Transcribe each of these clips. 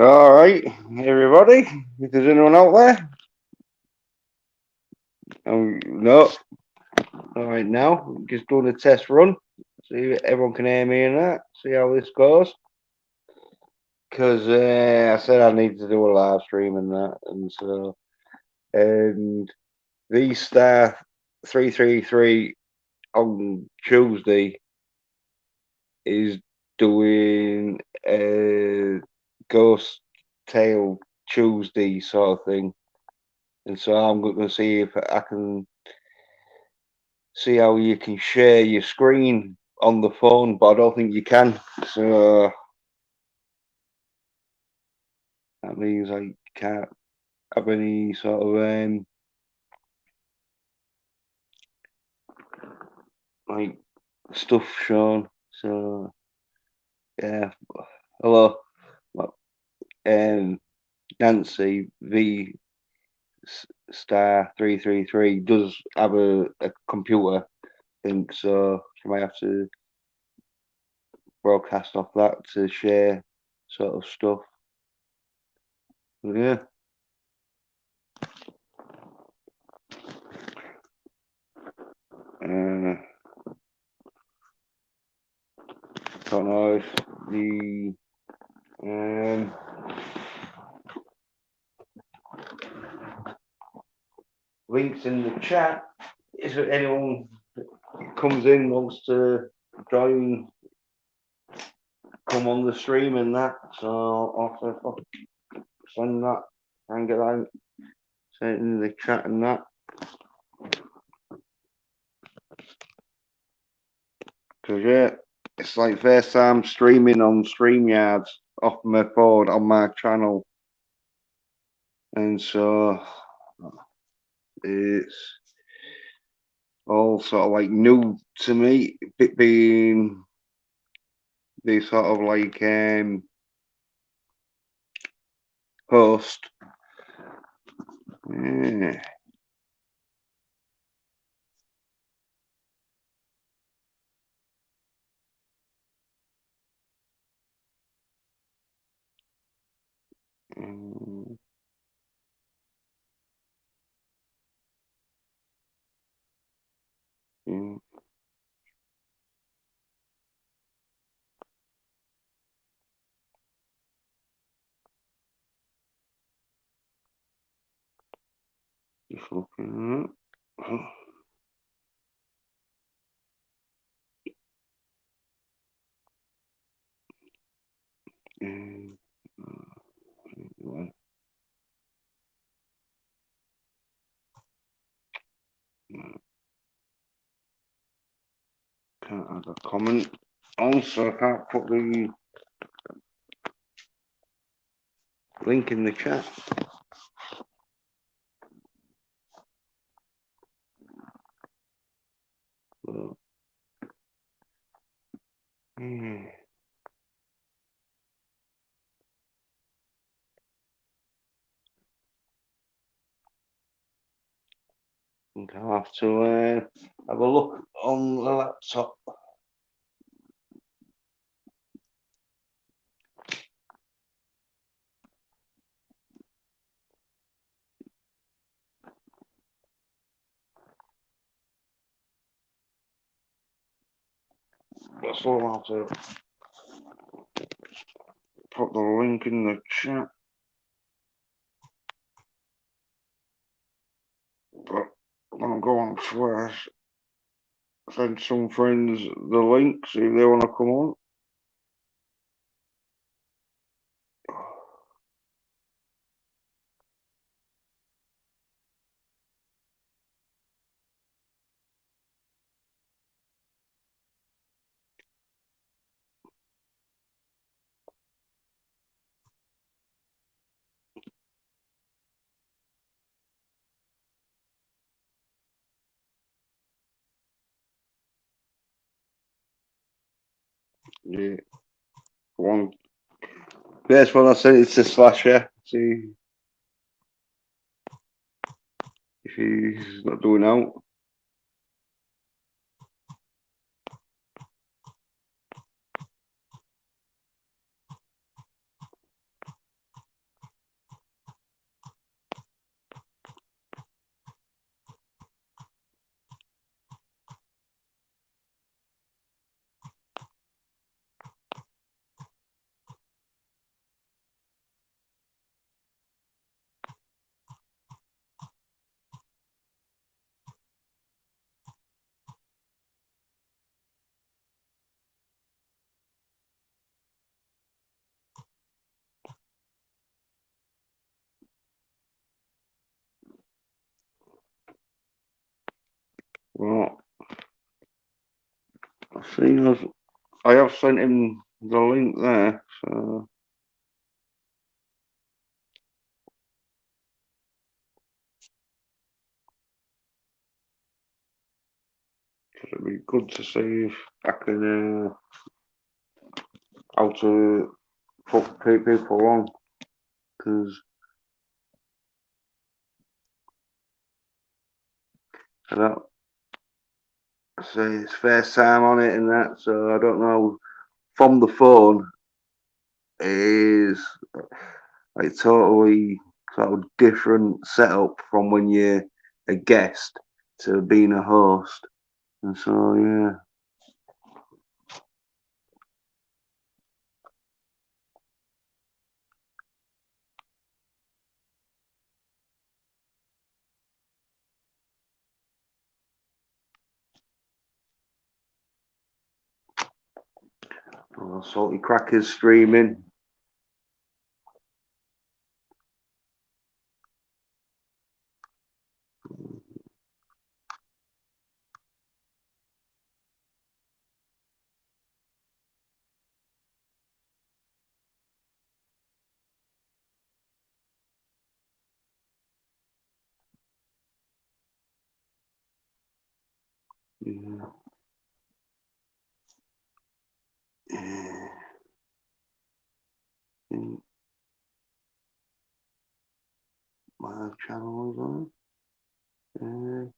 All right, everybody. If there's anyone out there, no. All right, now just doing a test run. See if everyone can hear me and that. See how this goes. Because I said I need to do a live stream and that, and V Star 333 on Tuesday is doing a Ghost Tale Tuesday sort of thing. And so I'm going to see if I can see how you can share your screen on the phone, but I don't think you can. So that means I can't have any sort of like stuff shown. So yeah, hello, um, Nancy V Star 333 does have a computer. I think so. She might have to broadcast off that to share sort of stuff. But yeah. Uh, don't know if the um, links in the chat. If anyone comes in wants to join, come on the stream and that. So I'll have to send that and get that sent in the chat and that. Because yeah, it's like first time streaming on StreamYard off my phone on my channel, and so it's all sort of like new to me, it being the sort of like host. Yeah. Mm, mm, just looking at it. Can't add a comment. Also, I can't put the link in the chat. So, yeah. I think I'll have to have a look on the laptop. So I'll have to put the link in the chat. But I'm going to first send some friends the link, see if they want to come on. Yeah. One. First one I sent it to Slasher. See if he's not doing out. Well, I see. I have sent him the link there, so it'd be good to see if I can how to put people on, because I don't say it's first time on it and that, so I don't know. From the phone is like totally sort of different setup from when you're a guest to being a host, and so yeah. Oh, Salty Crackers streaming. Yeah. Yeah. My channel is on.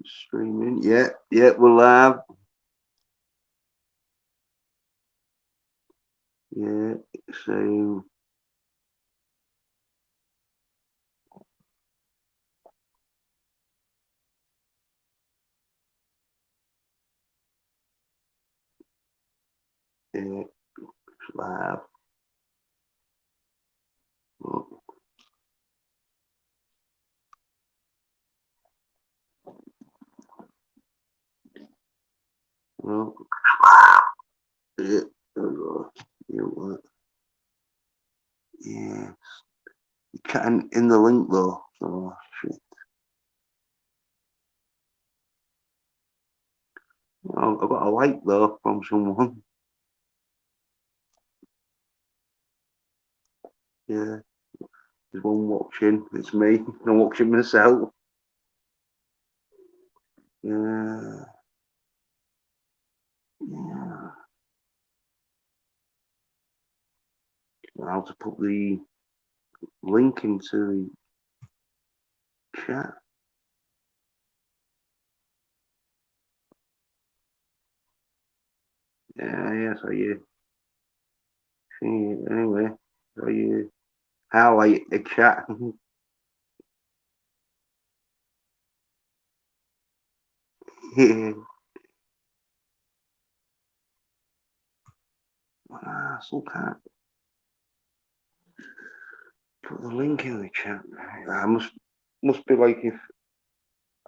Streaming. Yeah, yeah, we're live. Yeah, so yeah, it's live. Oh, well, yeah, yeah, yeah. You can't in the link though. So shit. Oh, I got a like though from someone. Yeah, there's one watching. It's me. I'm watching myself. Yeah, yeah. How to put the link into the chat? Yeah, yeah. So you see anyway. So you highlight the chat. Yeah. I still can't put the link in the chat. I must be like if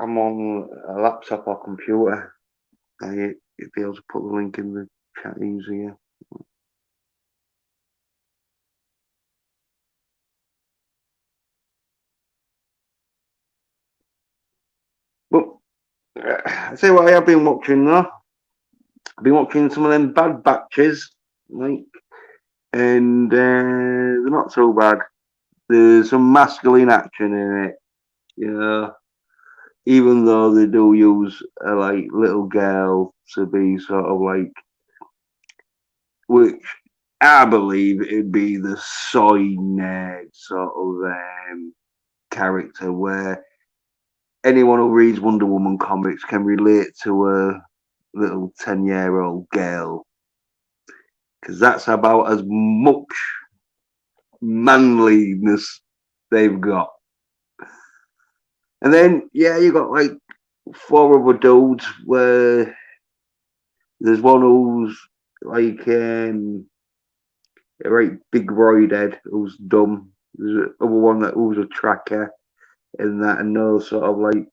I'm on a laptop or computer, you'd be able to put the link in the chat easier. But I say what I have been watching though. I've been watching some of them bad batches, like, and they're not so bad. There's some masculine action in it, you know. Even though they do use a like little girl to be sort of like, which I believe it'd be the soy nerd sort of character where anyone who reads Wonder Woman comics can relate to a little 10-year-old girl, because that's about as much manliness they've got. And then, yeah, you got like four other dudes where there's one who's like a right big roid head who's dumb. There's another one that who's a tracker and that and knows sort of like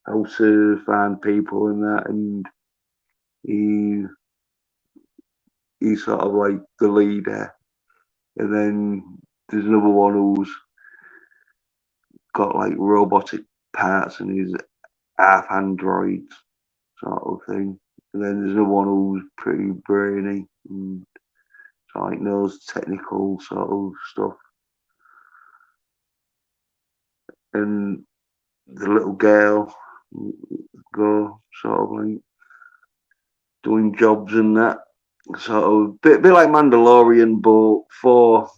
how to find people and that, and he he's sort of like the leader. And then there's another one got like robotic parts and he's half android sort of thing. And then there's another one who's pretty brainy and like knows technical sort of stuff. And the little girl go sort of like doing jobs and that. Sort of bit like Mandalorian, but for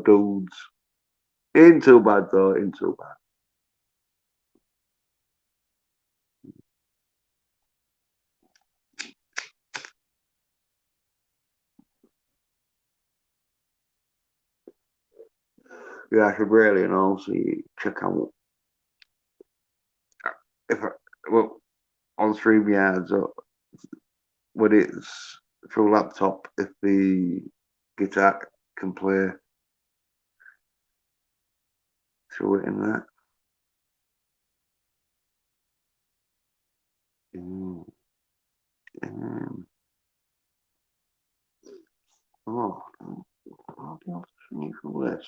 dudes. Ain't too bad though, ain't too bad. Yeah, I should really, see, check out if I, well on StreamYard when it's through laptop if the guitar can play through it in that. Mm. Um, oh, I'll be able to see from this.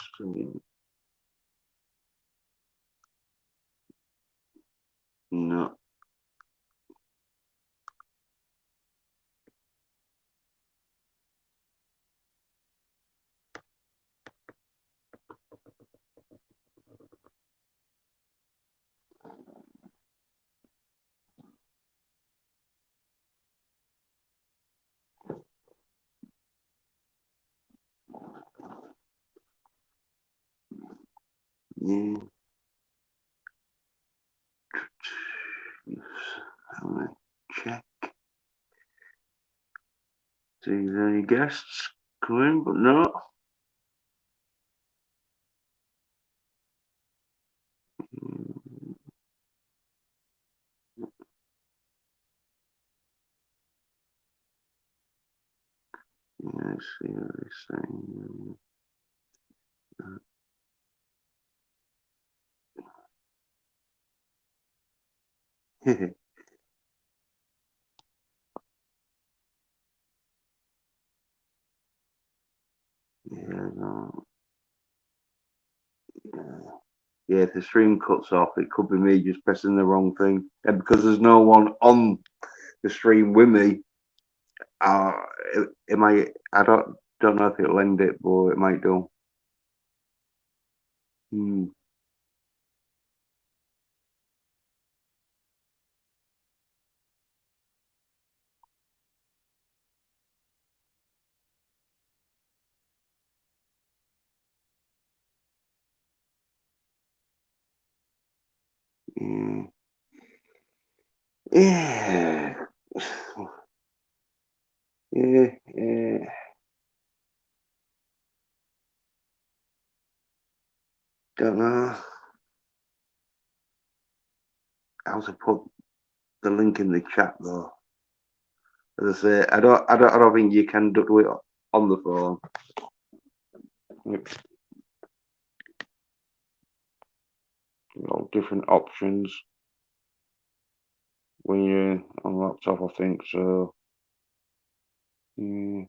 No. Yeah. I'm gonna check. See if there's any guests coming, but no. Mm, yeah, let's see what they're saying. Yeah, no. Yeah, if the stream cuts off, it could be me just pressing the wrong thing. And because there's no one on the stream with me, uh, it might. I don't know if it'll end it, but it might do. Hmm. Yeah. Yeah. Yeah. Yeah. Don't know how to put the link in the chat though. As I say, I don't think you can do it on the phone. Different options when you're on laptop, I think so. Yeah.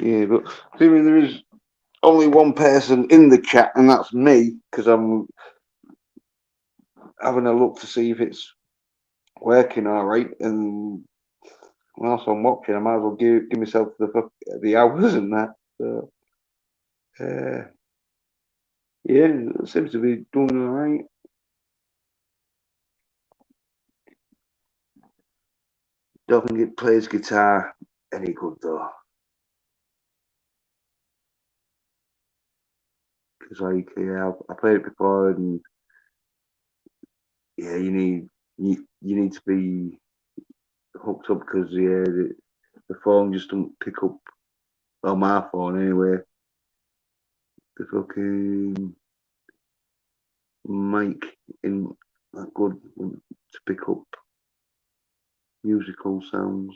Yeah, but there is only one person in the chat, and that's me, because I'm having a look to see if it's working all right. And whilst I'm watching, I might as well give myself the hours and that. So, uh, yeah, it seems to be doing all right. Don't think it plays guitar any good though, because like yeah, I played it before, and yeah, you need to be hooked up because yeah, the phone just don't pick up on my phone anyway. The fucking mic in that good to pick up musical sounds.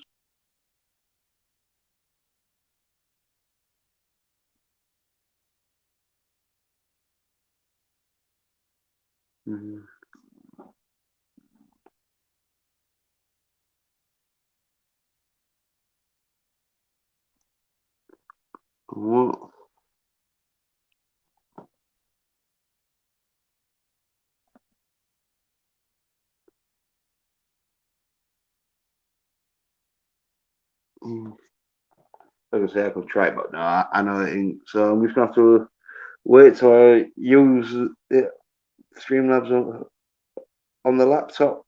Mm. What? Mm. Like I say, I could try it, but no, I know it ain't. So I'm just gonna have to wait till I use the Streamlabs on the laptop.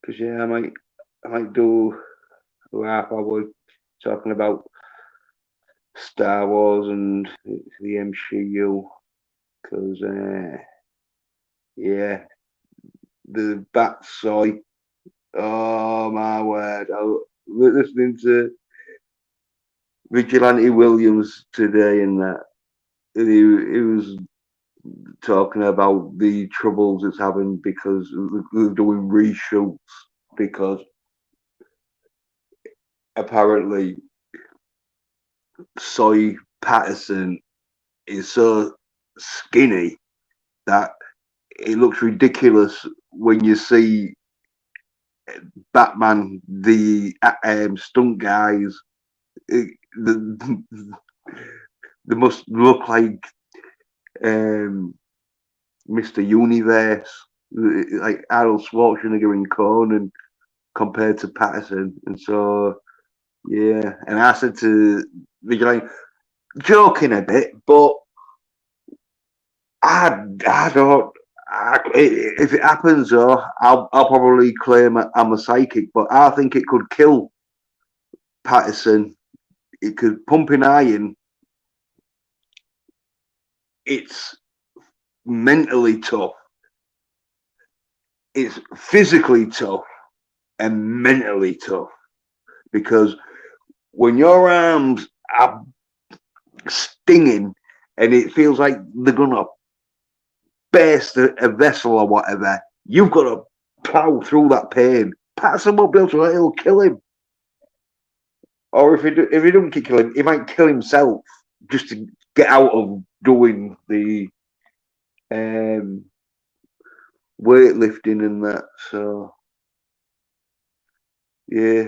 Because yeah, I might do a half hour talking about Star Wars and the MCU. Because yeah, the Bat Soy. Oh my word! I was listening to Vigilante Williams today, and that and he was talking about the troubles it's having because they're doing reshoots because apparently Soy Patterson is so skinny that it looks ridiculous when you see Batman, the stunt guys. The, they must look like um, Mr. Universe, like Arnold Schwarzenegger in Conan compared to Patterson. And so, yeah. And I said to Vigilante, joking a bit, but I don't. If it happens, though, I'll probably claim I'm a psychic, but I think it could kill Patterson. It could pumping iron. It's mentally tough. It's physically tough and mentally tough because when your arms are stinging and it feels like they're gonna burst a vessel or whatever, you've got to plow through that pain. Patterson won't be able to. It'll kill him. Or if he don't kill him, he might kill himself just to get out of doing the um, weightlifting and that. So yeah,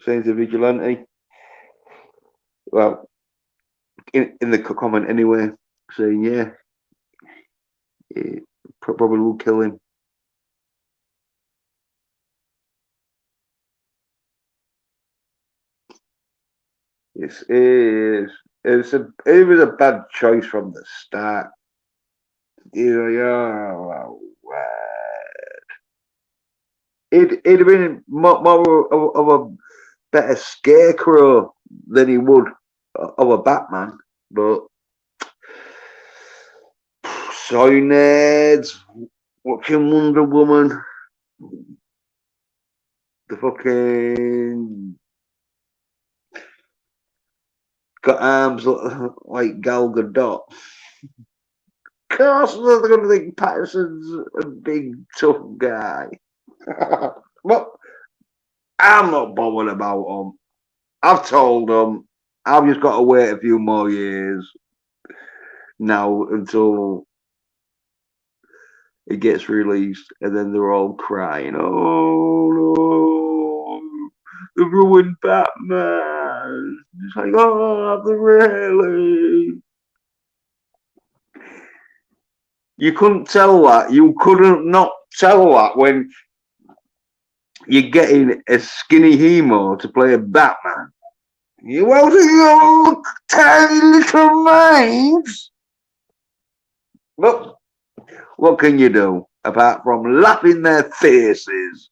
saying to Vigilante. Well, in the comment anyway, saying yeah, it probably will kill him. It was a bad choice from the start. You know, it'd have been more of a better scarecrow than he would of a Batman. But sorry, nerds, watching Wonder Woman, the fucking got arms like Gal Gadot. Of course, they're going to think Patterson's a big tough guy. But I'm not bothered about them. I've told them I've just got to wait a few more years now until it gets released, and then they're all crying, "Oh no, the ruined Batman!" It's like, "Oh, the really." You couldn't tell that. You couldn't not tell that when you're getting a skinny hemo to play a Batman. You want your tiny little minds? But what can you do apart from laughing their faces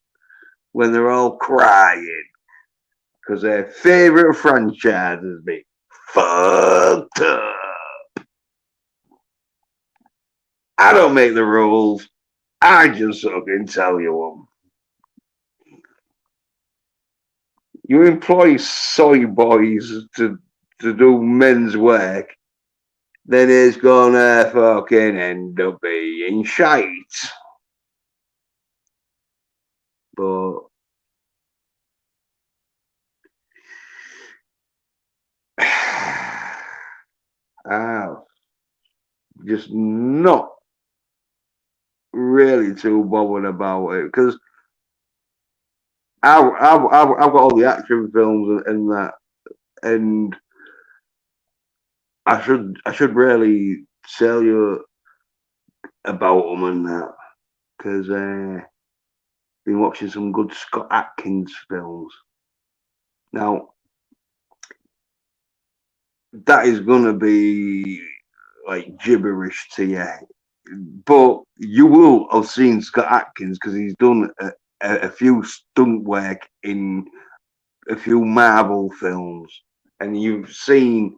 when they're all crying because their favourite franchise has been fucked up? I don't make the rules. I just fucking tell you them. You employ soy boys to do men's work, then it's gonna fucking end up being shite. But ah, just not really too bothered about it because I've got all the action films and that, and I should really tell you about them and that because been watching some good Scott Atkins films. Now that is gonna be like gibberish to you, but you will have seen Scott Atkins because he's done a few stunt work in a few Marvel films, and you've seen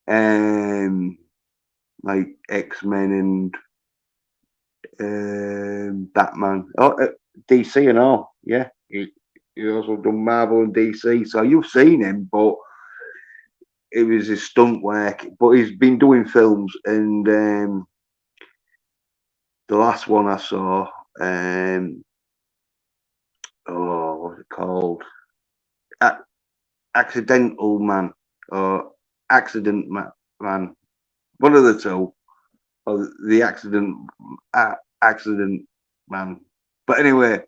um like X-Men and Batman. Oh, DC and all. Yeah, he also done Marvel and DC, so you've seen him, but it was his stunt work. But he's been doing films, and the last one I saw, oh, what's it called? A- Accidental Man or Accident Man. One of the two, or the accident man. But anyway,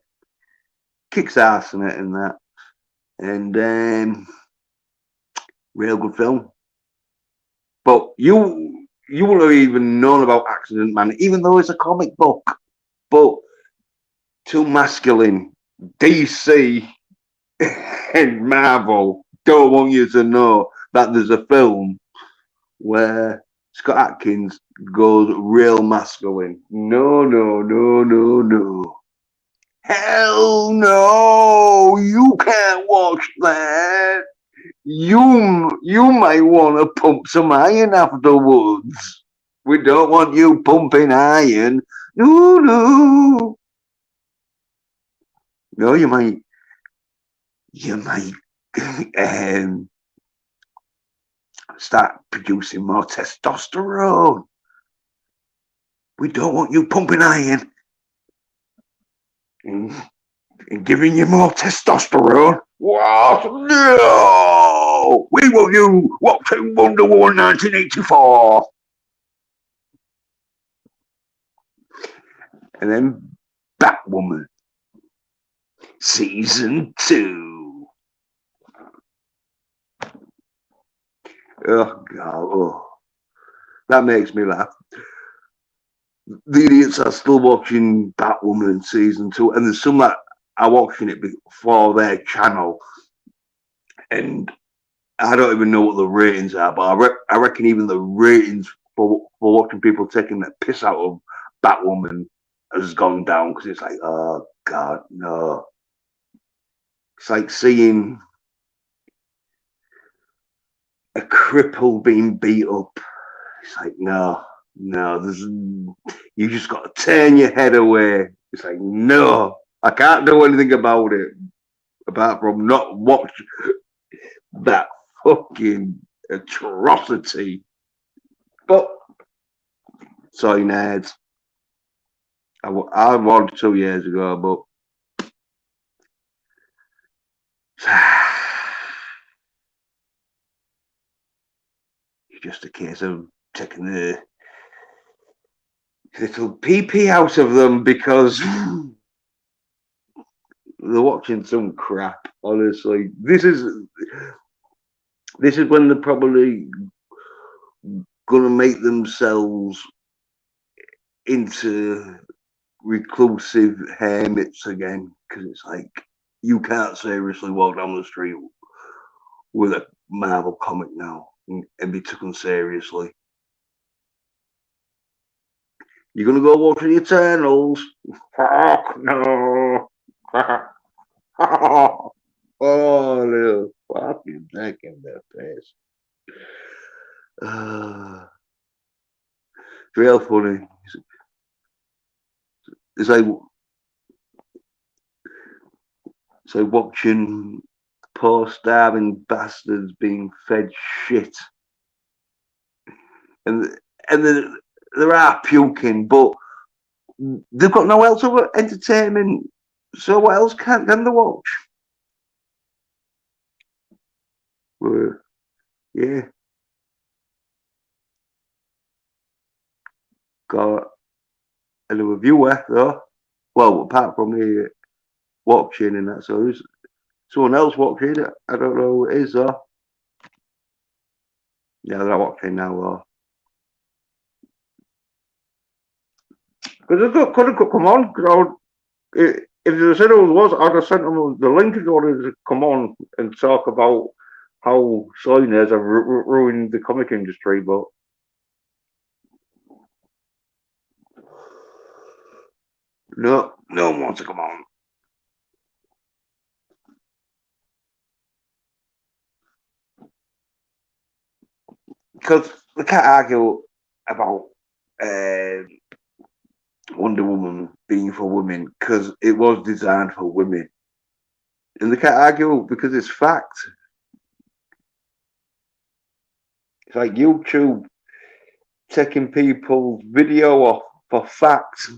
kicks ass in it and that, and real good film. But you will have even known about Accident Man, even though it's a comic book. But too masculine. DC and Marvel don't want you to know that there's a film where Scott Atkins goes real masculine. No, no, no, no, no. Hell no! You can't watch that. You might want to pump some iron afterwards. We don't want you pumping iron. No, no. No, you might um, start producing more testosterone. We don't want you pumping iron and, and giving you more testosterone. What? No! We want you watching Wonder Woman 1984. And then Batwoman Season 2. Oh, God. Oh. That makes me laugh. The idiots are still watching Batwoman Season 2, and there's some that are watching it before their channel, and I don't even know what the ratings are, but I reckon even the ratings for watching people taking the piss out of Batwoman has gone down because it's like, oh, God, no. It's like seeing a cripple being beat up. It's like, no, you just got to turn your head away. It's like, no, I can't do anything about it apart from not watch that fucking atrocity. But sorry, nerds. I watched 2 years ago, but it's just a case of taking the little pee out of them because they're watching some crap. Honestly, this is when they're probably gonna make themselves into reclusive hermits again because it's like you can't seriously walk down the street with a Marvel comic now and be taken seriously. You're gonna go watch the Eternals? Fuck no! Oh, little fucking neck in their face. It's real funny. It's like watching poor starving bastards being fed shit, and they are puking, but they've got no else of entertainment. So what else can they watch? Yeah. got another viewer though. Well, apart from me watching and that, so there's someone else watching. I don't know who it is though. Yeah, they're not watching now though. Because they could have come on. Cause if they said who it was, I'd have sent them the link in order to come on and talk about how Sliners have ruined the comic industry. But no, no one wants to come on. Because they can't argue about Wonder Woman being for women because it was designed for women. And they can't argue because it's fact. It's like YouTube taking people's video off for fact.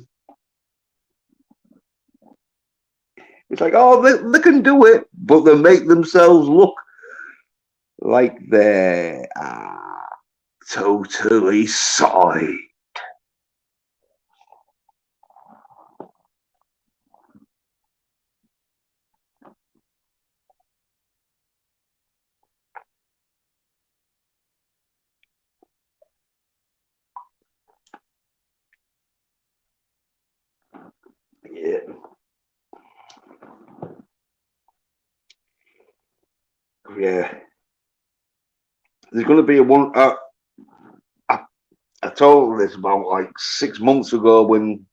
It's like, oh, they can do it, but they make themselves look like they are totally soy. Yeah. Yeah. There's going to be a one. I told this about like 6 months ago when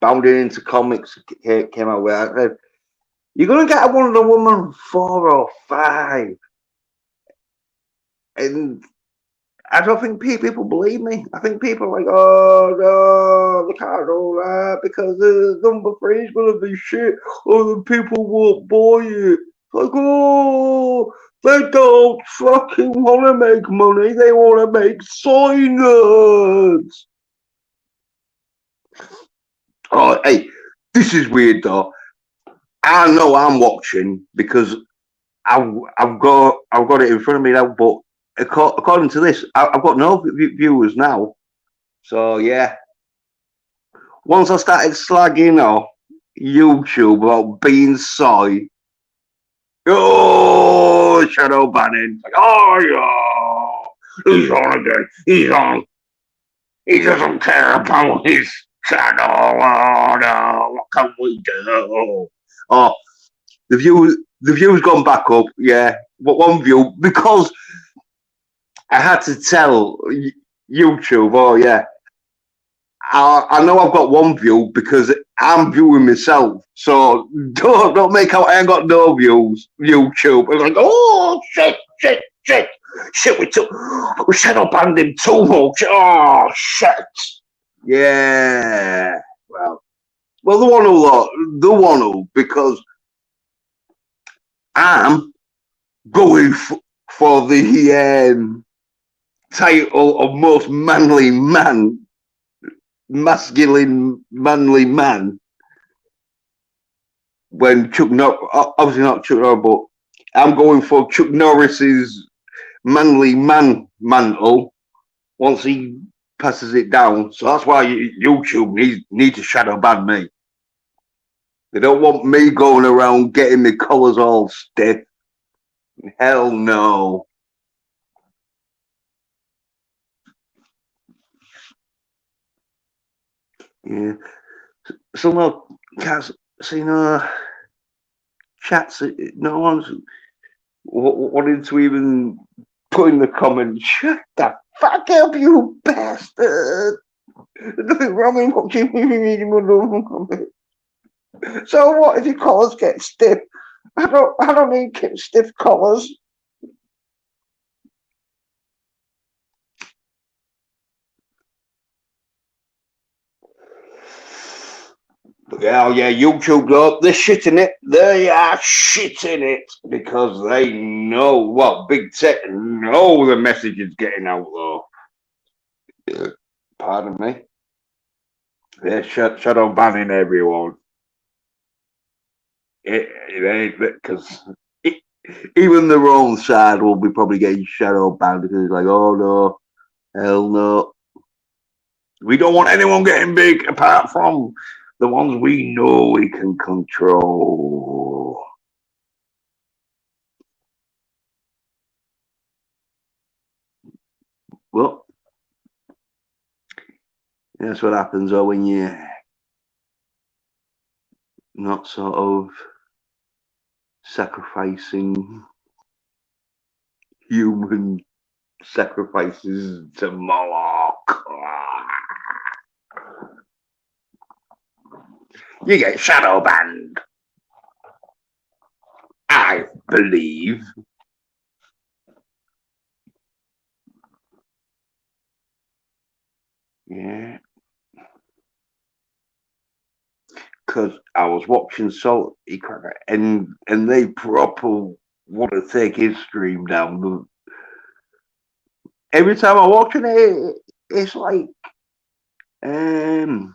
Bounding into Comics came out. Where I said, "You're going to get a Wonder Woman 4 or 5," and I don't think people believe me. I think people are like, "Oh no, they can't do that because the number 3 is going to be shit, or the people won't buy it." Like, oh, they don't fucking want to make money. They want to make signers. Oh, hey, this is weird though. I know I'm watching because I've got it in front of me now. But according to this, I've got no viewers now. So yeah, once I started slagging off YouTube about being soy, oh, shadow banning, like, oh yeah, he's on again. He's on. He doesn't care about his channel. Oh no, what can we do? Oh, the view's gone back up. Yeah, but one view because I had to tell YouTube. Oh yeah, I know I've got one view because I'm viewing myself. So don't make out I ain't got no views. YouTube. It's like, oh shit. Shit, we shadow banned him too much. Oh shit. Yeah. Well, the one who, because I'm going for the title of most masculine manly man. When Chuck Norris, obviously not Chuck Norris, but I'm going for Chuck Norris's manly mantle once he passes it down. So that's why YouTube need to shadow ban me. They don't want me going around getting my colours all stiff. Hell no. Yeah. Somehow can't see no chats. No one's wanting to even put in the comments, shut the fuck up, you bastard. There's nothing wrong in watching me. So what if your collars get stiff? I don't need stiff collars. Oh yeah, YouTube though, they're shitting it. They are shitting it because they know what big tech know the message is getting out though. Pardon me. They're shadow banning everyone. It ain't because even the wrong side will be probably getting shadow banned because it's like, oh no, hell no. We don't want anyone getting big apart from the ones we know we can control. Well, that's what happens though when you're not sort of sacrificing human sacrifices to Moloch. You get shadow banned, I believe. Yeah. Because I was watching Salty Cracker and they proper want to take his stream down. Every time I watch it, it's like um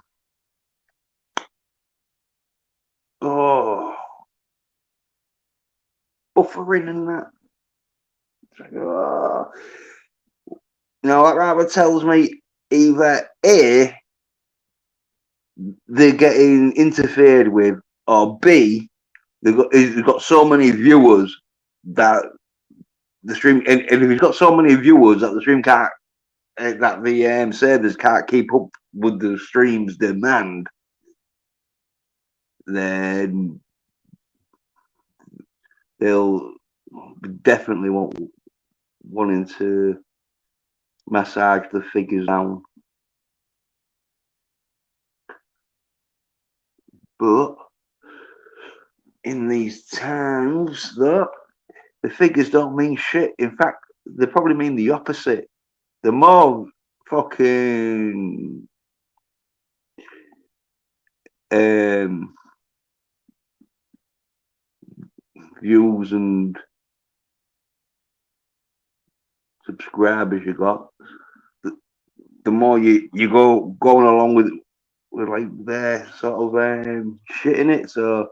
oh buffering and that. It's like, oh. No, that rather tells me either A, they're getting interfered with, or B, they've got so many viewers that the stream, and if he's got so many viewers that the stream can't, that the servers can't keep up with the stream's demand, then they'll definitely wanting to massage the figures down. But in these times, though, the figures don't mean shit. In fact, they probably mean the opposite. The more fucking views and subscribers you got, the more you go going along with like their sort of shit in it. So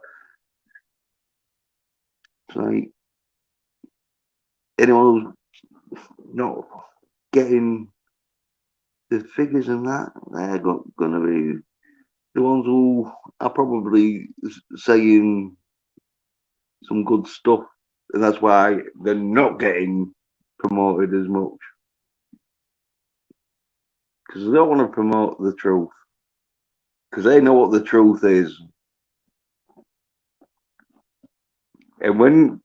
it's like anyone who's not getting the figures and that, they're gonna be the ones who are probably saying some good stuff, and that's why they're not getting promoted as much because they don't want to promote the truth because they know what the truth is, and when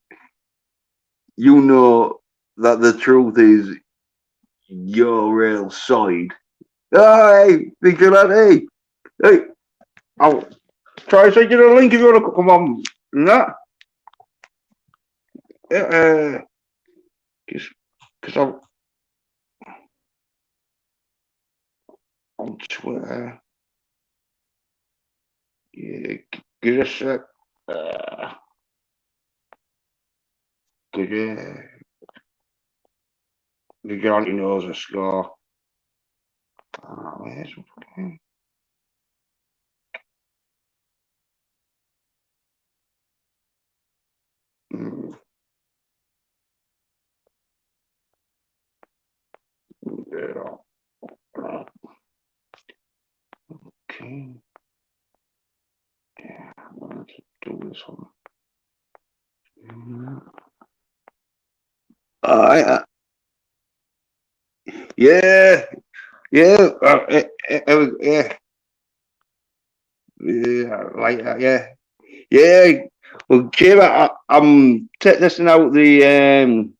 you know that the truth is your real side. Oh, hey, vigilante. Hey, I'll try to send you the link if you want to come on. No. Just because I'm on Twitter. Yeah, give us a sec. Yeah, the vigilante knows the score. Oh, where's fucking. Yeah. Okay. Yeah, let's do this one. Yeah, yeah, yeah, yeah, like that, yeah, yeah. Well, Jim, I'm testing out the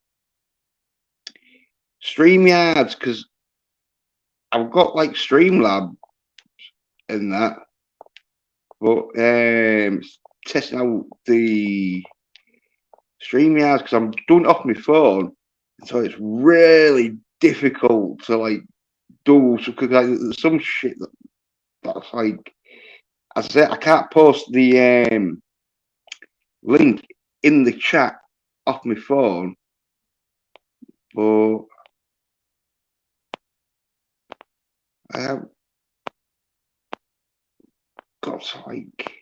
streamyards because I've got like Streamlab and that, but testing out the StreamYards because I'm doing it off my phone, so it's really difficult to like do because like, there's some shit that's like as I said, I can't post the link in the chat off my phone, but I have got to like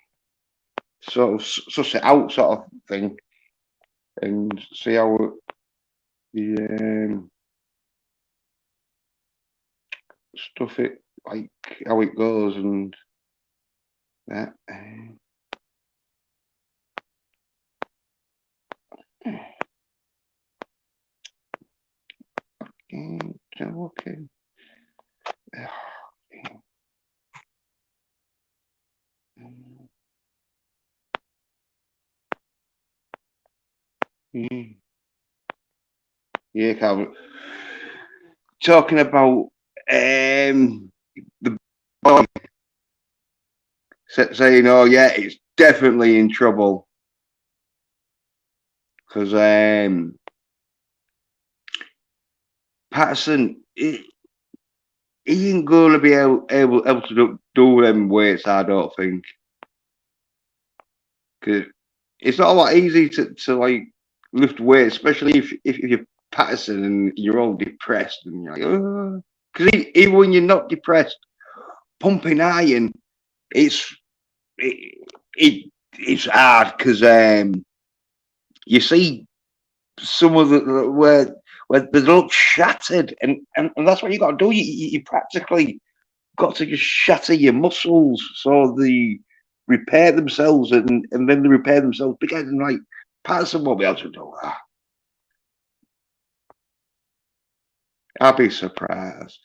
sort of suss it out sort of thing and see how the stuff it like how it goes and that. Okay. Yeah, Calvin. Talking about the boy saying, "Oh yeah, it's definitely in trouble because Patterson he ain't going to be able to do them weights. I don't think because it's not a lot easy to like lift weights, especially if you're Patterson and you're all depressed and you're like, because even when you're not depressed, pumping iron, it's it's hard because you see some of the where they look shattered, and that's what you got to do. You practically got to just shatter your muscles so they repair themselves, and then they repair themselves again. And like Patterson won't be able to do that. I'll be surprised.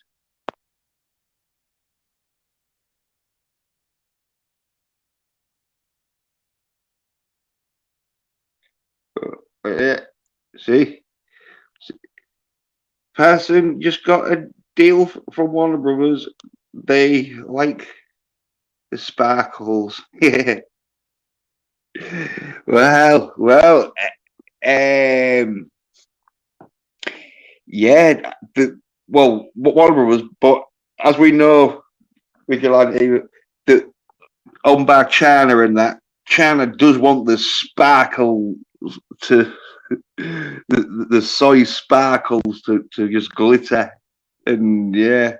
But yeah, see, Patterson just got a deal from Warner Brothers. They like the sparkles. Yeah. Well, um, yeah, Warner Brothers, but as we know, Vigilante, the owned by China and that, China does want the sparkle to the soy sparkles to just glitter, and yeah,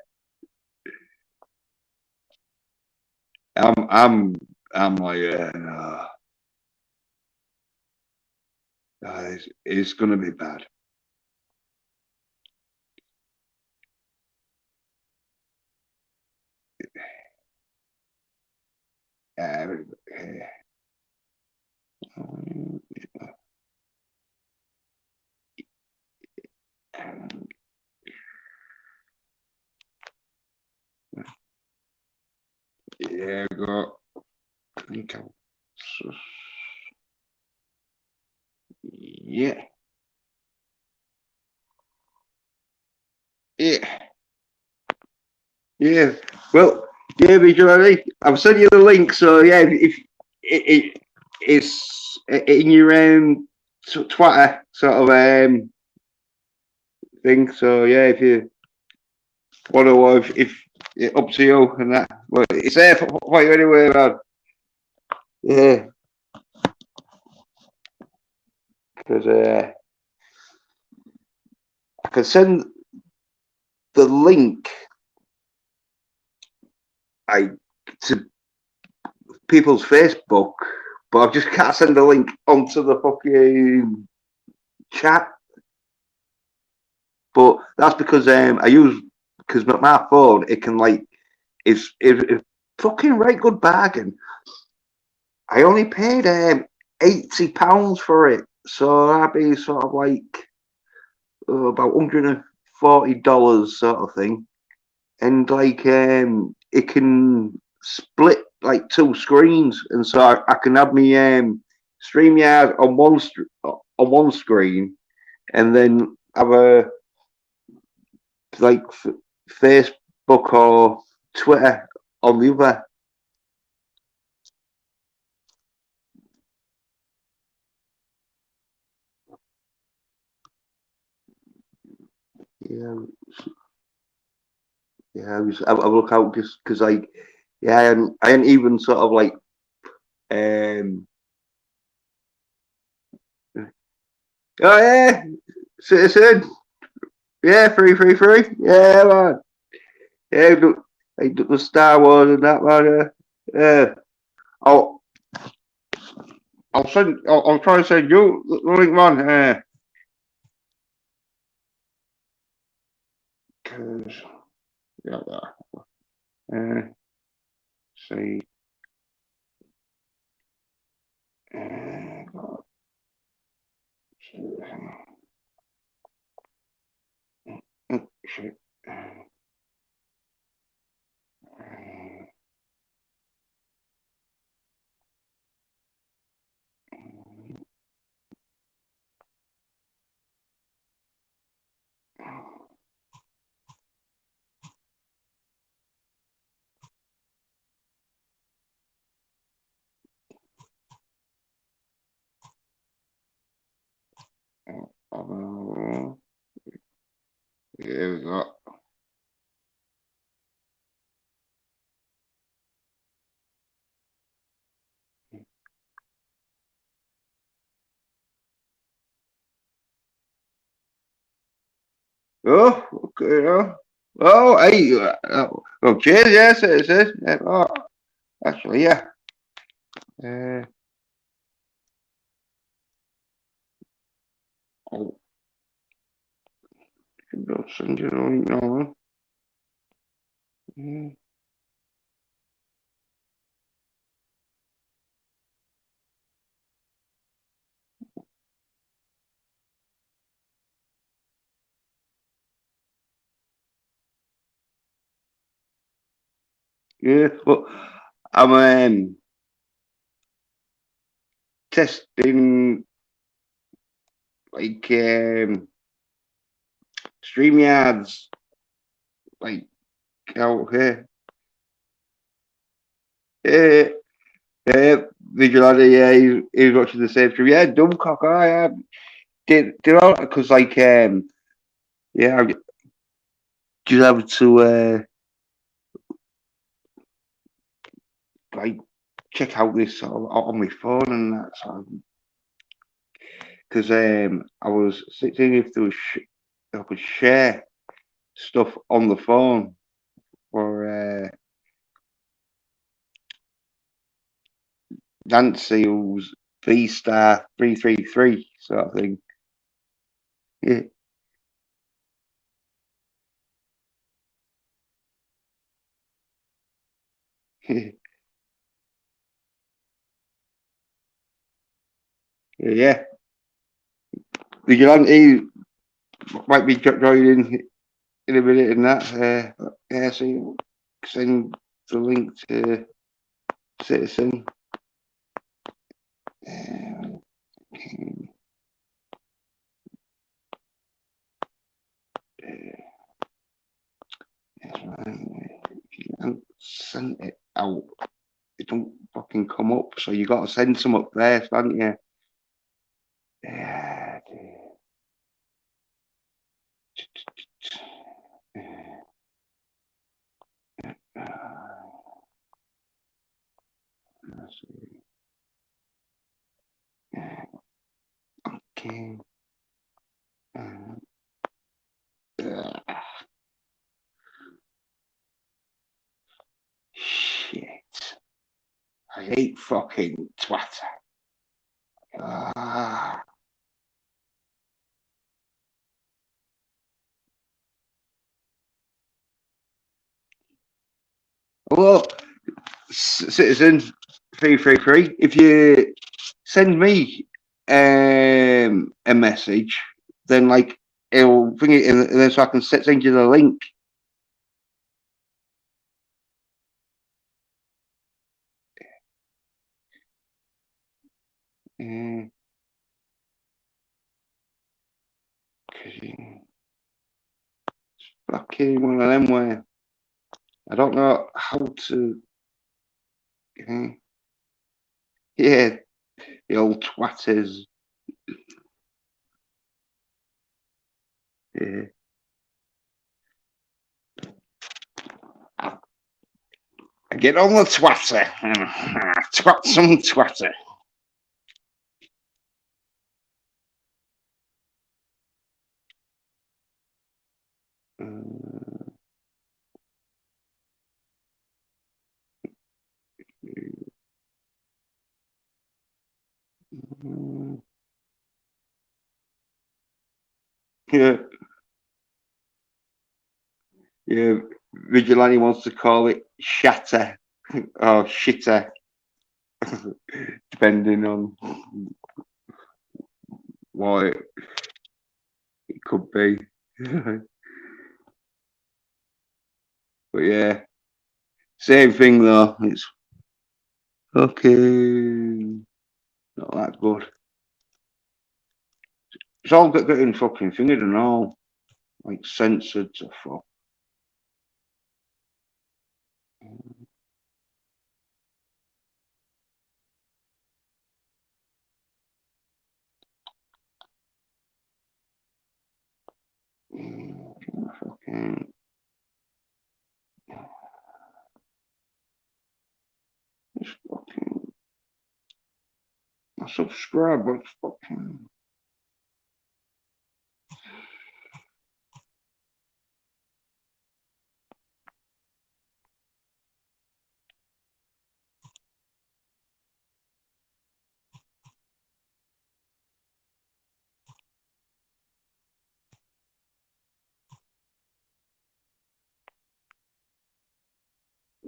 I'm I'm like, it's gonna be bad. Uh, yeah, go. Yeah, yeah, yeah. Well, yeah, Vigilante. I've sent you the link, so yeah, if it's in your Twitter sort of thing. So yeah, if you want to, if it's up to you and that, well, it's there for you anyway, man. Yeah, because I can send the link I to people's Facebook, but I just can't send the link onto the fucking chat. But that's because I use because my phone it can like it's fucking right good bargain. I only paid £80 for it, so that'd be sort of like about $140 sort of thing, and like it can split like two screens, and so I can have me StreamYard on on one screen, and then have a like Facebook or Twitter on the other. Yeah, yeah. I look out just because like yeah, I hadn't even sort of like um. Oh yeah, citizen. Yeah, free. Yeah, man. Yeah, like the Star Wars and that man. Yeah. I'll I'll try to send you the link, man. 'Cause, yeah, See. Uh, shit. Here we go. Oh, okay. Oh, hey. Oh, cheers. Yes, it is. Yeah, oh, actually, yeah. Uh, I'll send you the link now. Yeah, but I'm testing like streamyards like out here. Yeah, yeah, Vigilante, yeah, he's watching the same stream. Yeah, Dumbcock, I did all because like yeah, I just have to like check out this on my phone and that. So because I was thinking if there was I could share stuff on the phone for Nancy, who's V star 333 sort of thing. Yeah, yeah, yeah. Vigilante might be joining in a minute and that. Yeah, so send the link to Citizen. Uh, and send it out. It don't fucking come up, so you got to send some up first, haven't you? Yeah. Okay. Shit. I hate fucking Twitter. Ah. Well, Citizen 333, if you send me a message, then like it'll bring it in, and then so I can send you the link. Uh, Fucking one of them where I don't know how to. Uh, yeah, the old twatters. Yeah. I get on the twatter. Twat some twatter. Yeah, yeah. Vigilante wants to call it shatter or shitter, depending on what it could be. But yeah, same thing though. It's fucking not that good. It's all getting fucking fingered and all, like censored to fuck. Fucking. It's fucking. I subscribe, but it's fucking.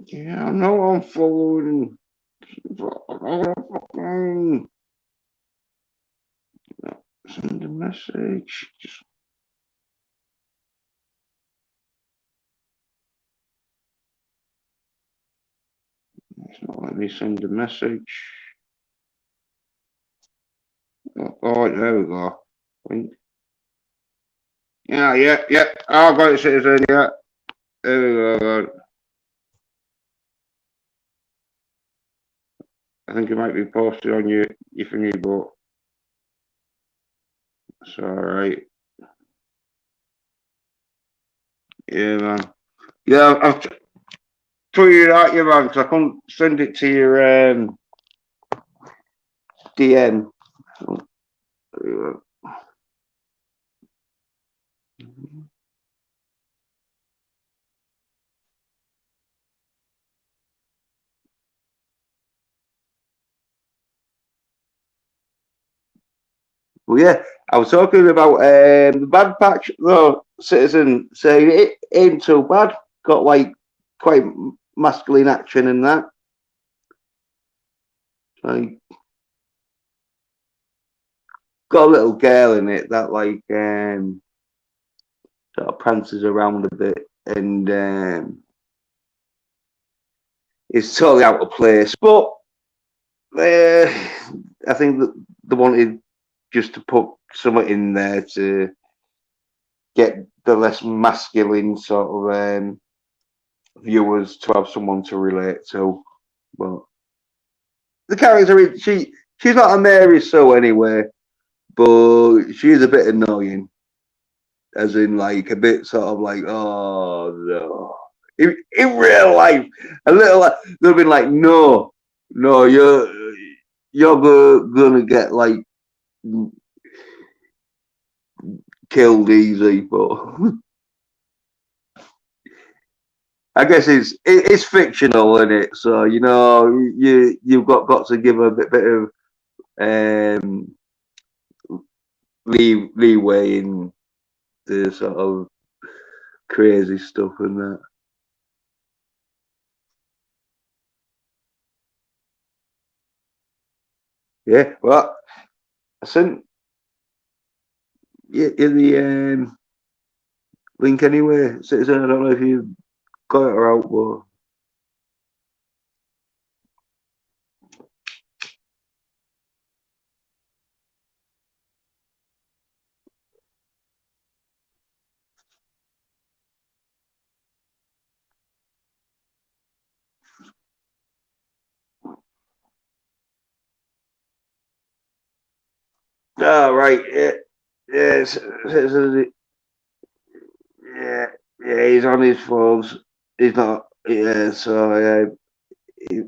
Yeah, I know I'm following. Fucking send a message. Just, it's not letting me send a message. Oh, there we go. Link. Yeah. Oh, got it, citizen. Yeah, there we go. I think it might be posted on your thingy, but it's all right. Yeah, man. Yeah, I've tweeted out you, man, because I couldn't send it to your DM. Well, yeah, I was talking about the Bad Patch, though, citizen saying it ain't too bad. Got like quite masculine action in that. Like, got a little girl in it that like sort of prances around a bit and is totally out of place. But I think that they wanted just to put something in there to get the less masculine sort of viewers to have someone to relate to. But the character, she's not a Mary Sue anyway, but she's a bit annoying, as in like a bit sort of like, oh no. In real life, a little like they've been like, no, you're gonna get like killed easy, but I guess it's fictional, isn't it? So you know you've got to give a bit of um, leeway in the sort of crazy stuff and that. Yeah, well, I sent you the link anyway, citizen. I don't know if you got it or out, but. Oh, right, yeah, yeah, he's on his phones. He's not, yeah, so, he,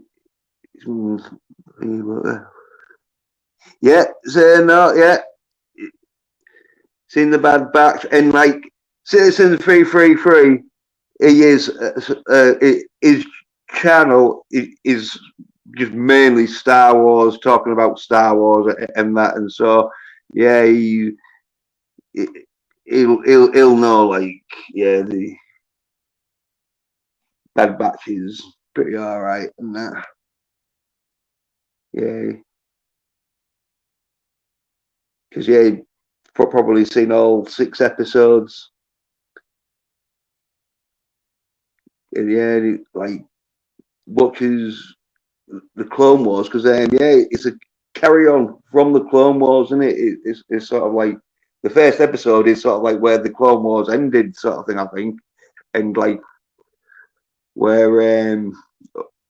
yeah, so, no, yeah, seen the Bad Batch, and, like, Citizen 333, he is, his channel is just mainly Star Wars, talking about Star Wars and that, and so, yeah, he'll know, like, yeah, Bad Batch is pretty alright, and that. Yeah, because yeah, you've probably seen all 6 episodes. And yeah, like watches the Clone Wars because yeah, it's a carry on from the Clone Wars, isn't it? It's sort of like the first episode is sort of like where the Clone Wars ended, sort of thing, I think, and like where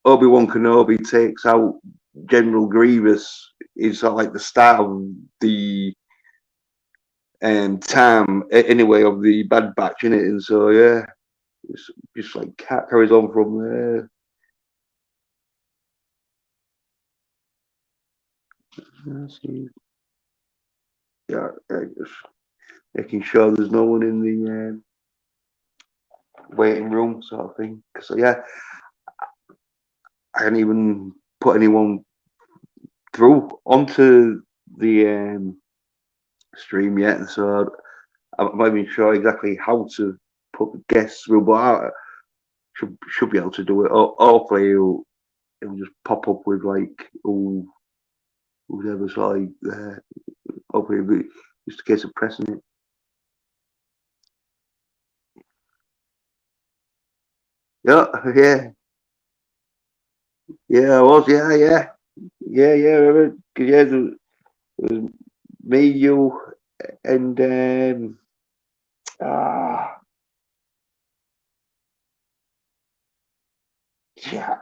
Obi-Wan Kenobi takes out General Grievous is sort of like the start of the time anyway of the Bad Batch in it, and so yeah, it's just like carries on from there. Yeah, just making sure there's no one in the waiting room, sort of thing. So yeah, I haven't even put anyone through onto the stream yet, so I'm not even sure exactly how to put the guests through, but I should be able to do it. Hopefully, it'll just pop up with like whoever's like there. Hopefully, it'll be just a case of pressing it. Yeah, yeah, yeah. I was, yeah. Yeah, there was me, you, and ah, yeah,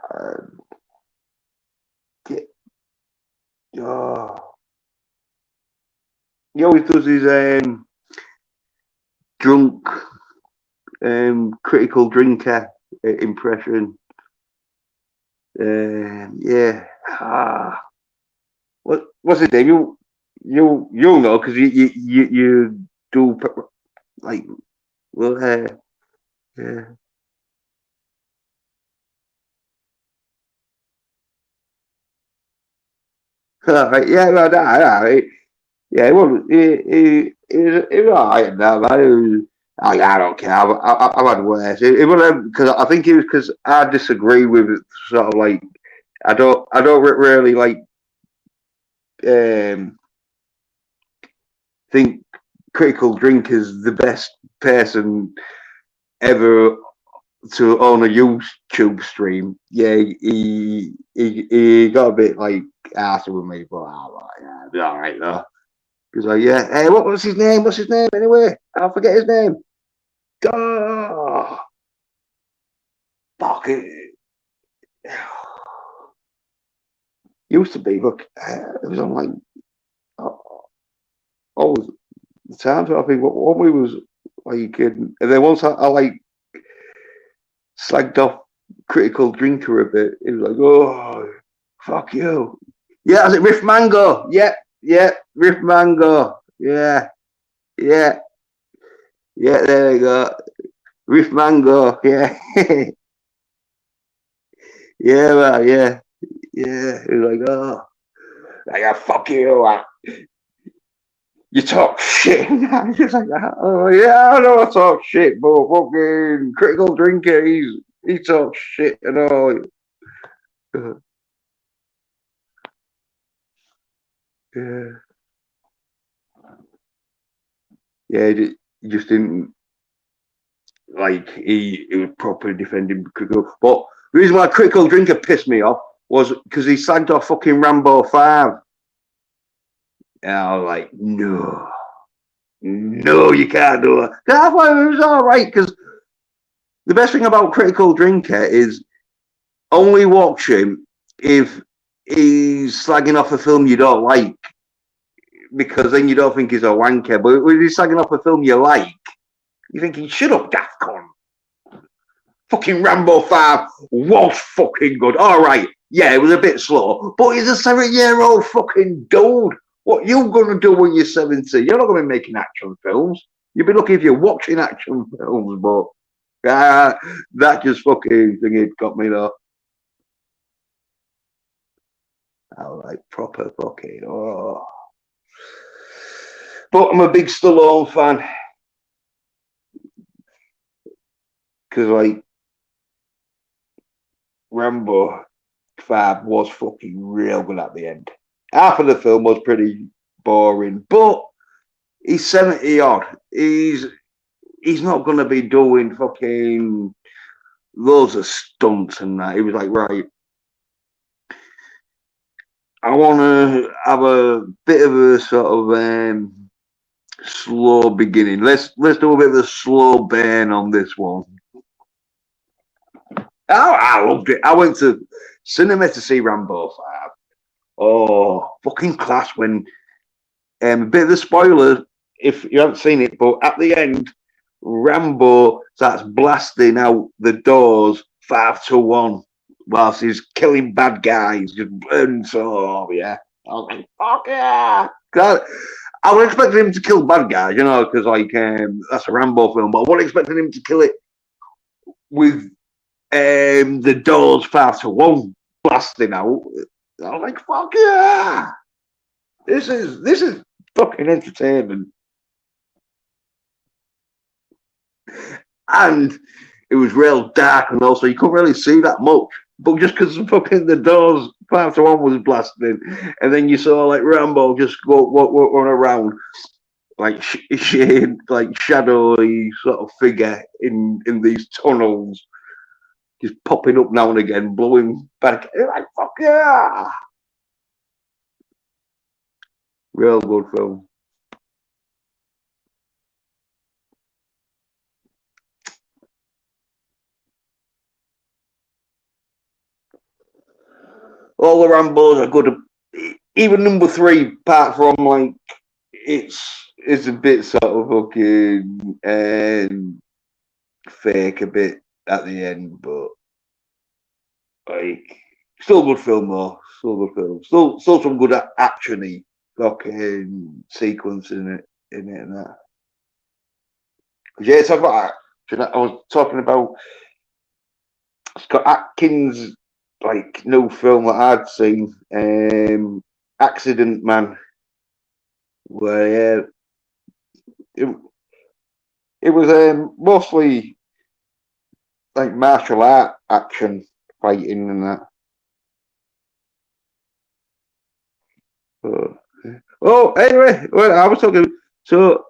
yeah, oh. He always does his drunk critical drinker impression. Yeah. Ah, what's his name? You know because you do like well yeah. Right, yeah, well, no, yeah, well, it was alright now, man. I don't care. I've had worse. It was because I think it was because I disagree with it, sort of like I don't really like um think Critical Drink is the best person ever to own a YouTube stream. Yeah, he got a bit like arsy with me, but yeah, it'll be all right though. He's like, yeah, hey, what was his name? What's his name anyway? I'll forget his name. Oh, fuck it. Used to be, look, it was on like all the time. So I think what we was like, and then once I like slagged off Critical Drinker a bit, it was like, oh, fuck you. Yeah, is it Riff Mango? Yeah, Riff Mango. Yeah, yeah, there you go. Riff Mango, yeah. Yeah, well, yeah. It was like, oh, like, fuck you. You talk shit. Just like, oh, yeah, I know I talk shit, but fucking Critical Drinker, he talks shit and all. Yeah, yeah, he just didn't like he was properly defending Critical. But the reason why Critical Drinker pissed me off was because he slagged off fucking Rambo 5. And I was like, no, you can't do it. I thought it was all right because the best thing about Critical Drinker is only watch him if he's slagging off a film you don't like, because then you don't think he's a wanker. But when he's slagging off a film you like, you're thinking, shut up, daft cunt. Fucking Rambo 5 was fucking good. All right, yeah, it was a bit slow, but he's a 7-year-old fucking dude. What you gonna do when you're 70? You're not gonna be making action films. You'll be lucky if you're watching action films, but that just fucking thing it got me though. I was like proper fucking oh. But I'm a big Stallone fan because like Rambo 5 was fucking real good at the end. Half of the film was pretty boring, but he's 70 odd. He's not gonna be doing fucking loads of stunts and that. He was like, right, I wanna have a bit of a sort of slow beginning. Let's do a bit of a slow burn on this one. I loved it. I went to cinema to see Rambo 5. Oh, fucking class when a bit of a spoiler if you haven't seen it, but at the end, Rambo starts blasting out the doors 5-1 whilst he's killing bad guys, just burning so yeah. I was like, fuck yeah. I was expecting him to kill bad guys, you know, because like that's a Rambo film, but I wasn't expecting him to kill it with the doors 5-1 blasting out. I was like, fuck yeah. This is fucking entertainment. And it was real dark and also you couldn't really see that much. But just because fucking the doors 5-1 was blasting, and then you saw like Rambo just go run around like like shadowy sort of figure in these tunnels, just popping up now and again, blowing back. Like fuck yeah, real good film. All the Rambos are good. Even number 3, apart from like it's a bit sort of fucking fake a bit at the end, but like still good film though. Still good film. Still some good actiony fucking sequence in it and that. Yeah, talk about action. I was talking about Scott Atkins like new film that I'd seen, Accident Man, where it, it was mostly like martial art action fighting and that. Oh, anyway, well, I was talking. So,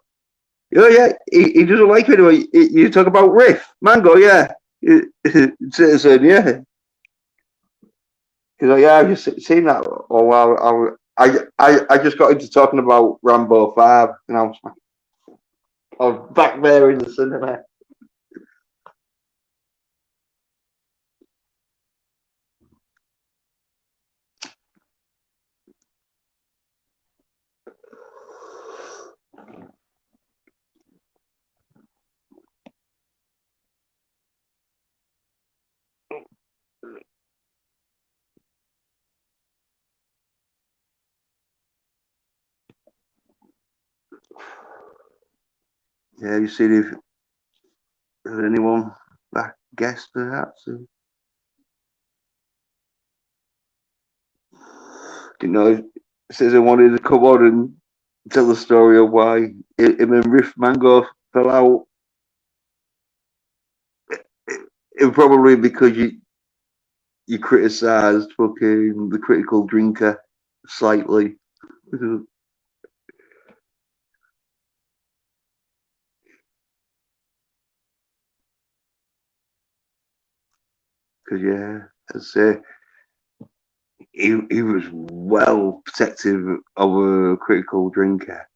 oh yeah, he doesn't like it anyway. You talk about Riff Mango, yeah, Citizen, yeah. He's like, yeah, I've just seen that. Oh wow, I just got into talking about Rambo 5, and I was back there in the cinema. Yeah, you see if there's anyone that guessed perhaps. Didn't know if Citizen wanted to come on and tell the story of why him and Riff Mango fell out. It probably because you criticised fucking the critical drinker slightly. Because yeah, as I say, he was well protective of a critical drinker.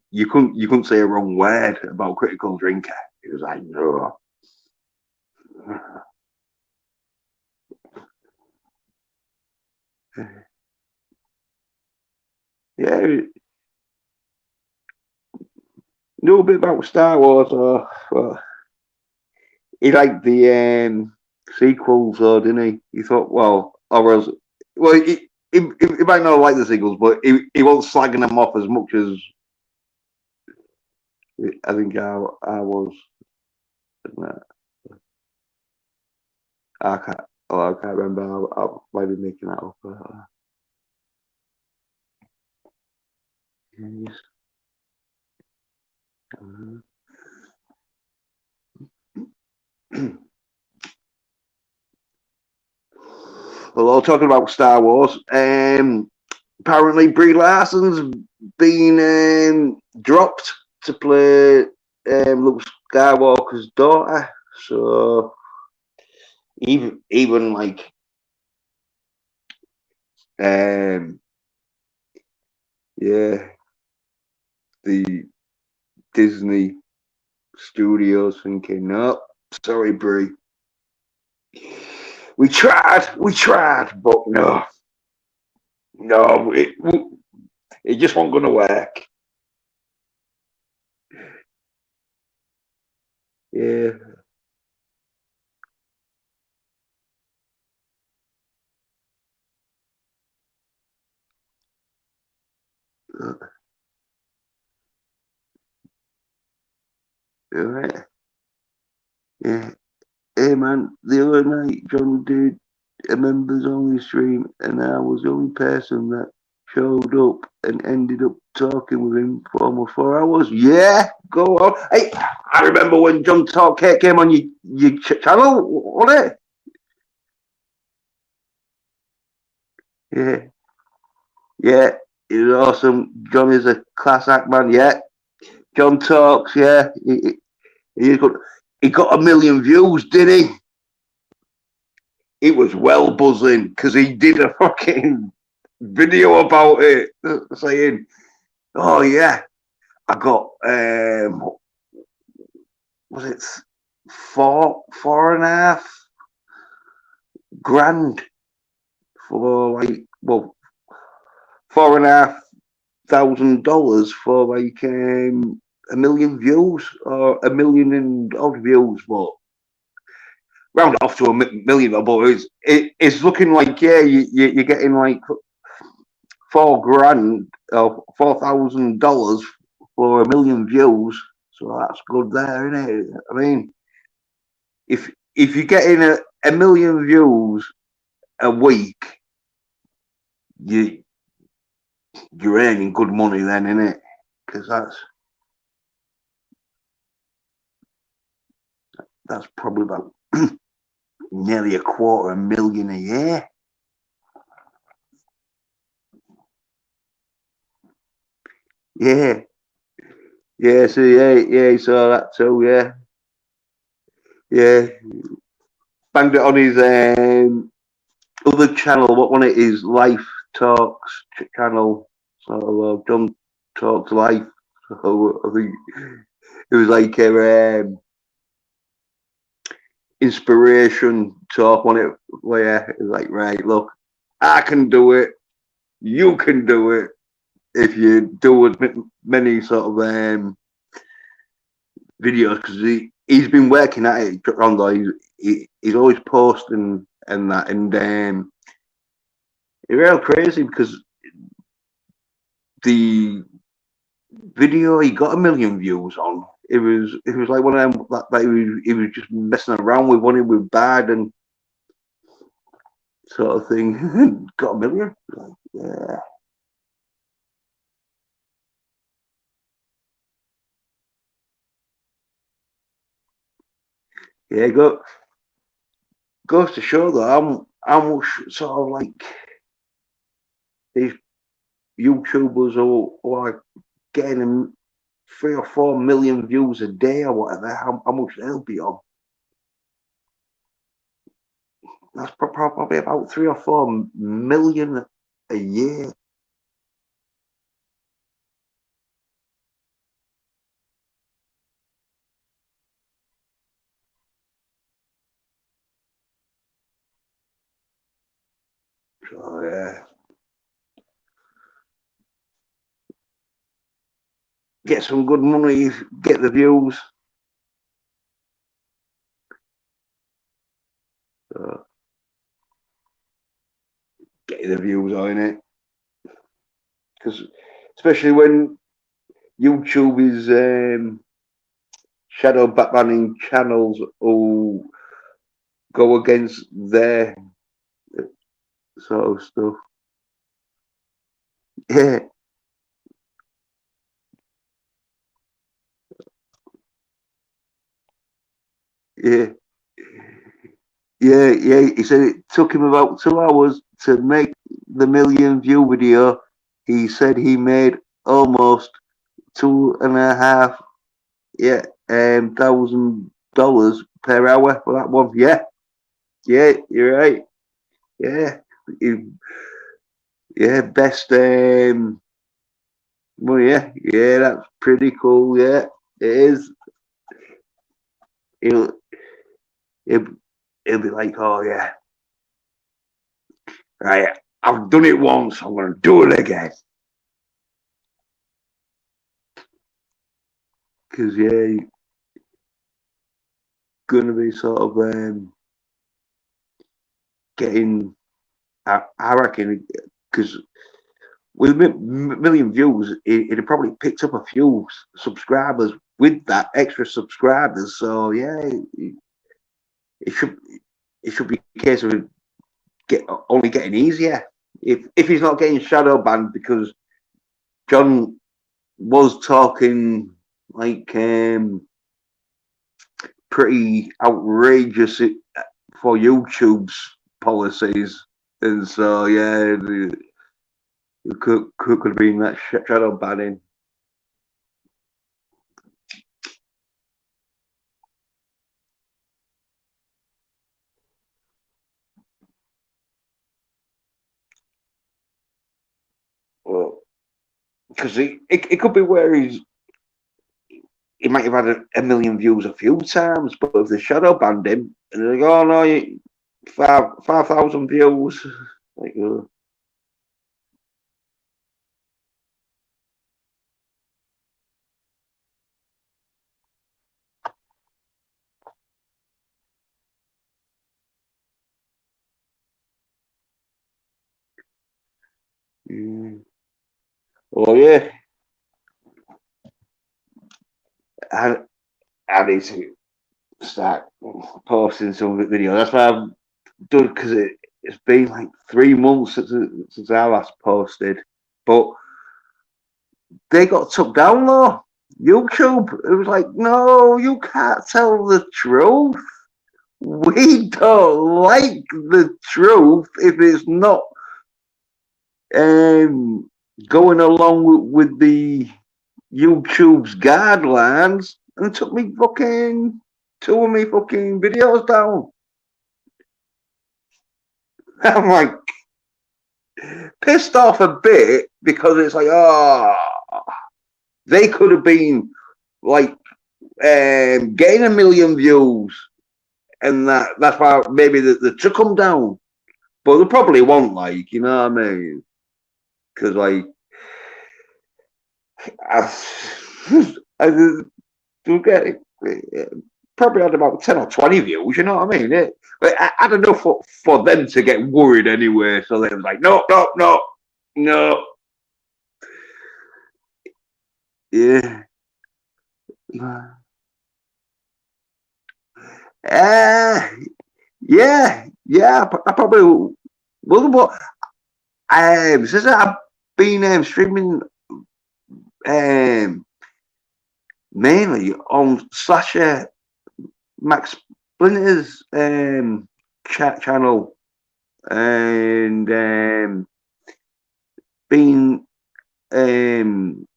You couldn't say a wrong word about critical drinker. He was like, no. Yeah, know a bit about Star Wars, or well, he liked the sequels, or didn't he? He thought, well, or else, well, he might not like the sequels, but he wasn't slagging them off as much as I think I was. I can't. Oh, I can't remember. I might be making that up. Yes. Hello, talking about Star Wars. Apparently, Brie Larson's been dropped to play Luke Skywalker's daughter. So even like um, yeah, the Disney studios thinking, no, sorry, Brie. We tried, but no, it just wasn't going to work. Yeah, right. Yeah. Hey man, the other night John did a members only stream, and I was the only person that showed up and ended up talking with him for almost 4 hours. Yeah, go on. Hey, I remember when John Talk came on your channel, wasn't it? Yeah, yeah, it was awesome. John is a class act man. Yeah, John talks. Yeah, he got he got 1 million views, did he? It was well buzzing because he did a fucking video about it saying, "Oh yeah, I got was it 4.5 grand for like $4,500 for like 1 million views or 1 million and odd views, but." Round it off to 1 million, but it's looking like you're getting like 4 grand or $4,000 for 1 million views, so that's good there, isn't it? I mean, if you're getting 1 million views a week, you you're earning good money then, isn't it? Because that's probably about nearly 250,000 a year. Yeah, yeah. So yeah, he saw that too. Yeah, yeah. Banged it on his other channel. What one it is? Life Talks channel. So John Talks Life. So I think it was like a inspiration talk on it, where it's like, right, look, I can do it. You can do it if you do as many sort of videos, because he's been working at it. Rondo, he's always posting and that, and it's real crazy because the video he got 1 million views on. It was like one of them that he was just messing around with, one with bad and sort of thing. Got 1 million. Like, yeah, yeah. Goes to show though how much sort of like these YouTubers who are getting 3 or 4 million views a day or whatever. How much they'll be on? That's probably about 3 or 4 million a year. So yeah, get some good money, get the views. So, get the views on it, because especially when YouTube is shadow banning channels who go against their sort of stuff. Yeah, yeah, Yeah, yeah. He said it took him about 2 hours to make the million view video. He said he made almost two and a half, yeah, $1,000 per hour for that one. Yeah, yeah, you're right. Yeah, He- yeah, best. Well, yeah, yeah, that's pretty cool. Yeah, it is. He'll, he'll, he'll be like, oh yeah, right. I've done it once. I'm gonna do it again. Because yeah, you're gonna be sort of getting. I reckon because with million views, it probably picked up a few subscribers with that extra subscribers. So yeah, it should it should be a case of only getting easier. If he's not getting shadow banned because John was talking like pretty outrageous for YouTube's policies, and so yeah, it could have been that shadow banning. Well, because it could be where he might have had a million views a few times, but if they shadow banned him and they go, oh no, 5,000 views, like, mm. Oh yeah, I, I need to start posting some videos. That's why I've done because it's been like 3 months since I last posted, but they got took down though. YouTube, it was like, no, you can't tell the truth. We don't like the truth if it's not um, going along with the YouTube's guidelines, and took me fucking two of me fucking videos down. I'm like pissed off a bit because it's like, oh, they could have been like getting a million views, and that's why maybe they took them down. But they probably won't, like, you know what I mean? Because like I, I do get it. Probably had about 10 or 20 views, you know what I mean? I don't know for them to get worried anyway. So they was like, no, no, no, no. Yeah. Uh, yeah, yeah, I probably will. But since I've been streaming um, mainly on Slasher Max Splinter's chat channel, and been um,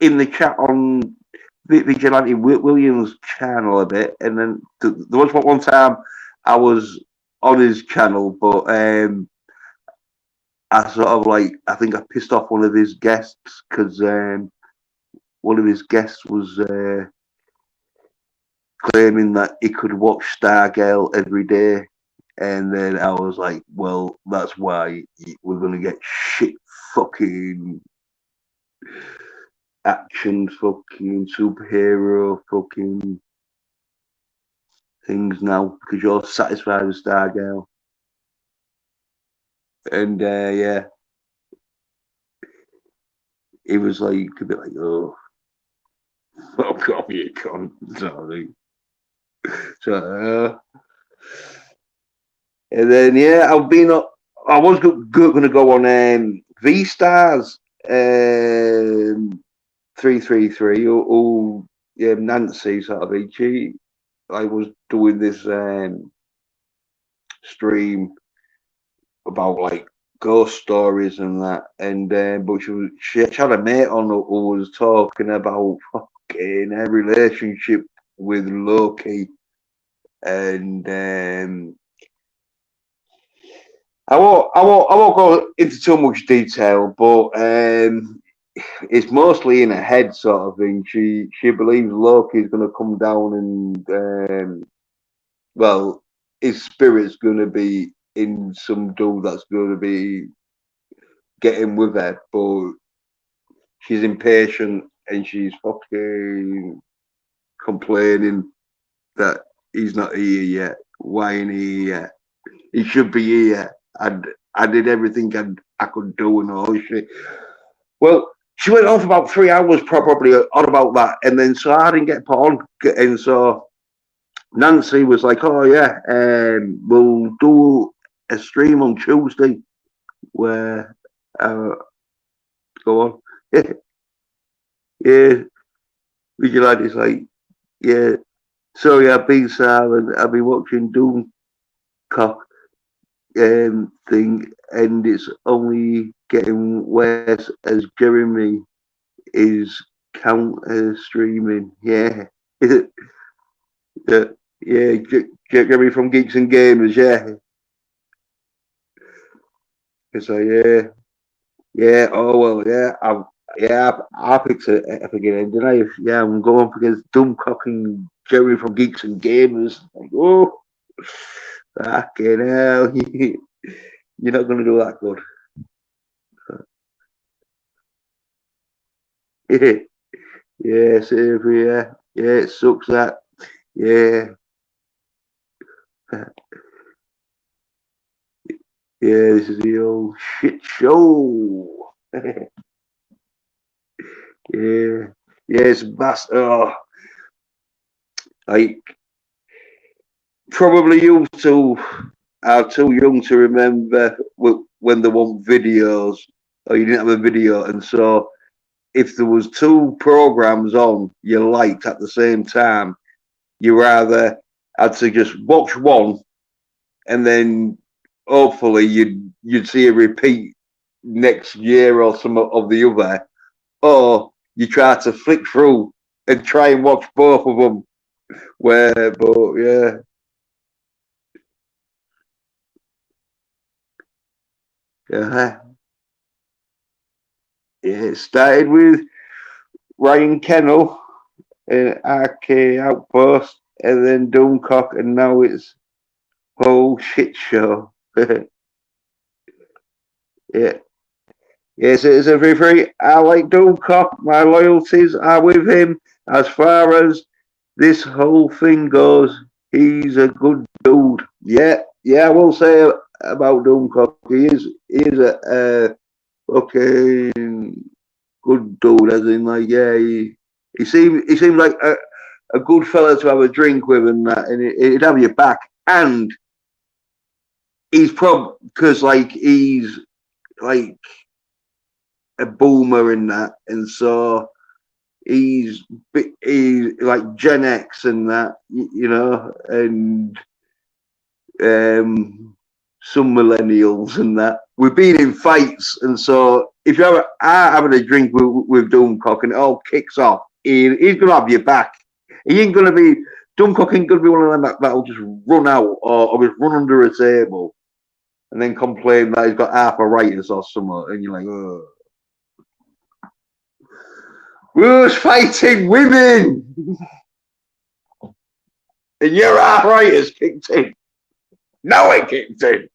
in the chat on Vigilante Williams' channel a bit, and then there was one time I was on his channel, but I sort of like I think I pissed off one of his guests because one of his guests was claiming that he could watch Stargirl every day, and then I was like, well, that's why we're gonna get shit fucking action fucking superhero fucking things now because you're satisfied with Stargirl. And yeah, he was like a bit like, oh, fuck off, you cunt. Sorry. So, and then yeah, I was going to go on V Stars 333 or Nancy sort of. I was doing this stream about like ghost stories and that, and but she had a mate on who was talking about fucking her relationship with Loki, and I won't go into too much detail, but it's mostly in her head sort of thing. She believes Loki's going to come down and well, his spirit's going to be in some dude that's going to be getting with her, but she's impatient and she's fucking complaining that he's not here yet. Why ain't he here yet? He should be here. I did everything I could do and all this shit. Well, she went on for about 3 hours probably on about that, and then so I didn't get put on, and so Nancy was like, "Oh yeah, we'll do a stream on Tuesday where go on, yeah, yeah." The lad is like, "Yeah, sorry, I've been silent. I've been watching Doomcock thing, and it's only getting worse as Jeremy is counter streaming. Yeah, yeah, yeah. Jeremy from Geeks and Gamers. Yeah, it's like yeah, yeah. Oh well, yeah. I picked it again, didn't I? Yeah, I'm going up against Dumbcock and Jeremy from Geeks and Gamers. Like, oh, fucking hell, you're not gonna do that good. Yeah, yeah, same for you. Yeah, it sucks that. Yeah, yeah, this is the old shit show. Yeah, yeah, it's vast. Oh, like probably you two are too young to remember when they want videos or you didn't have a video, and so if there was two programs on you liked at the same time, you rather had to just watch one and then hopefully you'd see a repeat next year or some of the other, or you try to flick through and try and watch both of them. Where, but yeah, yeah, yeah. It started with Ryan Kennel and RK Outpost, and then Doomcock, and now it's whole shit show. Yeah. Yes, it is a very, very. I like Doomcock. My loyalties are with him. As far as this whole thing goes, he's a good dude. Yeah, yeah, I will say about Doomcock. He is a fucking good dude. As in, like, yeah, he seemed like a good fella to have a drink with, and that, and he'd have your back. And he's probably because like he's like a boomer in that, and so he's like Gen X and that, and some millennials and that. We've been in fights, and so if you are having a drink with Doomcock and it all kicks off, he's gonna have your back. He ain't gonna be Doomcock ain't gonna be one of them that'll just run out or just run under a table and then complain that he's got arthritis or something, and you're like, oh. Who's fighting women? And your arthritis kicked in. Now it kicked in.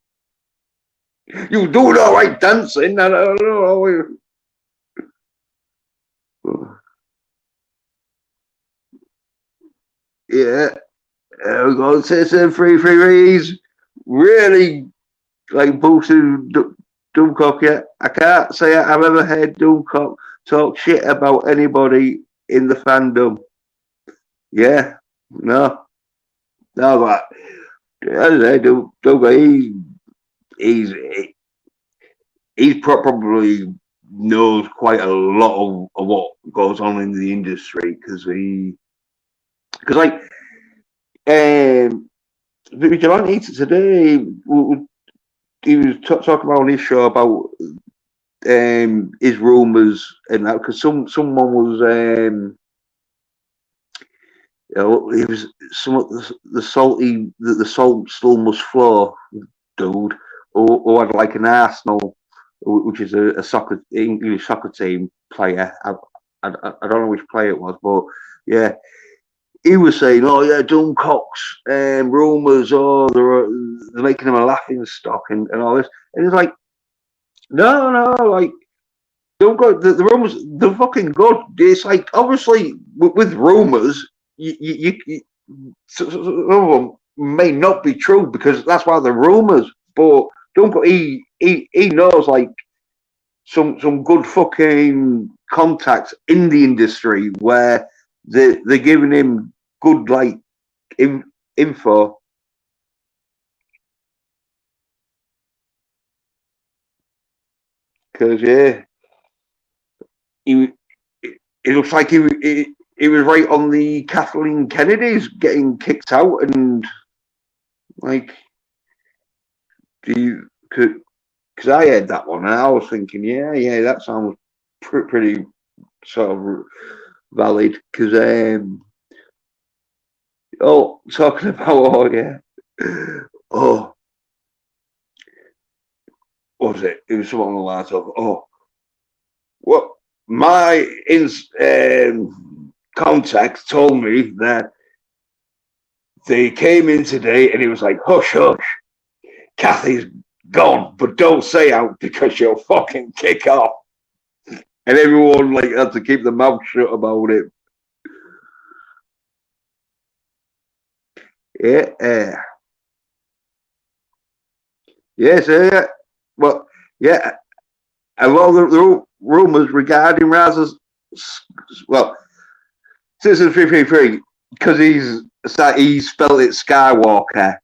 You doing all right dancing? I don't know. Yeah. We're going to say 333s. Really like boosting Doomcock yet. I can't say I've ever heard Doomcock talk shit about anybody in the fandom. Yeah. No. No, but as I say, Doomcock, he's probably knows quite a lot of what goes on in the industry because like Vigilante today, he was talking about on his show about his rumours and that, because someone was it was some of the salt still must flow dude who had like an Arsenal, which is a English soccer team player. I don't know which player it was, but yeah, he was saying, "Oh yeah, Duncock's rumours, they're making him a laughing stock and all this," and it's like, no, like. Don't go. The rumours, they're fucking good. It's like, obviously with rumours, some of them may not be true because that's why they're rumours. But don't go. He knows like some good fucking contacts in the industry where they're giving him good like info. Because yeah. It looks like he was right on the Kathleen Kennedy's getting kicked out, and like, because I heard that one and I was thinking, yeah, that sounds pretty sort of valid. Because talking about what was it? It was someone on the lines of what. My contact told me that they came in today and he was like, hush, Kathy's gone, but don't say out because she'll fucking kick off. And everyone like had to keep their mouth shut about it. Yeah. Yes, well, yeah. And all the rumours regarding Raz's, Citizen 333, because he spelled it Skywalker,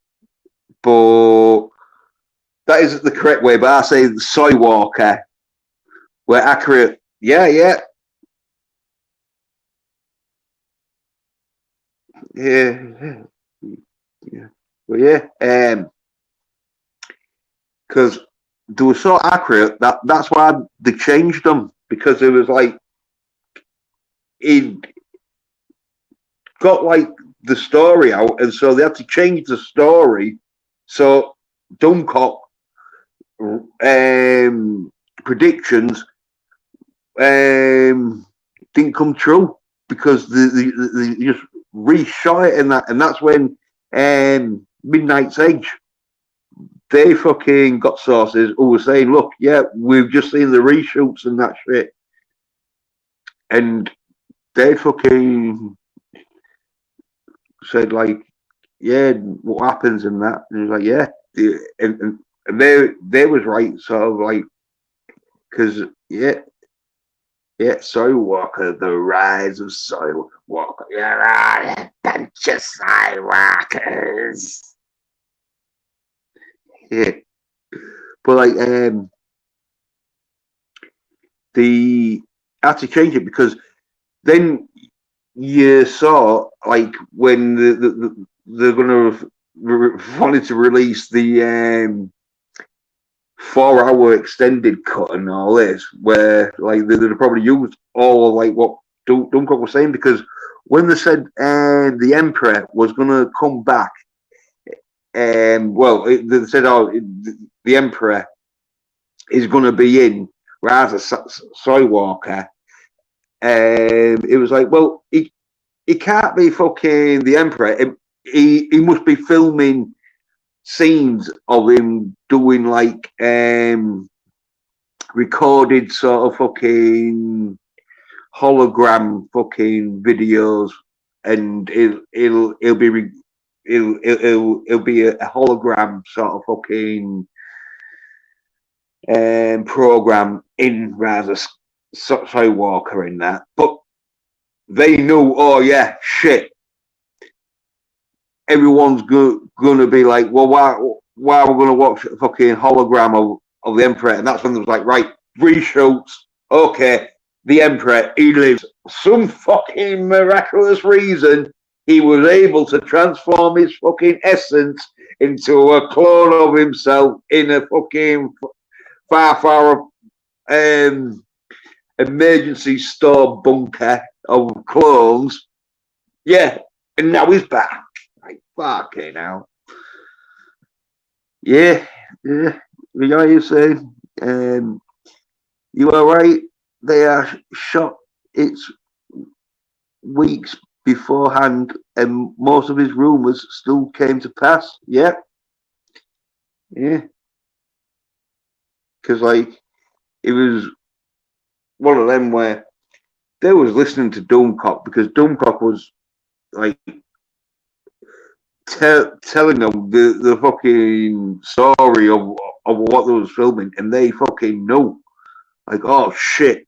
but that isn't the correct way, but I say Soywalker. We're accurate. Yeah. Yeah. Well, yeah. Because they were so accurate that's why they changed them, because it was like it got like the story out, and so they had to change the story. So Duncock predictions didn't come true because they just reshot it, and that's when Midnight's Edge, they fucking got sources who were saying, look, yeah, we've just seen the reshoots and that shit. And they fucking said, like, yeah, what happens in that? And he was like, yeah. And they was right, sort of like, because, yeah, Soywalker, the rise of Soywalker. You're a bunch of Soywalkers. Yeah. But like they had to change it because then you saw like when they're gonna wanted to release the 4-hour extended cut and all this, where like they'd probably used all of, like what Duncock was saying, because when they said the Emperor was gonna come back. They said, the Emperor is going to be in rather Skywalker. It was like, well, he can't be fucking the Emperor. He must be filming scenes of him doing like recorded sort of fucking hologram fucking videos, and it'll be. It'll be a hologram sort of fucking program in rather Skywalker in that, but they knew, oh yeah, shit. Everyone's gonna be like, well, why are we gonna watch a fucking hologram of the Emperor? And that's when it was like, right, reshoots. Okay, the Emperor, he lives. Some fucking miraculous reason he was able to transform his fucking essence into a clone of himself in a fucking far emergency store bunker of clones. Yeah, and now he's back. Like, fucking hell. Yeah, yeah. You know what you're saying? You are right. They are shot. It's weeks beforehand, and most of his rumors still came to pass. Yeah, yeah. Because like it was one of them where they was listening to Doomcock because Doomcock was like telling them the fucking story of what they was filming, and they fucking know. Like, oh shit!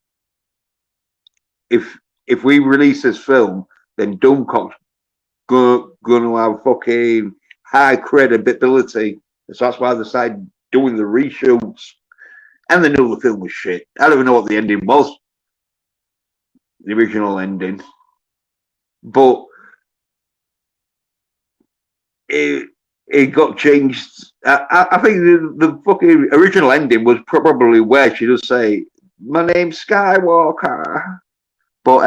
If if we release this film, then Doomcock's gonna have fucking high credibility. So that's why they decided doing the reshoots. And they knew the film was shit. I don't even know what the ending was, the original ending, but it got changed. I think the fucking original ending was probably where she does say, "My name's Skywalker," but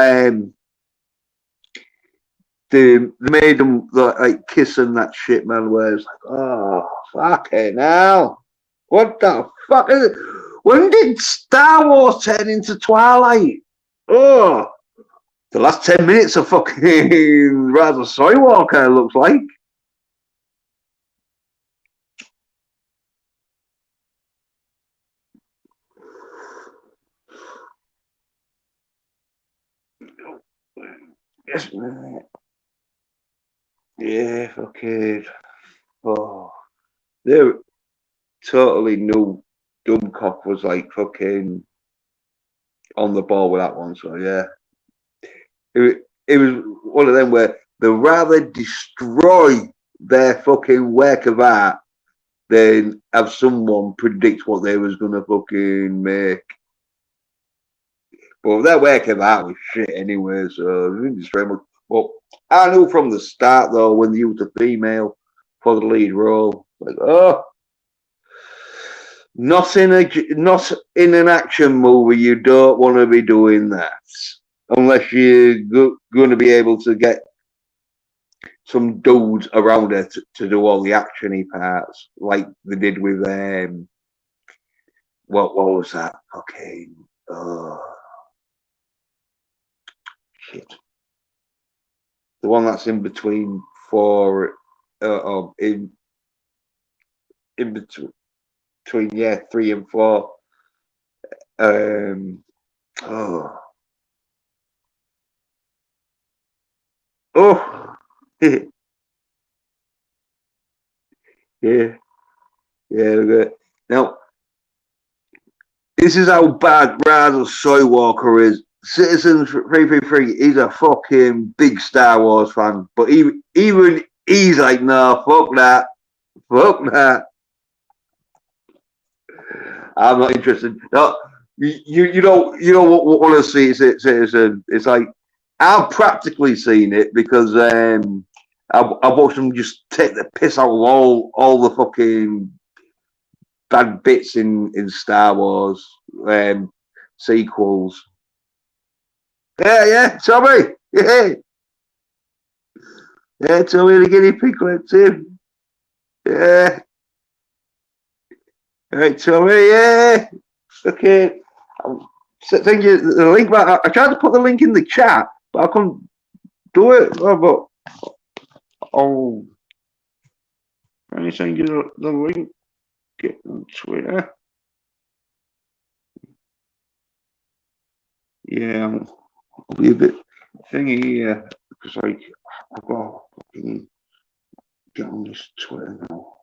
they made them like kissing that shit, man. Where it's like, oh fucking hell, what the fuck is it? When did Star Wars turn into Twilight? Oh, the last 10 minutes of fucking Rise of Skywalker looks like. Yes, yeah, fucking. Oh, they totally knew Dumbcock was like fucking on the ball with that one. So yeah, it was one of them where they rather destroy their fucking work of art than have someone predict what they was gonna fucking make. But their work of art was shit anyway, so they didn't destroy much. But I knew from the start though when they used a female for the lead role, like oh. Not in an action movie. You don't want to be doing that unless you're going to be able to get some dudes around her to do all the actiony parts, like they did with what was that? Okay, oh shit, the one that's in between four, in between yeah 3 and 4. Um, oh oh yeah. Yeah, now this is how bad Rise Skywalker is. Citizens 333, he's a fucking big Star Wars fan, but even he's like, no, fuck that. I'm not interested. No, you know what want to see Citizen? It's like I've practically seen it because I watched them just take the piss out of all the fucking bad bits in Star Wars sequels. Yeah, yeah, Tommy. Yeah, yeah, Tommy the guinea piglet too. Yeah, right, Tommy. Yeah, okay. Thank you. The link. I tried to put the link in the chat, but I couldn't do it. Oh, but oh, let me send you the link. Get on Twitter. Yeah, I'll be a bit thingy here because like I've got to fucking get on this Twitter now.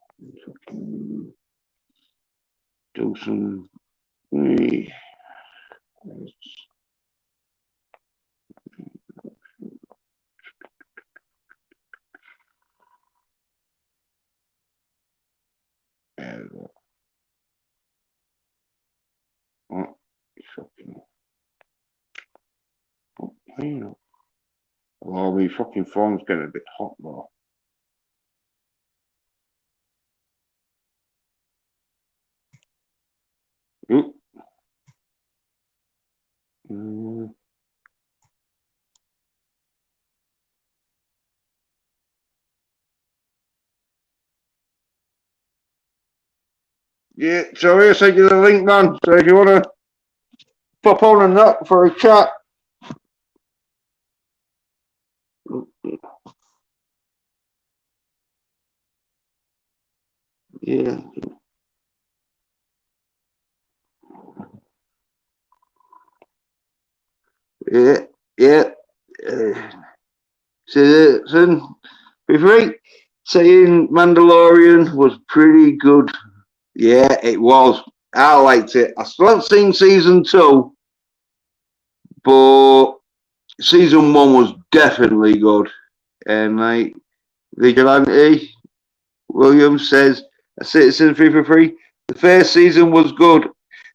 Fucking do some. Oh, fucking. Oh, Oh, my fucking phone's getting a bit hot though. Oop. Yeah, so I sent you the link, man. So if you want to pop on and that for a chat. Yeah. Yeah. Yeah. So, before saying Mandalorian was pretty good. Yeah, it was. I liked it. I still haven't seen season 2, but season 1 was definitely good. And like Vigilante Williams says, a citizen free for free. The first season was good.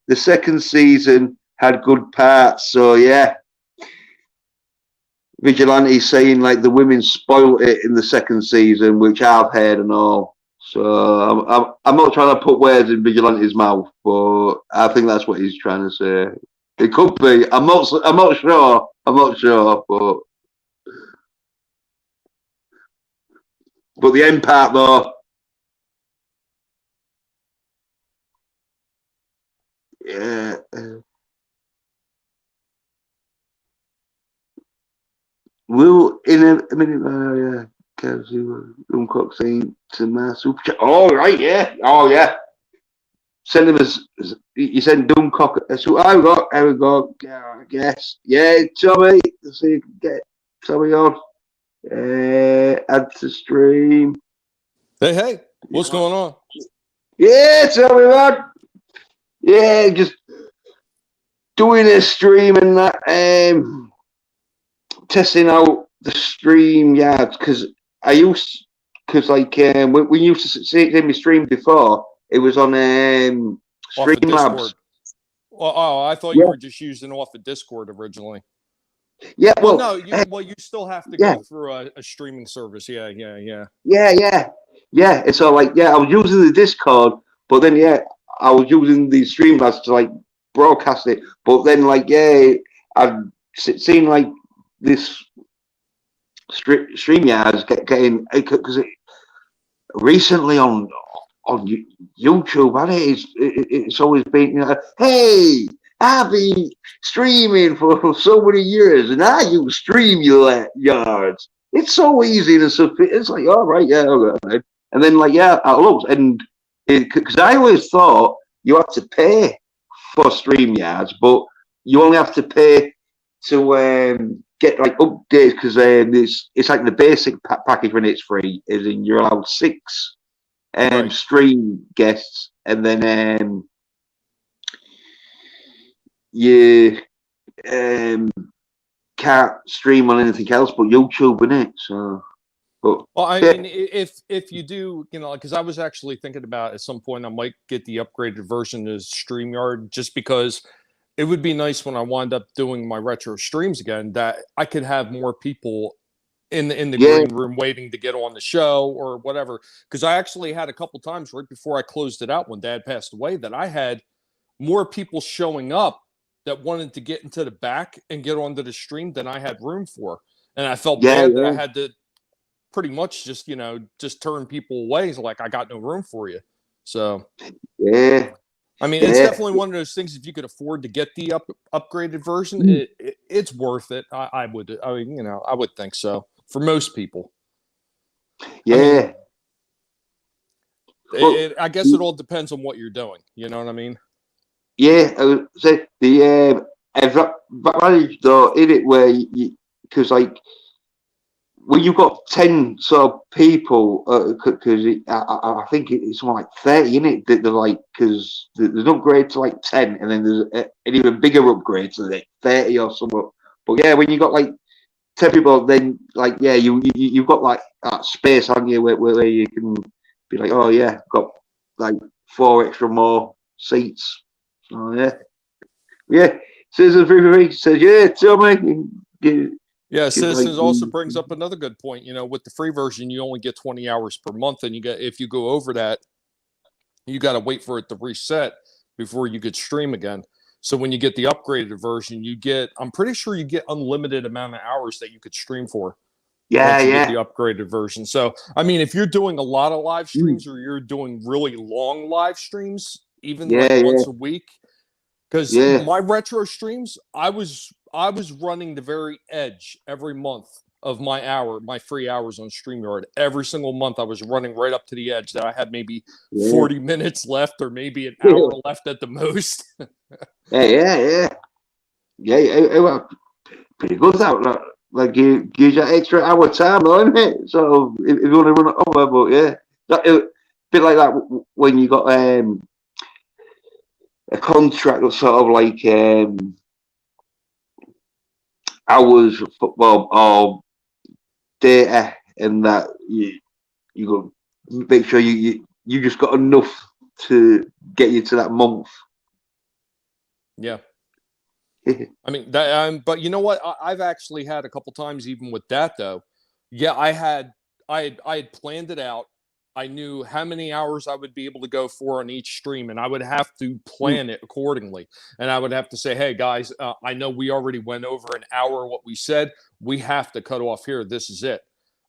The second season had good parts. So yeah, Vigilante saying like the women spoiled it in the second season, which I've heard and all. So I'm not trying to put words in Vigilante's mouth, but I think that's what he's trying to say. It could be. I'm not sure. I'm not sure, but the end part though, yeah. Will in a minute. Yeah. Kelsey Uncock saying to my super chat. Oh right, yeah. Oh yeah. Send him as you send Dumbcock. So I got. There we go. Yeah, I guess. Yeah, Tommy. So you can get Tommy on. Add to stream. Hey, what's going on? Yeah, Tommy, man. Yeah, just doing a stream and that. Testing out the StreamYard because when we used to see it in my stream before, it was on Streamlabs. Oh, I thought you were just using off of Discord originally. Yeah, well, no, you still have to go through a streaming service. Yeah. It's all like I was using the Discord, but then I was using the Streamlabs to like broadcast it. But then I've seen like this StreamYard getting because recently on YouTube, and it's always been hey, I've been streaming for so many years, and I use StreamYards. It's so easy and stuff. It's like, all right, yeah, okay. And then I looked, and because I always thought you had to pay for StreamYards, but you only have to pay to get like updates because it's like the basic package when it's free, is in you're allowed 6 stream guests, and then you can't stream on anything else but YouTube, in it. So, well, I mean, if you do, because I was actually thinking about at some point I might get the upgraded version of StreamYard, just because it would be nice when I wind up doing my retro streams again that I could have more people in the green room waiting to get on the show or whatever. Because I actually had a couple times right before I closed it out when Dad passed away that I had more people showing up that wanted to get into the back and get onto the stream than I had room for. And I felt bad that I had to pretty much just turn people away. So like, I got no room for you. So I mean, it's definitely one of those things. If you could afford to get the upgraded version, it's worth it. I would think so for most people. Yeah. I guess it all depends on what you're doing. You know what I mean? Yeah. So the advantage though in it where because like when you've got 10 sort of people, because I think it's something like 30 in it. They're like, because there's an upgrade to like 10, and then there's an even bigger upgrade to like 30 or something. But yeah, when you got like 10 people, then like you've got like that space on you where you can be like, oh yeah, got like 4 extra more seats. So yeah. Citizen 333 says, yeah, tell me. Yeah, Just like Citizens also brings up another good point. With the free version, you only get 20 hours per month, and if you go over that, you got to wait for it to reset before you could stream again. So when you get the upgraded version, I'm pretty sure you get unlimited amount of hours that you could stream for yeah, once you get yeah, the upgraded version. So, I mean, if you're doing a lot of live mm, streams or you're doing really long live streams, even like yeah, yeah, once a week, because yeah. my retro streams, I was running the very edge every month of my free hours on StreamYard. Every single month I was running right up to the edge that I had maybe Yeah, 40 minutes left or maybe an yeah, hour left at the most. yeah, yeah. Yeah, it was pretty good that. Like you gives you extra hour time, though, isn't it? So if you want to run it over, but yeah, bit like that when you got a contract that's sort of like hours of football or data, and that you got make sure you just got enough to get you to that month. Yeah. I mean that, but you know what? I've actually had a couple times even with that though. Yeah, I had planned it out. I knew how many hours I would be able to go for on each stream, and I would have to plan it accordingly. And I would have to say, "Hey guys, I know we already went over an hour what we said. We have to cut off here. This is it."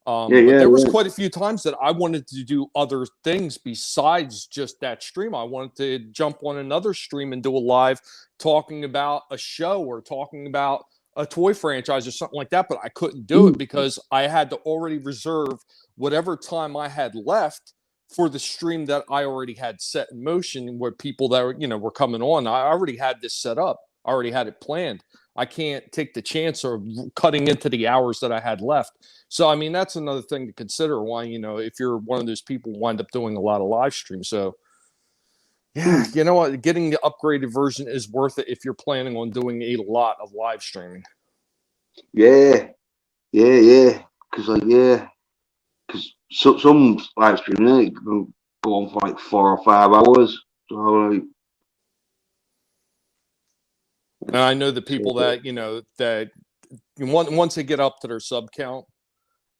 Yeah, But yeah, there was yeah. quite a few times that I wanted to do other things besides just that stream. I wanted to jump on another stream and do a live talking about a show or talking about a toy franchise or something like that, but I couldn't do it because I had to already reserve whatever time I had left for the stream that I already had set in motion where people that were coming on. I already had this set up. I already had it planned. I can't take the chance of cutting into the hours that I had left. So, I mean, that's another thing to consider why, if you're one of those people who wind up doing a lot of live streams. So, yeah, you know what? Getting the upgraded version is worth it if you're planning on doing a lot of live streaming. Yeah, yeah, yeah. Because because some live streaming can go on for like 4 or 5 hours. So like, And I know the so, people that once they get up to their sub count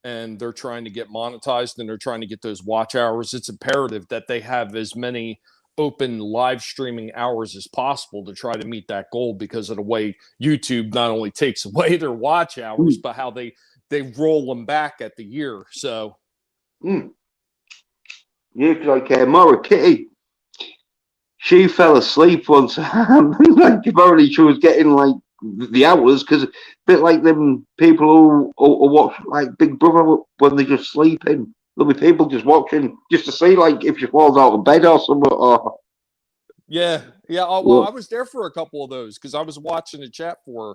and they're trying to get monetized and they're trying to get those watch hours, it's imperative that they have as many open live streaming hours as possible to try to meet that goal because of the way YouTube not only takes away their watch hours, but how they roll them back at the year. So yeah, cause like Mara Kitty, she fell asleep one time. Like apparently she was getting like the hours because a bit like them people who watch like Big Brother when they're just sleeping. There'll be people just watching just to see like if she falls out of bed or something. Or yeah. Well, I was there for a couple of those because I was watching the chat for her.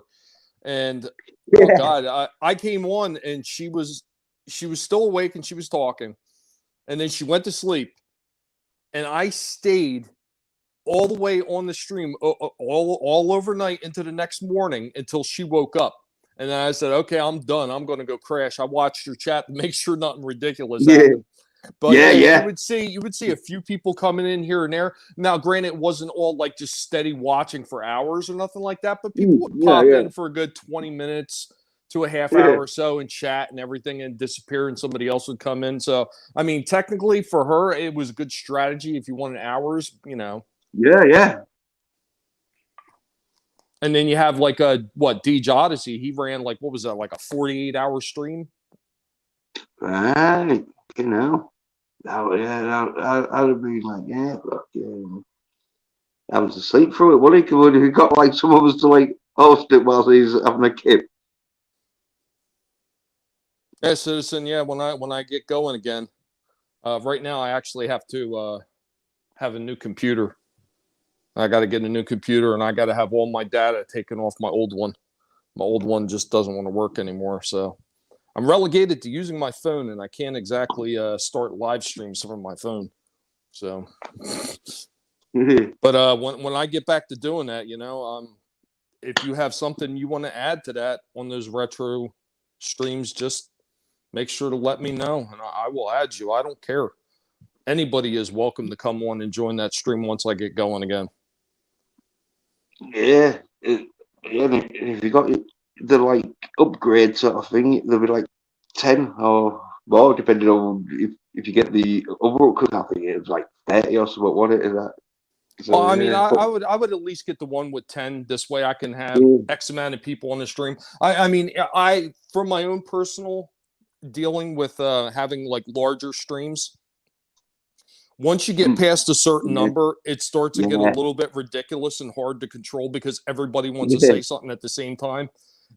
And oh yeah, God, I came on and she was still awake and she was talking. And then she went to sleep. And I stayed all the way on the stream all overnight into the next morning until she woke up. And then I said, okay, I'm done. I'm going to go crash. I watched your chat to make sure nothing ridiculous yeah, happened. But yeah, yeah, you yeah. would see a few people coming in here and there. Now, granted, it wasn't all like just steady watching for hours or nothing like that, but people would Yeah, pop yeah, in for a good 20 minutes to a half hour yeah, or so and chat and everything and disappear and somebody else would come in. So, I mean, technically for her, it was a good strategy if you wanted hours. yeah, yeah. And then you have like Deej Odyssey. He ran like, what was that, like a 48-hour stream? Right, you know. I'd have been like, yeah, but I was asleep through it. What he could have got like some of us to like host it whilst he's having a kip. Yeah, Citizen. Yeah, when I get going again. Right now, I actually have to have a new computer. I got to get a new computer, and I got to have all my data taken off my old one. My old one just doesn't want to work anymore. So I'm relegated to using my phone, and I can't exactly start live streams from my phone. So, but when I get back to doing that, if you have something you want to add to that on those retro streams, just make sure to let me know, and I will add you. I don't care. Anybody is welcome to come on and join that stream once I get going again. Yeah, yeah. If you got the like upgrade sort of thing, there'll be like 10 or more, depending on if you get the overcook. I think it was like 30 or something. What it is that? Well, So I mean, yeah, but, I would at least get the one with 10. This way I can have yeah, X amount of people on the stream. I mean, I from my own personal dealing with having like larger streams, once you get past a certain yeah, number, it starts to get a yeah, little bit ridiculous and hard to control because everybody wants to yeah, say something at the same time.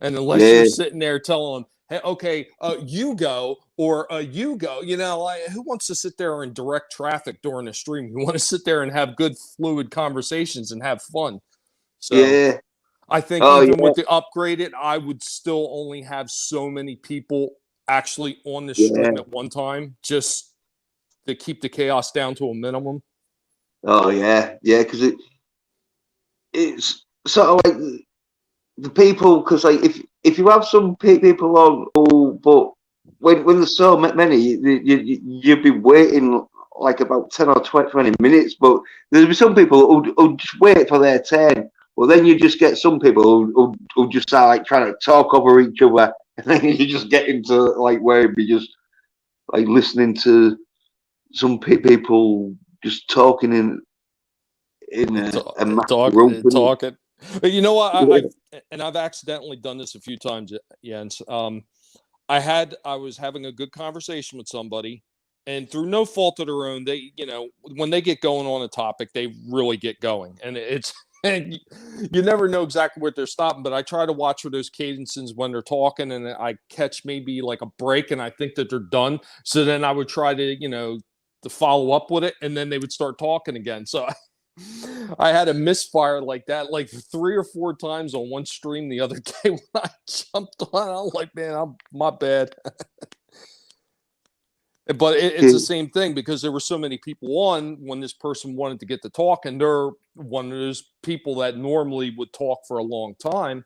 And unless you're yeah, sitting there telling them, hey, okay, you go or you go, you know, like, who wants to sit there and direct traffic during a stream? You want to sit there and have good, fluid conversations and have fun. So yeah. I think Oh even yeah, with the upgraded, I would still only have so many people actually on the yeah. stream at one time, just to keep the chaos down to a minimum. Oh yeah, yeah. Because it's sort of like the people. Because like if you have some people on, oh, but when there's so many, you'd be waiting like about 10 or 20 minutes. But there'll be some people who just wait for their turn. Well, then you just get some people who just start like trying to talk over each other, and then you just get into like where it'd be just like listening to some people just talking in a massive room. Talking. But you know what? Yeah. I've accidentally done this a few times, Jens. I was having a good conversation with somebody, and through no fault of their own, they, you know, when they get going on a topic, they really get going, and it's and you never know exactly where they're stopping. But I try to watch for those cadences when they're talking, and I catch maybe like a break, and I think that they're done. So then I would try to, you know, to follow up with it, and then they would start talking again. So I had a misfire like that, like 3 or 4 times on one stream the other day when I jumped on. I was like, man, I'm my bad. But it's the same thing because there were so many people on when this person wanted to get to talk, and they're one of those people that normally would talk for a long time.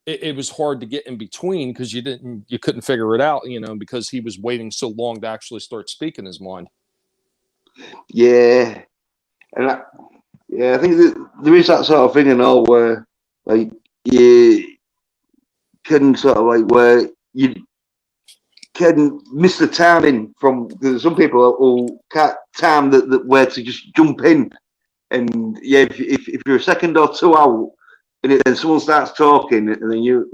It was hard to get in between because you couldn't figure it out, you know, because he was waiting so long to actually start speaking his mind. Yeah, and yeah, I think that there is that sort of thing and all where like you can sort of like where you can miss the timing from because some people who can't time that where to just jump in and yeah, if you're a second or two out and then someone starts talking and then you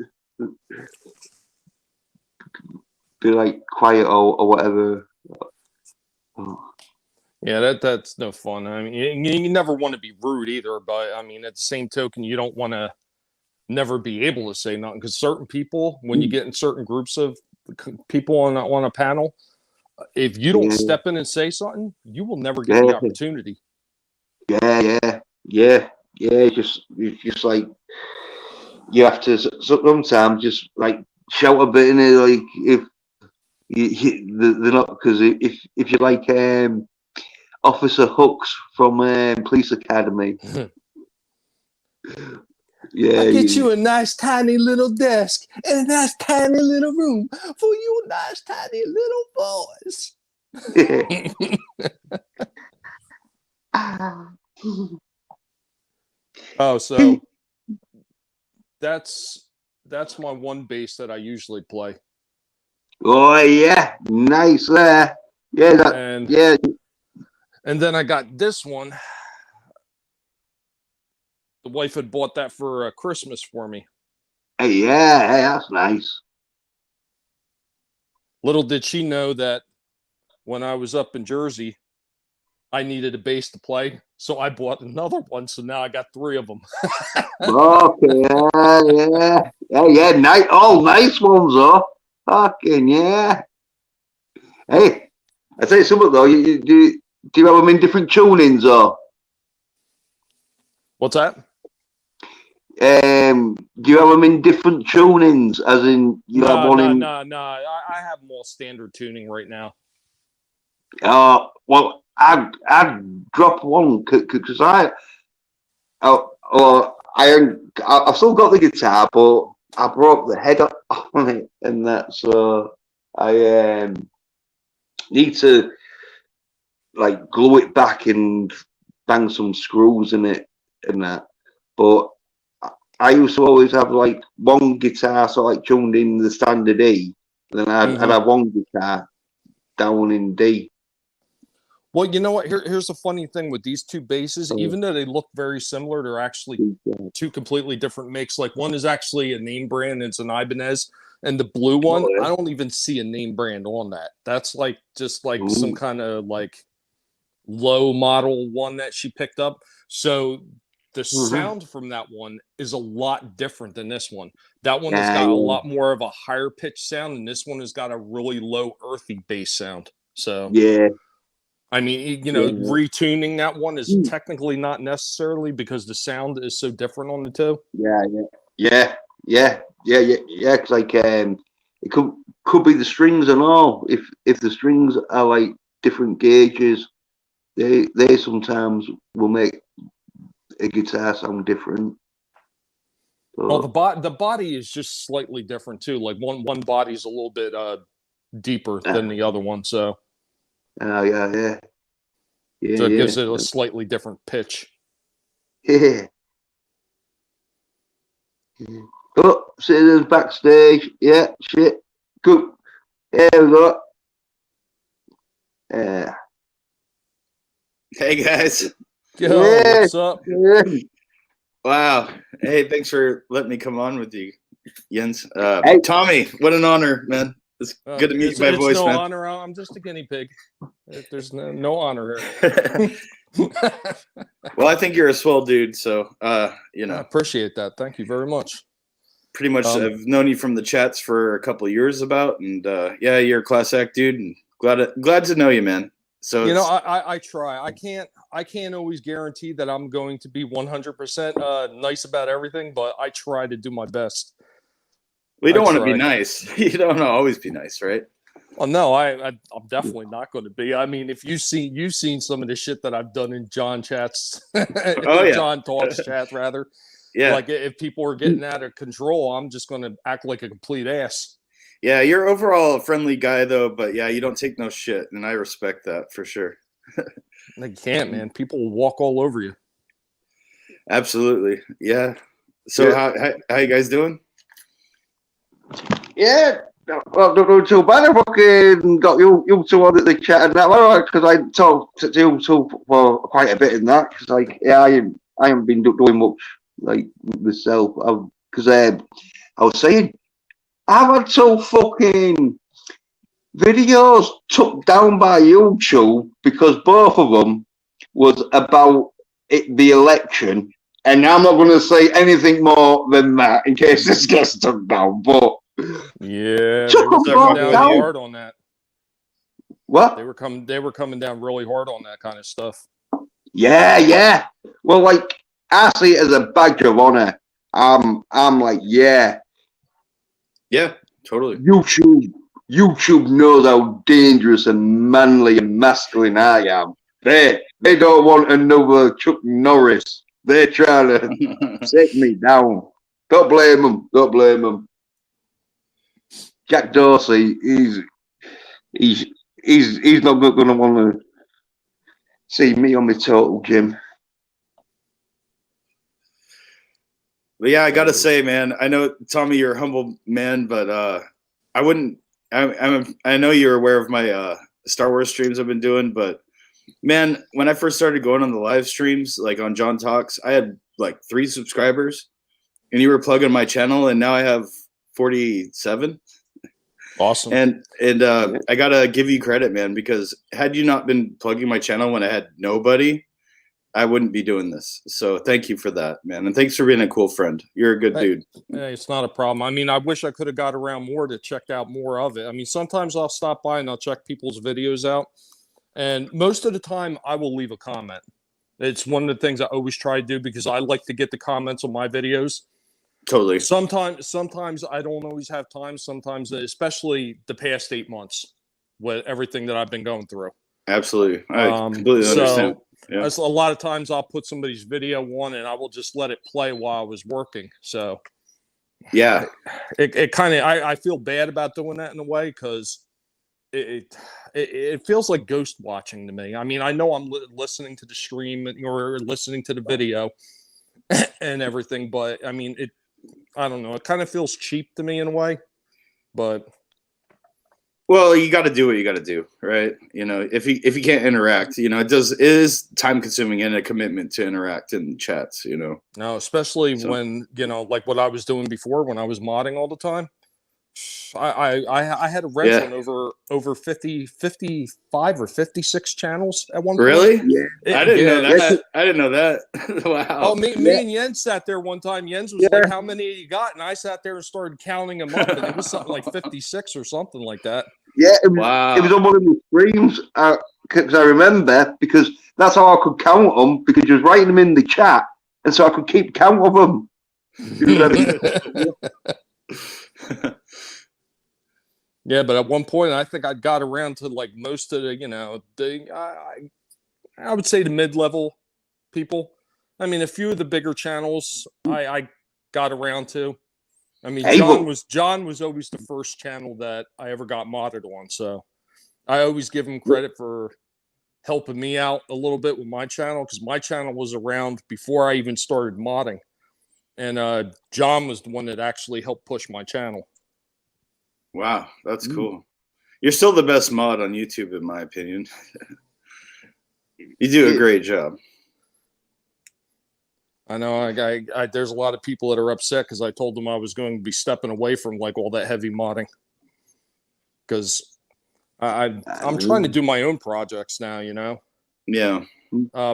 be like quiet or whatever. Oh. Yeah, that's no fun. I mean, you never want to be rude either, but I mean, at the same token, you don't want to never be able to say nothing because certain people, when you get in certain groups of people on a panel, if you don't Yeah, step in and say something, you will never get yeah, the opportunity. yeah. It's just like you have to sometimes just like shout a bit in it, like if they're not because if you like Officer Hooks from Police Academy, yeah, I get you a nice tiny little desk and a nice tiny little room for you nice tiny little boys. Oh, so that's my one bass that I usually play. Oh yeah, nice there. Yeah, that And yeah. and then I got this one. The wife had bought that for Christmas for me. Hey, yeah, hey, that's nice. Little did she know that when I was up in Jersey, I needed a bass to play, so I bought another one. So now I got 3 of them. Okay, yeah. Nice, all nice ones, though. Fucking yeah. Hey, I tell you something though. Do you have them in different tunings or? What's that? Do you have them in different tunings? As in, you have No, one no, in. no, no. I have them all standard tuning right now. Well, I drop one because I've still got the guitar, but I broke the head on it, and that so I need to like glue it back and bang some screws in it and that. But I used to always have like one guitar sort of like tuned in the standard E, then I'd Hmm. have one guitar down in D. Well, you know what? Here's the funny thing with these two basses. So, Even though they look very similar, they're actually yeah. two completely different makes. Like one is actually a name brand, it's an Ibanez, and the blue one, Oh, I don't even see a name brand on that. That's like just like some yeah. kind of like low model one that she picked up. So the Mm-hmm. sound from that one is a lot different than this one. That one has Yeah, got a yeah, lot more of a higher pitched sound, and this one has got a really low, earthy bass sound. So yeah, I mean, yeah, retuning that one is yeah, technically not necessarily because the sound is so different on the two. yeah, yeah, yeah, yeah, yeah. Cause like it could be the strings and all. If the strings are like different gauges, they sometimes will make a guitar sound different. Well, But the body is just slightly different too. Like one body is a little bit deeper than uh, the other one, so yeah, yeah, yeah, it yeah, gives it a slightly different pitch. yeah. Yeah. Oh, Citizen's backstage. Yeah, shit. Good. There we go. Yeah. Hey guys. Yo, Yeah. what's up? Yeah. Wow. Hey, thanks for letting me come on with you, Jens. Hey. Tommy, what an honor, man. It's good to meet my It's voice, no man. honor. I'm just a guinea pig. There's no honor here. Well, I think you're a swell dude, so I appreciate that. Thank you very much. pretty much I've known you from the chats for a couple of years about, and yeah, you're a class act dude, and glad to know you, man. So I try. I can't always guarantee that I'm going to be 100% nice about everything, but I try to do my best. we don't want to be try. nice. You don't want to always be nice, right? Well, no, I'm definitely not going to be. I mean, if you've seen some of the shit that I've done in John chats, Oh yeah, John talks chats rather. yeah, Like if people are getting out of control, I'm just going to act like a complete ass. yeah. You're overall a friendly guy, though, but yeah, you don't take no shit, and I respect that for sure. They can't, man. People will walk all over you. Absolutely, yeah. So Yeah. how you guys doing? Yeah. Well, don't do too bad. I fucking got you two on the chat and that one because I talked to you two for quite a bit in that. Because like, yeah, I haven't been doing much like myself. Because I was saying I've had so fucking videos took down by YouTube because both of them was about the election, and I'm not going to say anything more than that in case this gets took down. But yeah, took they were them coming both down down. hard on that. What? They were coming down really hard on that kind of stuff. Yeah, yeah. Well, like I see it as a badge of honor. I'm like, yeah. Yeah, totally. YouTube knows how dangerous and manly and masculine I am. They don't want another Chuck Norris. They're trying to take me down. Don't blame them. Don't blame them. Jack Dorsey, he's not going to want to see me on my total gym. But yeah, I gotta say, man, I know Tommy, you're a humble man, but I wouldn't. I know you're aware of my Star Wars streams I've been doing, but man, when I first started going on the live streams, like on John Talks, I had like 3 subscribers, and you were plugging my channel, and now I have 47. Awesome. And I gotta give you credit, man, because had you not been plugging my channel when I had nobody, I wouldn't be doing this. So thank you for that, man. And thanks for being a cool friend. You're a good dude. Hey, it's not a problem. I mean, I wish I could have got around more to check out more of it. I mean, sometimes I'll stop by and I'll check people's videos out. And most of the time, I will leave a comment. It's one of the things I always try to do because I like to get the comments on my videos. Totally. Sometimes I don't always have time. Sometimes, especially the past 8 months, with everything that I've been going through. Absolutely, I completely understand. Yeah. A lot of times I'll put somebody's video on and I will just let it play while I was working. So yeah, it kind of I feel bad about doing that in a way because it feels like ghost watching to me. I mean, I know I'm listening to the stream or listening to the video, and everything. But I mean, I don't know. It kind of feels cheap to me in a way, but. Well, you got to do what you got to do, right? You know, if you can't interact, you know, it is time consuming and a commitment to interact in chats, you know. No, especially when, you know, like what I was doing before when I was modding all the time. I had a wrench on over 55 or 56 channels at one point. Really? Yeah. I didn't know that. I didn't know that. Wow. Oh, me and Jens sat there one time. Jens was like, "How many you got?" And I sat there and started counting them up, and it was something like 56 or something like that. Yeah, it was on one of the streams because I remember, because that's how I could count them, because you was writing them in the chat, and so I could keep count of them. Yeah, but at one point, I think I got around to like most of the, you know, I would say the mid-level people. I mean, a few of the bigger channels I got around to. I mean, John was always the first channel that I ever got modded on, so I always give him credit for helping me out a little bit with my channel, because my channel was around before I even started modding, and John was the one that actually helped push my channel. Wow, that's cool. You're still the best mod on YouTube, in my opinion. You do a great job. I know. There's a lot of people that are upset because I told them I was going to be stepping away from like all that heavy modding, because I'm trying to do my own projects now. You know. Yeah.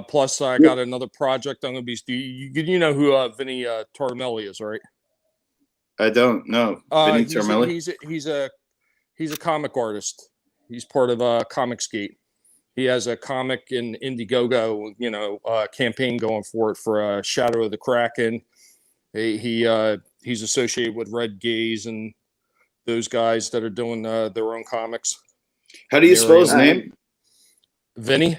Plus, I got another project. I'm going to be. You know who Vinny Tormelli is, right? I don't know. Vinny Tormelli. He's a comic artist. He's part of Comicsgate. He has a comic in Indiegogo, you know, campaign going for it for Shadow of the Kraken. He's associated with Red Gaze and those guys that are doing their own comics. How do you spell his name? Vinny.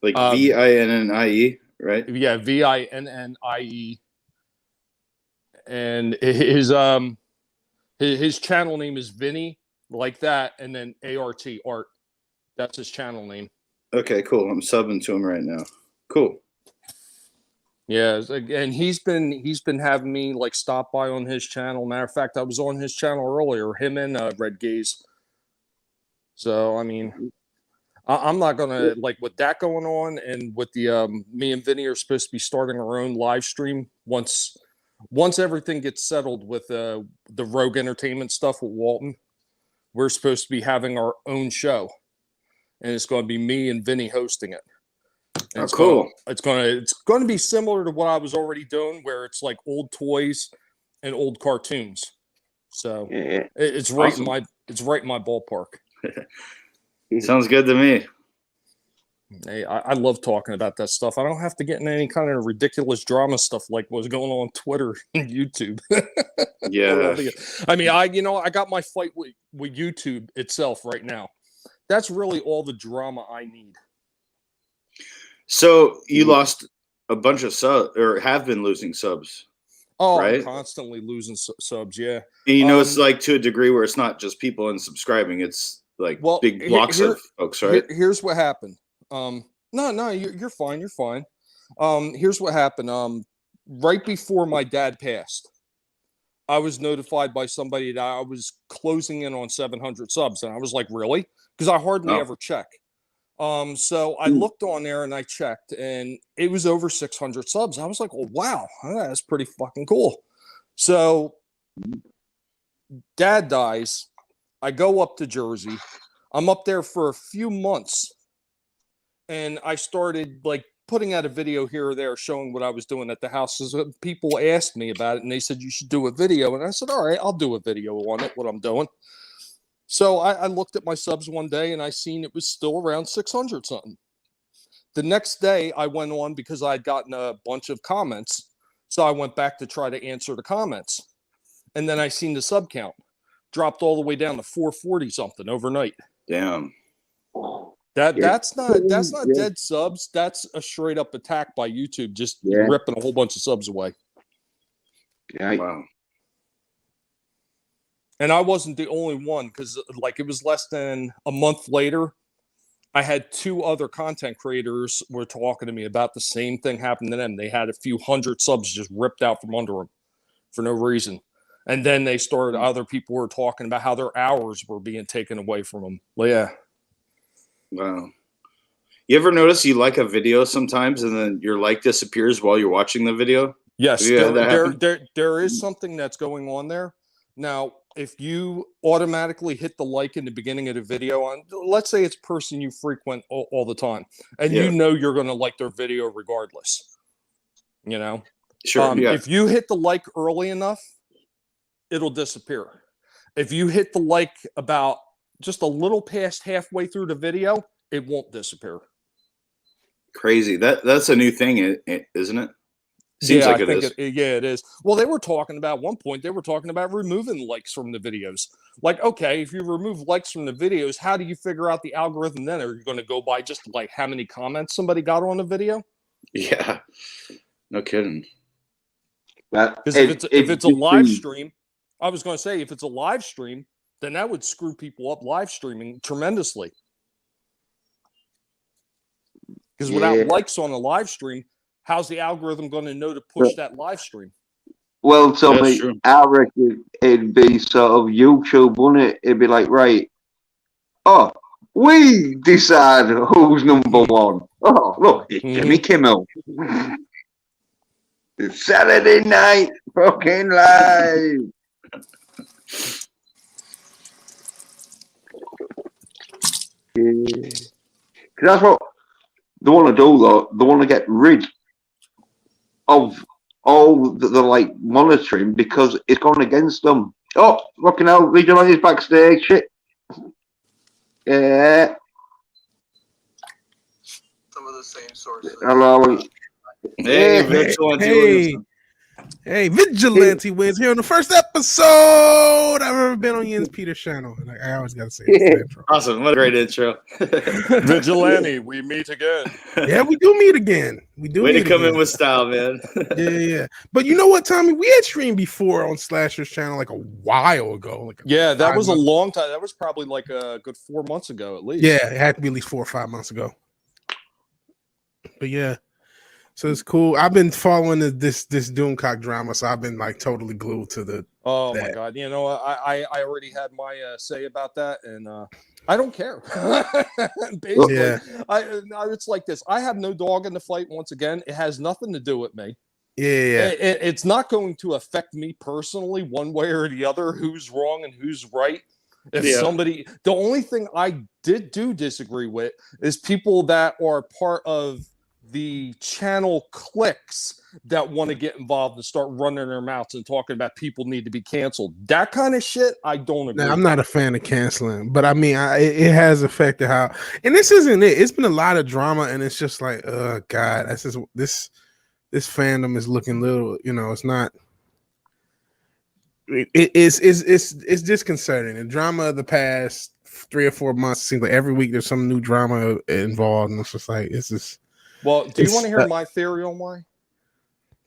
Like Vinnie, right? Yeah, Vinnie. And his channel name is Vinny, like that, and then ART art. That's his channel name. Okay, cool. I'm subbing to him right now. Cool. Yeah, and he's been having me like stop by on his channel. Matter of fact, I was on his channel earlier, him and Red Gaze. So I mean, I'm not gonna, like, with that going on, and with the me and Vinny are supposed to be starting our own live stream once everything gets settled with the Rogue Entertainment stuff with Walton. We're supposed to be having our own show, and it's going to be me and Vinny hosting it. And cool. It's going to be similar to what I was already doing, where it's like old toys and old cartoons. So it's right awesome. It's right in my ballpark. Sounds good to me. Hey, I love talking about that stuff. I don't have to get in any kind of ridiculous drama stuff like what's going on Twitter and YouTube. Yeah. I mean, I got my fight with YouTube itself right now. That's really all the drama I need. So you lost a bunch of subs, or have been losing subs. Oh, right? I'm constantly losing subs, yeah. And it's like to a degree where it's not just people unsubscribing. It's like big blocks of folks, right? Here's what happened. No, you're fine. You're fine. Here's what happened. Right before my dad passed, I was notified by somebody that I was closing in on 700 subs, and I was like, really? Because I hardly ever check. So I looked on there and I checked, and it was over 600 subs. I was like, well, wow, that's pretty fucking cool. So dad dies. I go up to Jersey. I'm up there for a few months. And I started like putting out a video here or there showing what I was doing at the house. So people asked me about it, and they said, you should do a video. And I said, all right, I'll do a video on it, what I'm doing. So I looked at my subs one day, and I seen it was still around 600 something. The next day I went on because I'd gotten a bunch of comments. So I went back to try to answer the comments. And then I seen the sub count dropped all the way down to 440 something overnight. Damn. That's not dead subs. That's a straight up attack by YouTube, just ripping a whole bunch of subs away. Yeah. Wow. And I wasn't the only one, because like it was less than a month later, I had 2 other content creators were talking to me about the same thing happened to them. They had a few hundred subs just ripped out from under them for no reason. And then they started, other people were talking about how their hours were being taken away from them. Well, yeah. Wow. You ever notice you like a video sometimes and then your like disappears while you're watching the video? Yes, Yeah, there is something that's going on there. Now, if you automatically hit the like in the beginning of the video on, let's say it's a person you frequent all the time, and you know you're going to like their video regardless, you know? Sure. If you hit the like early enough, it'll disappear. If you hit the like about just a little past halfway through the video, it won't disappear. Crazy. That's a new thing, isn't it? Seems like it is. It is. Well, they were talking about one point, they were talking about removing likes from the videos. Like, okay, if you remove likes from the videos, how do you figure out the algorithm then? Are you going to go by just like how many comments somebody got on the video? Yeah. No kidding. Because if it's a live stream, I was going to say, if it's a live stream, then that would screw people up live streaming tremendously. Because without likes on a live stream, how's the algorithm going to know to push that live stream? Well, Tommy, I reckon it'd be sort of YouTube, wouldn't it? It'd be like, right, oh, we decide who's number one. Oh, look, it's Jimmy Kimmel. It's Saturday Night fucking live. Yeah. That's what they want to do, though. They want to get rid of all the like monitoring because it's going against them. Oh, fucking hell, Regional is backstage. Shit. Yeah. Some of the same sources. Hello. Hey, Vigilante wins here on the first episode I've ever been on Jens Peter's channel. And I always got to say it. Awesome. What a great intro. Vigilante, we meet again. Yeah, we do meet again. We do. Way to come in with style, man. Yeah. But you know what, Tommy? We had streamed before on Slasher's channel like a while ago. That was a long time. That was probably like a good 4 months ago at least. Yeah, it had to be at least 4 or 5 months ago. But yeah. So it's cool. I've been following this Doomcock drama, so I've been like totally glued to the. Oh my god! You know, I already had my say about that, and I don't care. Basically, it's like this. I have no dog in the fight. Once again, it has nothing to do with me. Yeah. It's not going to affect me personally, one way or the other. Who's wrong and who's right? If somebody, the only thing I do disagree with is people that are part of the channel cliques that want to get involved and start running their mouths and talking about people need to be canceled. That kind of shit, I don't agree. Now, I'm not a fan of canceling, but I mean, it has affected how. And this isn't it. It's been a lot of drama, and it's just like, oh god, that's just this fandom is looking little. You know, it's not. It's disconcerting. The drama of the past 3 or 4 months seems like every week there's some new drama involved, and it's just like it's just. Well, do you want to hear my theory on why?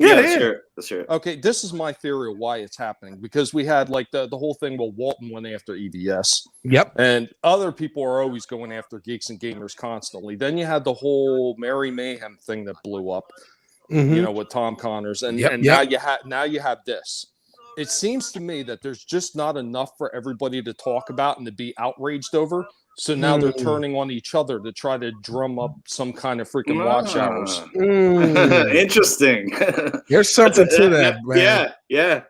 Yeah, let's hear it. Okay, this is my theory of why it's happening. Because we had like the whole thing where Walton went after EVS. Yep. And other people are always going after geeks and gamers constantly. Then you had the whole Mary Mayhem thing that blew up, you know, with Tom Connors. And now you have this. It seems to me that there's just not enough for everybody to talk about and to be outraged over. So now they're turning on each other to try to drum up some kind of freaking watch hours. Interesting. There's something to that, man. Yeah.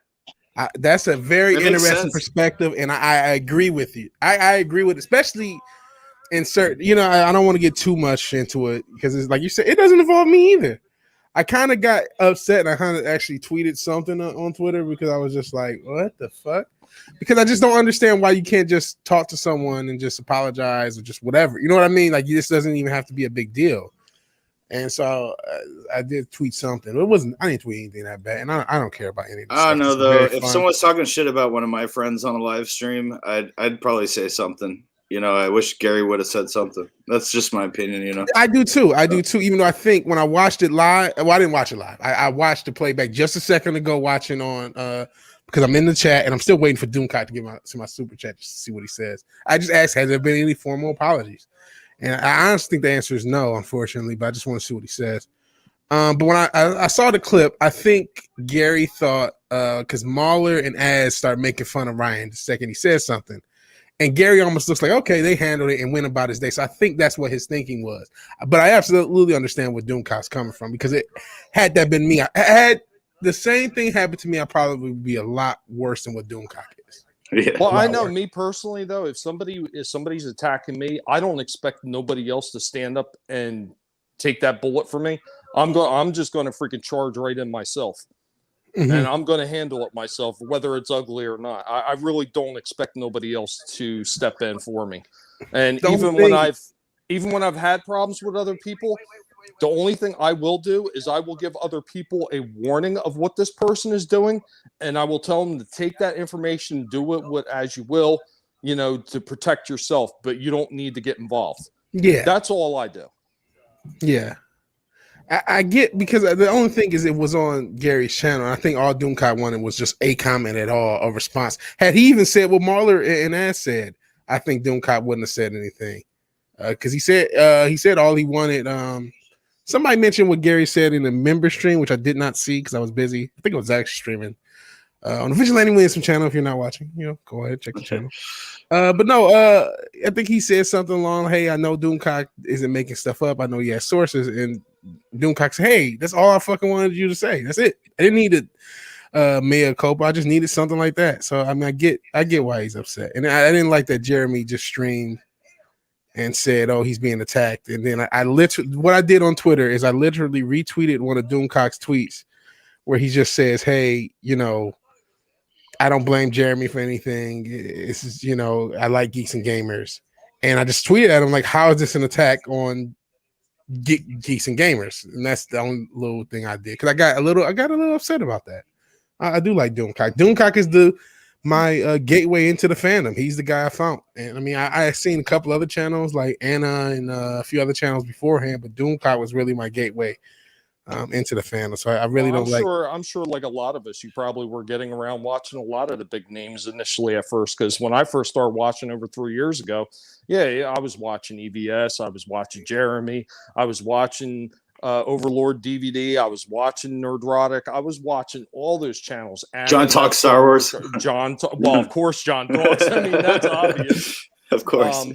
That's a very interesting perspective, and I agree with you. I agree with, especially in certain. You know, I don't want to get too much into it because it's like you said, it doesn't involve me either. I kind of got upset, and I kind of actually tweeted something on Twitter because I was just like, "What the fuck." Because I just don't understand why you can't just talk to someone and just apologize or just whatever. You know what I mean? Like, this doesn't even have to be a big deal. And so I did tweet something. I didn't tweet anything that bad, and I don't care about any of this. I don't know, though. If someone's talking shit about one of my friends on a live stream, I'd probably say something. You know, I wish Gary would have said something. That's just my opinion, you know. I do too. Even though I think when I watched it live, well, I didn't watch it live. I watched the playback just a second ago, watching on because I'm in the chat and I'm still waiting for Doomcock to get my super chat just to see what he says. I just asked, has there been any formal apologies? And I honestly think the answer is no, unfortunately, but I just want to see what he says. But when I saw the clip, I think Gary thought because Mahler and Az started making fun of Ryan the second he said something. And Gary almost looks like, okay, they handled it and went about his day. So I think that's what his thinking was. But I absolutely understand where Doomcock's coming from, because had that been me, had the same thing happened to me, I probably would be a lot worse than what Doomcock is. Yeah. Well, I know me personally though, if somebody's attacking me, I don't expect nobody else to stand up and take that bullet for me. I'm just going to freaking charge right in myself. Mm-hmm. And I'm going to handle it myself, whether it's ugly or not. I really don't expect nobody else to step in for me. And even when I've had problems with other people, the only thing I will do is I will give other people a warning of what this person is doing, and I will tell them to take that information, do it as you will, to protect yourself, but you don't need to get involved. Yeah, that's all I do. Yeah. I get, because the only thing is it was on Gary's channel. I think all Doomcock wanted was just a comment at all, a response. Had he even said what Marler and Az said, I think Doomcock wouldn't have said anything. Because he said all he wanted. Somebody mentioned what Gary said in the member stream, which I did not see because I was busy. I think it was actually streaming on the Vigilante Williamson channel. If you're not watching, go ahead, check the channel. But no, I think he said something along, hey, I know Doomcock isn't making stuff up. I know he has sources. And Doomcock said, hey, that's all I fucking wanted you to say. That's it. I didn't need a mea culpa. I just needed something like that. So, I mean, I get why he's upset. And I didn't like that Jeremy just streamed and said, oh, he's being attacked. And then I literally, what I did on Twitter is I literally retweeted one of Doomcock's tweets where he just says, hey, I don't blame Jeremy for anything. It's just, I like Geeks and Gamers. And I just tweeted at him, like, how is this an attack on Geeks and Gamers? And that's the only little thing I did. Because I got a little upset about that. I do like Doomcock. Doomcock is my gateway into the fandom. He's the guy I found. And I mean, I seen a couple other channels like Anna and a few other channels beforehand, but Doomcock was really my gateway into the fandom. So I really don't like. I'm sure, like a lot of us, you probably were getting around watching a lot of the big names initially at first. Because when I first started watching over 3 years ago, I was watching EVS, I was watching Jeremy, I was watching Overlord DVD, I was watching Nerdrotic, I was watching all those channels. John talks Star Wars. Well, of course, John talks. I mean, that's obvious. Of course.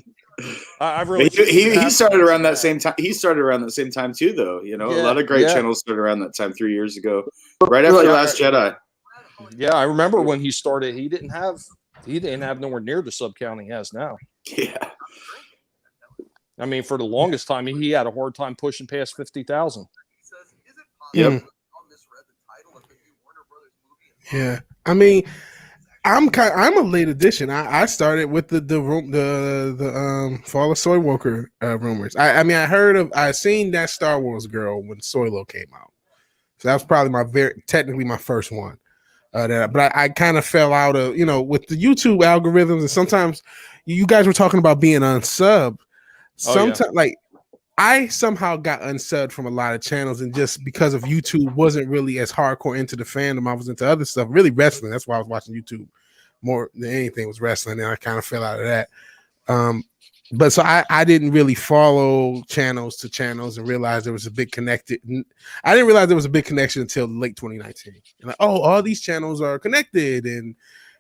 I really he started around that same time. He started around the same time too, though. A lot of great channels started around that time 3 years ago, right after Last Jedi. Yeah, I remember when he started. He didn't have nowhere near the sub count he has now. Yeah. I mean, for the longest time, he had a hard time pushing past 50,000. Yep. Yeah, I mean, I'm a late addition. I started with the Fall of Soy Walker rumors. I seen that Star Wars girl when Soylo came out, so that was probably technically my first one. But I kind of fell out of with the YouTube algorithms, and sometimes you guys were talking about being unsubbed. Sometimes like I somehow got unsubbed from a lot of channels, and just because of YouTube wasn't really as hardcore into the fandom. I was into other stuff, really wrestling. That's why I was watching YouTube more than anything, was wrestling, and I kind of fell out of that. But so I didn't really follow channels to channels and realize there was a big connected. I didn't realize there was a big connection until late 2019. And like, oh, all these channels are connected, and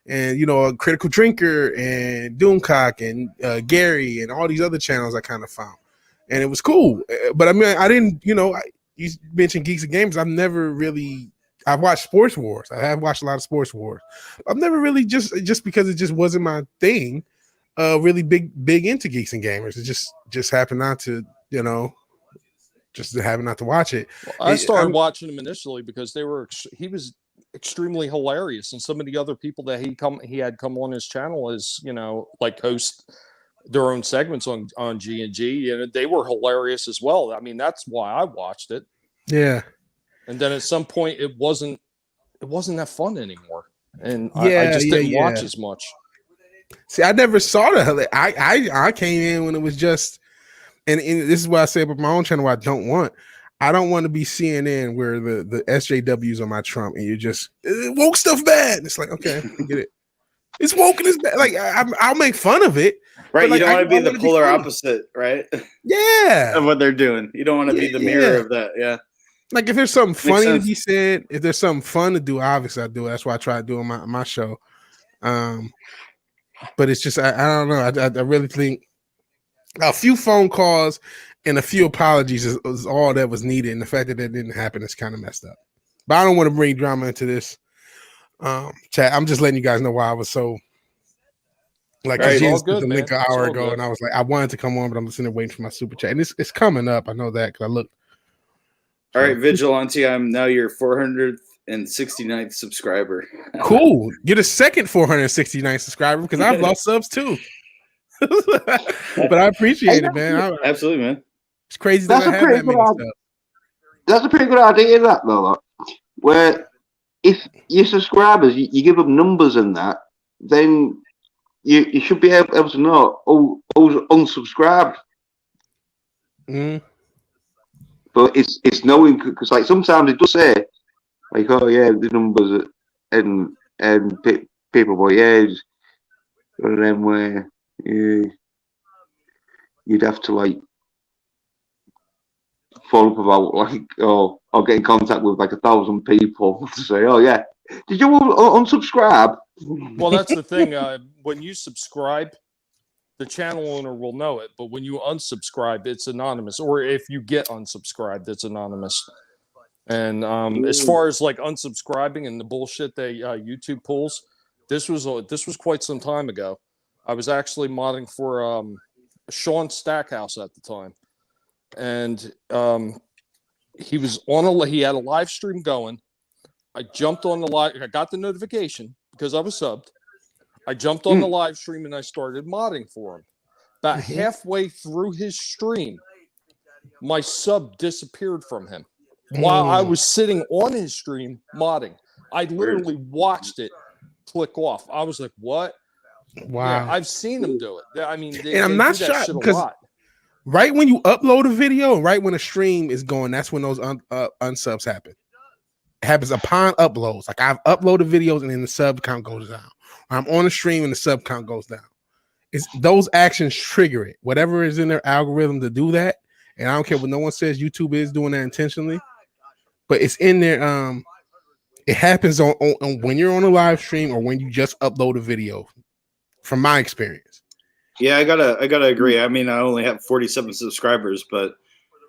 a Critical Drinker and Doomcock and Gary and all these other channels I kind of found, and it was cool. But I mean, I didn't, you mentioned Geeks and Games. I've watched Sports Wars. I have watched a lot of Sports Wars. I've never really just because it just wasn't my thing. Really big into Geeks and Gamers. It just happened not to, just happened not to watch it. Well, I started watching him initially because he was extremely hilarious, and some of the other people that he had come on his channel as like host their own segments on G&G, and they were hilarious as well. I mean, that's why I watched it. Yeah. And then at some point it wasn't that fun anymore, and I just didn't watch as much. See, I never saw that. I came in when it was just, and this is what I say about my own channel. I don't want to be CNN where the SJWs are my Trump, and you just woke stuff bad. It's like, okay, I get it. It's woke and it's bad. Like I'll make fun of it. Right, But, like, you don't want to be the polar funny. opposite, right? Yeah. Of what they're doing. You don't want to be the mirror of that. Yeah. Like if there's something funny to sense. be said, if there's something fun to do, obviously I do it. That's why I try doing my show. But it's just I don't know. I really think a few phone calls and a few apologies is all that was needed, and the fact that didn't happen is kind of messed up. But I don't want to bring drama into this chat. I'm just letting you guys know why I was so like Right, Jen all put good, the man. link an It's hour all ago, good. and I was like, I wanted to come on, but I'm sitting there waiting for my super chat, and it's coming up. I know that because I looked. All right, Vigilante, I'm now your 469th subscriber. Cool. You're the second 469 subscriber because I've lost subs too. But I appreciate it, man. Absolutely, man. It's crazy That's that I a have pretty that good many idea. subs. That's a pretty good idea, that though. Where if your subscribers, you give them numbers and that, then you should be able to know who's unsubscribed. Mm. But it's knowing, because like sometimes it does say like, oh yeah, the numbers and people, but yeah, it's one of them where you'd have to like follow up about like or get in contact with like 1,000 people to say, oh yeah, did you unsubscribe? Well, that's the thing. When you subscribe, the channel owner will know it. But when you unsubscribe, it's anonymous. Or if you get unsubscribed, it's anonymous. And as far as like unsubscribing and the bullshit that YouTube pulls, this was quite some time ago. I was actually modding for Sean Stackhouse at the time, and he was on he had a live stream going. I jumped on the live. I got the notification because I was subbed. I jumped on the live stream and I started modding for him. About halfway through his stream, my sub disappeared from him while I was sitting on his stream modding. I literally watched it click off. I was like, "What?" Wow. Yeah, I've seen them do it. I mean, and I'm not shocked because right when you upload a video, right when a stream is going, that's when those unsubs happen. It happens upon uploads. Like I've uploaded videos and then the sub count goes down. I'm on a stream and the sub count goes down. It's those actions trigger it. Whatever is in their algorithm to do that. And I don't care what no one says YouTube is doing that intentionally, but it's in there. It happens on when you're on a live stream or when you just upload a video, from my experience. Yeah, I gotta agree. I mean, I only have 47 subscribers, but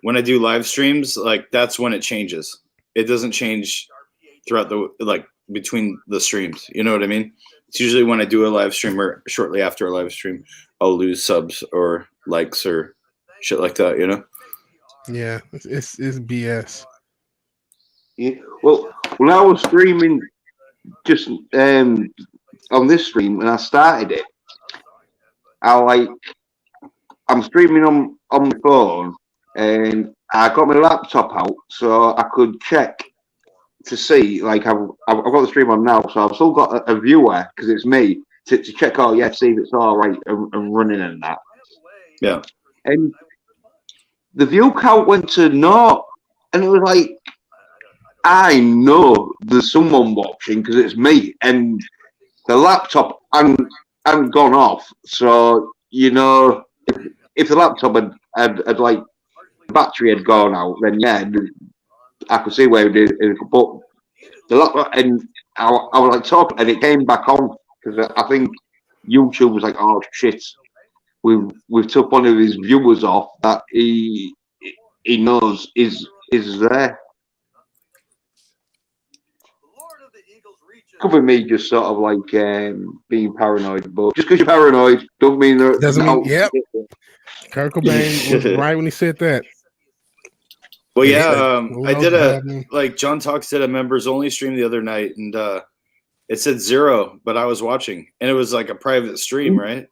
when I do live streams, like that's when it changes. It doesn't change throughout the between the streams. You know what I mean? It's usually when I do a live stream or shortly after a live stream, I'll lose subs or likes or shit like that. You know? Yeah, it's BS. Yeah. Well, when I was streaming just on this stream and I started it, I'm streaming on my phone and I got my laptop out so I could check to see, like I've got the stream on now, so I've still got a viewer because it's me to check. Oh yeah, see if it's all right and running and that. Yeah. And the view count went to 0, and it was like, I know there's someone watching because it's me, and the laptop hadn't gone off. So you know, if the laptop had like the battery had gone out, then yeah, I could see where it did. But the laptop, and I was like talking, and it came back on because I think YouTube was like, oh shit, we've took one of his viewers off that he knows is there. Could be me just sort of like being paranoid, but just because you're paranoid don't mean that doesn't mean. Yep. Kurt Cobain was right when he said that. Well, yeah, I did like John Talks did a members only stream the other night, and it said 0, but I was watching, and it was like a private stream, right?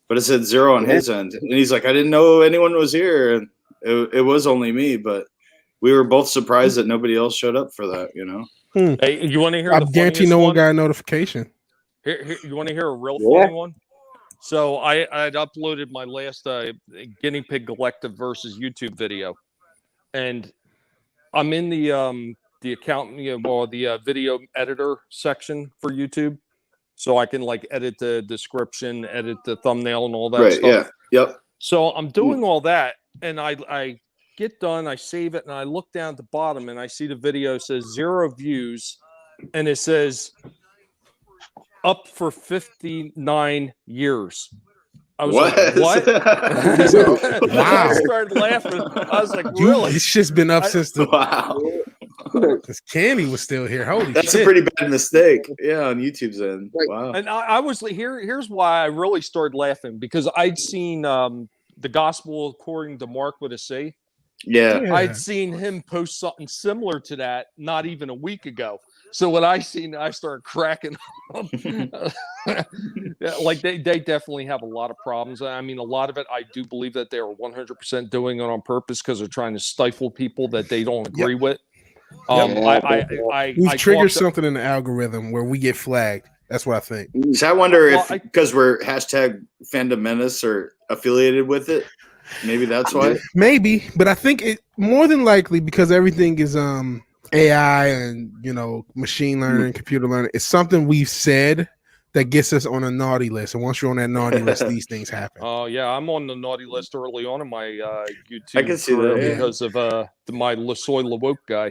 But it said 0 on his end, and he's like, I didn't know anyone was here, and it was only me, but we were both surprised that nobody else showed up for that, you know. Hey, you want to hear? I guarantee no one got a notification. Here, you want to hear a real funny one? So I'd uploaded my last guinea pig collective versus YouTube video, and I'm in the account, the video editor section for YouTube, so I can like edit the description, edit the thumbnail, and all that Right. stuff. Yeah. Yep. So I'm doing all that, and I get done, I save it, and I look down at the bottom, and I see the video says 0 views, and it says up for 59 years. I was like, what? Wow. I started laughing. I was like, You, really? it's just been up since the Wow. since Candy was still here. Holy That's shit. a pretty bad mistake. Yeah, on YouTube's end. Wow. And I was here's why I really started laughing, because I'd seen the Gospel According to Mark with a C. Yeah. I'd seen him post something similar to that not even a week ago. So when I seen it, I started cracking up. Yeah, like they definitely have a lot of problems. I mean, a lot of it, I do believe that they're 100% doing it on purpose because they're trying to stifle people that they don't agree with. We've triggered something in the algorithm where we get flagged. That's what I think. So I wonder if because we're hashtag Fandom Menace or affiliated with it, maybe that's why. Maybe, but I think it more than likely because everything is AI and machine learning, computer learning. It's something we've said that gets us on a naughty list, and once you're on that naughty list, these things happen. Oh yeah, I'm on the naughty list early on in my YouTube. I can see that because of my Soy LaWoke guy.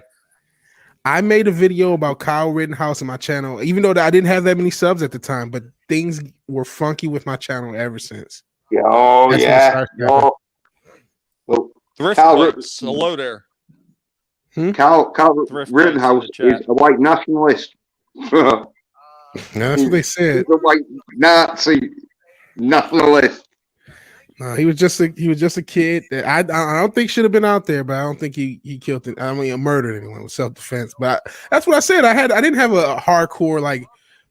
I made a video about Kyle Rittenhouse on my channel, even though I didn't have that many subs at the time, but things were funky with my channel ever since. Oh, That's yeah. Well, Thrift Kyle Bikes, hello there. Kyle Thrift Rittenhouse Bikes in the is a white nationalist. That's what they said. He's a white Nazi nationalist. No, he was just a kid that I don't think should have been out there, but I don't think he killed it. I mean, murdered anyone with self defense. But that's what I said. I didn't have a hardcore like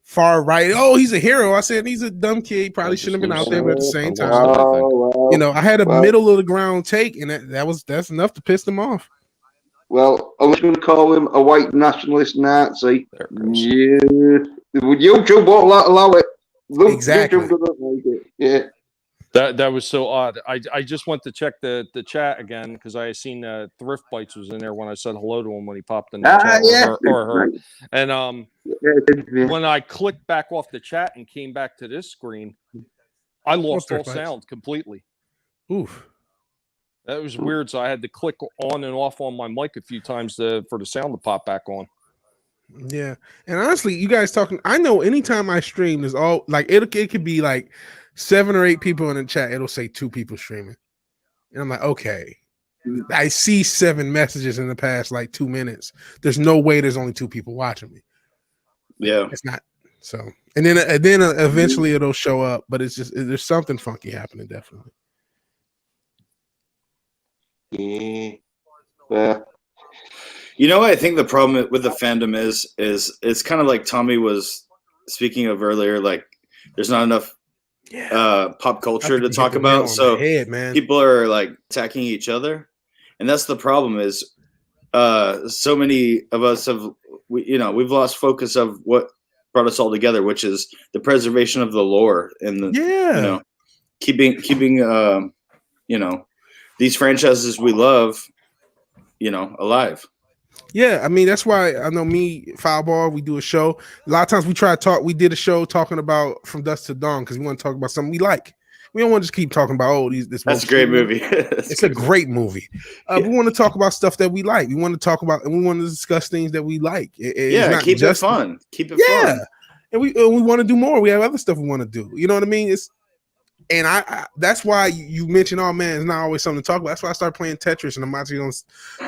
far right. Oh, he's a hero. I said he's a dumb kid. He probably shouldn't have been out there, but at the same time, I had a middle of the ground take, and that's enough to piss them off. Well, I was going to call him a white nationalist Nazi. Yeah, YouTube won't allow it. Exactly. YouTube doesn't like it. Yeah. That was so odd. I just went to check the chat again because I seen Thrift Bites was in there when I said hello to him when he popped in the chat or her. And when I clicked back off the chat and came back to this screen, I lost all sound completely. Oof. That was weird. So I had to click on and off on my mic a few times for the sound to pop back on. Yeah, and honestly, you guys talking. I know anytime I stream, there's all like it could be like 7 or 8 people in the chat. It'll say 2 people streaming, and I'm like, okay. I see 7 messages in the past like 2 minutes. There's no way there's only 2 people watching me. Yeah, it's not. So, and then eventually it'll show up, but it's just there's something funky happening, definitely. Yeah. You know what I think the problem with the fandom is it's kind of like Tommy was speaking of earlier, like there's not enough pop culture to talk about. So people are like attacking each other. And that's the problem is so many of us we've lost focus of what brought us all together, which is the preservation of the lore and the keeping these franchises we love, alive. Yeah, I mean that's why I know me, Fireball. We do a show. A lot of times we try to talk. We did a show talking about From Dusk to Dawn because we want to talk about something we like. We don't want to just keep talking about this. That's a great movie. It's a great movie. We want to talk about stuff that we like. We want to talk about and we want to discuss things that we like. Keep it fun. Keep it fun. And we want to do more. We have other stuff we want to do. You know what I mean? And I that's why you mentioned, oh man, it's not always something to talk about. That's why I started playing Tetris and I'm actually going to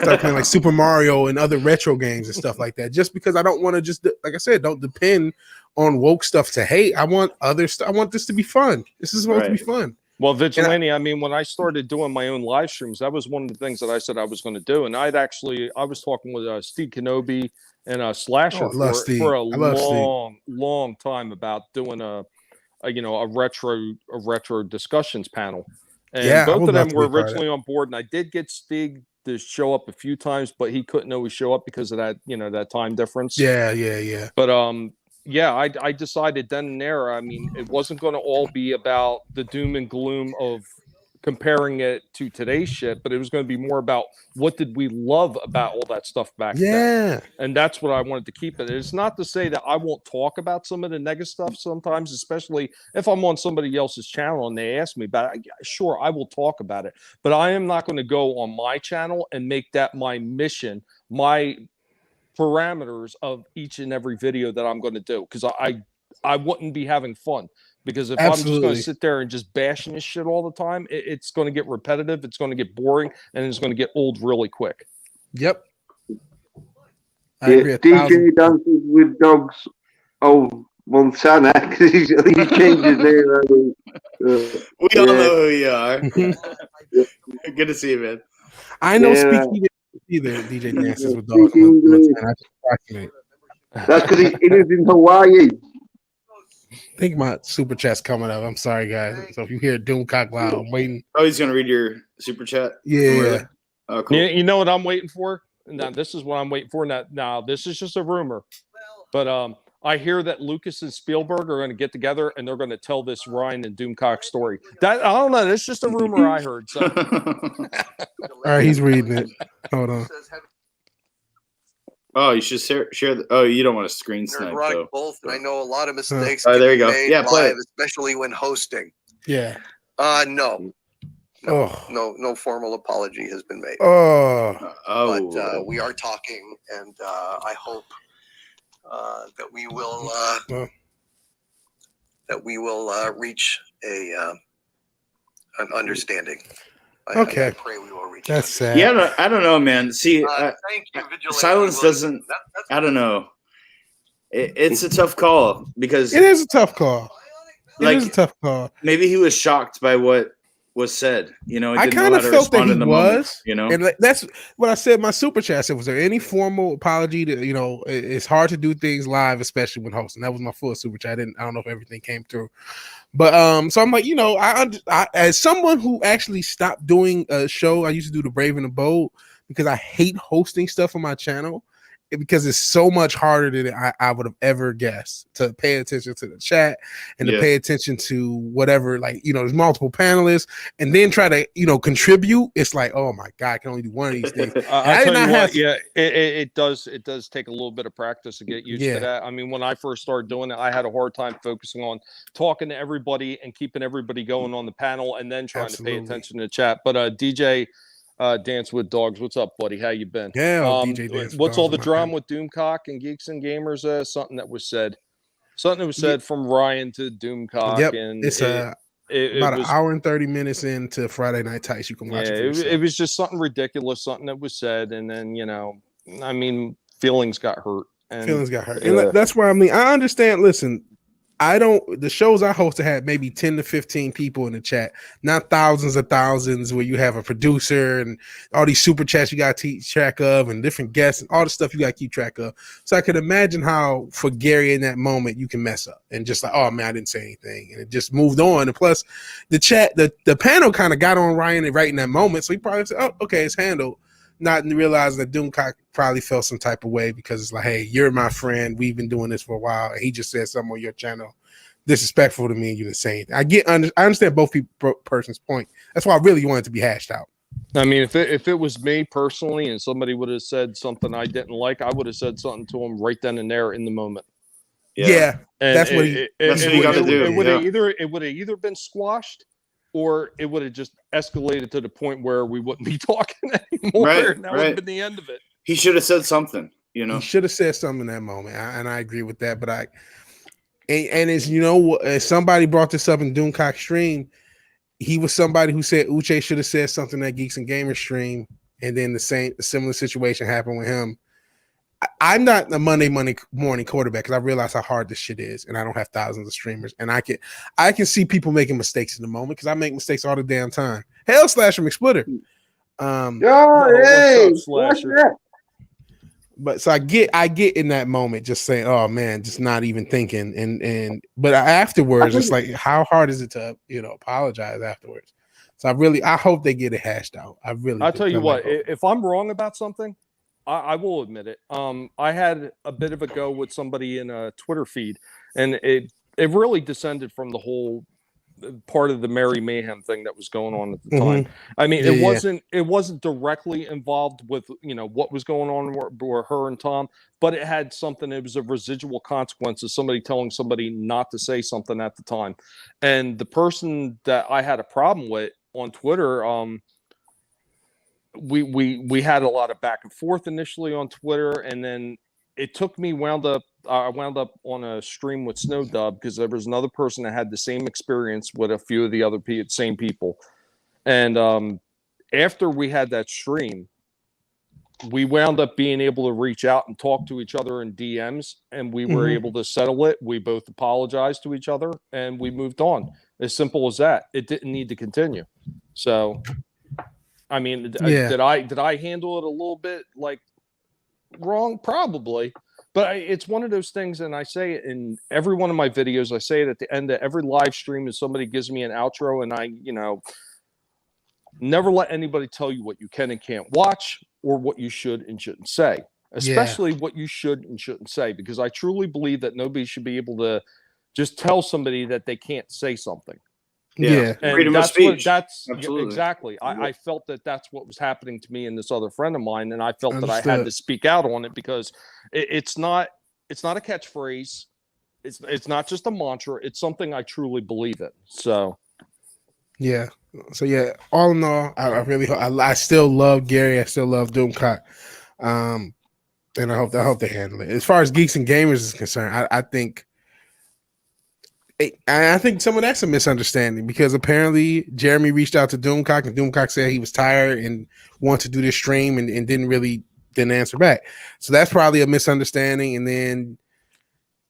start playing like Super Mario and other retro games and stuff like that. Just because I don't want to just, like I said, don't depend on woke stuff to hate. I want other stuff. I want this to be fun. This is supposed to be fun. Well, Vigilante, I mean, when I started doing my own live streams, that was one of the things that I said I was going to do. And I was talking with Steve Kenobi and Slasher for a long time about doing a retro discussions panel, and both of them were originally on board. And I did get Stig to show up a few times, but he couldn't always show up because of that, that time difference. Yeah. But I decided then and there. I mean, it wasn't going to all be about the doom and gloom of comparing it to today's shit, but it was going to be more about what did we love about all that stuff back then. Yeah. And that's what I wanted to keep it. It's not to say that I won't talk about some of the negative stuff sometimes, especially if I'm on somebody else's channel and they ask me about it. Sure, I will talk about it, but I am not going to go on my channel and make that my mission, my parameters of each and every video that I'm going to do, because I wouldn't be having fun. Because if I'm just going to sit there and just bashing this shit all the time, it's going to get repetitive, it's going to get boring, and it's going to get old really quick. Yep. I agree DJ Dances with Dogs. Oh, Montana, because he changed his name. We all know who you are. Good to see you, man. I know speaking either DJ Dances with Dogs. Montana. That's because he lives in Hawaii. I think my super chat's coming up. I'm sorry, guys. So if you hear Doomcock loud, I'm waiting. Oh, he's gonna read your super chat. Yeah. Oh, cool. You know what I'm waiting for? Now this is what I'm waiting for. Now this is just a rumor, but I hear that Lucas and Spielberg are going to get together and they're going to tell this Ryan and Doomcock story. That I don't know. That's just a rumor I heard. So. All right, he's reading it. Hold on. Oh, you should share the. Oh, you don't want to screen snipe. Running both, and I know a lot of mistakes. There you go. Yeah, play live, especially when hosting. Yeah. No. No formal apology has been made. But we are talking, and I hope that we will reach an understanding. I pray we will reach. That's sad. Yeah, I don't know, man. See, thank you, Vigilante silence doesn't. I don't know. It's a tough call because it is a tough call. Like, it is a tough call. Maybe he was shocked by what was said. You know, I kind of felt that he was. Moment, you know, and that's what I said in my super chat. I said, was there any formal apology? To it's hard to do things live, especially when hosting. That was my full super chat. I don't know if everything came through, but so I'm like, I as someone who actually stopped doing a show, I used to do the Brave and the Bold because I hate hosting stuff on my channel. Because it's so much harder than I would have ever guessed to pay attention to the chat and to pay attention to whatever, there's multiple panelists and then try to, contribute. It's like, oh my God, I can only do one of these things. I tell you what, it does take a little bit of practice to get used to that. I mean, when I first started doing it, I had a hard time focusing on talking to everybody and keeping everybody going on the panel and then trying to pay attention to the chat. But DJ Dance with Dogs, what's up, buddy? How you been? Yeah, DJ Dance. What's all the drama with Doomcock and Geeks and Gamers? Something that was said from Ryan to Doomcock. Yep, and it's about an hour and 30 minutes into Friday Night Tights. You can watch it. It was just something ridiculous, something that was said, and then feelings got hurt. And that's why I understand. Listen, the shows I hosted had maybe 10 to 15 people in the chat, not thousands of thousands where you have a producer and all these super chats you got to keep track of and different guests and all the stuff you got to keep track of. So I could imagine how for Gary in that moment you can mess up and just like, oh man, I didn't say anything. And it just moved on. And plus the chat, the panel kind of got on Ryan right in that moment. So he probably said, oh, okay, it's handled. Not realizing that Doomcock probably felt some type of way because it's like, hey, you're my friend. We've been doing this for a while. And he just said something on your channel disrespectful to me and you didn't say anything. I understand both person's point. That's why I really wanted to be hashed out. I mean, if it was me personally and somebody would have said something I didn't like, I would have said something to him right then and there in the moment. Yeah, that's what you got to do. It would have either been squashed or it would have just escalated to the point where we wouldn't be talking anymore. Right, and that would have been the end of it. He should have said something, He should have said something in that moment. And I agree with that. But as somebody brought this up in Doomcock stream, he was somebody who said Uche should have said something at Geeks and Gamers stream. And then a similar situation happened with him. I'm not a Monday morning quarterback because I realize how hard this shit is, and I don't have thousands of streamers, and I can see people making mistakes in the moment because I make mistakes all the damn time. Hell, Slasher McSplitter. Hey, Slasher. But so I get in that moment just saying, oh man, just not even thinking, but afterwards it's like, how hard is it to apologize afterwards? So I hope they get it hashed out. I'll tell you what, if I'm wrong about something, I will admit it. I had a bit of a go with somebody in a Twitter feed, and it really descended from the whole part of the Merry Mayhem thing that was going on at the time. I mean, it wasn't directly involved with, you know, what was going on with her and Tom, but it had something. It was a residual consequence of somebody telling somebody not to say something at the time. And the person that I had a problem with on Twitter, we had a lot of back and forth initially on Twitter, and then it took me I wound up on a stream with Snow Dub because there was another person that had the same experience with a few of the other same people. And after we had that stream, we wound up being able to reach out and talk to each other in DMs, and we were able to settle it. We both apologized to each other, and we moved on. As simple as that. It didn't need to continue. So, I mean, did I handle it a little bit like wrong? Probably. But it's one of those things, and I say it in every one of my videos. I say it at the end of every live stream, and somebody gives me an outro, and I, you know, never let anybody tell you what you can and can't watch or what you should and shouldn't say, especially what you should and shouldn't say, because I truly believe that nobody should be able to just tell somebody that they can't say something. Yeah. And freedom of speech. Absolutely. Exactly. I felt that that's what was happening to me and this other friend of mine, and I felt that I had to speak out on it because it's not a catchphrase. It's not just a mantra. It's something I truly believe in. So all in all, I still love Gary. I still love Doomcock. And I hope they handle it. As far as Geeks and Gamers is concerned, I think some of that's a misunderstanding, because apparently Jeremy reached out to Doomcock, and Doomcock said he was tired and wanted to do this stream and didn't answer back. So that's probably a misunderstanding. And then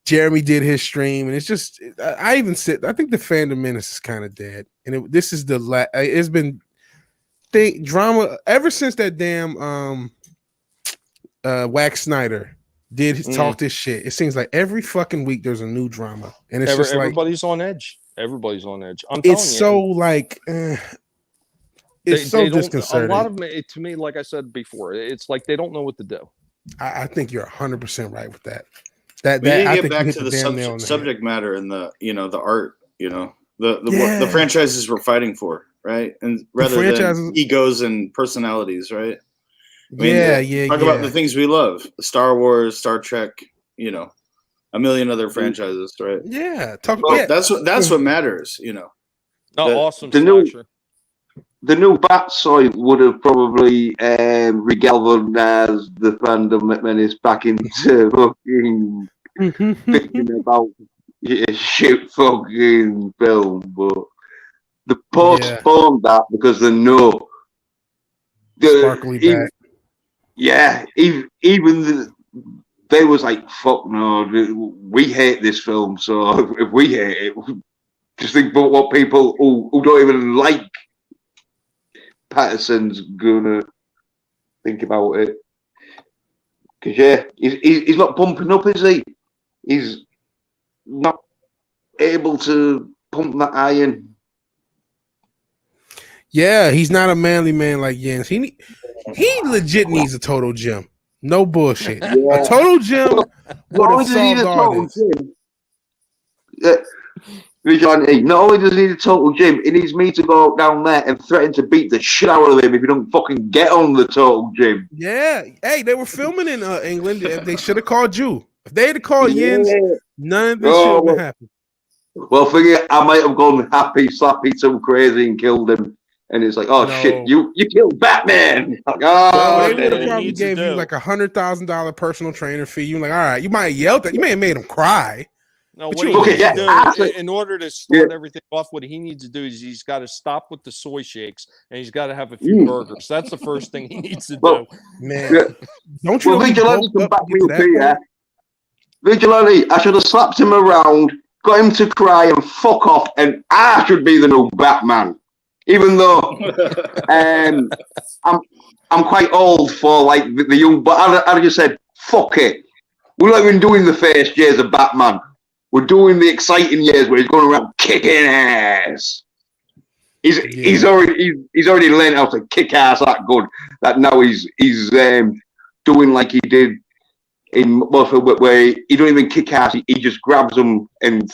Jeremy did his stream, and it's just, I think the fandom menace is kind of dead. And this is it's been drama ever since that damn Wax Snyder talk this shit. It seems like every fucking week there's a new drama, and it's just everybody's on edge. Everybody's on edge. It's so like it's so disconcerting. A lot of them, to me, like I said before, it's like they don't know what to do. I think you're 100% right with that. We need to get back to the subject matter and the art, the franchises we're fighting for, right? And rather than egos and personalities, right? I mean, talk about the things we love: Star Wars, Star Trek, a million other franchises, right? Yeah, that's what matters, Awesome. The new Batsoy would have probably regalvanized the fandom menace back into fucking thinking about a shit fucking film, but they postponed that because they know. Sparkly back. Even they was like, fuck no, we hate this film, so if we hate it, just think about what people who don't even like Patterson's gonna think about it. Because he's not pumping up, is he? He's not able to pump that iron. Yeah, he's not a manly man like Jens. He legit needs a total gym. No bullshit. Yeah. A total gym would have solved all this. Not only does he need a total gym, he needs me to go down there and threaten to beat the shit out of him if he don't fucking get on the total gym. Yeah. Hey, they were filming in England. They should have called you. If they had called Jens, none of this shit would have happened. Well, figure I might have gone happy, slappy, some crazy and killed him. And it's like, shit, you killed Batman. Like, they would have probably gave you like $100,000 personal trainer fee. You're like, all right, you might have yelled at, you may have made him cry. No, what he needs to do, in order to start everything off, what he needs to do is he's got to stop with the soy shakes, and he's got to have a few burgers. That's the first thing he needs to do. Man, don't you? Vigilante come back me up here. Vigilante, I should have slapped him around, got him to cry and fuck off, and I should be the new Batman. Even though I'm quite old for like the young, but I just said, fuck it. We're not even doing the first years of Batman. We're doing the exciting years where he's going around kicking ass. He's already learned how to kick ass that good. That now he's doing like he did in Warfield, where he don't even kick ass. He just grabs them and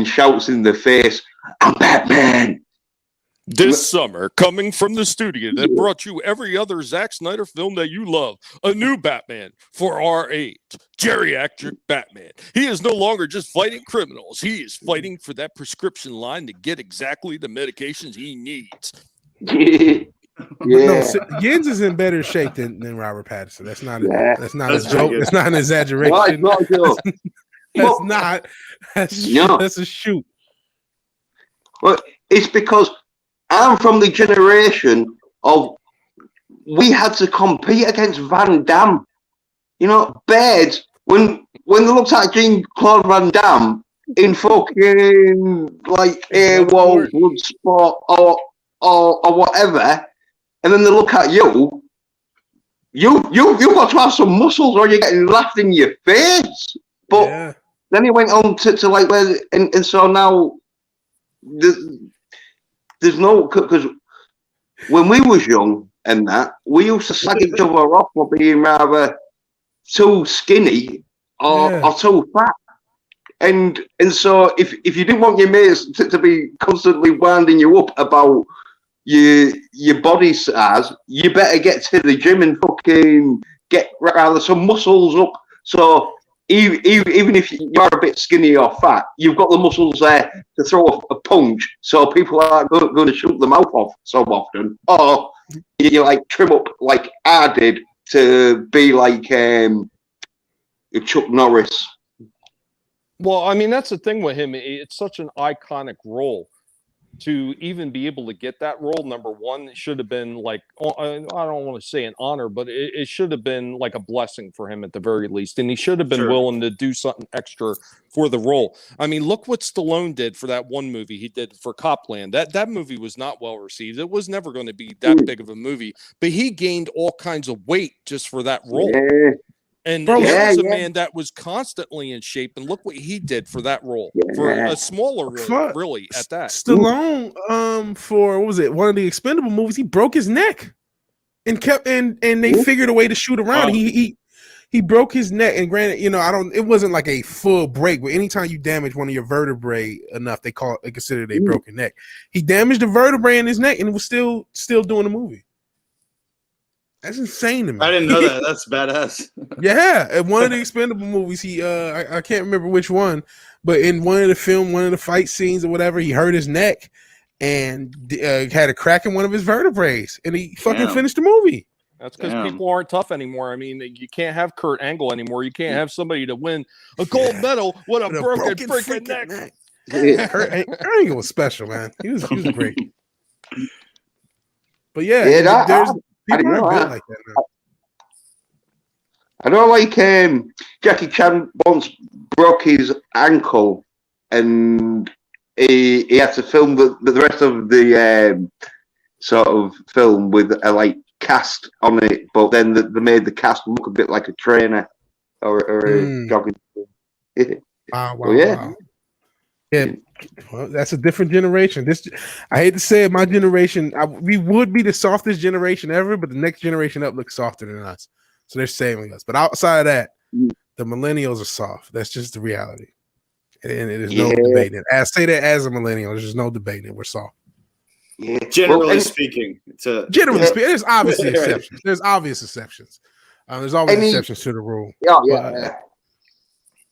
shouts in the face. I'm Batman. This summer, coming from the studio that brought you every other Zack Snyder film that you love, a new Batman for our age, geriatric Batman. He is no longer just fighting criminals. He is fighting for that prescription line to get exactly the medications he needs. No, Yins is in better shape than Robert Pattinson. That's not a joke. That's not an exaggeration. That's a shoot. Well, it's because I'm from the generation of we had to compete against Van Damme. You know, Birds, when they looked at Jean-Claude Van Damme in fucking like AWOL, Bloodsport or whatever, and then they look at you got to have some muscles or you're getting laughed in your face. But then he went on to like where and so now there's no, because when we was young and that, we used to slag each other off for being rather too skinny or too fat. And so if you didn't want your mates to be constantly winding you up about your body size, you better get to the gym and fucking get rather some muscles up. So even if you're a bit skinny or fat, you've got the muscles there to throw a punch, so people aren't going to shoot the mouth off so often. Or you like trim up like I did to be like Chuck Norris. Well, I mean, that's the thing with him. It's such an iconic role. To even be able to get that role, number one, it should have been like, I don't want to say an honor, but it should have been like a blessing for him at the very least. And he should have been willing to do something extra for the role. I mean, look what Stallone did for that one movie he did for Copland. That movie was not well received. It was never going to be that big of a movie, but he gained all kinds of weight just for that role. And he was a man that was constantly in shape, and look what he did for that role, for a smaller role, really, at that. Stallone, for what was it? One of the Expendable movies, he broke his neck and kept and they figured a way to shoot around. He broke his neck, and granted, you know, it wasn't like a full break, but anytime you damage one of your vertebrae enough, they consider it a broken neck. He damaged the vertebrae in his neck, and it was still doing the movie. That's insane to me. I didn't know that. That's badass. Yeah, in one of the Expendable movies, he I can't remember which one, but in one of the fight scenes or whatever, he hurt his neck and had a crack in one of his vertebrae, and he fucking finished the movie. That's because people aren't tough anymore. I mean, you can't have Kurt Angle anymore. You can't have somebody to win a gold medal with a broken freaking neck. Kurt Angle was special, man. He was great. But there's people aren't good like that now. I know, like Jackie Chan once broke his ankle, and he had to film the rest of the sort of film with a like cast on it, but then they made the cast look a bit like a trainer or a jogging. Wow. Yeah, well, that's a different generation. I hate to say it, my generation, we would be the softest generation ever, but the next generation up looks softer than us. So they're saving us. But outside of that, the millennials are soft. That's just the reality. And there's no debating. I say that as a millennial, there's just no debating. We're soft. Yeah. Generally speaking. There's obviously exceptions. There's obvious exceptions. There's always exceptions to the rule.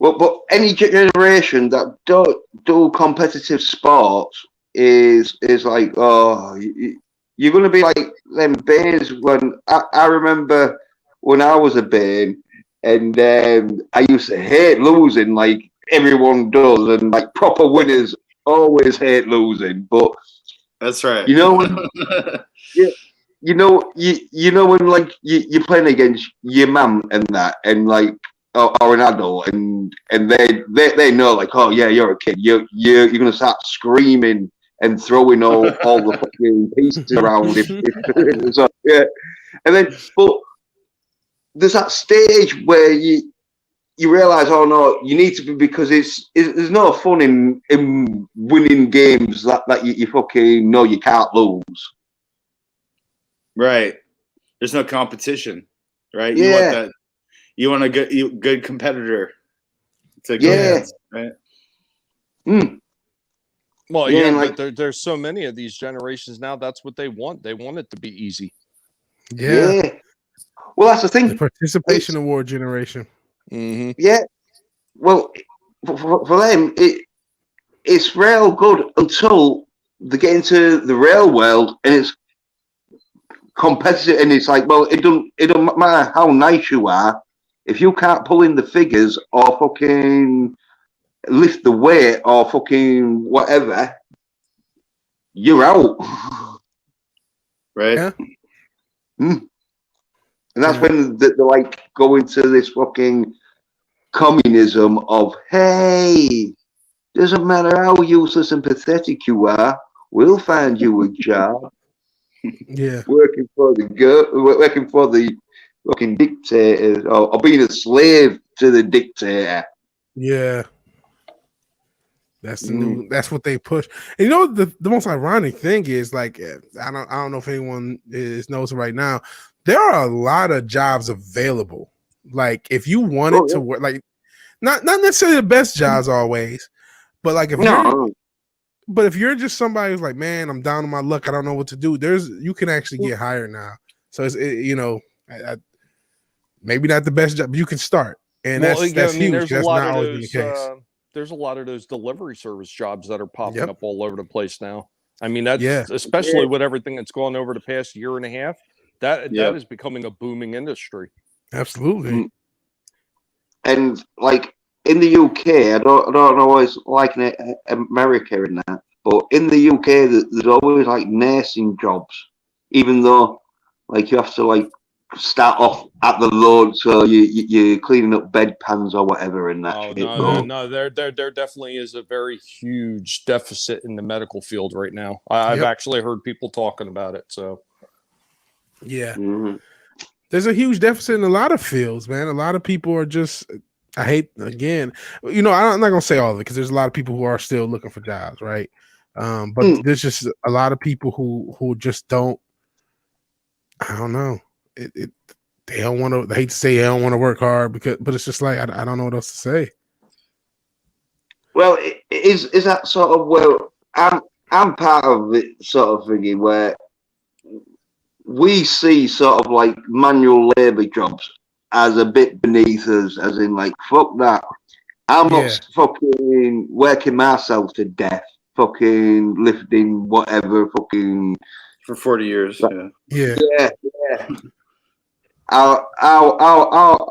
But any generation that don't do competitive sports is like, you're going to be like them Bays. When I remember when I was a Bay, and I used to hate losing like everyone does, and like proper winners always hate losing. But that's right. You know when, you know when like you're playing against your mum and that, and like. Or an adult, and they know, like, oh yeah, you're a kid. You're gonna start screaming and throwing all the fucking pieces around. So, yeah, and then but there's that stage where you realize, oh no, you need to be, because there's no fun in winning games that you fucking know you can't lose. Right. There's no competition. Right. You want that. You want a good competitor to go against, right? Well, yeah, like, but there's so many of these generations now. That's what they want. They want it to be easy. Yeah. Well, that's the thing. The participation award generation. Mm-hmm. Yeah. Well, for them, it's real good until they get into the real world and it's competitive, and it's like, well, it don't matter how nice you are if you can't pull in the figures or fucking lift the weight or fucking whatever, you're out. Right. Yeah. And that's when they're like go into this fucking communism of, hey, doesn't matter how useless and pathetic you are, we'll find you a job. Yeah. Working for the fucking dictators, or being a slave to the dictator. Yeah. That's the new. That's what they push. And you know the most ironic thing is, like, I don't know if anyone knows right now. There are a lot of jobs available. Like, if you wanted to work, like, not necessarily the best jobs always, but like if you're just somebody who's like, man, I'm down on my luck, I don't know what to do. You can actually get hired now. So it's maybe not the best job, but you can start, and that's huge. That's not always been the case. There's a lot of those delivery service jobs that are popping up all over the place now. I mean, that's especially with everything that's gone over the past year and a half. That is becoming a booming industry. Absolutely. And like in the UK, I don't know what it's like in America and that, but in the UK, there's always like nursing jobs, even though like you have to like start off at the load, so you're cleaning up bedpans or whatever and that. Oh no, there definitely is a very huge deficit in the medical field right now. I've actually heard people talking about it. So there's a huge deficit in a lot of fields, man. A lot of people are just, I hate, again, I'm not gonna say all of it because there's a lot of people who are still looking for jobs, right? But there's just a lot of people who just don't, I don't know. They don't want to. They hate to say they don't want to work hard but it's just like I don't know what else to say. Well, is that sort of where I'm part of it, sort of thingy, where we see sort of like manual labor jobs as a bit beneath us, as in like, fuck that. I'm not fucking working myself to death, fucking lifting whatever, fucking for 40 years. Yeah. I'll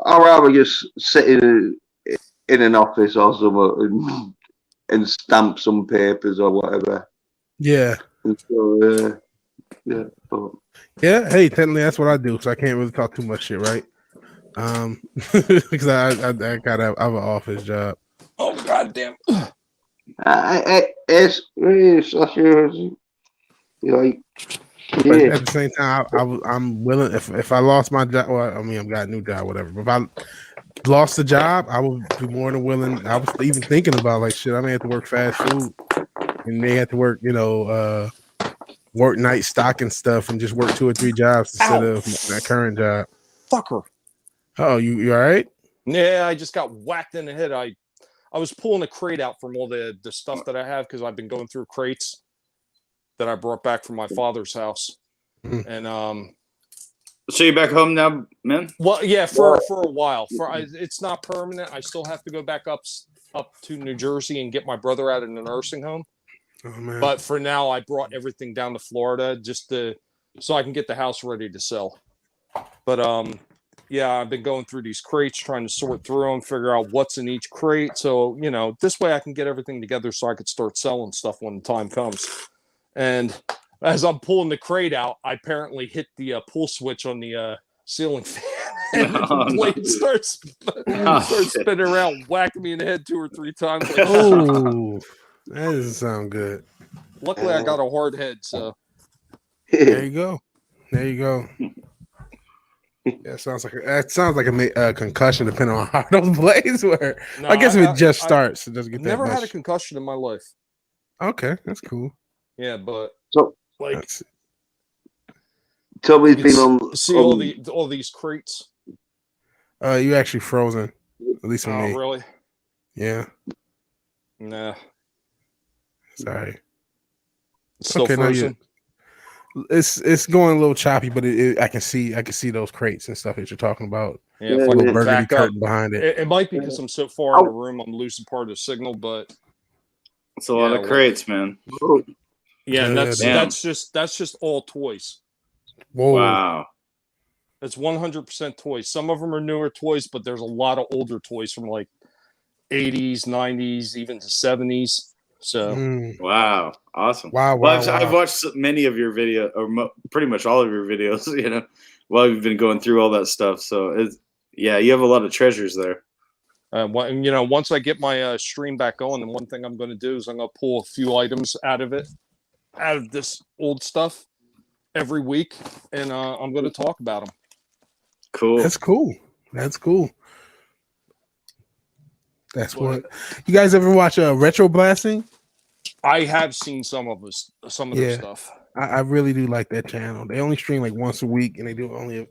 rather just sit in an office or something and stamp some papers or whatever. Yeah. And so, hey, technically that's what I do, so I can't really talk too much shit, right? Because I gotta have an office job. Oh goddamn! It's like. But at the same time, I'm willing. If I lost my job, well, I mean, I've got a new job, whatever. But if I lost the job, I would be more than willing. I was even thinking about like shit. I may have to work fast food, and may have to work, work night stock and stuff, and just work 2 or 3 jobs instead of that current job. Fucker. Oh, you all right? Yeah, I just got whacked in the head. I was pulling a crate out from all the stuff that I have because I've been going through crates that I brought back from my father's house. And so you're back home now, man? Well, yeah, for a while. It's not permanent. I still have to go back up to New Jersey and get my brother out in the nursing home. Oh, man. But for now, I brought everything down to Florida so I can get the house ready to sell. But I've been going through these crates, trying to sort through them, figure out what's in each crate. So this way I can get everything together so I could start selling stuff when the time comes. And as I'm pulling the crate out, I apparently hit the pull switch on the ceiling fan, and the blade starts spinning around, whacking me in the head 2 or 3 times. Like, oh, that doesn't sound good. Luckily, I got a hard head, so there you go. Yeah, sounds like a concussion, depending on how those blades were. No, I guess if it just starts, it doesn't get that never much. Had a concussion in my life. Okay, that's cool. Yeah, but so like, Toby's been on all these crates. You actually frozen, at least for me. Oh, really? Yeah. Nah. Sorry. Still frozen. It's going a little choppy, but I can see those crates and stuff that you're talking about. Yeah, if I can burgundy back up curtain behind it. It might be because I'm so far in the room, I'm losing part of the signal, but it's a lot of crates, man. Yeah, and that's just all toys. Whoa. Wow. It's 100% toys. Some of them are newer toys, but there's a lot of older toys from like 80s, 90s, even to 70s. So wow, awesome. Wow. I've watched many of your videos, or pretty much all of your videos, while you've been going through all that stuff. So you have a lot of treasures there. Once I get my stream back going, and one thing I'm going to do is I'm going to pull a few items out of this old stuff every week, and I'm going to talk about them. Cool. That's cool. That's what you guys ever watch Retro Blasting? I have seen some of their stuff. I really do like that channel. They only stream like once a week, and they do only a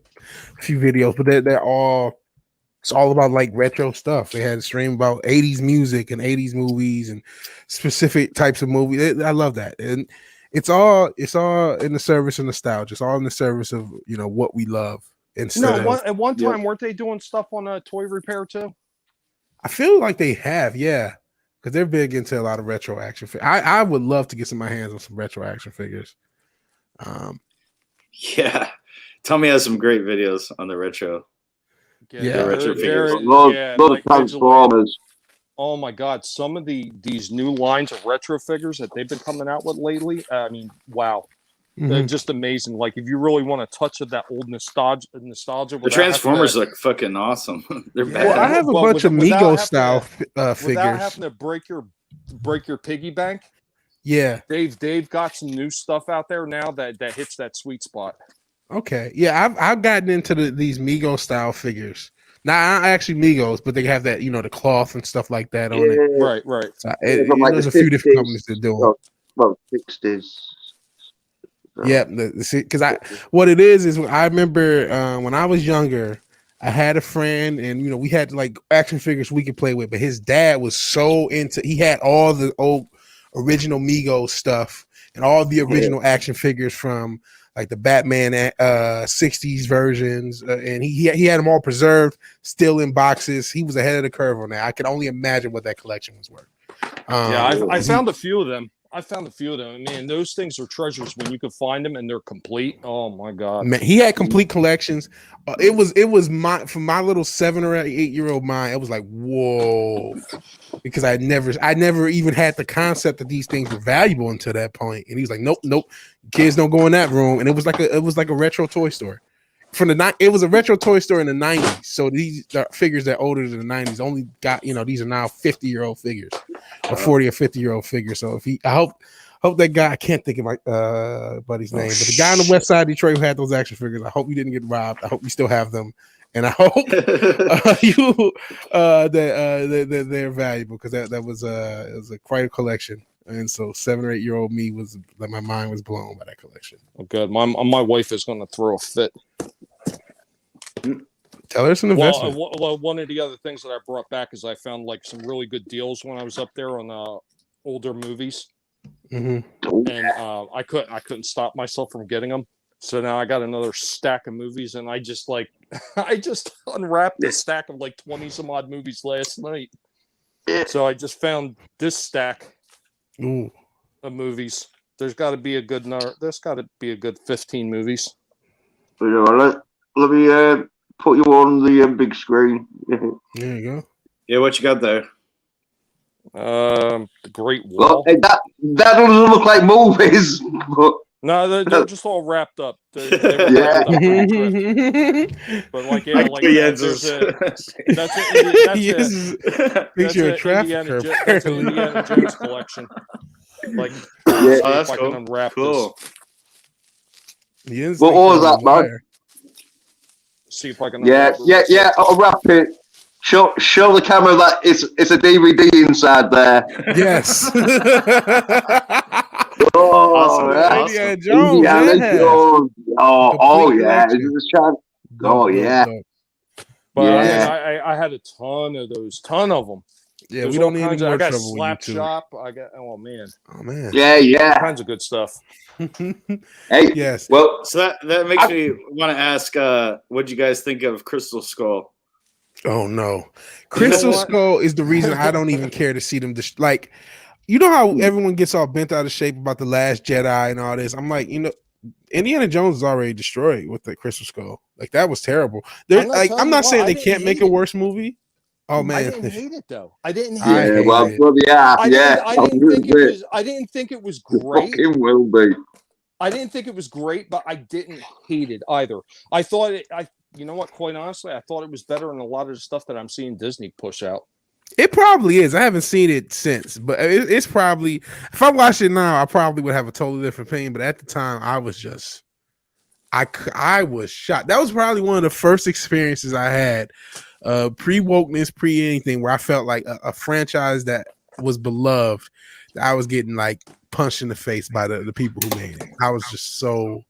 few videos, but it's all about like retro stuff. They had a stream about 80s music and 80s movies and specific types of movies. I love that, and it's all in the service of nostalgia. It's all in the service of what we love. At one time, weren't they doing stuff on toy repair too? I feel like they have, yeah, because they're big into a lot of retro action figures. I would love to get my hands on some retro action figures. Yeah, Tommy has some great videos on the retro. Retro figures. Transformers. Oh my God! Some of these new lines of retro figures that they've been coming out with lately. I mean, wow. They're just amazing. Like if you really want to touch of that old nostalgia. The Transformers look fucking awesome. They're bad. Well, I have a bunch of Mego style figures. Without having to break your piggy bank. Yeah, they've got some new stuff out there now that hits that sweet spot. Okay, yeah, I've gotten into these Mego style figures. Not actually Migos, but they have that the cloth and stuff like that on it. Right. So there's a few different companies that do it. Well, 60s. Yeah, because what it is I remember when I was younger, I had a friend, and we had like action figures we could play with, but his dad was so he had all the old original Mego stuff and all the original action figures from like the Batman 60s versions, and he had them all preserved, still in boxes. He was ahead of the curve on that. I could only imagine what that collection was worth. I found a few of them. Man, those things are treasures when you can find them and they're complete. Oh my God, man, he had complete collections. It was for my little 7 or 8 year old mind. It was like whoa, because I never even had the concept that these things were valuable until that point. And he was like, nope, kids don't go in that room. And it was like a retro toy store. It was a retro toy store in the 90s. So these figures that are older than the 90s only got, these are now 50-year-old figures or 40 or 50-year-old figures. So I hope that guy, I can't think of my buddy's name, but the guy on the west side of Detroit who had those action figures, I hope you didn't get robbed. I hope you still have them. And I hope that they're valuable, because that was it was quite a collection. And so 7 or 8 year old me my mind was blown by that collection. Oh, good. My wife is going to throw a fit. Tell her it's an investment. Well, one of the other things that I brought back is I found like some really good deals when I was up there on older movies, and I couldn't stop myself from getting them. So now I got another stack of movies, and I just unwrapped a stack of like 20 some odd movies last night. So I just found this stack of movies. There's got to be a good 15 movies. Let me put you on the big screen. There you go. Yeah, what you got there? The Great Wall. Well, that doesn't look like movies, but no, they're just all wrapped up. They were wrapped up but like there's an Indiana Jones collection. Like, that's I cool. can unwrap Cool. this. what was that, man? See if I can. Yeah. I'll wrap it. Show the camera that it's a DVD inside there. Yes. Oh, awesome. Indiana Jones. Indiana Jones. Oh yeah. Dope. Yeah. But I had a ton of them, Yeah, There's we don't all need any kinds of. more I got trouble with Slap YouTube. Shop. I got. Oh man. Oh man. Yeah, All yeah. kinds of good stuff. Hey, Yes. well, So that makes me want to ask, what'd you guys think of Crystal Skull? Oh no, Crystal what? Skull is the reason I don't even care to see them. Like, you know how everyone gets all bent out of shape about the Last Jedi and all this. I'm like, Indiana Jones is already destroyed with the Crystal Skull. Like that was terrible. I'm not saying they can't make a worse movie. Oh man, I didn't hate it though. I didn't hate I it. hate well, it. yeah, I didn't think it was. I didn't think it was great. Fucking will be. I didn't think it was great, but I didn't hate it either. I thought it. You know what? Quite honestly, I thought it was better than a lot of the stuff that I'm seeing Disney push out. It probably is. I haven't seen it since, but it's probably. If I watch it now, I probably would have a totally different opinion. But at the time, I was just. I was shocked. That was probably one of the first experiences I had, pre-wokeness, pre-anything, where I felt like a franchise that was beloved, that I was getting like punched in the face by the people who made it. I was just so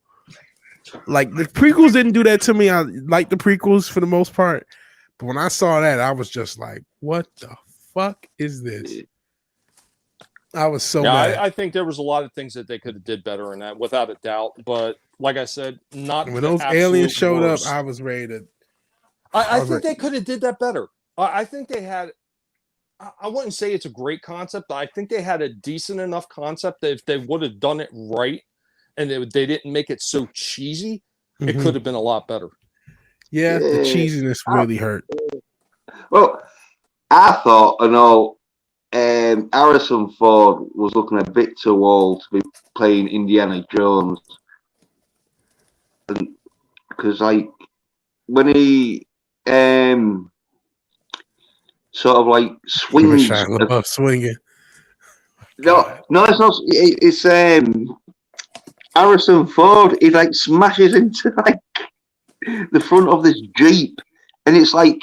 like, the prequels didn't do that to me. I like the prequels for the most part, but when I saw that, I was just like, "What the fuck is this?" I was so mad. I think there was a lot of things that they could have did better in that, without a doubt. But like I said, not when those aliens showed up, I was ready to. I think they could have did that better. I think they had. I wouldn't say it's a great concept, but I think they had a decent enough concept that if they would have done it right, and they didn't make it so cheesy, it could have been a lot better. Yeah, the cheesiness really hurt. Well, I thought, Harrison Ford was looking a bit too old to be playing Indiana Jones, because like when he sort of like swings, swinging. No, it's not. It's Harrison Ford. He like smashes into like the front of this Jeep, and it's like,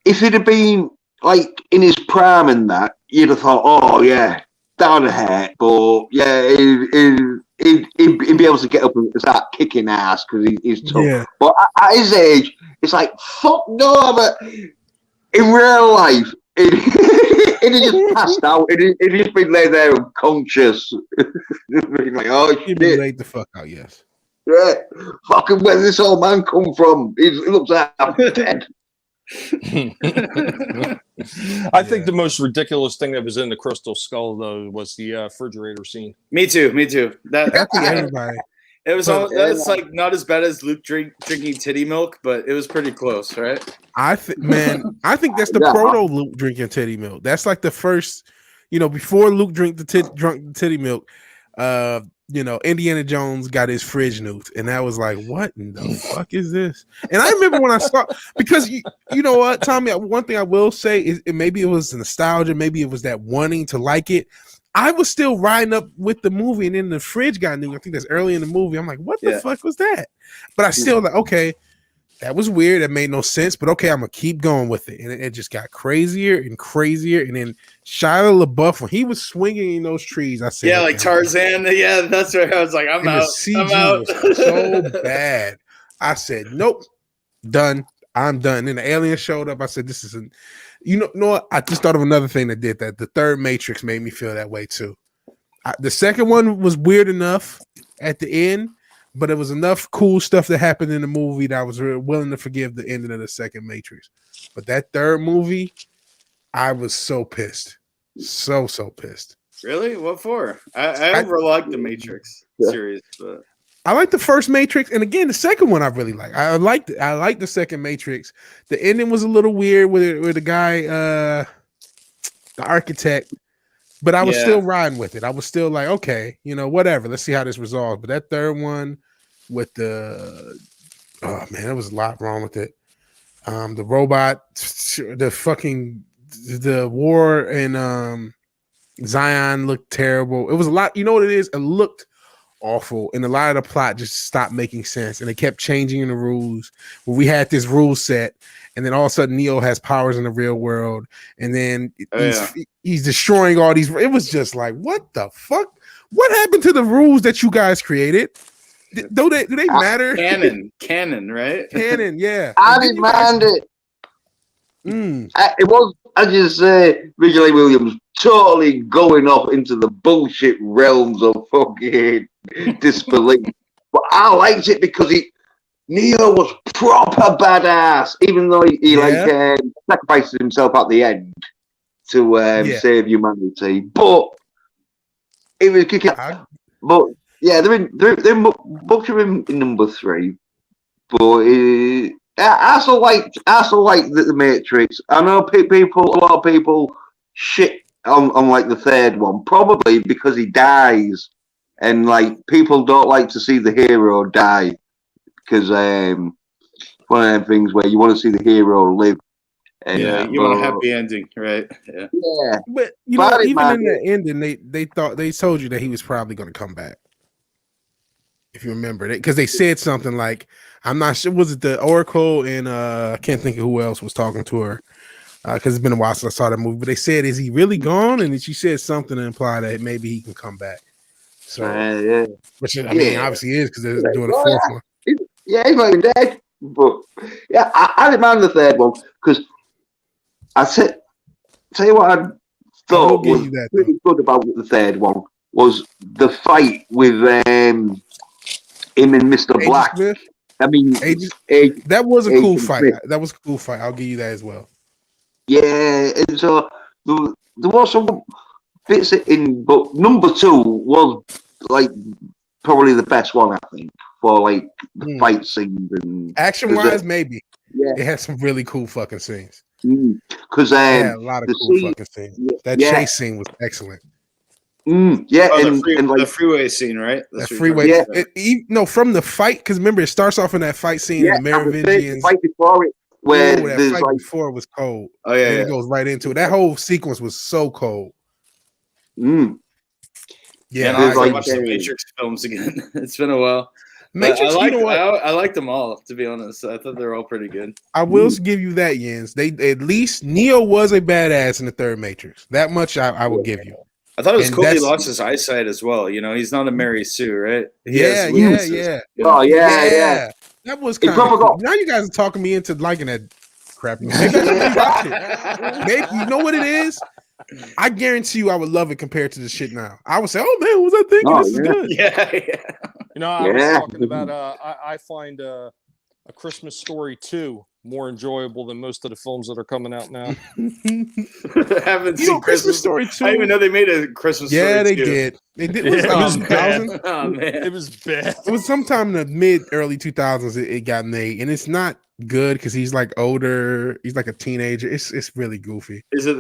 if it had been like in his prime and that, you'd have thought, oh yeah, down the head, but yeah, he'd be able to get up and start kicking ass because he's tough. Yeah. But at his age, it's like, fuck no, but in real life, he'd just passed out. He'd just been laid there unconscious. Like, oh shit. He'd be laid the fuck out, yes. Yeah, fucking where did this old man come from? He looks like I'm dead. I think the most ridiculous thing that was in the Crystal Skull, though, was the refrigerator scene. Me too. I think everybody. It was that's like not as bad as Luke drinking titty milk, but it was pretty close, right? I think that's the proto Luke drinking titty milk. That's like the first, before Luke drunk the titty milk. Indiana Jones got his fridge nuked, and that was like, what in the fuck is this? And I remember when I saw, because you know what, Tommy, one thing I will say is, maybe it was nostalgia, maybe it was that wanting to like it. I was still riding up with the movie, and then the fridge got nuked. I think that's early in the movie. I'm like, what the fuck was that? But I still like, okay, that was weird. That made no sense, but okay, I'm gonna keep going with it. And it just got crazier and crazier. And then Shia LaBeouf, when he was swinging in those trees, I said, yeah, like Tarzan. Yeah, that's right. I was like, I'm out. The CG I'm out. was so bad. I said, nope, done. I'm done. And the alien showed up. I said, this isn't. You know what? I just thought of another thing that did that. The third Matrix made me feel that way too. The second one was weird enough at the end, but it was enough cool stuff that happened in the movie that I was willing to forgive the ending of the second Matrix. But that third movie, I was so pissed. So pissed. Really? What for? I overlooked the Matrix series, but I like the first Matrix, and again, the second one I really like. I liked the second Matrix. The ending was a little weird with the guy, the architect, but I was still riding with it. I was still like, okay, whatever. Let's see how this resolves. But that third one with there was a lot wrong with it. The robot, the war in Zion looked terrible. It was a lot. You know what it is? It looked awful, and a lot of the plot just stopped making sense, and they kept changing the rules. Well, we had this rule set, and then all of a sudden Neo has powers in the real world, and then he's destroying all these. It was just like, what the fuck? What happened to the rules that you guys created? Do they matter? Canon, right? Canon, yeah. I demand it. It was I just say Richard Williams totally going off into the bullshit realms of fucking disbelief. But I liked it because Neo was proper badass, even though he sacrifices himself at the end to save humanity. But it was kicking. But yeah, they're both are in number 3. But I also like the Matrix. I know a lot of people shit on like the third one, probably because he dies, and like people don't like to see the hero die because one of them things where you want to see the hero live. And, you want a happy ending, right? Yeah. But even in the ending, they told you that he was probably going to come back. If you remember it, because they said something like, I'm not sure, was it the Oracle and I can't think of who else was talking to her because it's been a while since I saw that movie. But they said, "Is he really gone?" And then she said something to imply that maybe he can come back. So, which I mean, obviously is because they're doing a 4th one. Yeah, he's not even dead. But yeah, I didn't mind the third one because tell you what I thought was really good about the third one was the fight with him and Mr. Black. Smith? I mean, that was a cool fight. Smith. That was a cool fight. I'll give you that as well. Yeah, and so there was some bits in, but number 2 was like probably the best one, I think, for like the fight scenes and action-wise, maybe. Yeah, it had some really cool fucking scenes. Because a lot of cool fucking scenes. That chase scene was excellent. Yeah, the freeway scene, right? The freeway. Yeah. From the fight, because remember, it starts off in that fight scene in the Merovingians. Fight before it, where that fight before was cold. Oh yeah, it goes right into it. That whole sequence was so cold. Yeah, I watched the Matrix films again. It's been a while. Matrix, I liked them all, to be honest. I thought they were all pretty good. I will give you that, Jens. They at least Neo was a badass in the third Matrix. That much I will give you. I thought it was cool he lost his eyesight as well. You know, he's not a Mary Sue, right? Yeah. Oh, yeah. That was kind of cool. Now you guys are talking me into liking that crap. Maybe I should watch it. Maybe, you know what it is? I guarantee you I would love it compared to this shit now. I would say, oh, man, what was I thinking? This is good. Yeah. You know, I was talking about, I find A Christmas Story 2 more enjoyable than most of the films that are coming out now. I haven't seen Christmas Story 2. I didn't even know they made a Christmas Story 2. Yeah, they did. They did. It was bad. Oh, man. It was bad. It was sometime in the early 2000s it got made, and it's not good because he's like older. He's like a teenager. It's really goofy. Is it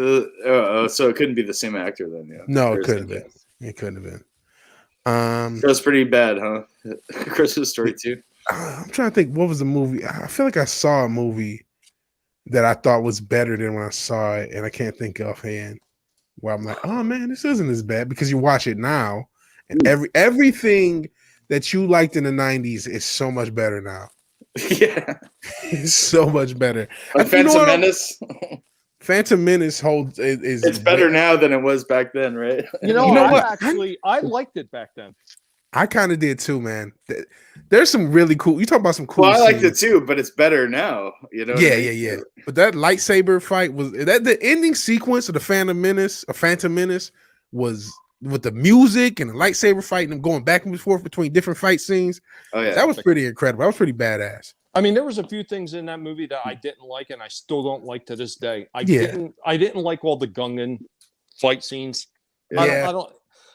so it couldn't be the same actor then? Yeah. No, it couldn't have been. It couldn't have been. So it's pretty bad, huh? Christmas Story 2. I'm trying to think, what was the movie? I feel like I saw a movie that I thought was better than when I saw it, and I can't think offhand. Where I'm like, oh man, this isn't as bad, because you watch it now, and everything that you liked in the 90s is so much better now. Yeah, it's so much better. Like Phantom Menace. Phantom Menace holds is. It's better now than it was back then, right? You know what? I liked it back then. I kind of did too, man. There's some really cool. You talk about some cool. Well, I liked it too, but it's better now. You know. Yeah. But that lightsaber fight was the ending sequence of the Phantom Menace was with the music and the lightsaber fight and them going back and forth between different fight scenes. Oh yeah, that was pretty incredible. That was pretty badass. I mean, there was a few things in that movie that I didn't like, and I still don't like to this day. I didn't like all the Gungan fight scenes. Yeah. I don't.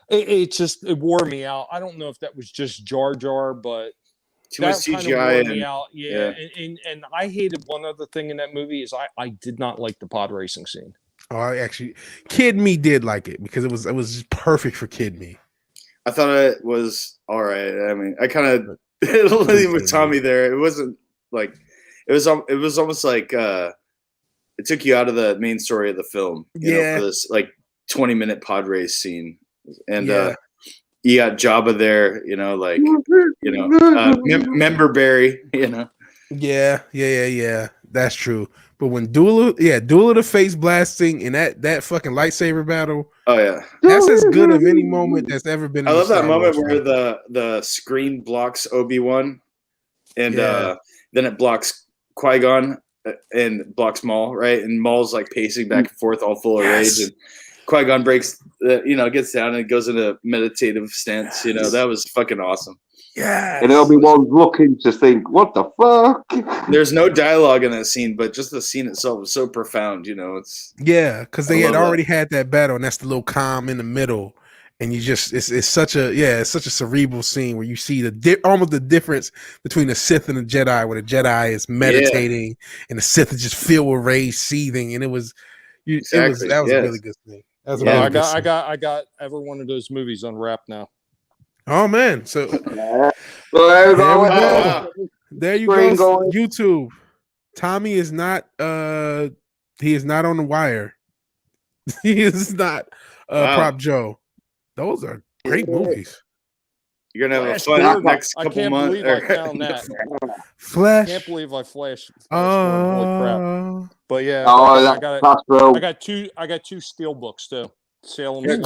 It wore me out. I don't know if that was just Jar Jar, but too much CGI wore me out. Yeah. And I hated one other thing in that movie is I did not like the pod racing scene. Oh, I actually, Kid Me did like it because it was perfect for Kid Me. I thought it was all right. I mean, I kind of with Tommy there. It wasn't like it was almost like it took you out of the main story of the film. You know, for this like 20-minute pod race scene. And you got Jabba there, you know, like Member Berry, you know. Yeah. That's true. But when Duel of the Face blasting and that fucking lightsaber battle, oh yeah, that's as good of any moment that's ever been. I love that moment where the screen blocks Obi-Wan, and then it blocks Qui-Gon, in Buck's Mall, right? And Maul's like pacing back and forth, all full of rage, and Qui-Gon breaks, gets down and goes into meditative stance. That was fucking awesome. Yeah. And Obi-Wan's looking to think, what the fuck? There's no dialogue in that scene, but just the scene itself was so profound. It's because they had already had that battle, and that's the little calm in the middle. And you just it's such a cerebral scene where you see almost the difference between the Sith and the Jedi, where the Jedi is meditating and the Sith is just filled with rage, seething, and that was a really good scene. I got every one of those movies unwrapped now. Oh man, so there you go. There you go. YouTube. Tommy is not he is not on the wire. He is not Prop Joe. Those are great movies. You're gonna have a fun next couple months. I can't believe I found that. Flash. I can't believe I flashed. Holy crap! But yeah, I got two steel books too. Salem and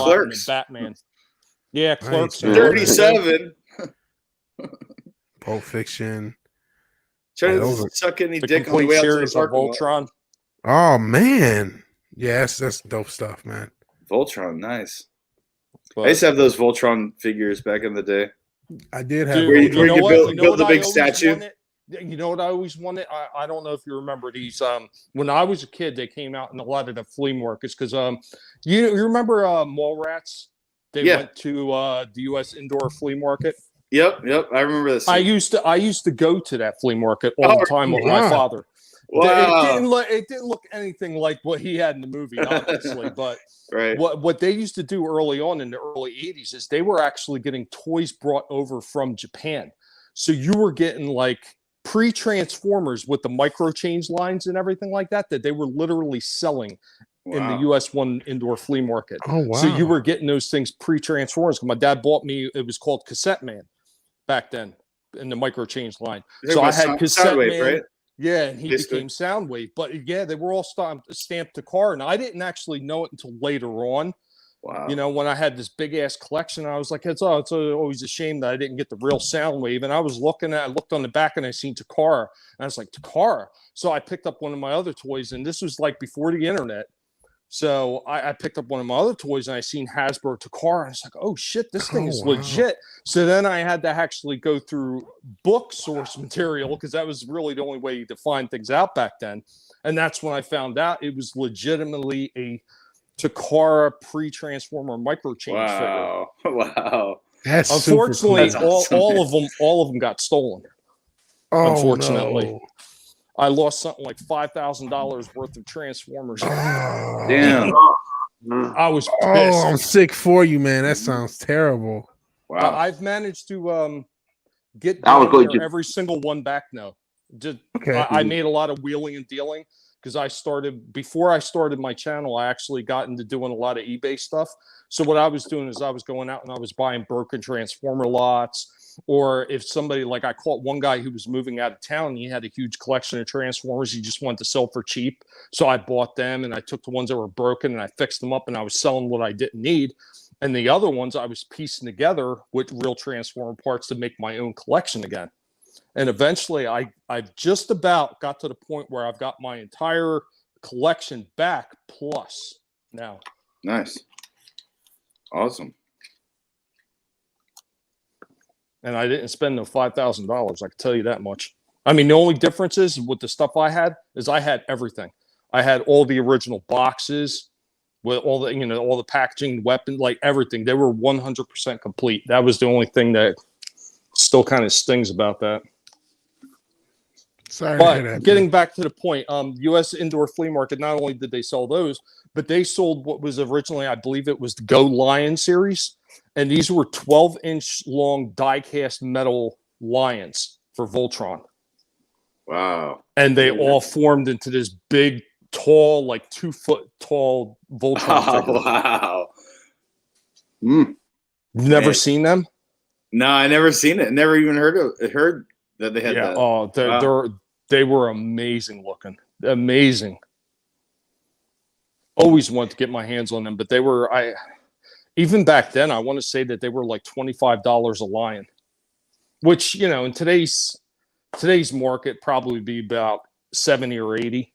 Batman. Yeah, Clerks. 37. Pulp Fiction. Trying to suck any dick on the complete way out to series the of Voltron. Oh man, yes, that's dope stuff, man. Voltron, nice. But I used to have those Voltron figures back in the day. I did have. Where you build the big statue. You know what I always wanted? I don't know if you remember these. When I was a kid, they came out in a lot of the flea markets because you remember Mallrats? They went to the U.S. indoor flea market. Yep. I remember this. I used to go to that flea market all the time with my father. Wow. It didn't look anything like what he had in the movie, obviously. But right. What they used to do early on in the early 80s is they were actually getting toys brought over from Japan. So you were getting like pre-Transformers with the micro change lines and everything like that they were literally selling in the US 1 indoor flea market. Oh, wow. So you were getting those things pre-Transformers. My dad bought me, it was called Cassette Man back then in the micro change line. So I had Cassette Man. Right? Yeah, and he became Soundwave. But yeah, they were all stamped to car. And I didn't actually know it until later on. Wow. When I had this big ass collection, I was like, it's always a shame that I didn't get the real Soundwave. And I looked on the back and I seen Takara. And I was like, Takara. So I picked up one of my other toys, and this was like before the internet. So I picked up one of my other toys and I seen Hasbro Takara. And I was like, oh shit, this thing is legit. So then I had to actually go through book source material because that was really the only way to find things out back then. And that's when I found out it was legitimately a Takara pre-Transformer micro change figure. Wow. That's unfortunately cool. all of them got stolen. Oh, unfortunately. No. I lost something like $5,000 worth of Transformers. Damn. I was pissed. Oh, I'm sick for you, man. That sounds terrible. Wow. I've managed to get every single one back now. I made a lot of wheeling and dealing because before I started my channel, I actually got into doing a lot of eBay stuff. So what I was doing is I was going out and I was buying broken Transformer lots. Or if somebody, like I caught one guy who was moving out of town, and he had a huge collection of Transformers he just wanted to sell for cheap. So I bought them and I took the ones that were broken and I fixed them up and I was selling what I didn't need. And the other ones I was piecing together with real Transformer parts to make my own collection again. And eventually I've just about got to the point where I've got my entire collection back plus now. Nice. Awesome. And I didn't spend no $5,000. I can tell you that much. I mean, the only difference is with the stuff I had is I had everything. I had all the original boxes with all the, all the packaging, weapon, like everything. They were 100% complete. That was the only thing that still kind of stings about that. Sorry. But getting back to the point, U.S. Indoor Flea Market, not only did they sell those, but they sold what was originally, I believe it was the Go Lion series. And these were 12-inch long die-cast metal lions for Voltron. Wow. And they all formed into this big, tall, like 2-foot tall Voltron figure. Wow. Never seen them? No, I never seen it. Never even heard that they had that. Oh, they were amazing looking. Amazing. Always wanted to get my hands on them, but they were even back then, I want to say that they were like $25 a lion, which, in today's market probably be about 70 or 80.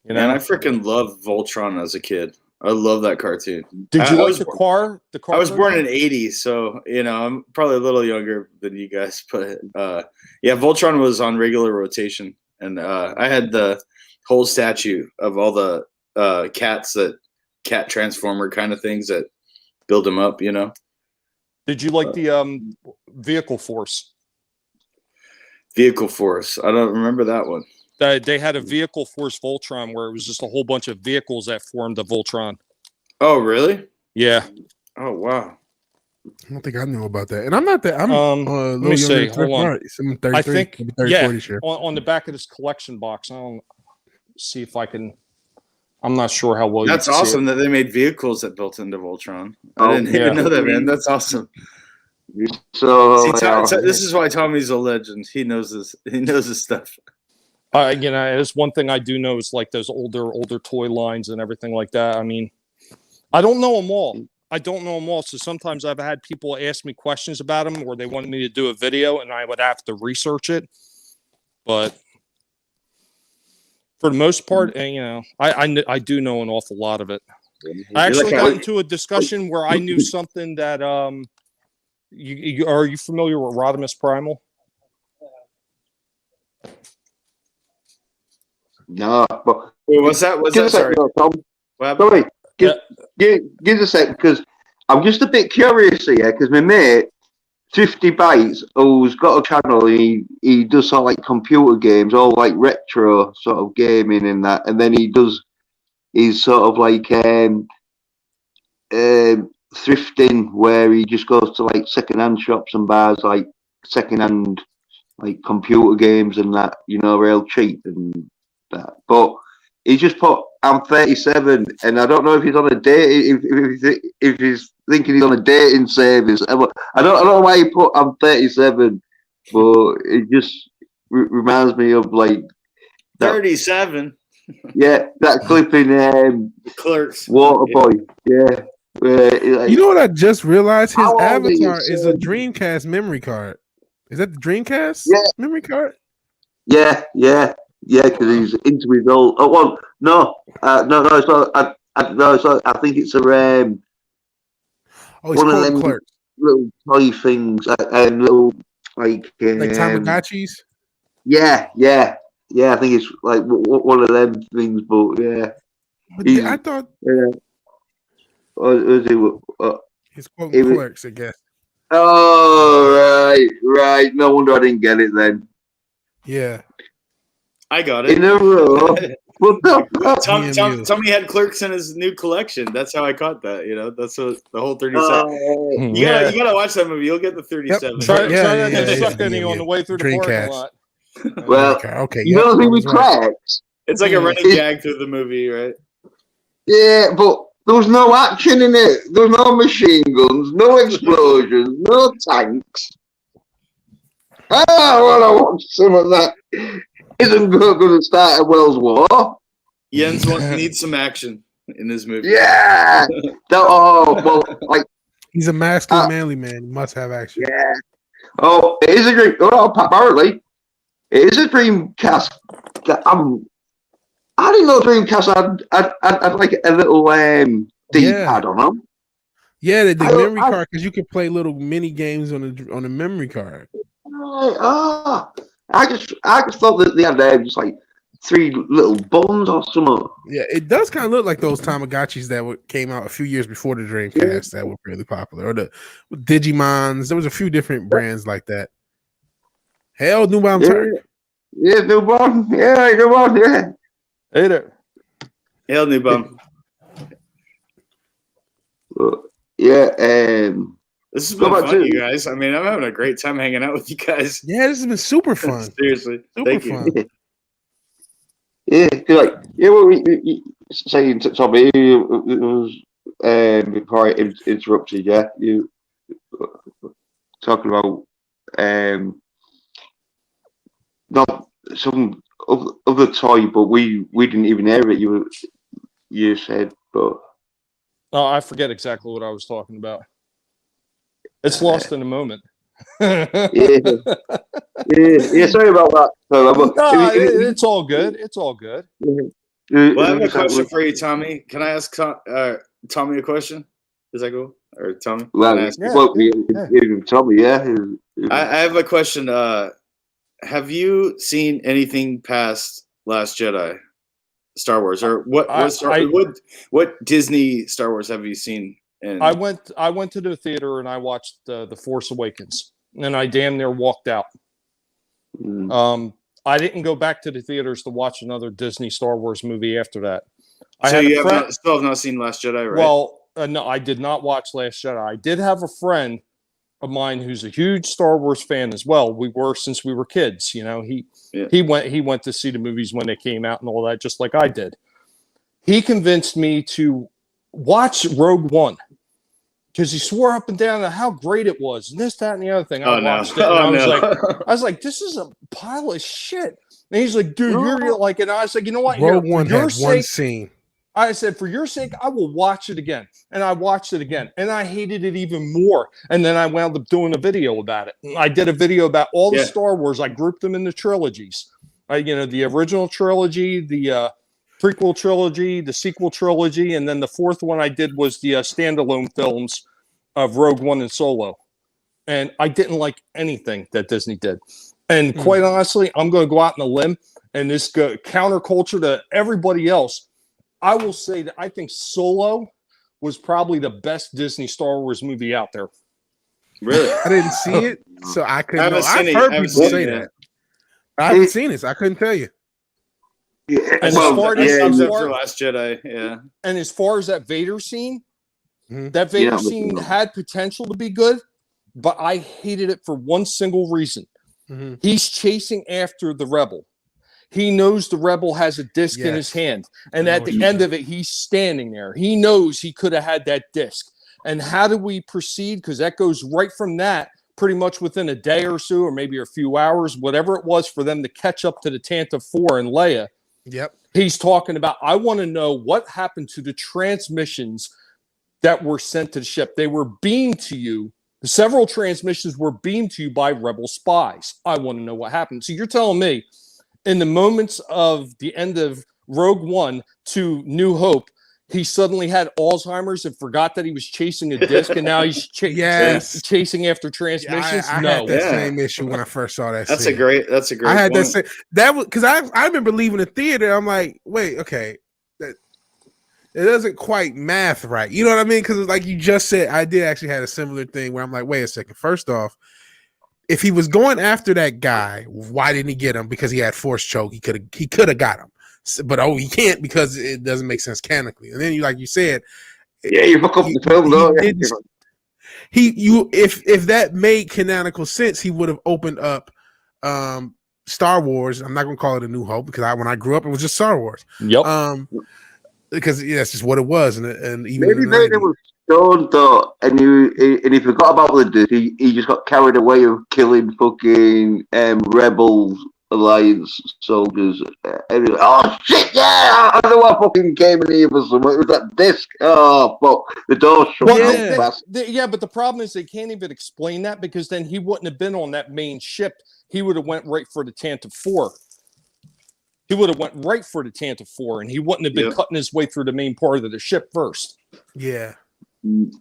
You know, Man, I freaking loved Voltron as a kid. I love that cartoon. Did you like the car? The car. I was born in '80, so I'm probably a little younger than you guys. But yeah, Voltron was on regular rotation, and I had the whole statue of all the cat transformer kind of things that build them up. Did you like the Vehicle Force? Vehicle Force. I don't remember that one. They had a Vehicle Force Voltron where it was just a whole bunch of vehicles that formed the Voltron. Oh, really? Yeah. Oh, wow. I don't think I knew about that. And I'm not that. I'm let me see. Hold on. I think 40 share. On the back of this collection box. I don't see if I can. I'm not sure how well. That's awesome that they made vehicles that built into Voltron. I didn't even know that, man. That's awesome. So this is why Tommy's a legend. He knows this. He knows his stuff. It's one thing I do know is like those older toy lines and everything like that. I mean, I don't know them all. So sometimes I've had people ask me questions about them where they wanted me to do a video and I would have to research it. But for the most part, I do know an awful lot of it. I actually got into a discussion where I knew something that are you familiar with Rodimus Primal? No, but what's that? Sorry. Sorry, give a sec because I'm just a bit curious here because my mate 50 Bytes who's got a channel. He does sort of like computer games, all like retro sort of gaming and that, and then he's sort of like thrifting where he just goes to like secondhand shops and buys like secondhand like computer games and that, real cheap and that. But he just put I'm 37 and I don't know if he's on a date if he's thinking he's on a dating service. I don't know why he put I'm 37, but it just reminds me of like 37. Yeah, that clip in Clerks. Waterboy. Yeah. You know what I just realized? His avatar is a Dreamcast memory card. Is that the Dreamcast memory card? Yeah, because he's into his old. Oh, well, no, it's not. It's not, I think it's a it's one of them Clerks. Little toy things, and little like Tamagotchis. Yeah. I think it's like one of them things, but yeah. But I thought. Yeah. He's quoting Clerks, I guess. Oh, right. No wonder I didn't get it then. Yeah. I got it. In a row. Tommy had Clerks in his new collection. That's how I caught that. That's what the whole 37. You gotta watch that movie. You'll get the 37. Yep. Try that and suck any on the way through the parking lot. Well, okay. The thing with Clerks? It's like a running gag through the movie, right? Yeah, but there was no action in it. There was no machine guns, no explosions, no tanks. I want to watch some of that. Isn't going to start a World War. Jens needs some action in this movie. Yeah. He's a masculine, manly man. He must have action. Yeah. Oh, it is a dream. Oh, apparently, it is a Dreamcast. I didn't know Dreamcast had like a little D-pad on them. Yeah, the memory card because you can play little mini games on the memory card. I just thought that they had just like 3 little buttons or something. Yeah, it does kind of look like those Tamagotchis that came out a few years before the Dreamcast that were really popular, or the Digimons. There was a few different brands like that. Hell, Newborn Turk. Yeah, Newborn. Yeah, Newborn. Yeah. Hey there. Hell, Newborn. Yeah. This has been fun, you guys. I mean, I'm having a great time hanging out with you guys. Yeah, this has been super fun. Seriously, thank you. Yeah, what we saying to Tommy, it was before I interrupted. Yeah, you talking about not some other toy, but we didn't even hear it. You said, but I forget exactly what I was talking about. It's lost in a moment. Sorry about that. No, it's all good. It's all good. Well, I have a question for you, Tommy. Can I ask Tommy a question? Is that cool? Or Tommy? Tommy, yeah. I have a question. Have you seen anything past Last Jedi, Star Wars, or what Disney Star Wars have you seen? I went to the theater and I watched The Force Awakens, and I damn near walked out. I didn't go back to the theaters to watch another Disney Star Wars movie after that. So you still have not seen Last Jedi, right? Well, no, I did not watch Last Jedi. I did have a friend of mine who's a huge Star Wars fan as well. We were since we were kids. You know, he went to see the movies when they came out and all that, just like I did. He convinced me to watch Rogue One because he swore up and down how great it was, and this, that, and the other thing. I watched it, and I was like, this is a pile of shit. And he's like, dude, you're like, and I was like, you know what? Rogue One had one scene. I said, for your sake, I will watch it again. And I watched it again. And I hated it even more. And then I wound up doing a video about it. And I did a video about all the Star Wars. I grouped them into trilogies. The original trilogy, the prequel trilogy, the sequel trilogy. And then the fourth one I did was the standalone films of Rogue One and Solo. And I didn't like anything that Disney did. And quite honestly, I'm going to go out on a limb. And this counterculture to everybody else. I will say that I think Solo was probably the best Disney Star Wars movie out there. Really? I didn't see it, so I couldn't know. I've heard people say that. I haven't seen it, so I couldn't tell you. And as far as Last Jedi, and as far as that Vader scene, that Vader scene had potential to be good, but I hated it for one single reason. He's chasing after the rebel. He knows the rebel has a disc in his hand. And at the end of it, he's standing there. He knows he could have had that disc. And how do we proceed? Because that goes right from that, pretty much within a day or so, or maybe a few hours, whatever it was for them to catch up to the Tantive 4 and Leia. Yep. He's talking about, I want to know what happened to the transmissions that were sent to the ship. They were beamed to you. Several transmissions were beamed to you by rebel spies. I want to know what happened. So you're telling me, in the moments of the end of Rogue One to New Hope, he suddenly had Alzheimer's and forgot that he was chasing a disc, and now he's chasing after transmissions. I had that same issue when I first saw that. That's a great. I had point. That was because I remember leaving the theater. I'm like, wait, okay, it doesn't quite math right. You know what I mean? Because like you just said, I did actually had a similar thing where I'm like, wait a second. First off, if he was going after that guy, why didn't he get him? Because he had force choke. He could have got him, but he can't because it doesn't make sense canonically. And then like you said, you fuck up the film though. If that made canonical sense, he would have opened up Star Wars. I'm not going to call it A New Hope because when I grew up, it was just Star Wars. Yep. Because that's just what it was, and even maybe Vader was stoned though, and he forgot about the disc. He just got carried away of killing fucking rebel alliance soldiers. And oh shit! Yeah, I know I fucking came in here for something. It was that disc. Oh, but the door shut. But the problem is they can't even explain that because then he wouldn't have been on that main ship. He would have went right for the Tantive 4. He would have went right for the Tantive 4, and he wouldn't have been cutting his way through the main part of the ship first. Yeah. It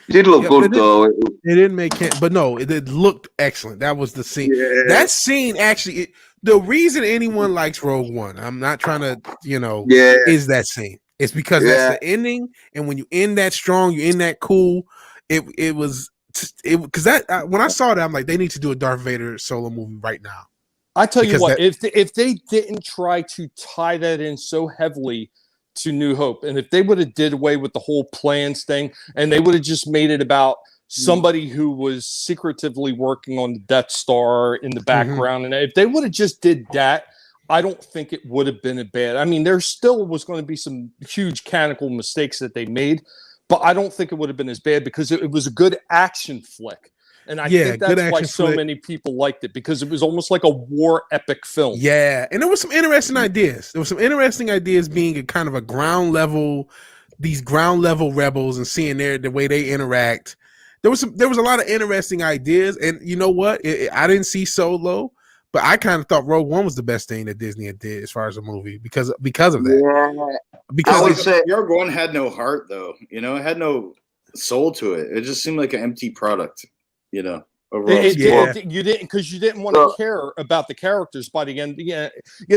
did look good, though. It didn't make it, but no, it looked excellent. That was the scene. Yeah. That scene, actually, the reason anyone likes Rogue One, I'm not trying to, is that scene. It's because that's the ending, and when you end that strong, you end that cool. It was because when I saw that, I'm like, they need to do a Darth Vader solo movie right now. I tell you what, if they didn't try to tie that in so heavily to New Hope, and if they would have did away with the whole plans thing, and they would have just made it about somebody who was secretively working on the Death Star in the background, and if they would have just did that, I don't think it would have been a bad. I mean, there still was going to be some huge canonical mistakes that they made, but I don't think it would have been as bad because it was a good action flick. And I think that's why so many people liked it, because it was almost like a war epic film. Yeah, and there was some interesting ideas. There was some interesting ideas being a kind of a ground level, these ground level rebels, and seeing the way they interact. there was a lot of interesting ideas, and you know what? I didn't see Solo, but I kind of thought Rogue One was the best thing that Disney had did as far as a movie because of that. Yeah. Because Rogue One had no heart, though. You know, it had no soul to it. It just seemed like an empty product. You know. Overall. You didn't because you didn't want to care about the characters by the end. Yeah,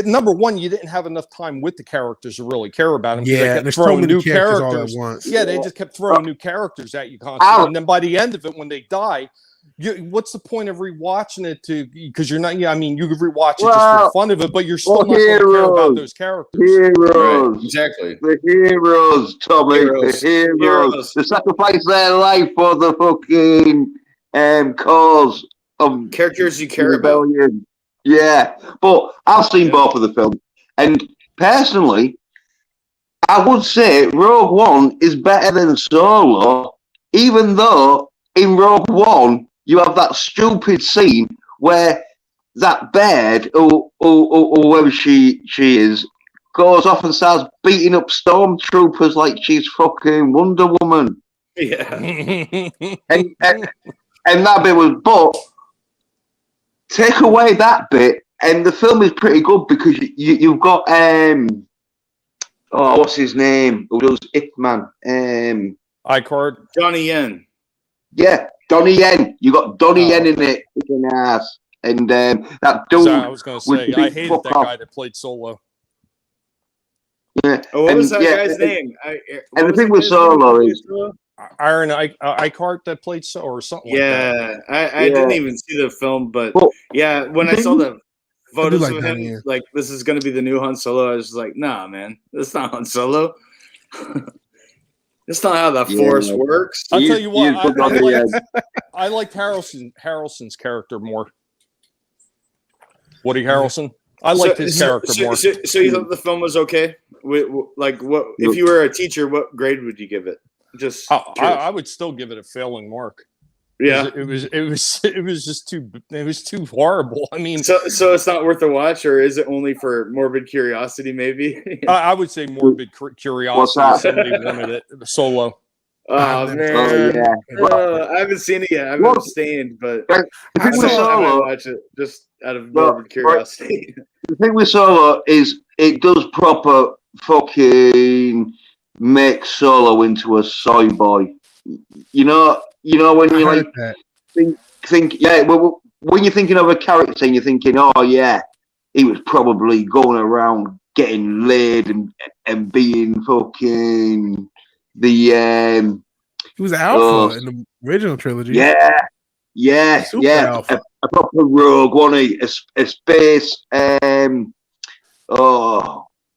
number one, you didn't have enough time with the characters to really care about them. Yeah, they kept there's throwing so many new characters all characters. at once. Yeah, they just kept throwing new characters at you constantly, and then by the end of it, when they die, what's the point of rewatching it? Because you're not. Yeah, I mean, you could rewatch it just for the fun of it, but you're still not going to care about those characters. Heroes, right, exactly. The heroes, Tommy. The heroes. They sacrifice their life for the fucking cause. Characters you care rebellion. about. Yeah, but I've seen both of the films, and personally, I would say Rogue One is better than Solo, even though in Rogue One you have that stupid scene where that bird, or whoever she is, goes off and starts beating up stormtroopers like she's fucking Wonder Woman. Yeah, and that bit was, but take away that bit, and the film is pretty good because you've got what's his name? Who does Ip Man? iCard. Donnie Yen. Yeah, Donnie Yen. You got Donnie Yen in it, kicking ass, and that dude. I was going to say I hated that guy that played Solo. Yeah. Oh, what was that guy's name? And the thing with Solo is Iron iCart that played or something. Yeah, like I didn't even see the film, but yeah, when I saw the photos of him, like this is going to be the new Han Solo, I was just like, nah, man, that's not Han Solo. That's not how the Force works. I'll tell you what, I liked Harrelson's character more. Woody Harrelson. I liked his character more. So you thought the film was okay? Like, what if you were a teacher? What grade would you give it? Just I would still give it a failing mark. Yeah, it was just too horrible. I mean, so it's not worth a watch, or is it only for morbid curiosity? Maybe I would say morbid curiosity. Somebody wanted it. Solo. Oh man, I haven't seen it yet. I've been abstained, but I might watch it just out of morbid curiosity. The thing with Solo is it does proper fucking make Solo into a soy boy. You know when you like think well, when you're thinking of a character and you're thinking, oh yeah, he was probably going around getting laid and being fucking the he was alpha in the original trilogy. Yeah, alpha. A proper rogue, wasn't he? A space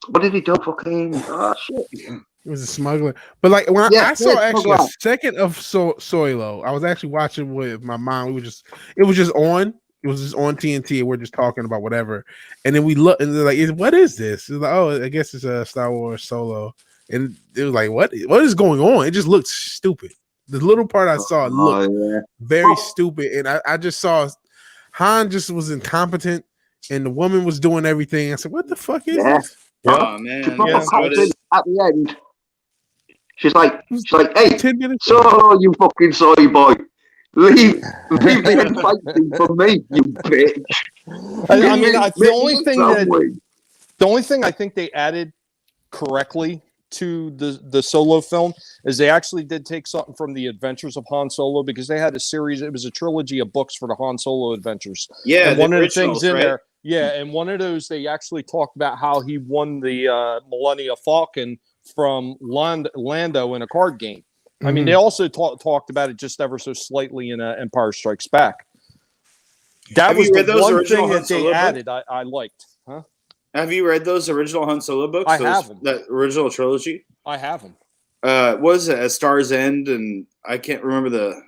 what did he do? Fucking shit. He was a smuggler. But like when I saw actually a second of Solo, I was actually watching with my mom. It was just on. It was just on TNT, and we're just talking about whatever. And then we look, and they're like, "What is this?" It's like, "Oh, I guess it's a Star Wars Solo." And it was like, "What is going on?" It just looked stupid. The little part I saw looked very stupid, and I just saw Han just was incompetent, and the woman was doing everything. I said, "What the fuck is this?" Oh man! At the end, she's like, "Hey, 10 minutes Solo, you fucking soy boy, leave the exciting for me, you bitch." I mean, the only thing I think they added correctly to the Solo film is they actually did take something from the Adventures of Han Solo, because they had a series. It was a trilogy of books for the Han Solo adventures. Yeah, and one of the things in there. Yeah, and one of those, they actually talked about how he won the Millennium Falcon from Lando in a card game. I mean, they also talked about it just ever so slightly in Empire Strikes Back. That was the one thing that they added I liked. Huh? Have you read those original Han Solo books? I have them. That original trilogy? I have them. What was it? A Star's End, and I can't remember the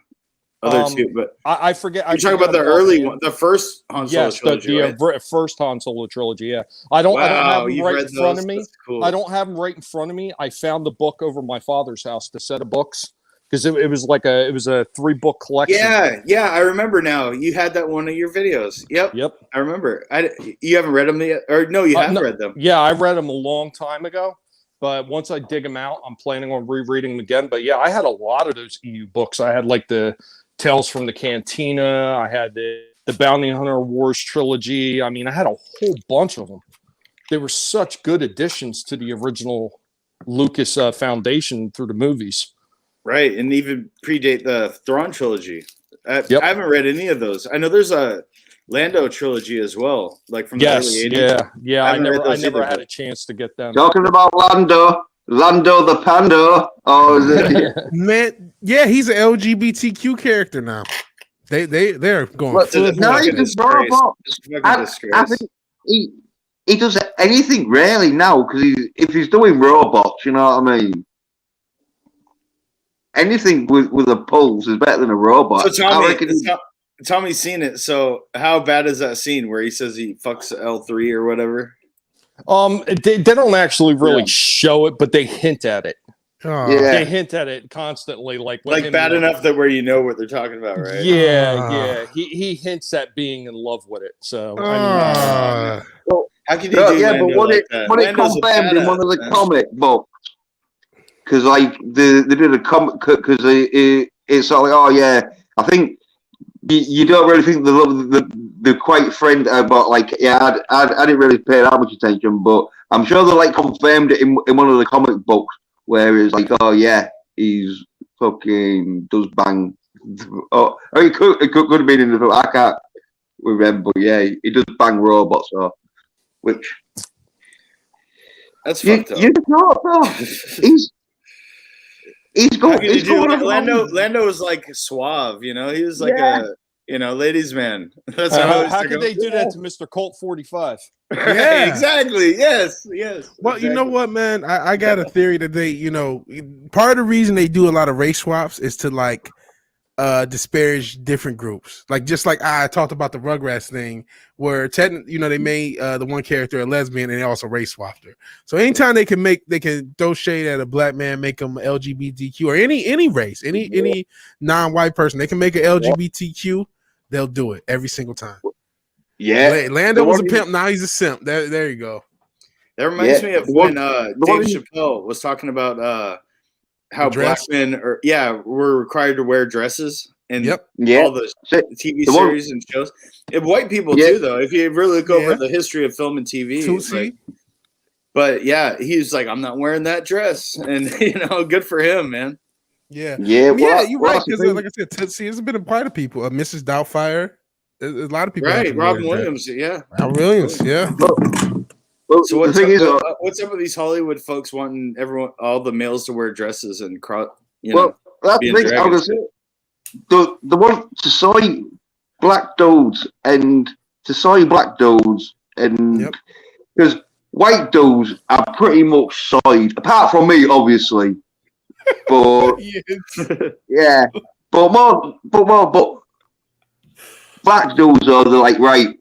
other two, but I forget. You're talking about the early one, the first Han Solo trilogy, the first Han Solo trilogy. Yeah, I don't have them right in front of me. Cool. I don't have them right in front of me. I found the book over my father's house, the set of books, because it was like a 3-book collection. Yeah, I remember now. You had that one of your videos. Yep. I remember. You haven't read them yet, or no, you haven't read them. Yeah, I read them a long time ago. But once I dig them out, I'm planning on rereading them again. But yeah, I had a lot of those EU books. I had like the Tales from the Cantina. I had the Bounty Hunter Wars trilogy. I mean, I had a whole bunch of them. They were such good additions to the original Lucas Foundation through the movies. Right, and even predate the Thrawn trilogy. I haven't read any of those. I know there's a Lando trilogy as well, like from the early 80s. Yeah. I never had a chance to get them. Talking about Lando the Pando. Oh, is it? Man, yeah, he's an LGBTQ character now. They're going. No, he's a robot. I think he does anything really now because if he's doing robots, you know what I mean. Anything with a pulse is better than a robot. So Tommy's seen it. So how bad is that scene where he says he fucks L3 or whatever? They don't actually really show it, but they hint at it. Oh. Yeah, they hint at it constantly, like bad enough that where you know what they're talking about, right? Yeah. He hints at being in love with it. So well, how can you do but when it confirmed in one of the comic books, because like they did a comic because it's like, oh yeah, I think you don't really think they're quite friend, but like I didn't really pay that much attention, but I'm sure they like confirmed it in one of the comic books where it's like, oh yeah, he's fucking does bang. Oh, it could have been in the film. I can't remember. But yeah, he does bang robots, or which that's fucked up. You know, he's going. Lando was like suave, you know. He was like a ladies' man. That's how could they do that to Mr. Colt 45? Yeah, exactly. Yes. Well, exactly. You know what, man? I got a theory that they, part of the reason they do a lot of race swaps is to like disparage different groups. Like just like I talked about the Rugrats thing, where they made the one character a lesbian and they also race swapped her. So anytime they can throw shade at a black man, make them LGBTQ or any race, any non-white person, they can make an LGBTQ. They'll do it every single time. Yeah, Lando was a pimp. Now he's a simp. There you go. That reminds me of when Dave Chappelle was talking about how black men were required to wear dresses in all the TV series and shows. And white people too, though. If you really look over the history of film and TV, but yeah, he's like, I'm not wearing that dress, and good for him, man. Yeah. You're right. Because like I said, Tootsie has been a part of people. Mrs. Doubtfire, a lot of people. Right, Robin Williams. Robin Williams. Yeah. Well, so what's up with these Hollywood folks wanting all the males to wear dresses and that's the thing. I was the one to soy black dudes and because white dudes are pretty much soyed, apart from me, obviously. But but black dudes are like, right,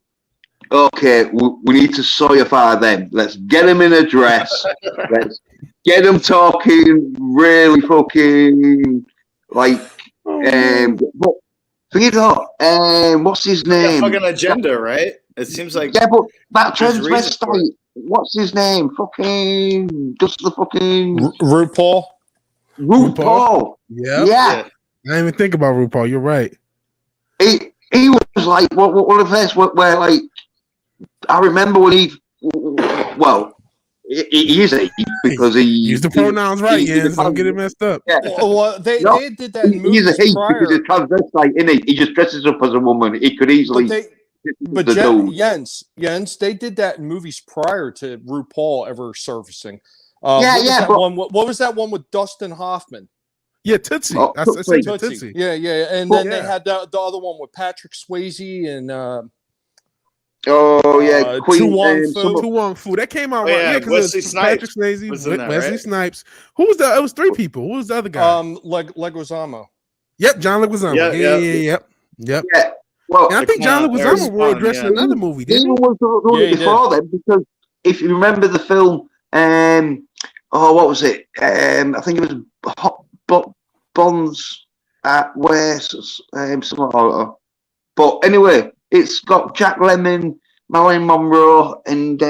okay, we need to soyify them. Let's get them in a dress. Let's get them talking really fucking like but what's his name? Fucking agenda, right? It seems like but that transvestite. What's his name? Fucking just the fucking RuPaul. Yeah. I didn't even think about RuPaul. You're right. He was like one of the first where like I remember when he is because he used the pronouns right. Don't get it messed up. Yeah. Well, they did that in movies he's a he prior. because he's transvestite, isn't he? He just dresses up as a woman. He could easily. But Jens, they did that in movies prior to RuPaul ever surfacing. What was that one with Dustin Hoffman? Yeah, Tootsie. Tootsie. Yeah. And then they had the other one with Patrick Swayze and Queen Tu Wong Fu. That came out because Patrick Swayze, Wesley Snipes. Who was that? It was three people. Who was the other guy? Leguizamo. Yep, John Leguizamo. Yep. Well, and I think John Leguizamo wore a dress in another movie. He was the one before then, because if you remember the film, what was it? I think it was Bonds at West, something. But anyway, it's got Jack Lemmon, Marilyn Monroe, and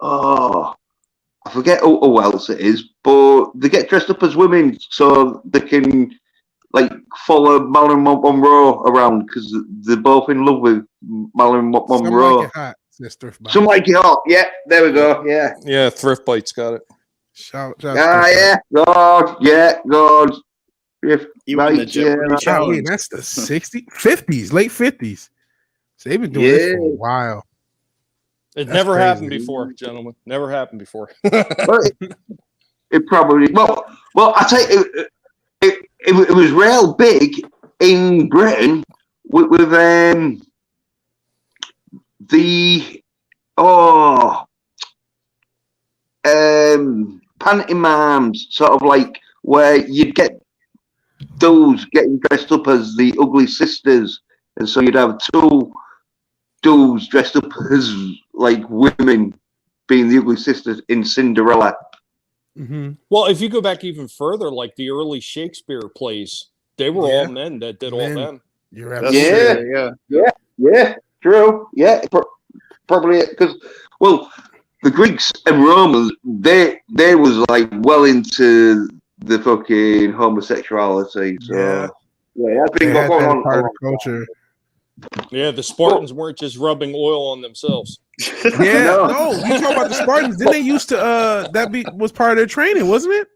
I I forget who else it is, but they get dressed up as women so they can like follow Marilyn Monroe around because they're both in love with Marilyn Monroe. Some like it hot, sister. Some like it hot. Yeah, there we go. Yeah. Yeah, Thrift Bite's got it. Shout yeah, God, yeah, God. Even the Jeopardy challenge. That's the 60s, 50s, late 50s. So they've been doing this for a while. It never happened before, gentlemen. Never happened before. Well, it probably well. I tell you, it was real big in Britain with the pantomimes, sort of like where you'd get those getting dressed up as the ugly sisters, and so you'd have two dudes dressed up as like women being the ugly sisters in Cinderella. Mm-hmm. Well, if you go back even further, like the early Shakespeare plays, they were all men that did all them. You're absolutely yeah, true. Yeah, probably because the Greeks and Romans they was like well into the fucking homosexuality. So that's been going on part of the culture. Yeah, the Spartans weren't just rubbing oil on themselves. Yeah, no, you talk about the Spartans. Didn't they used to was part of their training, wasn't it?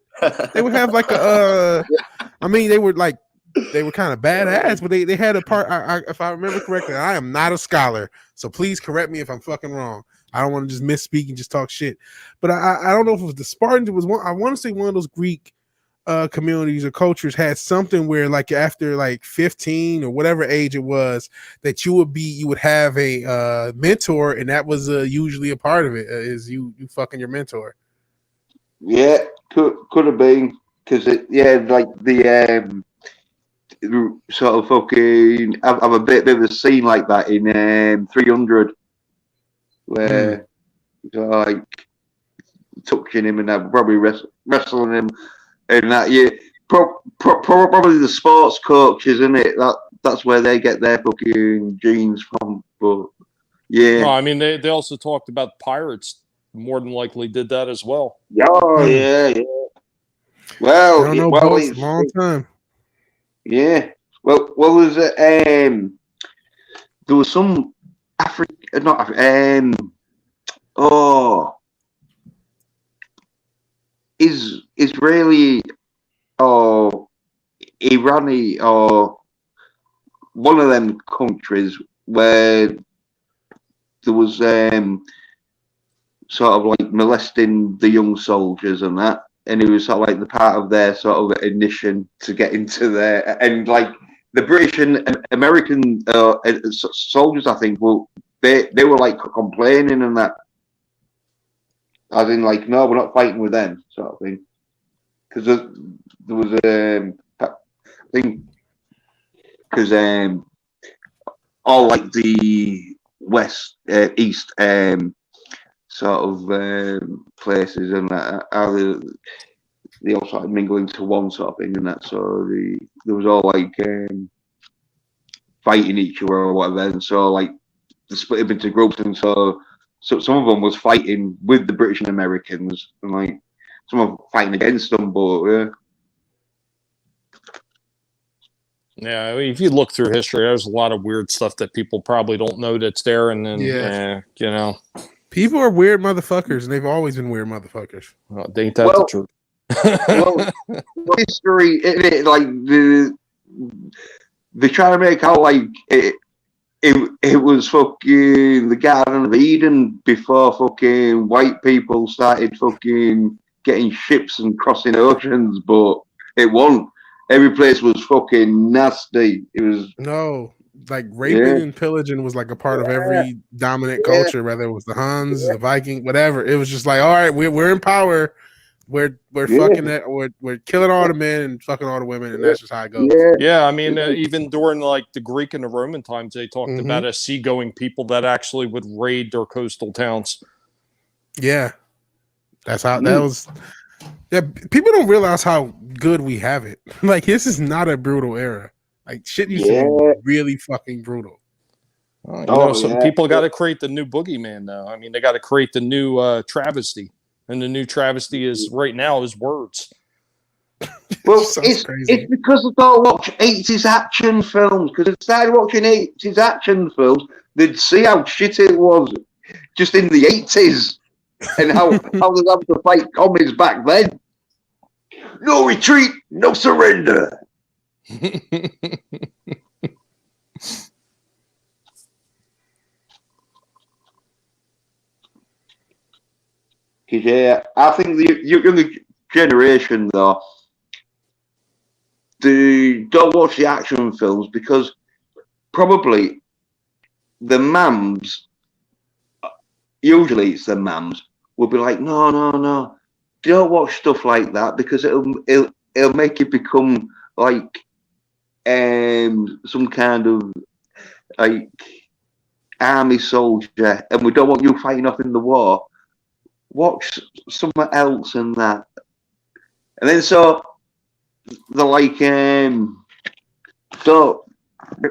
They would have like I mean, they were kind of badass, but they had a part. If I remember correctly, I am not a scholar, so please correct me if I'm fucking wrong. I don't want to just misspeak and just talk shit. But I don't know if it was the Spartans. It was one. I want to say one of those Greek communities or cultures had something where like after like 15 or whatever age it was that you would have a mentor, and that was usually a part of it is you fucking your mentor. Yeah, could have been because like the sort of fucking have a bit of a scene like that in 300 where like touching him and probably wrestling him. And that probably the sports coaches, isn't it? That's where they get their fucking genes from. But yeah, well, I mean, they also talked about pirates. More than likely, did that as well. Oh yeah. Well, I don't know, it's a long time. Yeah. Well, was it? There was some Israeli or Irani or one of them countries where there was sort of like molesting the young soldiers and that, and it was sort of like the part of their sort of ignition to get into there, and like the British and American soldiers, I think, they were like complaining and that. As in, like, no, we're not fighting with them, sort of thing. Because there was I think, because all like the west, east, sort of places and that, they all started mingling to one sort of thing and that. So there was all like fighting each other or whatever, and so like they split up into groups, and so some of them was fighting with the British and Americans, and like some of them fighting against them. But yeah, I mean, if you look through history, there's a lot of weird stuff that people probably don't know that's there, and then you know, people are weird motherfuckers, and they've always been weird motherfuckers. Well, ain't that the truth? History, like they try to make out like it was fucking the Garden of Eden before fucking white people started fucking getting ships and crossing oceans, but it wasn't. Every place was fucking nasty. It was like raping and pillaging was like a part of every dominant culture, whether it was the Huns, the Viking, whatever. It was just like, all right, we're in power. We're fucking that. We're killing all the men and fucking all the women, and that's just how it goes. Yeah, I mean, even during like the Greek and the Roman times, they talked about a seagoing people that actually would raid their coastal towns. Yeah, that's how that was. Yeah, people don't realize how good we have it. Like, this is not a brutal era. Like, shit used to be really fucking brutal. Some people got to create the new boogeyman, though. I mean, they got to create the new travesty. And the new travesty is right now is words. Well, it's because I don't watch 80s action films. Because if I started watching 80s action films, they'd see how shit it was just in the 80s and how they'd have to fight commies back then. No retreat, no surrender. Yeah, I think the younger generation, though, they don't watch the action films because probably the mams, usually it's the mams, will be like, no, don't watch stuff like that because it'll make you become like some kind of like army soldier, and we don't want you fighting off in the war. Watch something else and that, and then so they're like don't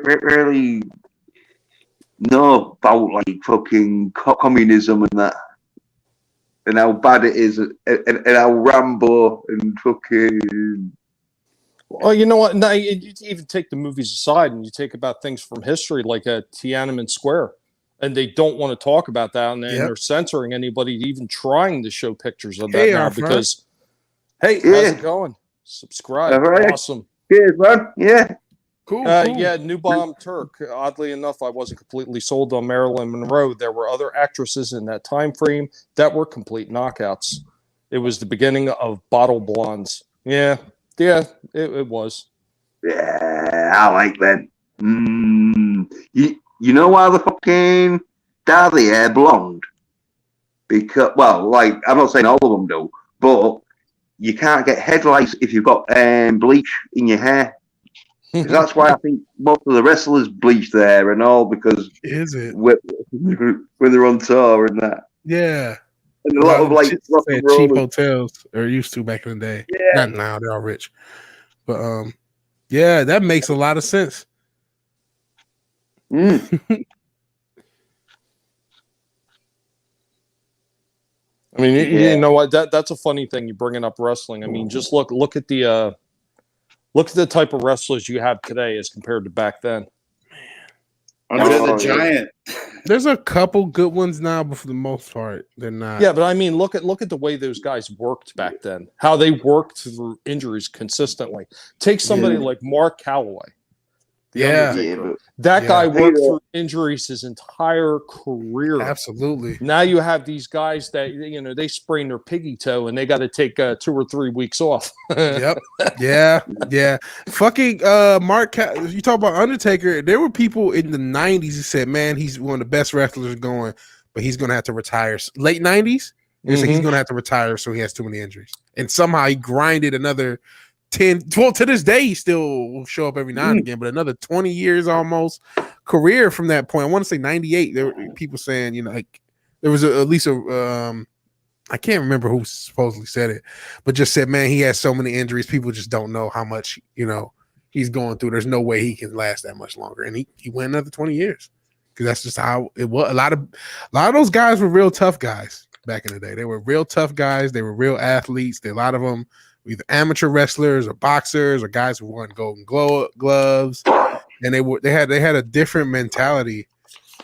really know about like fucking communism and that, and how bad it is, and how Rambo and fucking. Well, you know what? Now, you even take the movies aside, and you take about things from history, like Tiananmen Square. And they don't want to talk about that, and they're censoring anybody even trying to show pictures of that now because, how's it going? Subscribe, awesome. Cheers, man. Yeah, cool. Yeah, New Bomb Turk. Oddly enough, I wasn't completely sold on Marilyn Monroe. There were other actresses in that time frame that were complete knockouts. It was the beginning of Bottle Blondes. Yeah, it was. Yeah, I like that. You know why the fucking dye the hair blonde? Because, well, like, I'm not saying all of them do, but you can't get headlights if you've got bleach in your hair. That's why I think most of the wrestlers bleach their hair and all, because when they're on tour and that. Yeah. And a lot of like cheap hotels are used to back in the day. Yeah. Not now, they're all rich. But yeah, that makes a lot of sense. I mean, you know what? That's a funny thing. You bringing up wrestling. I mean, just look at the type of wrestlers you have today as compared to back then. Andre the Giant. There's a couple good ones now, but for the most part, they're not. Yeah, but I mean, look at the way those guys worked back then. How they worked through injuries consistently. Take somebody like Mark Calloway. That guy worked through injuries his entire career. Absolutely. Now you have these guys that they sprain their piggy toe and they got to take 2 or 3 weeks off. Yep. Yeah. Fucking Mark. You talk about Undertaker. There were people in the '90s who said, "Man, he's one of the best wrestlers going, but he's going to have to retire." Late '90s, he's going to have to retire, so he has too many injuries. And somehow he grinded another 10, well, to this day, he still will show up every now and again, but another 20 years almost career from that point. I want to say 98. There were people saying, like there was at least I can't remember who supposedly said it, but just said, man, he has so many injuries. People just don't know how much, he's going through. There's no way he can last that much longer. And he went another 20 years because that's just how it was. A lot of those guys were real tough guys back in the day. They were real tough guys. They were real athletes. A lot of them either amateur wrestlers or boxers or guys who won Golden Gloves, and they had a different mentality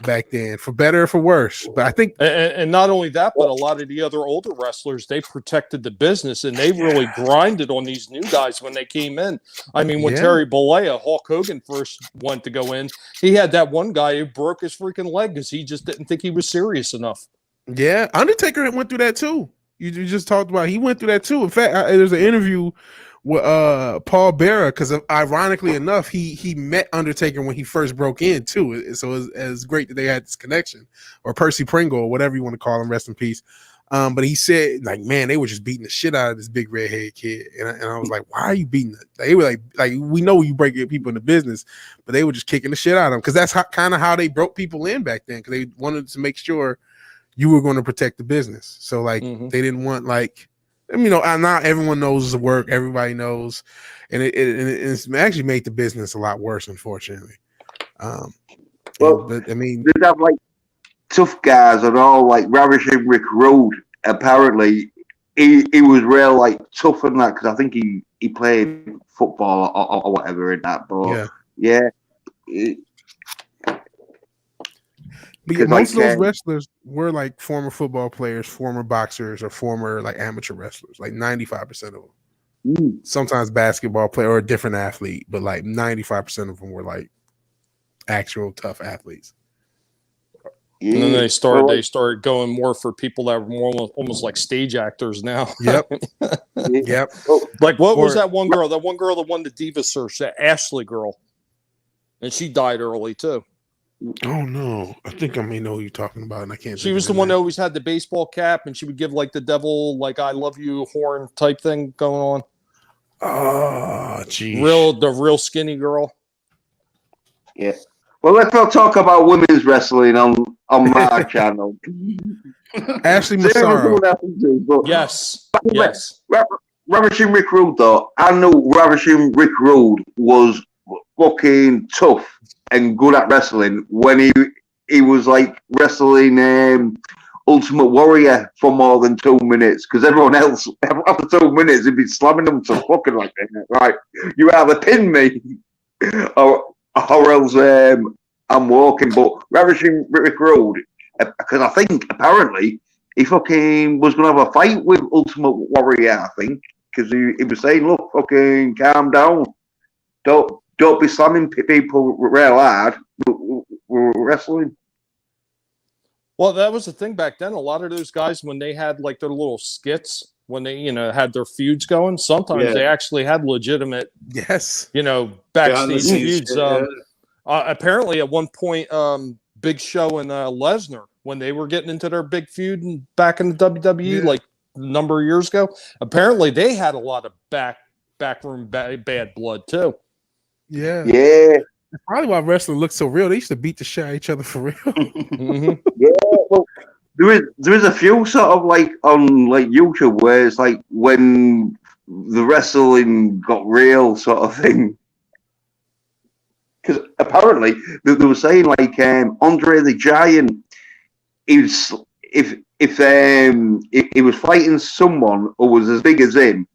back then, for better or for worse. But I think, and not only that, but a lot of the other older wrestlers, they protected the business and they really grinded on these new guys when they came in. I mean, when Terry Bollea, Hulk Hogan first went to go in, he had that one guy who broke his freaking leg because he just didn't think he was serious enough. Yeah, Undertaker went through that too. You just talked about he went through that too. In fact, there's an interview with Paul Bearer because ironically enough, he met Undertaker when he first broke in too. So it's great that they had this connection, or Percy Pringle, or whatever you want to call him, rest in peace. But he said, like, man, they were just beating the shit out of this big redhead kid, and I was like, why are you beating it? They were like we know you break people in the business, but they were just kicking the shit out of them because that's kind of how they broke people in back then, because they wanted to make sure you were going to protect the business. So like they didn't want not everyone knows the work. Everybody knows. And it's actually made the business a lot worse, unfortunately. But I mean, they have like tough guys that are all like ravishing Rick Rude. Apparently he was real like tough and that, because I think he played football or whatever in that. But yeah. Because most of those wrestlers were like former football players, former boxers, or former like amateur wrestlers. Like 95% of them. Sometimes basketball player or a different athlete, but like 95% of them were like actual tough athletes. And then they started going more for people that were more almost like stage actors now. Yep. Yep. Like what was that one girl? That one girl that won the Diva Search, that Ashley girl, and she died early too. Oh no! I think I may know who you're talking about, and I can't. She was the one that always had the baseball cap, and she would give like the devil, like "I love you" horn type thing going on. Oh, geez. The real skinny girl. Yeah. Well, let's not talk about women's wrestling on my channel. Ashley Massaro. Yes. Ravishing Rick Rude, though. I know Ravishing Rick Rude was fucking tough and good at wrestling when he was like wrestling Ultimate Warrior for more than 2 minutes, because everyone else after 2 minutes he'd be slamming them to fucking like right, you either pin me or else I'm walking. But Ravishing Rick Rude, because I think apparently he fucking was gonna have a fight with Ultimate Warrior, I think, because he was saying, look, fucking calm down, don't be slamming people real hard. We're wrestling. Well, that was the thing back then. A lot of those guys, when they had like their little skits, when they had their feuds going, sometimes they actually had legitimate, backstage feuds. Apparently, at one point, Big Show and Lesnar, when they were getting into their big feud back in the WWE, like a number of years ago, apparently they had a lot of backroom bad blood too. Yeah. That's probably why wrestling looks so real. They used to beat the shit out of each other for real. Mm-hmm. Yeah, well, there is a few sort of like on like YouTube where it's like when the wrestling got real sort of thing. Because apparently they were saying like Andre the Giant, if he was fighting someone who was as big as him,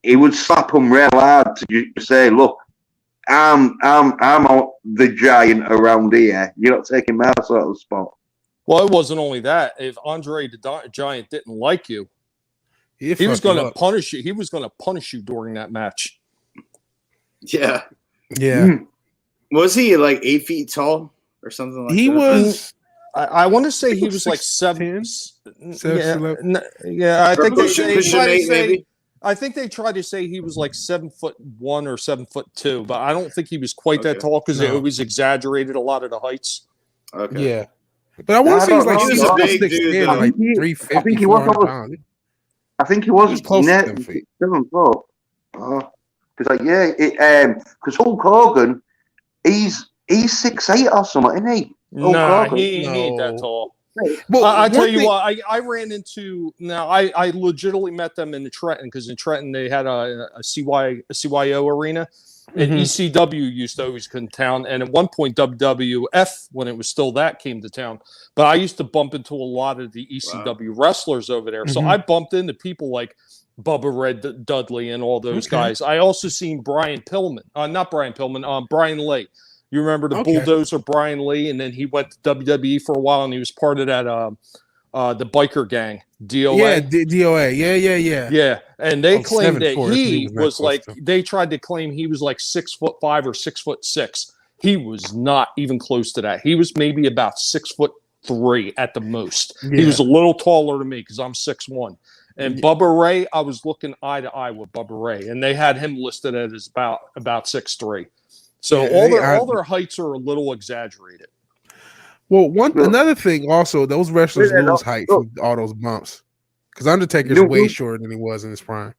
he would slap him real hard to just say, look, I'm the giant around here. You're not taking my sort of spot. Well, it wasn't only that. If Andre the Giant didn't like you, he was going to punish you. He was going to punish you during that match. Yeah. Yeah. Was he like 8 feet tall or something like that? He was. I want to say he was like 7. Yeah, I think I think they tried to say he was like 7'1" or 7'2", but I don't think he was quite that tall because they always exaggerated a lot of the heights. Okay. Yeah. But I want to say he's like he was a big dude, like 350. I think he was close to 10 feet. 7 foot. Because because Hulk Hogan, he's 6'8" or something, isn't he? No, he ain't that tall. Well, I tell you what, I ran into. Now I legitimately met them in Trenton, because in Trenton they had a CYO arena, and ECW used to always come to town, and at one point WWF, when it was still that, came to town. But I used to bump into a lot of the ECW wrestlers over there, so I bumped into people like Bubba Red Dudley and all those guys. I also seen Brian Lee. You remember the bulldozer Brian Lee, and then he went to WWE for a while, and he was part of that the biker gang, DOA. Yeah, DOA. Yeah. And they claimed that he was like, they tried to claim he was like 6'5" or 6'6". He was not even close to that. He was maybe about 6'3" at the most. Yeah. He was a little taller than me because I'm 6'1". And Bubba Ray, I was looking eye to eye with Bubba Ray, and they had him listed as about 6'3". So all their heights are a little exaggerated. Well, another thing also, those wrestlers lose height from all those bumps, because Undertaker's way shorter than he was in his prime.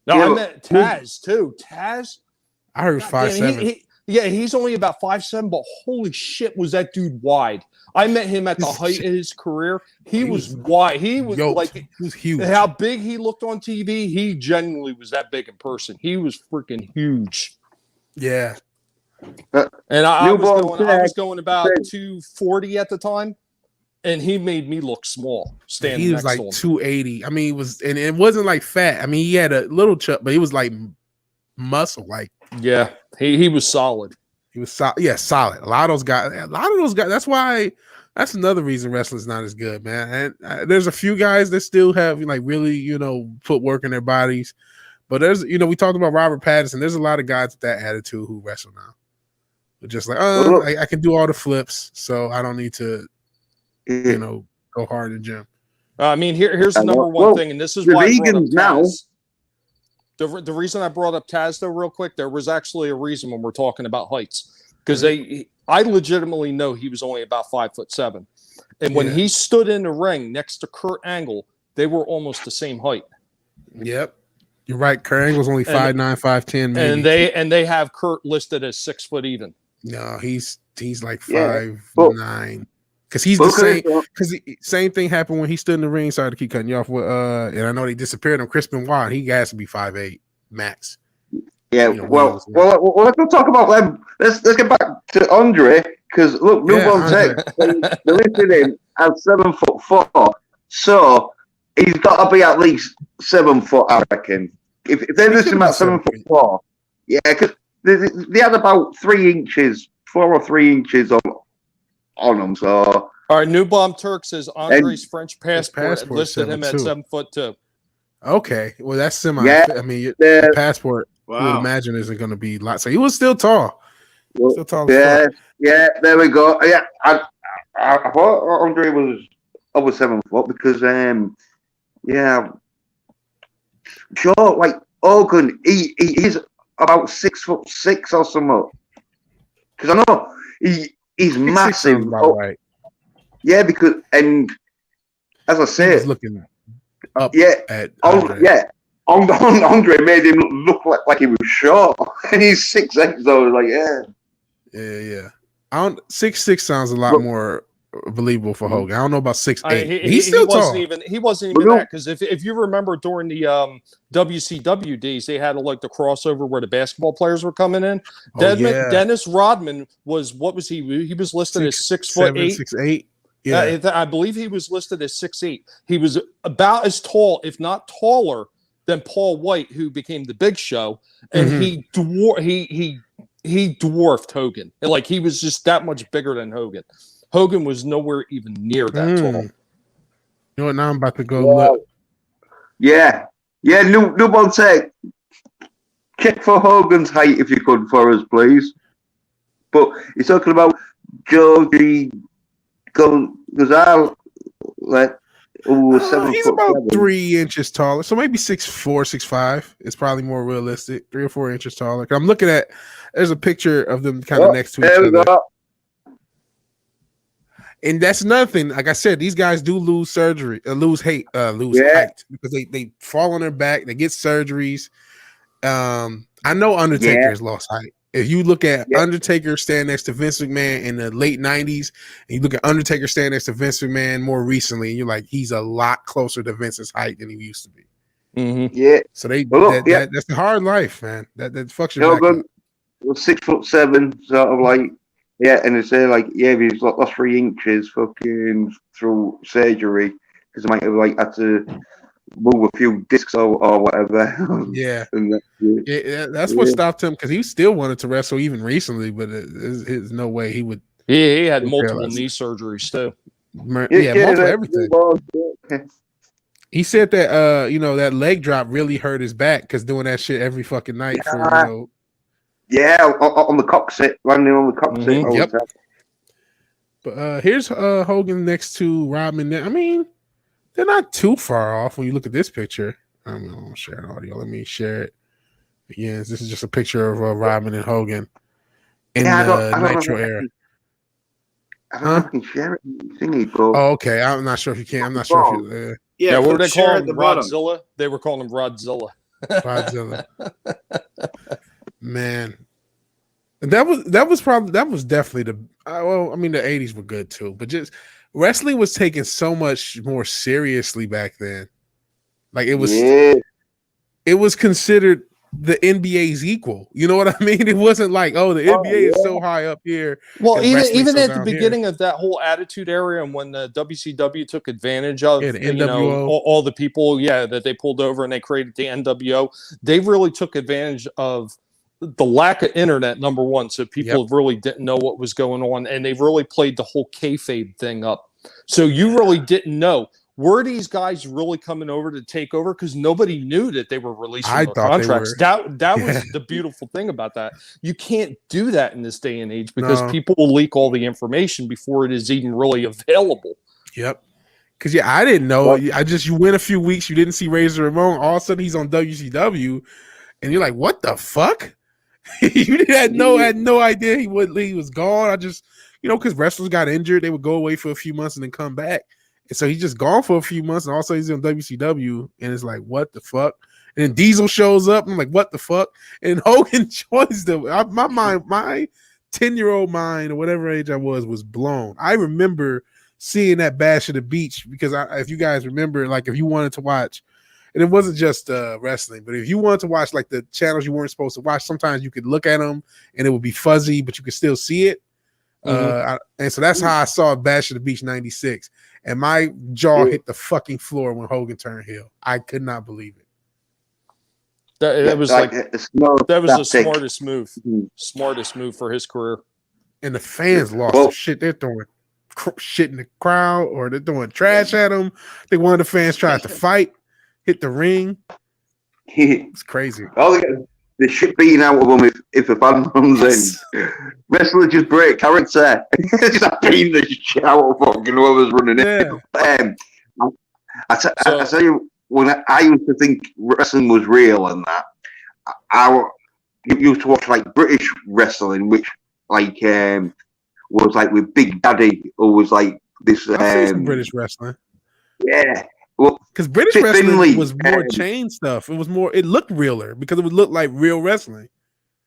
No, I met Taz too. Taz, I heard he was 5'7". He's only about 5'7", but holy shit, was that dude wide? I met him at the height of his career. He was wide. He was he was huge. How big he looked on TV, he genuinely was that big in person. He was freaking huge. Yeah. And I was going about 240 at the time. and he made me look small standing He was next like to him. 280. I mean, and it wasn't like fat. I mean, he had a little chub, but he was like muscle. Like, yeah, he was solid. He was solid. Yeah, solid. A lot of those guys. That's why. That's another reason wrestling's not as good, man. And there's a few guys that still have like really, put work in their bodies. But there's, we talked about Robert Pattinson. There's a lot of guys with that attitude who wrestle now. They're just like, I can do all the flips, so I don't need to, go hard in the gym. I mean, here's the number one thing, and this is why I brought up Taz. The reason I brought up Taz, though, real quick, there was actually a reason when we're talking about heights. Because I legitimately know he was only about 5'7", and when he stood in the ring next to Kurt Angle, they were almost the same height. Yep, you're right. Kurt Angle's only 5'9", 5'10", maybe. And they have Kurt listed as 6 foot even. No, he's like 5'9". Because he's the same. Because the same thing happened when he stood in the ring. Sorry to keep cutting you off. With and I know they disappeared him. Chris Benoit. He has to be 5'8" max. Yeah, well, let's not talk about them. Let's get back to Andre, because look, Newborn Tech, they're listed him as 7'4", so he's got to be at least 7 foot, I reckon. If they're listing him at 7'4", yeah, because they had about 3 inches, 4 or 3 inches on them. So, all right, New Bomb Turk says Andre's French passport listed him at 7 foot 2. Okay, well that's semi. Yeah, I mean, the passport. Wow. I would imagine isn't going to be lots. So he was still tall. Still tall. Yeah, there we go. Yeah, I thought Andre was over 7 foot because, sure, like Hogan, he's about 6'6" or something. Because I know he's massive. About right. Yeah, because and as I said, he's looking up. At Andre. Andre made him look like he was short, and he's 6'8", so like, yeah. 6'6" sounds a lot more believable for Hogan. I don't know about 6'8". He's still tall. He wasn't even that, because if you remember during the WCW days, they had like the crossover where the basketball players were coming in. Dennis Rodman was, what was he? He was listed as 6'8". 6'8". Yeah, I believe he was listed as 6'8". He was about as tall, if not taller, than Paul White, who became the Big Show, and he dwarfed Hogan. And like, he was just that much bigger than Hogan. Hogan was nowhere even near that tall. You know what? Now I'm about to go look. Yeah. Newborn Tech. Check for Hogan's height if you could for us, please. But he's talking about Georgie Gonzalez. He's about 3 inches taller, so maybe 6'4", 6'5". It's probably more realistic. 3 or 4 inches taller. I'm looking at. There's a picture of them kind of next to each other. And that's another thing. Like I said, these guys do lose height because they fall on their back. They get surgeries. I know Undertaker has lost height. If you look at Undertaker stand next to Vince McMahon in the late 90s, and you look at Undertaker stand next to Vince McMahon more recently, and you're like, he's a lot closer to Vince's height than he used to be. Mm-hmm. Yeah. So that's the hard life, man. That fucks your back. 6'7", sort of like, and they say like, he's lost 3 inches fucking through surgery because he might have like had to move a few discs or whatever. That's what stopped him, because he still wanted to wrestle even recently, but there's no way he would. He had multiple knee surgeries too. Multiple everything. He said that that leg drop really hurt his back because doing that shit every fucking night on the coccyx, landing on the coccyx. Yep. But here's Hogan next to Rodman. I mean, they're not too far off when you look at this picture. I'm gonna share an audio. Let me share it. Yes, this is just a picture of Rodman and Hogan in the Nitro era. I don't know if I can share it. Thingy, bro. Oh, okay. I'm not sure if you can. I'm not sure if you. What were they calling him? Rodzilla? They were calling him Rodzilla. Rodzilla. Man. That was definitely the the 80s were good too, but just wrestling was taken so much more seriously back then. Like it was considered the NBA's equal. You know what I mean? It wasn't like, oh, the NBA is so high up here. Well, even at the beginning of that whole Attitude Era, and when the WCW took advantage of all the people, that they pulled over and they created the NWO, they really took advantage of the lack of internet, number one, so people really didn't know what was going on, and they really played the whole kayfabe thing up. So you really didn't know. Were these guys really coming over to take over? Because nobody knew that they were releasing their contracts. That was the beautiful thing about that. You can't do that in this day and age because people will leak all the information before it is even really available. Yep. Because I didn't know. You went a few weeks, you didn't see Razor Ramon. All of a sudden, he's on WCW, and you're like, "What the fuck?" You had no idea he was gone. I just, because wrestlers got injured, they would go away for a few months and then come back. And so he's just gone for a few months, and also he's on WCW, and it's like, what the fuck? And then Diesel shows up, and I'm like, what the fuck? And Hogan joins them. My 10-year-old mind, or whatever age I was blown. I remember seeing that Bash at the Beach because if you guys remember, like if you wanted to watch, and it wasn't just wrestling, but if you wanted to watch like the channels you weren't supposed to watch, sometimes you could look at them and it would be fuzzy, but you could still see it. And so that's how I saw Bash at the Beach '96. And my jaw hit the fucking floor when Hogan turned heel. I could not believe it. That was the smartest move. Smartest move for his career. And the fans lost their shit. They're throwing shit in the crowd, or they're throwing trash at him. I think one of the fans tried to fight, hit the ring. It's crazy. The shit beating out of them if a fan comes in. Wrestlers just break character. Just beating the shit out of fucking whoever's running in. I tell you, when I used to think wrestling was real and that, I used to watch like British wrestling, which like was like with Big Daddy, or was like this. British wrestling. Yeah. Well, because British wrestling was more chain stuff. It was more. It looked realer because it would look like real wrestling.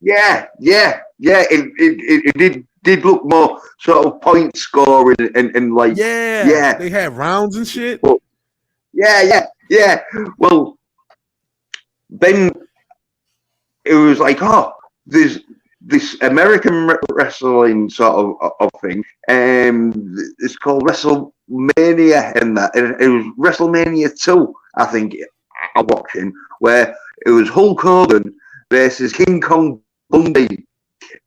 Yeah. It did look more sort of point scoring and like they had rounds and shit. Well, yeah. Well, then it was like, there's this American wrestling sort of thing, it's called WrestleMania, and it was WrestleMania 2, I think I'm watching, where it was Hulk Hogan versus King Kong Bundy,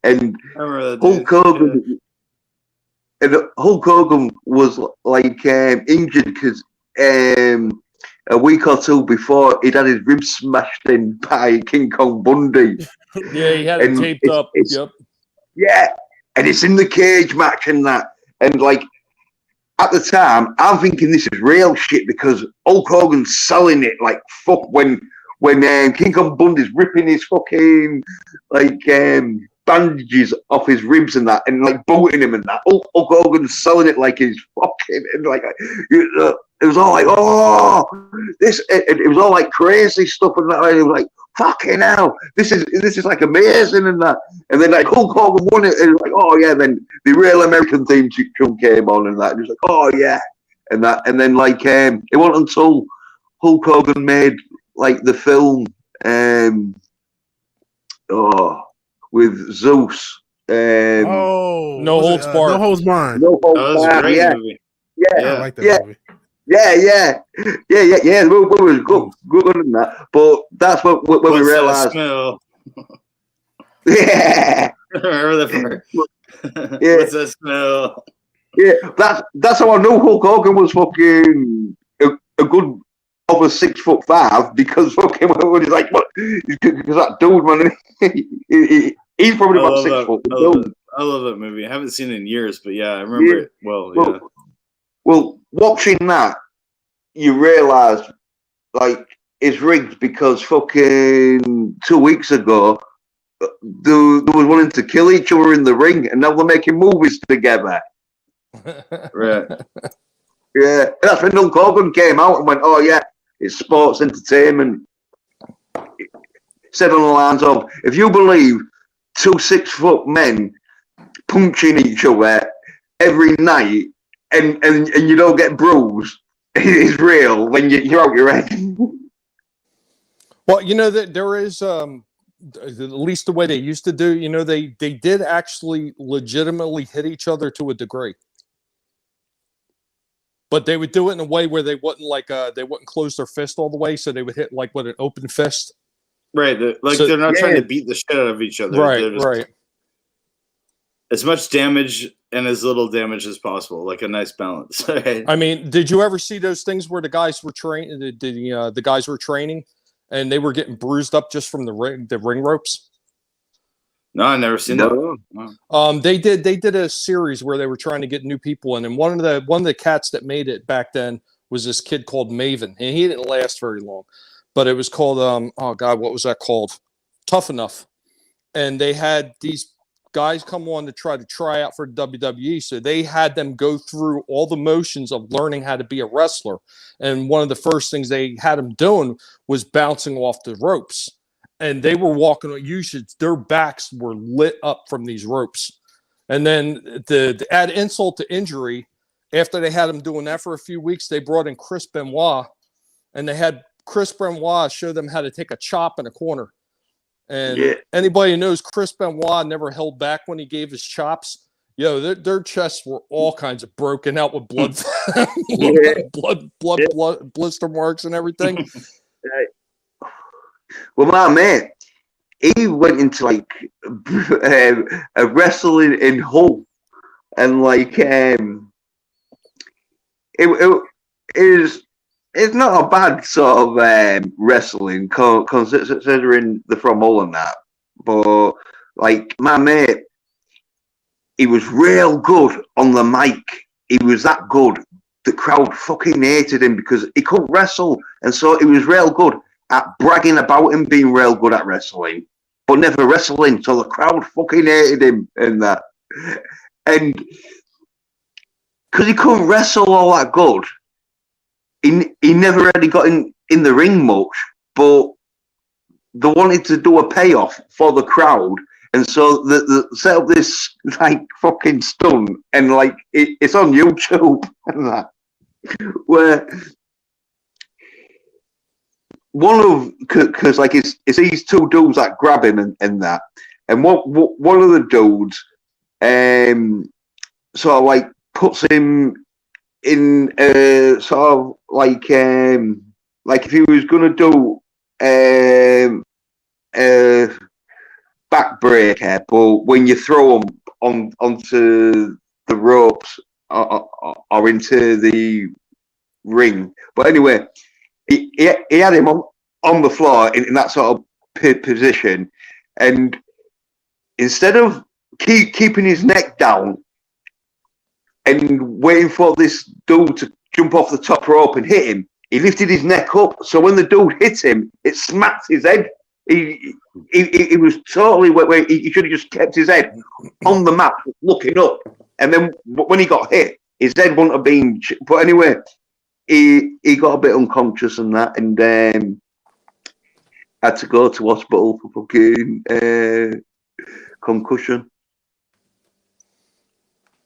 and Hulk Hogan was like injured because a week or two before he'd had his ribs smashed in by King Kong Bundy. Yeah, he had it taped up. Yep. Yeah, and it's in the cage match and that. And like at the time, I'm thinking this is real shit because Hulk Hogan's selling it like fuck when King Kong Bundy's ripping his fucking like bandages off his ribs and that, and like booting him and that. Hulk Hogan's selling it like he's fucking, and like it was all like, it was all like crazy stuff and that. And it was like, fucking hell, this is like amazing and that. And then like Hulk Hogan won it, and it was like, then the real American theme tune came on and that. And it was like, and that. And then like it wasn't until Hulk Hogan made like the film with Zeus. No Holds Barred. No Holds Barred. No Holds Barred. Movie. Yeah, I like that movie. Yeah. The movie was good in that, but that's when we realized. Yeah. Remember the part? Yeah. What's that smell? Yeah, that's how I knew Hulk Hogan was fucking a good over 6'5" because fucking when he's like, what? Because that dude, man, he's probably about 6 foot. I love that movie. I haven't seen it in years, but yeah, I remember it well. Yeah. Well, watching that, you realise like it's rigged because fucking 2 weeks ago they was wanting to kill each other in the ring, and now they're making movies together. Right. Yeah, and that's when Hulk Hogan came out and went, "Oh yeah, it's sports entertainment." Said on the lines of, "If you believe 2 6-foot men punching each other every night and you don't get bruised, it is real when you're out your head." Well, you know that there is at least the way they used to do, they did actually legitimately hit each other to a degree. But they would do it in a way where they wouldn't close their fist all the way, so they would hit like with an open fist. Right, they're not trying to beat the shit out of each other. Right. As much damage and as little damage as possible, like a nice balance. I mean, did you ever see those things where the guys were the guys were training, and they were getting bruised up just from the ring ropes? No, I never seen that. Wow. They did a series where they were trying to get new people in, and one of the cats that made it back then was this kid called Maven, and he didn't last very long. But it was called oh god, what was that called? Tough Enough. And they had these guys come on to try out for WWE, so they had them go through all the motions of learning how to be a wrestler. And one of the first things they had them doing was bouncing off the ropes. And they were walking, their backs were lit up from these ropes. And then to add insult to injury, after they had them doing that for a few weeks, they brought in Chris Benoit, and they had Chris Benoit show them how to take a chop in a corner. And anybody who knows Chris Benoit never held back when he gave his chops. Their chests were all kinds of broken out with blood, blood blister marks and everything. Well, my mate, he went into like a wrestling in Hull, and like it's not a bad sort of wrestling, considering they're from Hull and that. But like my mate, he was real good on the mic. He was that good. The crowd fucking hated him because he couldn't wrestle, and so he was real good at bragging about him being real good at wrestling, but never wrestling. So the crowd fucking hated him and that. And because he couldn't wrestle all that good, he never really got in the ring much, but they wanted to do a payoff for the crowd. And so they set up this like fucking stunt, and like it's on YouTube and that, where because like it's these two dudes that grab him and that, and one of the dudes sort of like puts him in sort of like if he was gonna do backbreaker, but when you throw him onto the ropes or into the ring. But anyway, he had him on the floor in that sort of position, and instead of keeping his neck down and waiting for this dude to jump off the top rope and hit him, he lifted his neck up. So when the dude hit him, it smacked his head. He was totally where he should have just kept his head on the mat, looking up. And then when he got hit, his head wouldn't have been. But anyway, he got a bit unconscious and that, and had to go to hospital for fucking concussion.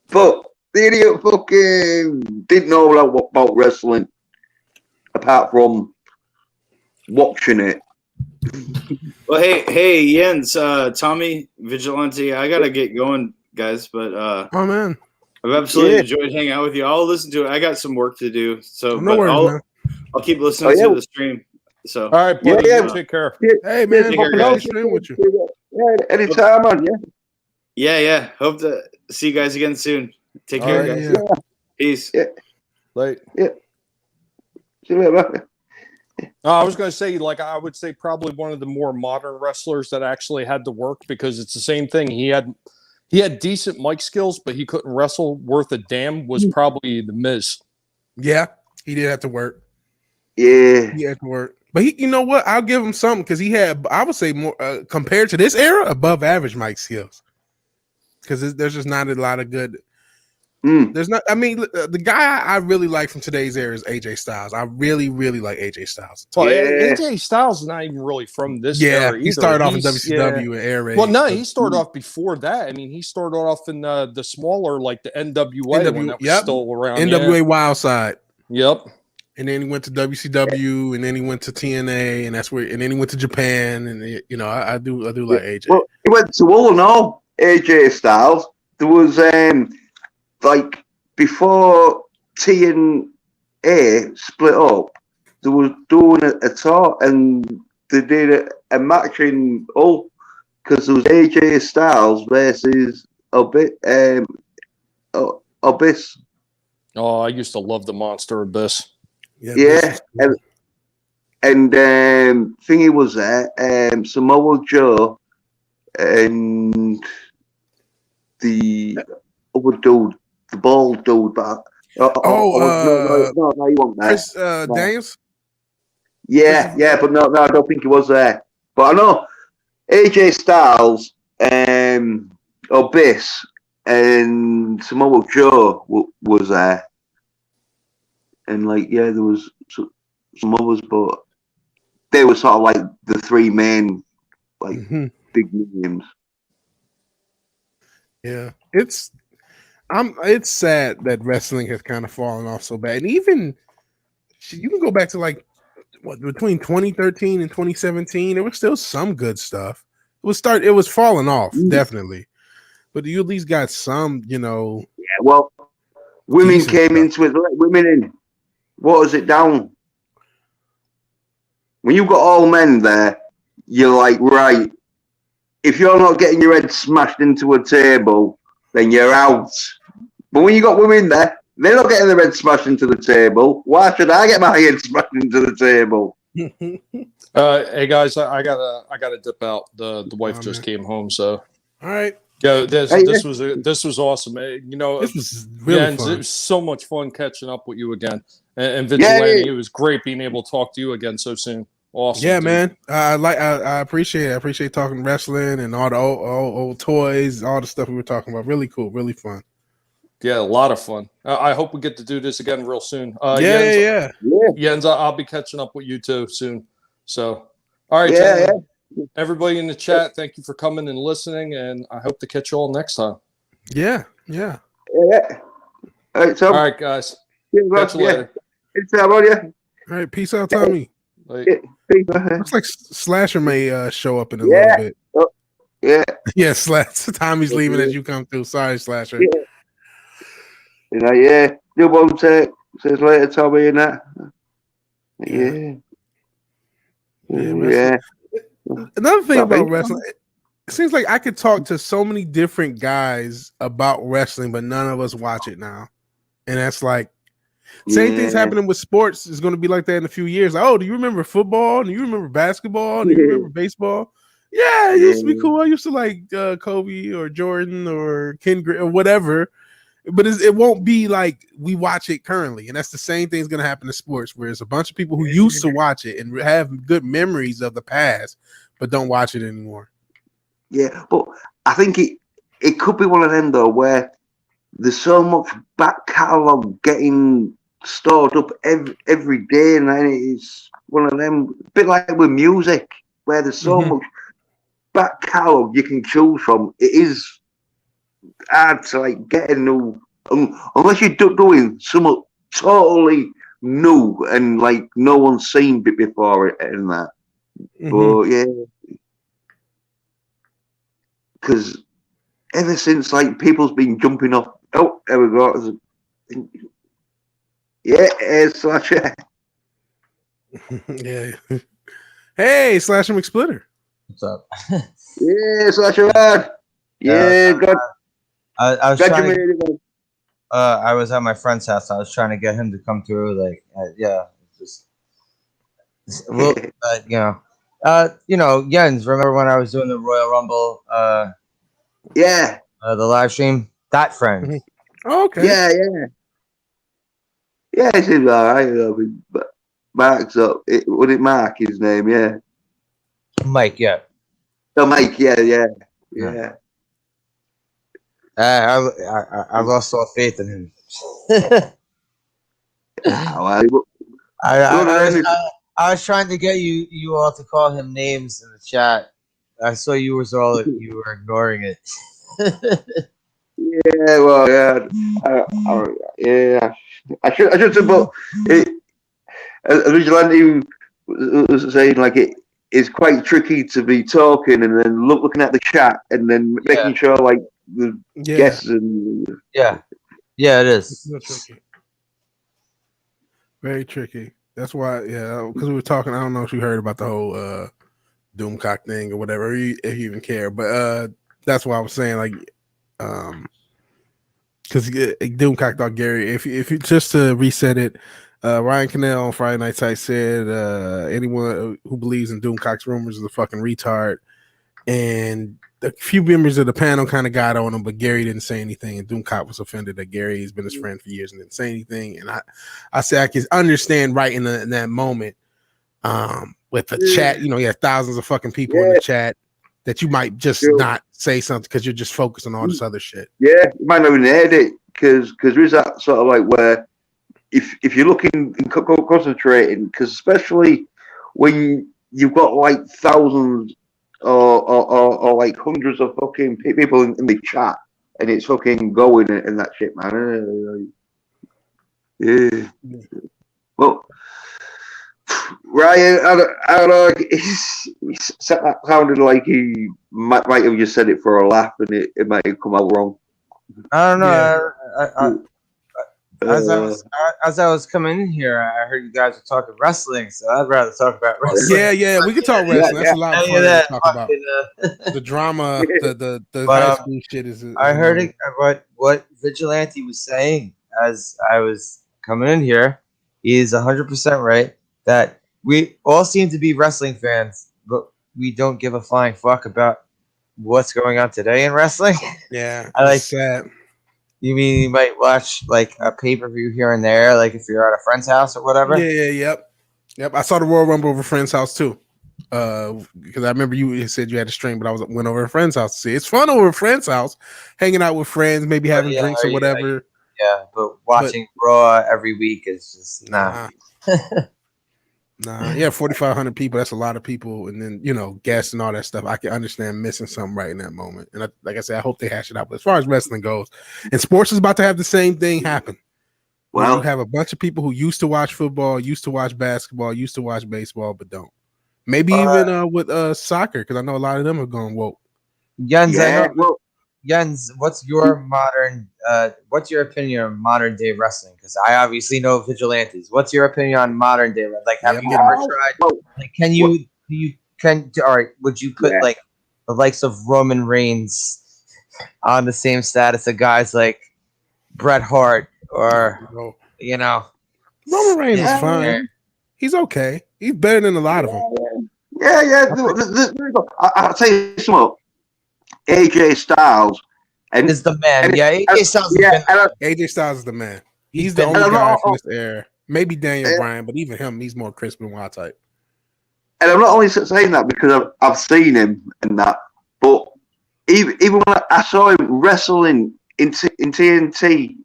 But the idiot fucking didn't know about wrestling apart from watching it. Well, hey, Jens, Tommy, Vigilante, I gotta get going, guys. But oh man, I've absolutely enjoyed hanging out with you. I'll listen to it. I got some work to do, so no worries, I'll keep listening to the stream. So all right, buddy, take care. Hey man, take care, stream with you. Yeah, anytime, man. Yeah. Hope to see you guys again soon. Take care, guys. Yeah. Peace. Yeah. Like, yeah. See you later, man. I was going to say, like, I would say probably one of the more modern wrestlers that actually had to work, because it's the same thing. He had decent mic skills, but he couldn't wrestle worth a damn. Was probably the Miz. Yeah, he did have to work. Yeah, he had to work. But you know what? I'll give him something, because he had, I would say, more compared to this era, above average mic skills. Because there's just not a lot of good. There's not. I mean, the guy I really like from today's era is AJ Styles. I really, really like AJ Styles. Well, AJ Styles is not even really from this era either. He started off in WCW and Air Raid. Well, no, he started off before that. I mean, he started off in the smaller, like the NWA when that was still around. NWA Wild Side. Yep. and then he went to WCW, and then he went to TNA, and then he went to Japan, and I do like AJ. Well, he went to all and all. AJ Styles. There was like before TNA split up, they was doing a tour, and they did a match in Hull because there was AJ Styles versus Abyss. Oh, I used to love the Monster Abyss. Yeah. And thingy was there, Samoa Joe and the other dude, the bald dude. No, you weren't there. Chris Daniels? Yeah, but no, I don't think he was there. But I know AJ Styles, Abyss, and Samoa Joe was there. And there was some others, but they were sort of like the three main, big names. Yeah, it's sad that wrestling has kind of fallen off so bad, and even you can go back to between 2013 and 2017, there was still some good stuff. It was falling off, definitely, but you at least got some, Yeah, well, women came into it. Let women in. What was it down? When you've got all men there, you're like, right, if you're not getting your head smashed into a table, then you're out. But when you got women there, they're not getting their head smashed into the table. Why should I get my head smashed into the table? Hey guys, I gotta dip out. The wife just came home, so all right. Yeah, this was awesome. This was really fun. It was so much fun catching up with you again. And Vigilante, it was great being able to talk to you again so soon. Awesome. Yeah, dude. Man. I appreciate it. I appreciate talking wrestling and all the old toys, all the stuff we were talking about. Really cool, really fun. Yeah, a lot of fun. I hope we get to do this again real soon. Yeah. Jens, I'll be catching up with you too soon. So, all right, gentlemen, everybody in the chat, thank you for coming and listening, and I hope to catch you all next time. Yeah. All right, Tom. All right, guys. Catch you later. All right, peace out, Tommy. Looks like Slasher may show up in a little bit. Yeah, Tommy's leaving as you come through. Sorry, Slasher. You won't says later, Tommy, and that. Yeah. Another thing about wrestling, it seems like I could talk to so many different guys about wrestling, but none of us watch it now. And that's like, same thing's happening with sports. Is going to be like that in a few years. Like, oh, do you remember football? Do you remember basketball? Do you remember baseball? Yeah, it used to be cool. I used to like Kobe or Jordan or Ken or whatever. But it won't be like we watch it currently. And that's the same thing's going to happen to sports, where there's a bunch of people who used to watch it and have good memories of the past, but don't watch it anymore. Yeah, but I think it could be one of them, though, where there's so much back catalogue getting stored up every day, and then it's one of them, a bit like with music, where there's so much back catalogue you can choose from. It is hard to get a new, unless you're doing something totally new and no one's seen it before it and that. But yeah, because ever since people's been jumping off. Oh, there we go. Yeah, Slasher. Yeah. Hey, Slasher McSplitter. What's up? Yeah, Slasher man. Yeah, good. I was I was at my friend's house. I was trying to get him to come through. Jens, remember when I was doing the Royal Rumble? The live stream. That friend. Oh, okay. Yeah, it seems all right. But Mark's up. Would it Mark his name? Yeah. Mike. Yeah. Oh, Mike. Yeah. I lost all faith in him. I was trying to get you all to call him names in the chat. I saw you were ignoring it. I should have, but a vigilante was saying like it is quite tricky to be talking and then looking at the chat and then making sure like the guests and it is. It's tricky. Very tricky. That's why, because we were talking. I don't know if you heard about the whole Doomcock thing or whatever, if you even care. But that's why I was saying, like, because Doomcock thought Gary. If you just to reset it, Ryan Cannell on Friday Night Sight said anyone who believes in Doomcock's rumors is a fucking retard, and a few members of the panel kind of got on him, but Gary didn't say anything, and Doomcock was offended that Gary has been his friend for years and didn't say anything. And I say I can understand right in that moment, with the chat, you have thousands of fucking people in the chat that you might just not say something because you're just focused on all this other shit. Yeah, you might not even heard it because there is that sort of like where if you're looking and concentrating, because especially when you've got like thousands or like hundreds of fucking people in the chat and it's fucking going and that shit, man. Yeah. Well, Ryan, I don't know. He sounded like he might have just said it for a laugh, and it might have come out wrong. I don't know. As I was coming in here, I heard you guys were talking wrestling, so I'd rather talk about wrestling. Yeah, we can talk wrestling. That's a lot of fun to talk about. The drama, the high school shit is. I heard it. What Vigilante was saying as I was coming in here is 100% right. That we all seem to be wrestling fans, but we don't give a flying fuck about what's going on today in wrestling. Yeah, I like that. You mean you might watch like a pay-per-view here and there, like if you're at a friend's house or whatever? Yep. I saw the Royal Rumble over a friend's house too. Because I remember you said you had a stream, but I went over a friend's house to see. It's fun over a friend's house, hanging out with friends, maybe having drinks or whatever. Yeah, but watching Raw every week is just nah. Nah, 4,500 people. That's a lot of people, and then guests and all that stuff. I can understand missing something right in that moment. And like I said, I hope they hash it out. But as far as wrestling goes, and sports is about to have the same thing happen. Well, you have a bunch of people who used to watch football, used to watch basketball, used to watch baseball, but don't. Maybe even with soccer, because I know a lot of them have gone woke. Jens, what's your opinion on modern day wrestling? Because I obviously know vigilantes. What's your opinion on modern day? Like, have you ever tried? Like, would you put like the likes of Roman Reigns on the same status of guys like Bret Hart or Roman Reigns is fine. He's okay. He's better than a lot of them. Yeah. I'll tell you something. AJ Styles is the man. AJ Styles. AJ Styles is the man. He's the only guy from this era. Maybe Daniel Bryan, but even him, he's more crisp and wild type. And I'm not only saying that because I've seen him and that, but even when I saw him wrestling in TNT,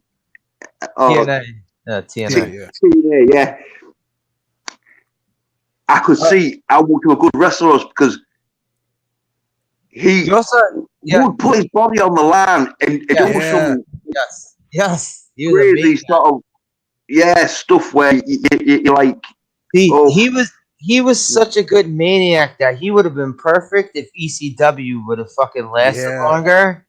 TNA, yeah. I could see how much of a good wrestler was because he would put his body on the line and do some crazy sort of stuff where you like. He was such a good maniac that he would have been perfect if ECW would have fucking lasted longer.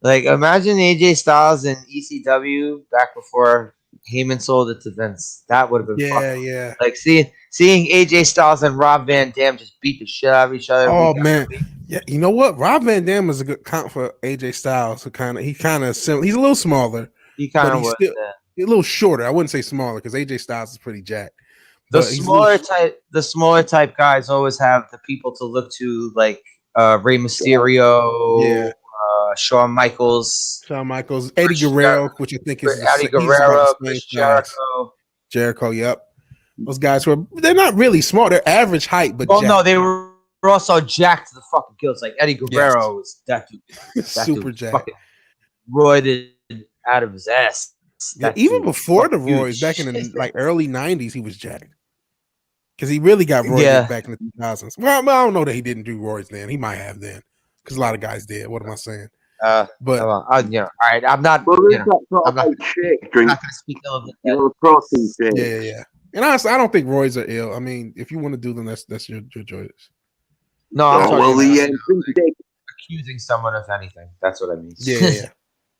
Like, imagine AJ Styles and ECW back before Heyman sold it to Vince. That would have been fun. Yeah. Like seeing AJ Styles and Rob Van Dam just beat the shit out of each other. Oh man, yeah. You know what? Rob Van Dam is a good count for AJ Styles. He's kind of similar. He's a little smaller. He kind of he's a little shorter. I wouldn't say smaller because AJ Styles is pretty jacked. The smaller type guys always have the people to look to, like Rey Mysterio. Shawn Michaels, Eddie Guerrero, which I think is Eddie Guerrero, Jericho. Yep, those guys they're not really small. They're average height, but no, they were also jacked to the fucking gills. Like Eddie Guerrero was that dude, super jacked, fucking roided out of his ass. Yeah, even before the roids, back in the early '90s, he was jacked because he really got roided back in the 2000s. Well, I don't know that he didn't do roids then. He might have then because a lot of guys did. What am I saying? All right. I'm not. I'm not going to speak ill of it. Protein shake. Yeah. And honestly, I don't think roids are ill. I mean, if you want to do them, that's your choice. No, I'm talking about they accusing someone of anything. That's what I mean. Yeah.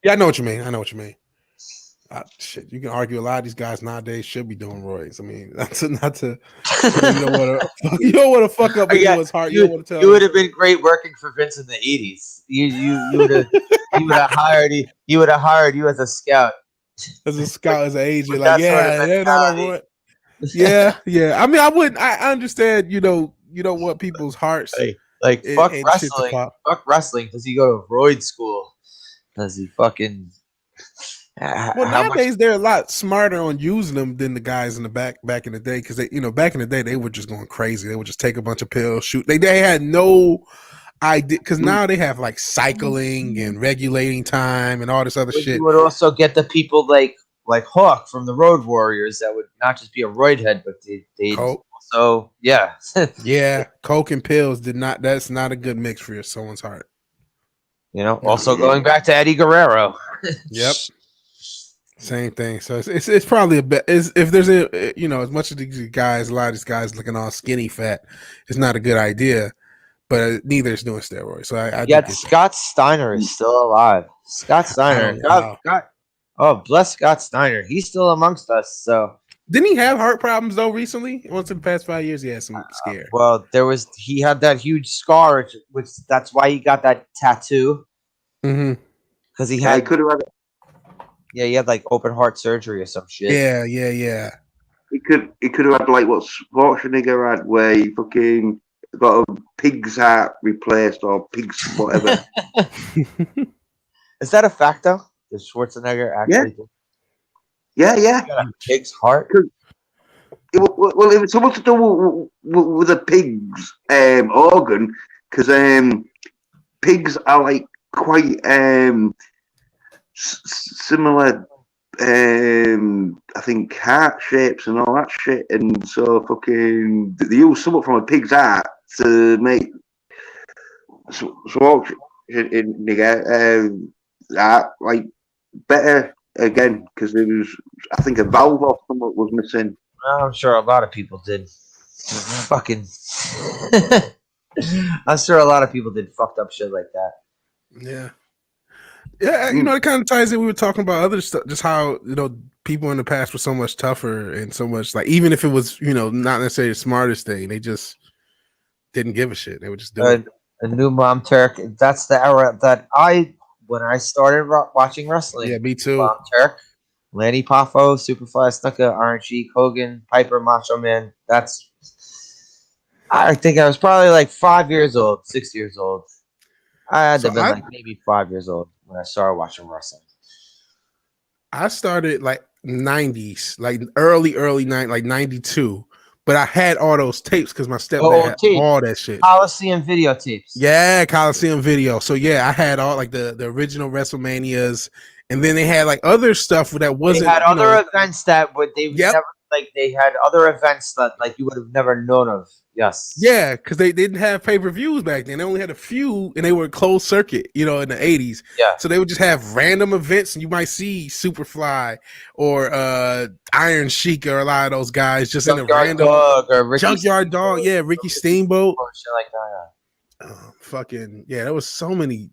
I know what you mean. Shit, you can argue a lot of these guys nowadays should be doing roids. I mean, not to you don't want to fuck up anyone's heart. You don't want to tell. You would have been great working for Vince in the '80s. You would have hired you as a scout. As an agent, like yeah. I mean, I wouldn't. I understand. You don't want people's hearts. Like fuck wrestling. Fuck wrestling. Does he go to roid school? Does he fucking? Well, nowadays they're a lot smarter on using them than the guys in the back in the day, because they, back in the day they were just going crazy. They would just take a bunch of pills, shoot. They had no idea, because now they have like cycling and regulating time and all this other shit. You would also get the people like Hawk from the Road Warriors that would not just be a roid head, but they also coke and pills that's not a good mix for someone's heart. Also going back to Eddie Guerrero. Yep. Same thing. So it's probably if there's as much as these guys, a lot of these guys looking all skinny fat, it's not a good idea. But neither is doing steroids. So I Scott Steiner is still alive. Scott Steiner. Bless Scott Steiner. He's still amongst us. So didn't he have heart problems though recently? Once in the past 5 years, he had some scare. Well, he had that huge scar, which that's why he got that tattoo. Mm-hmm. Because he could have had it. Yeah, he had like open heart surgery or some shit. Yeah. He could have had like what Schwarzenegger had, where he fucking got a pig's heart replaced or pig's whatever. Is that a fact though? Does Schwarzenegger actually? Yeah. Got a pig's heart. It was something to do with a pig's organ, because pigs are like quite similar, I think, heart shapes and all that shit, and so fucking they use something from a pig's heart to make that like better again, because it was, I think, a valve or something was missing. I'm sure a lot of people did. I'm sure a lot of people did fucked up shit like that. Yeah. Yeah, it kind of ties in. We were talking about other stuff, just how people in the past were so much tougher and so much like, even if it was not necessarily the smartest thing, they just didn't give a shit. They would just do it. A new Mom Turk. That's the era that when I started watching wrestling. Yeah, me too. Mom Turk, Lanny Poffo, Superfly Snuka, RNG, Hogan, Piper, Macho Man. I think I was probably like 5 years old, 6 years old. I had to be like maybe 5 years old when I started watching wrestling. I started like 90s, like early 90s, like 92. But I had all those tapes because my stepdad had all that shit. Coliseum videotapes. Yeah, Coliseum video. So yeah, I had all like the original WrestleManias, and then they had like other stuff that wasn't. They had other events that never, like they had other events that like you would have never known of. Yes. Yeah, because they didn't have pay-per-views back then. They only had a few, and they were closed circuit, in the 80s. Yeah. So they would just have random events, and you might see Superfly or Iron Sheik or a lot of those guys just in a random Junkyard Dog. Yeah, Ricky Steamboat. Or shit like that. Yeah. There was so many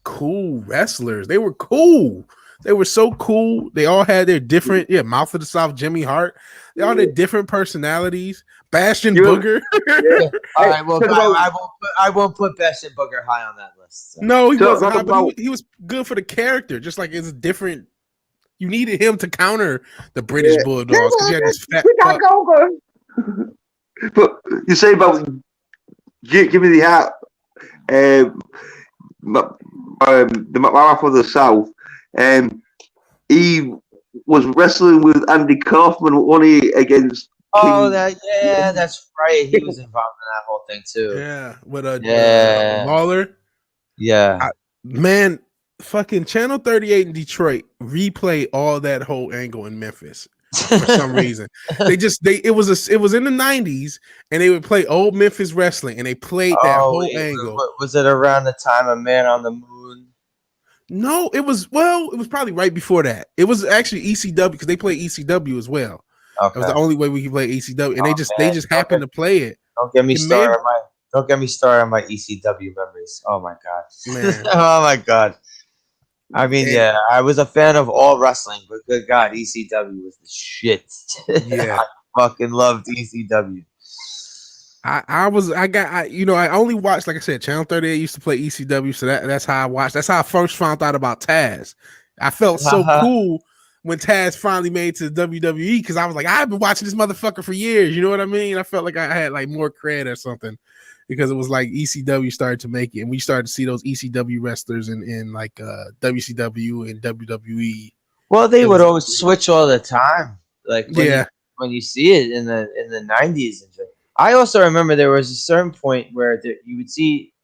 cool wrestlers. They were cool. They were so cool. They all had their different, Mouth of the South, Jimmy Hart. They all had different personalities. Bastion Booger. Yeah. All right, well, I won't put Bastion Booger high on that list. So. No, he wasn't high, but he was good for the character. Just like it's different. You needed him to counter the British Bulldogs because you had this fat. But you say about give me the hat. The Mouth of the South. He was wrestling with Andy Kaufman, wasn't he, against King. That's right. He was involved in that whole thing too. Yeah, with Lawler. Yeah, man, fucking Channel 38 in Detroit replay all that whole angle in Memphis for some reason. It was in the 90s, and they would play old Memphis wrestling, and they played that whole angle. Was it around the time of Man on the Moon? No, it was probably right before that. It was actually ECW because they played ECW as well. Okay. That was the only way we could play ECW, and they just happened to play it. Don't get me started on my ECW memories. Oh my god, man! Oh my god. I mean, yeah, I was a fan of all wrestling, but good God, ECW was the shit. Yeah, I fucking loved ECW. I only watched, like I said, Channel 38 used to play ECW, so that's how I watched. That's how I first found out about Taz. I felt so cool when Taz finally made it to WWE because I was like, I've been watching this motherfucker for years. You know what I mean? I felt like I had like more cred or something because it was like ECW started to make it, and we started to see those ECW wrestlers in like WCW and WWE. Well, they would always switch all the time, like when you see it in the 90s and shit. I also remember there was a certain point where you would see.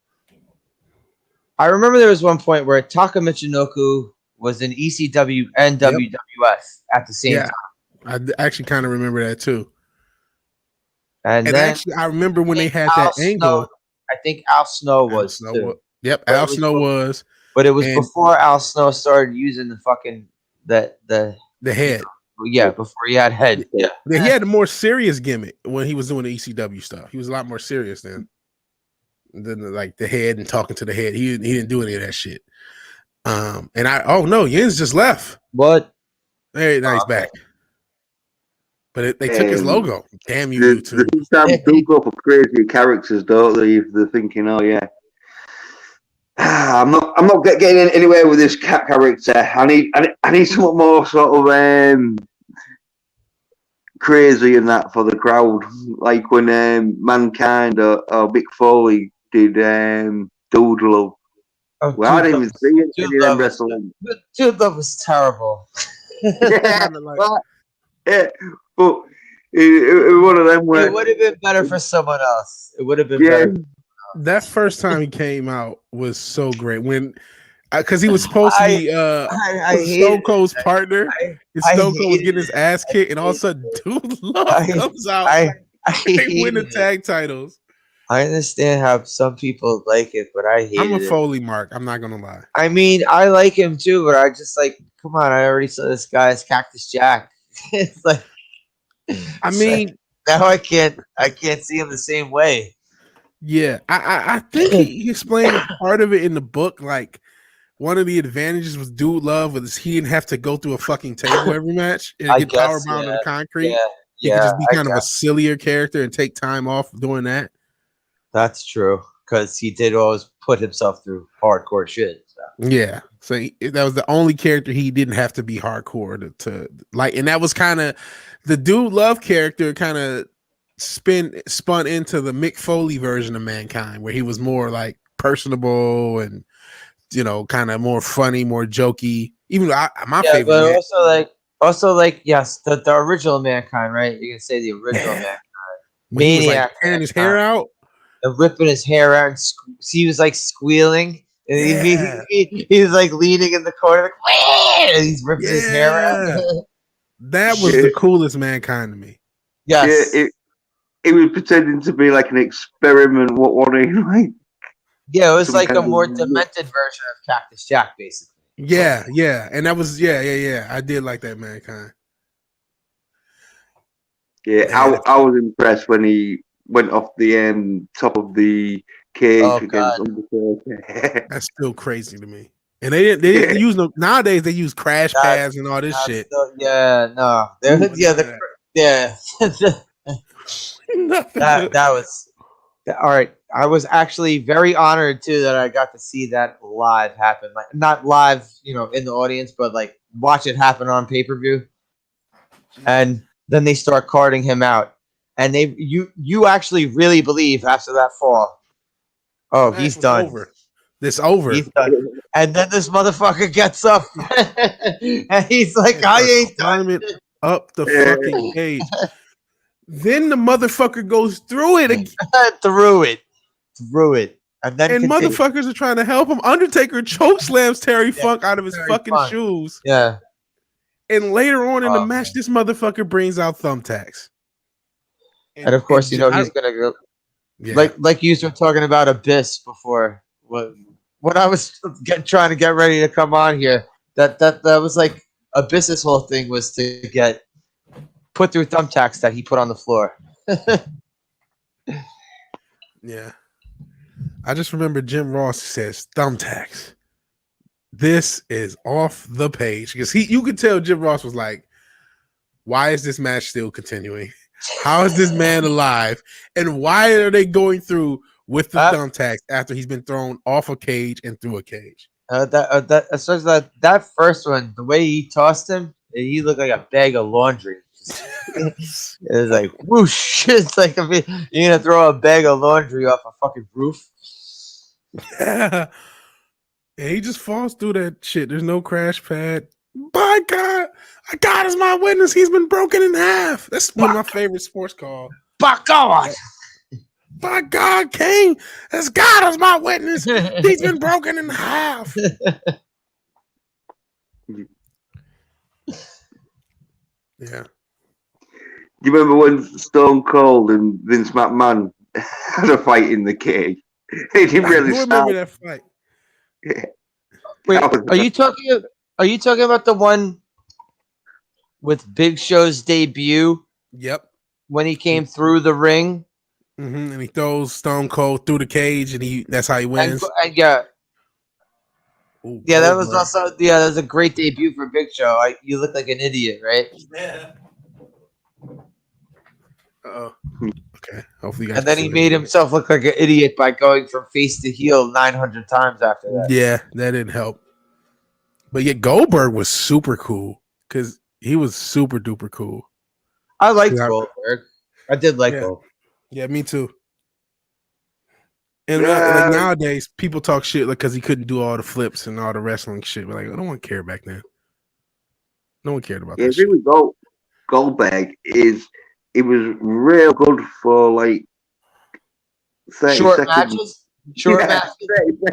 I remember there was one point where Taka Michinoku was in ECW and WWF at the same time. I actually kind of remember that too. And then actually, I remember when they had that angle. I think Al Snow was too. Yep, Al Snow was. But it was before Al Snow started using the fucking the head. Yeah, before he had head. Yeah, he had a more serious gimmick when he was doing the ECW stuff. He was a lot more serious than like the head and talking to the head. He didn't do any of that shit. Yin's just left. What? Hey, now he's back. But they took his logo. Damn you, YouTube. They do go for crazy characters, don't they? If they're thinking, oh yeah, I'm not getting anywhere with this cat character. I need something more sort of crazy in that for the crowd, like when Mankind or Mick Foley did Doodle. Well, I didn't even see it. Dude Love was terrible. But it one of them where it would have been better for someone else. It would have been better. That first time he came out was so great when, because he was supposed to be Stone Cold's partner. Stone Cold was getting his ass kicked, and all of a sudden, Dude Love comes out. They win the tag titles. I understand how some people like it, but I hate it. I'm a Foley mark. I'm not gonna lie. I mean, I like him too, but I just like, come on, I already saw this guy as Cactus Jack. It's like, now I can't see him the same way. Yeah, I think he explained part of it in the book. Like, one of the advantages with Dude Love was he didn't have to go through a fucking table every match and get power bound on the concrete. He could just be kind of a sillier character and take time off doing that. That's true, because he did always put himself through hardcore shit. So. Yeah, so that was the only character he didn't have to be hardcore to like, and that was kind of the Dude Love character kind of spun into the Mick Foley version of Mankind, where he was more like personable and kind of more funny, more jokey. Even my favorite, but also like yes, the original Mankind, right? You can say the original Mankind. Maniac, he was like tearing his hair out. And ripping his hair out, and he was like squealing, and he was like leaning in the corner, like, and he's ripping his hair out. That was the coolest Mankind to me. Yes, it was pretending to be like an experiment. What like? Yeah, it was like a more demented version of Cactus Jack, basically. Yeah, and that was I did like that Mankind. Yeah, I was impressed when he went off the top of the cage against Undertaker. That's still crazy to me. And they didn't use nowadays. They use crash pads and all this shit. That was all right. I was actually very honored too that I got to see that live happen. Like not live, in the audience, but like watch it happen on pay-per-view. And then they start carting him out. And you actually really believe after that fall, he's done. This over. He's done. And then this motherfucker gets up and he's like, I ain't done. Up the fucking cage. Then the motherfucker goes through it again. through it. And then motherfuckers are trying to help him. Undertaker choke slams Terry Funk out of his fucking shoes. Yeah. And later on in the match, this motherfucker brings out thumbtacks. And of course, he's gonna go like you were talking about Abyss before. When I was trying to get ready to come on here, that was like Abyss's whole thing was to get put through thumbtacks that he put on the floor. Yeah. I just remember Jim Ross says thumbtacks. This is off the page because you could tell Jim Ross was like, why is this match still continuing? How is this man alive? And why are they going through with the thumbtacks after he's been thrown off a cage and through a cage? That first one, the way he tossed him, he looked like a bag of laundry. It was like whoosh. It's like you're gonna throw a bag of laundry off a fucking roof. Yeah. And he just falls through that shit. There's no crash pad. By God, God is my witness. He's been broken in half. That's one of my favorite sports calls. By God. By God, King, as God is my witness, he's been broken in half. Yeah. Do you remember when Stone Cold and Vince McMahon had a fight in the cage? It didn't really start. Remember that fight? Yeah. Wait, are you talking about the one with Big Show's debut? Yep. When he came through the ring, and he throws Stone Cold through the cage, and that's how he wins. And that was also that was a great debut for Big Show. You look like an idiot, right? Yeah. Oh. Okay. Hopefully, you guys and then he made himself look like an idiot by going from face to heel 900 times after that. Yeah, that didn't help. But yet Goldberg was super cool because he was super duper cool. I liked Goldberg. I did like Goldberg. Yeah, me too. And like nowadays, people talk shit like because he couldn't do all the flips and all the wrestling shit. But like, I don't want to care back then. No one cared about that. Yeah, really, Goldberg it was real good for like 30 short seconds. Matches. Short matches.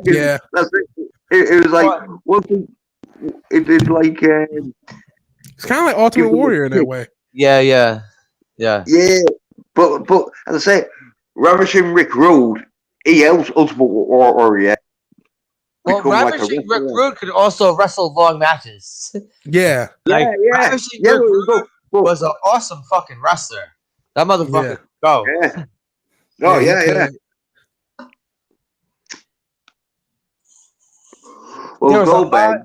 Yeah, that's it. It was like one thing. It did like it's kind of like Ultimate Warrior in that way. Yeah. But as I say, Ravishing Rick Rude, he helps Ultimate Warrior. Well, Ravishing Rick Rude could also wrestle long matches. Yeah. Ravishing Rick Rude was an awesome fucking wrestler. That motherfucker could go. Yeah. Oh, yeah. Well, Goldberg.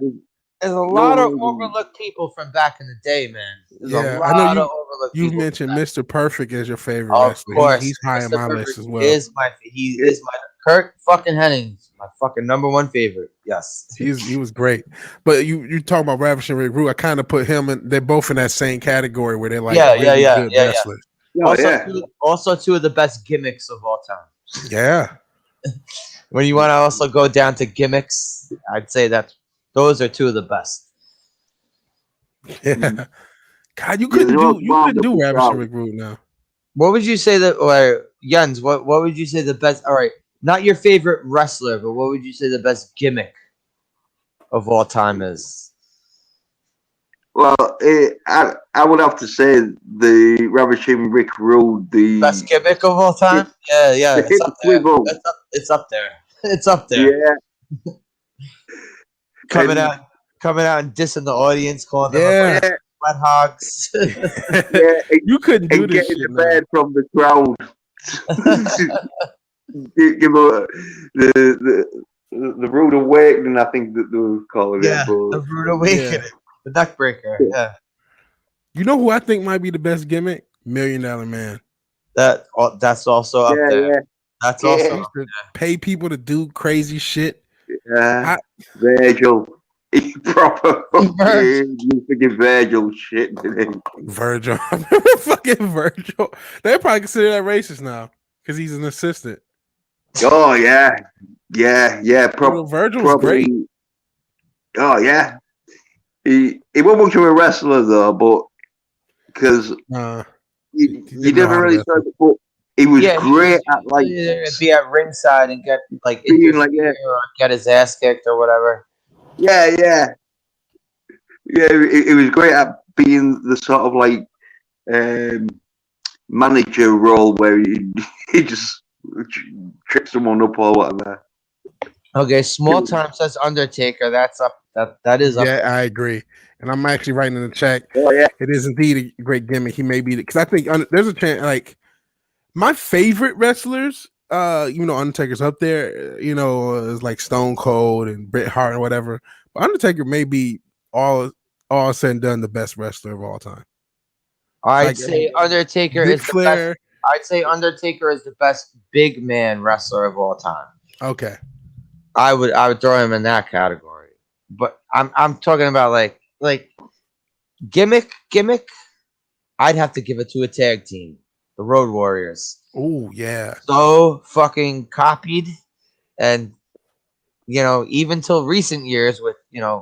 There's a lot of overlooked people from back in the day, man. I know you mentioned Mr. Perfect as your favorite wrestler. Course. He's high on my list as well. He is my Kurt fucking Hennings, my fucking number one favorite. Yes. He was great. But you talking about Ravishing Rick Rude, I kind of put him in, they're both in that same category where they're like good wrestlers. Also two of the best gimmicks of all time. Yeah. When you want to also go down to gimmicks, I'd say that those are two of the best. Yeah. God, you couldn't do Ravishing Rick Rude now. What would you say Jens, what would you say the best, all right, not your favorite wrestler, but what would you say the best gimmick of all time is? Well, I would have to say the Ravishing Rick Rude, the best gimmick of all time. Yeah, it's up there. It's up there. Yeah. Coming out and dissing the audience, calling them wet hogs. You couldn't do this getting shit, the bad from the crowd. Give the rude awakening, I think that they were calling it. Yeah, the rude awakening, the neck breaker. Yeah. You know who I think might be the best gimmick? $1 Million Man. That's also up there. Yeah. That's also up there. Pay people to do crazy shit. Yeah, Virgil. Proper used to give Virgil shit, didn't he? Virgil. Fucking Virgil. They probably consider that racist now because he's an assistant. Oh, yeah. Virgil was great. Oh, yeah. He wasn't much of a wrestler, though, but because you never really saw the book. He was great at like be at ringside and get like or get his ass kicked or whatever. Yeah. He was great at being the sort of like manager role where he just tricks someone up or whatever. Okay, Small Time says Undertaker. That's up That is up Yeah, there. I agree, and I'm actually writing in the check. Oh yeah. It is indeed a great gimmick. He may be because I think there's a chance. Like my favorite wrestlers, Undertaker's up there. Is like Stone Cold and Bret Hart or whatever. But Undertaker may be all said and done the best wrestler of all time. I'd say Undertaker Ric is the Flair. best. I'd say Undertaker is the best big man wrestler of all time. Okay. I would throw him in that category. But I'm talking about like gimmick. I'd have to give it to a tag team, the Road Warriors. Oh yeah. So fucking copied, and even till recent years with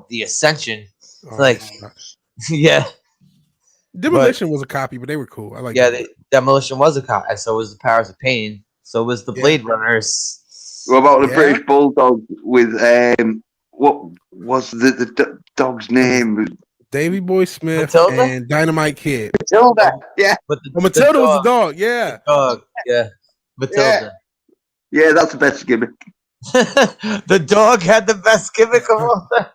the Ascension, yeah. Demolition was a copy, but they were cool. I like. Yeah, Demolition was a copy, and so was the Powers of Pain. So was the Blade Runners. What about the British Bulldog with what was the dog's name? Davey Boy Smith Matilda? And Dynamite Kid. Matilda, yeah. But Matilda was the dog, yeah. The dog, yeah. Matilda. Yeah, that's the best gimmick. The dog had the best gimmick of all time.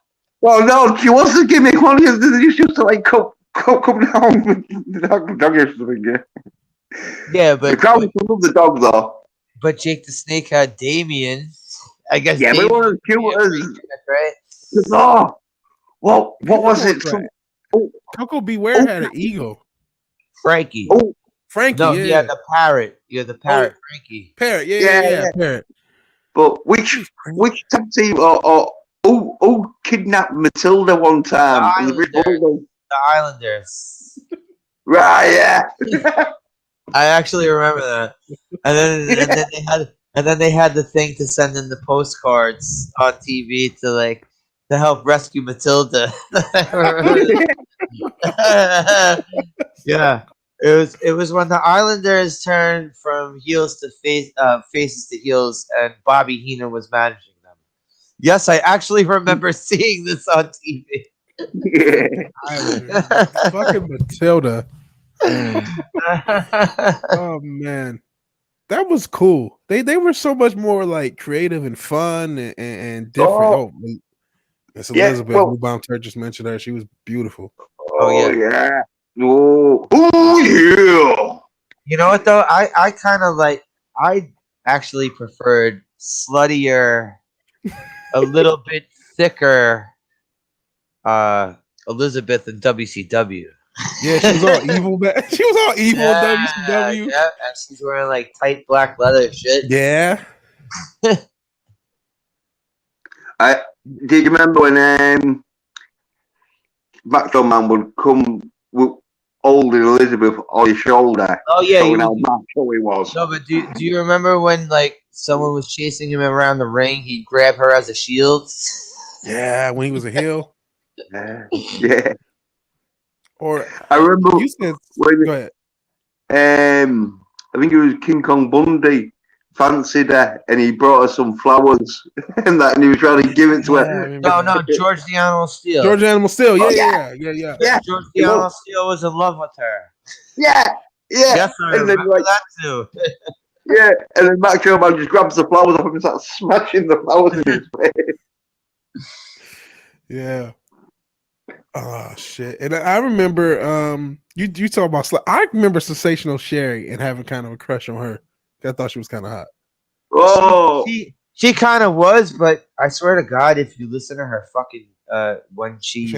Well, no, she was the gimmick. One of the used to like come down with the dog or something. Yeah, but the crowd loved the dog though. But Jake the Snake had Damien. I guess. Yeah, Damien but it was cute, right? No. What was it? Coco Beware had an eagle. Frankie. Oh, Frankie. No, yeah. he had the parrot. You had the parrot, Frankie. Parrot. Yeah, parrot. But which tag team who kidnapped Matilda one time? The Islanders. Right, yeah. I actually remember that. And then they had the thing to send in the postcards on TV to help rescue Matilda. Yeah. It was when the Islanders turned from heels to faces to heels, and Bobby Heenan was managing them. Yes, I actually remember seeing this on TV. Yeah. Fucking Matilda. Oh man, that was cool. They were so much more like creative and fun and different. It's Elizabeth. Newbaum Turk just mentioned her. She was beautiful. Oh yeah. Oh yeah. You know what though? I kind of I actually preferred sluttier, a little bit thicker Elizabeth in WCW. Yeah, she was all evil. She was all evil in WCW. Yeah, and she's wearing tight black leather shit. Yeah. Did you remember when Macho Man would come with holding Elizabeth on his shoulder? Oh yeah, showing how macho he was. No, but do you remember when someone was chasing him around the ring? He'd grab her as a shield. Yeah, when he was a heel. Yeah. Or I remember you said. Go ahead. I think it was King Kong Bundy fancied her, and he brought her some flowers, and he was trying to give it to her. No, George the Animal Steel. George the Animal Steel. Yeah. George the Animal Steel was in love with her. Yeah. Yes, I remember that too. Yeah, and then Macho Man just grabs the flowers off him and starts smashing the flowers in his face. Yeah. Oh shit! And I remember you talk about I remember Sensational Sherry and having kind of a crush on her. I thought she was kind of hot. Oh, she kind of was, but I swear to God, if you listen to her fucking when she's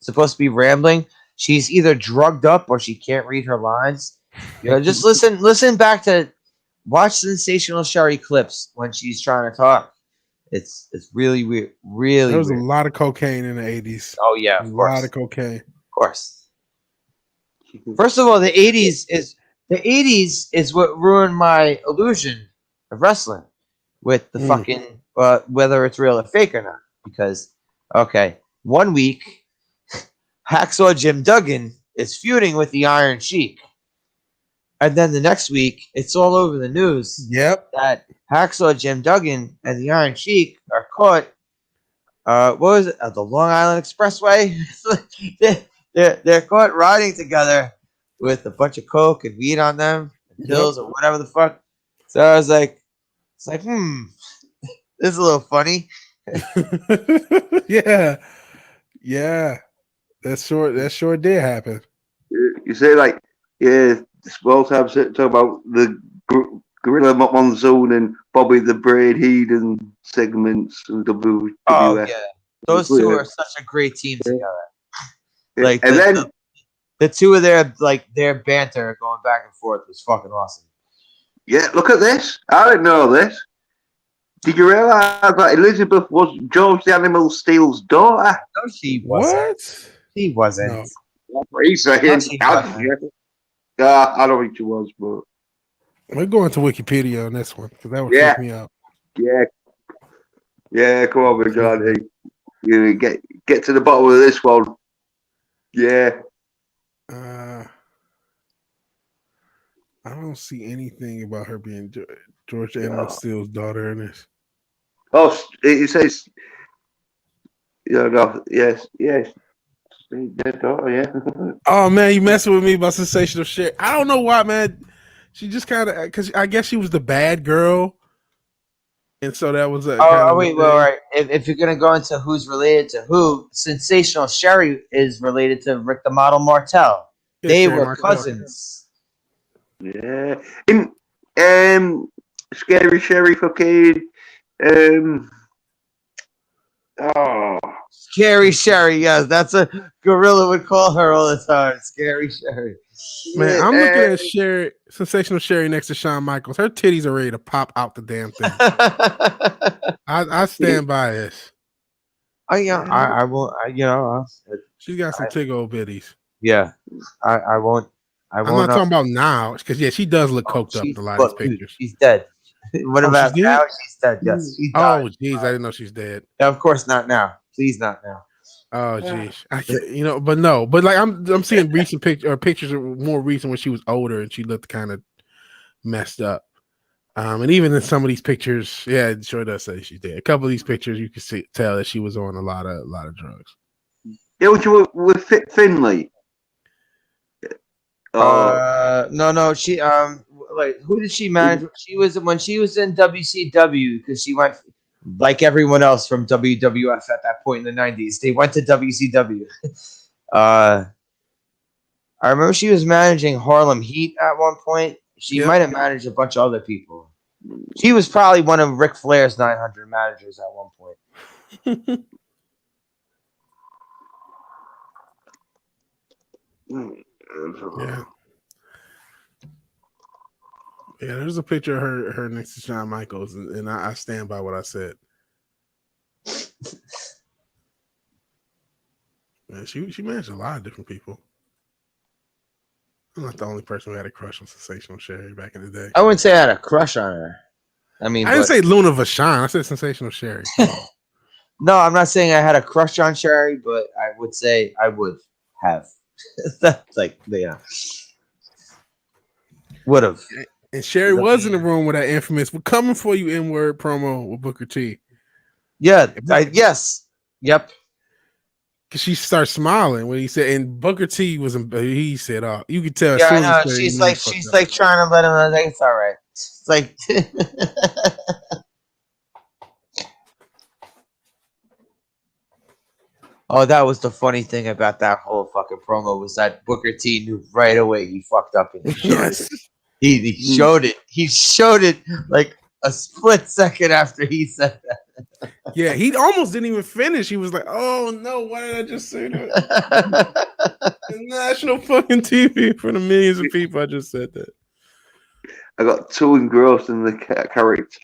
supposed to be rambling, she's either drugged up or she can't read her lines. Just listen back to watch Sensational Sherry clips when she's trying to talk. It's really weird. Really, there was weird. A lot of cocaine in the 80s. Oh yeah, a lot of cocaine. Of course. First of all, the 80s is what ruined my illusion of wrestling with the fucking whether it's real or fake or not. Because 1 week, Hacksaw Jim Duggan is feuding with the Iron Sheik. And then the next week, it's all over the news. Yep. That Hacksaw Jim Duggan and the Iron Sheik are caught. What was it? At the Long Island Expressway. they're caught riding together with a bunch of coke and weed on them, and pills or whatever the fuck. So I was like, this is a little funny. Yeah. That sure did happen. You say like, yeah, small time talk about the Gorilla Monsoon and Bobby the Braid Heenan segments of WWF. Oh yeah, those two are such a great team together. Yeah. Like, and then the two of their banter going back and forth was fucking awesome. Yeah, look at this. I didn't know this. Did you realise that Elizabeth was George the Animal Steele's daughter? No, she wasn't. What? She wasn't. No. What are you saying? No, she wasn't. I don't think she was, but We're going to Wikipedia on this one because that would freak me out. Yeah. Come on, we're glad you get to the bottom of this one. Yeah. I don't see anything about her being George Animal Steele's daughter in this. Oh, it says, yes. Their daughter, yeah. Oh man, you messing with me about sensational shit. I don't know why, man. She just kind of, because I guess she was the bad girl, and so that was a. Wait, well, all right. If you're gonna go into who's related to who, Sensational Sherry is related to Rick the Model Martel. Yeah, they Sherry were Martel. cousins. Yeah. Scary Sherry fucking Scary Sherry, yes, that's a Gorilla would call her all the time. Scary Sherry. Man, I'm looking at Sherry, Sensational Sherry next to Shawn Michaels. Her titties are ready to pop out the damn thing. I stand by this. I won't. She's got some tig old bitties. Yeah, I won't. I'm not talking about now, because she does look coked up in a lot of these pictures. She's dead. What about she's now? dead? She's dead. Yes. She Oh, died. jeez, I didn't know she's dead. Of course not now. Please not now. Oh, jeez, but like I'm seeing recent pictures are more recent when she was older and she looked kind of messed up. And even in some of these pictures, yeah, it sure does say she's dead. A couple of these pictures, you can tell that she was on a lot of drugs. Yeah, what you were with Finley? No. She like, who did she manage? She was when she was in WCW, because she went like everyone else from WWF at that point in the 90s. They went to WCW. I remember she was managing Harlem Heat at one point. She might have managed a bunch of other people. She was probably one of Ric Flair's 900 managers at one point. Yeah, there's a picture of her next to Shawn Michaels, and I stand by what I said. Man, she managed a lot of different people. I'm not the only person who had a crush on Sensational Sherry back in the day. I wouldn't say I had a crush on her. I mean, I didn't say Luna Vachon. I said Sensational Sherry. No, I'm not saying I had a crush on Sherry, but I would say I would have. That's like, yeah. Would have. And Sherry was in the room with that infamous "We're coming for you" N-word promo with Booker T. Yeah, yes. Yep. Because she started smiling when he said, and Booker T was, he said, "Oh, you could tell." Yeah, I know. She's like trying to let him know that it's all right. It's like, oh, that was the funny thing about that whole fucking promo, was that Booker T knew right away he fucked up. Yes. He showed it. He showed it like a split second after he said that. Yeah, he almost didn't even finish. He was like, "Oh no, why did I just say that?" National fucking TV for the millions of people. I just said that. I got too engrossed in the character.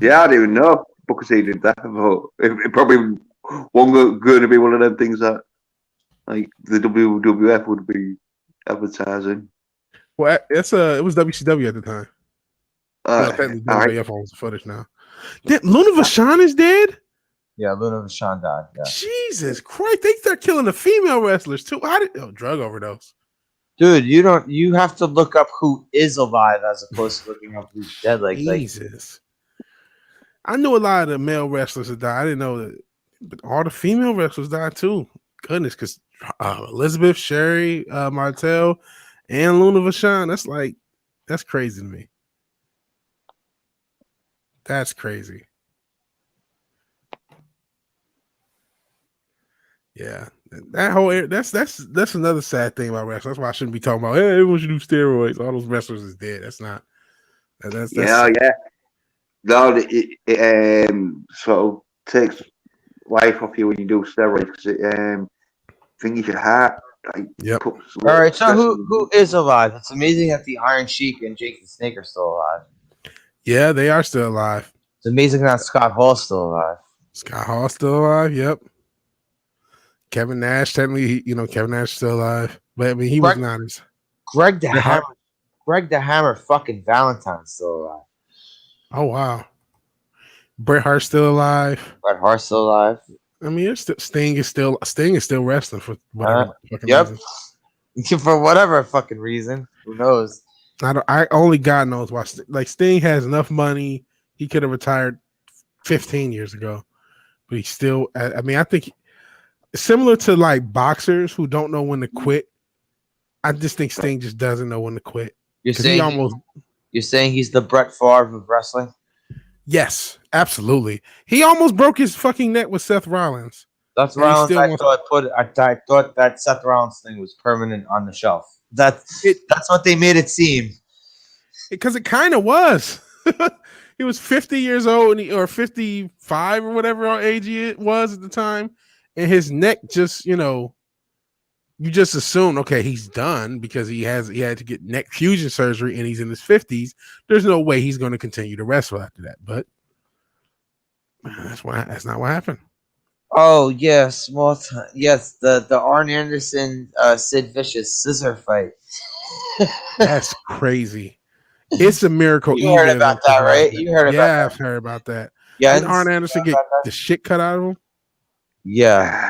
Yeah, I didn't even know Booker T did that. But it probably wasn't going to be one of them things that, like, the WWF would be advertising. Well, it was WCW at the time. WWF owns the footage now. Luna Vachon is dead? Yeah, Luna Vachon died. Yeah. Jesus Christ, they start killing the female wrestlers too. Drug overdose. Dude, you have to look up who is alive as opposed to looking up who's dead. Like, Jesus. I knew a lot of the male wrestlers that died. I didn't know that, but all the female wrestlers died too. Goodness, because Elizabeth, Sherry, Martel, and Luna Vachon, that's crazy to me. That's crazy. Yeah, that whole that's another sad thing about wrestling. That's why I shouldn't be talking about. Hey, everyone should do steroids. All those wrestlers is dead. That's not. That's yeah. No, it sort of takes life off you when you do steroids because it thingies your heart. Like, yep. All right. So who is alive? It's amazing that the Iron Sheik and Jake the Snake are still alive. Yeah, they are still alive. It's amazing that Scott Hall's still alive. Scott Hall's still alive. Yep. Kevin Nash, technically, Kevin Nash is still alive, but I mean, he was not as Greg the Hammer, fucking Valentine's still alive. Oh wow, Bret Hart's still alive. Bret Hart's still alive. I mean, Sting is still wrestling for whatever fucking reason. For whatever fucking reason, who knows? I only God knows why. Like Sting has enough money, he could have retired 15 years ago, but he still. I mean, I think. Similar to like boxers who don't know when to quit, I just think Sting just doesn't know when to quit. You're saying he's the Brett Favre of wrestling? Yes, absolutely. He almost broke his fucking neck with Seth Rollins. Seth Rollins, I thought that Seth Rollins thing was permanent on the shelf. That's what they made it seem. Because it kind of was. He was 50 years old or 55 or whatever age he was at the time. And his neck just, you just assume, okay, he's done because he had to get neck fusion surgery and he's in his 50s. There's no way he's going to continue to wrestle after that. But that's not what happened. Oh, yes. Yes, the Arn Anderson Sid Vicious scissor fight. That's crazy. It's a miracle. You heard about that, right? You heard about that. Yeah, I've heard about that. Yeah, did Arn Anderson get the shit cut out of him? Yeah.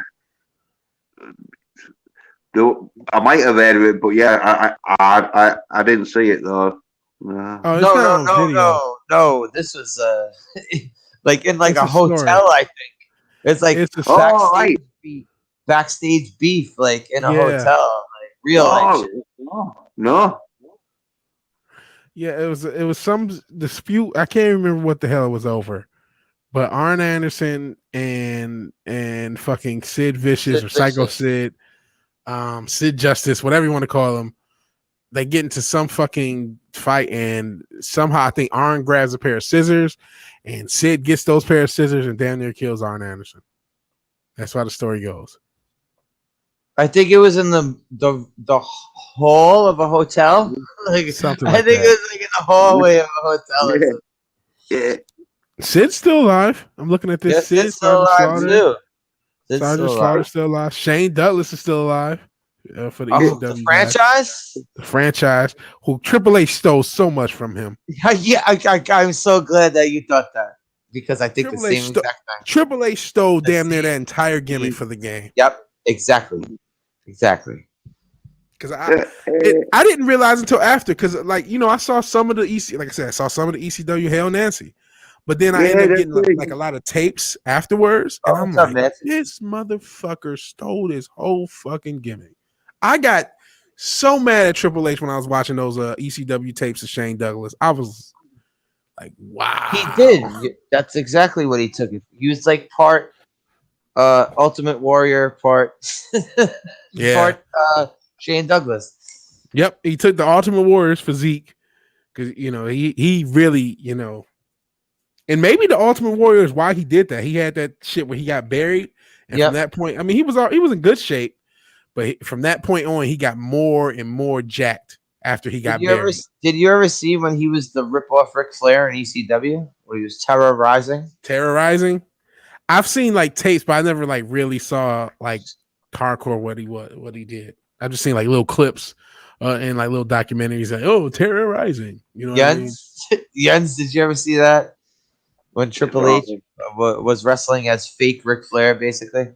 I might have heard of it, but yeah, I didn't see it though. No. This was like in like a hotel, story. I think. It's like backstage beef, like in a hotel, like real life. No. Yeah, it was some dispute. I can't remember what the hell it was over. But Arn Anderson and fucking Sid Vicious or Psycho Sid, Sid Justice, whatever you want to call him, they get into some fucking fight and somehow I think Arn grabs a pair of scissors and Sid gets those pair of scissors and damn near kills Arn Anderson. That's how the story goes. I think it was in the hall of a hotel. Like something like I think it was like in the hallway of a hotel. Yeah. Sid's still alive. I'm looking at this. Yes, Sid's still alive too. Sergeant Slaughter's still alive. Shane Douglas is still alive for the ECW the franchise. The franchise, who Triple H stole so much from him. Yeah, I'm so glad that you thought that because I think Triple the same exact thing. Triple H stole damn near that entire gimmick for the game. Yep, exactly. Because I didn't realize until after because I saw some of the ECW Hail Nancy. But then I ended up getting like a lot of tapes afterwards. And I'm like, this motherfucker stole this whole fucking gimmick. I got so mad at Triple H when I was watching those ECW tapes of Shane Douglas. I was like, wow. He did. That's exactly what he took. He was like part Ultimate Warrior, part Shane Douglas. Yep. He took the Ultimate Warrior's physique because, he really, and maybe the Ultimate Warrior is why he did that. He had that shit where he got buried, and from that point, I mean, he was in good shape, but from that point on, he got more and more jacked after he got buried. Did you ever see when he was the rip-off Ric Flair in ECW, where he was terrorizing? I've seen like tapes, but I never like really saw like hardcore what he did. I've just seen like little clips and like little documentaries like, oh, terrorizing. Jens, did you ever see that? When Triple H was wrestling as fake Ric Flair, basically.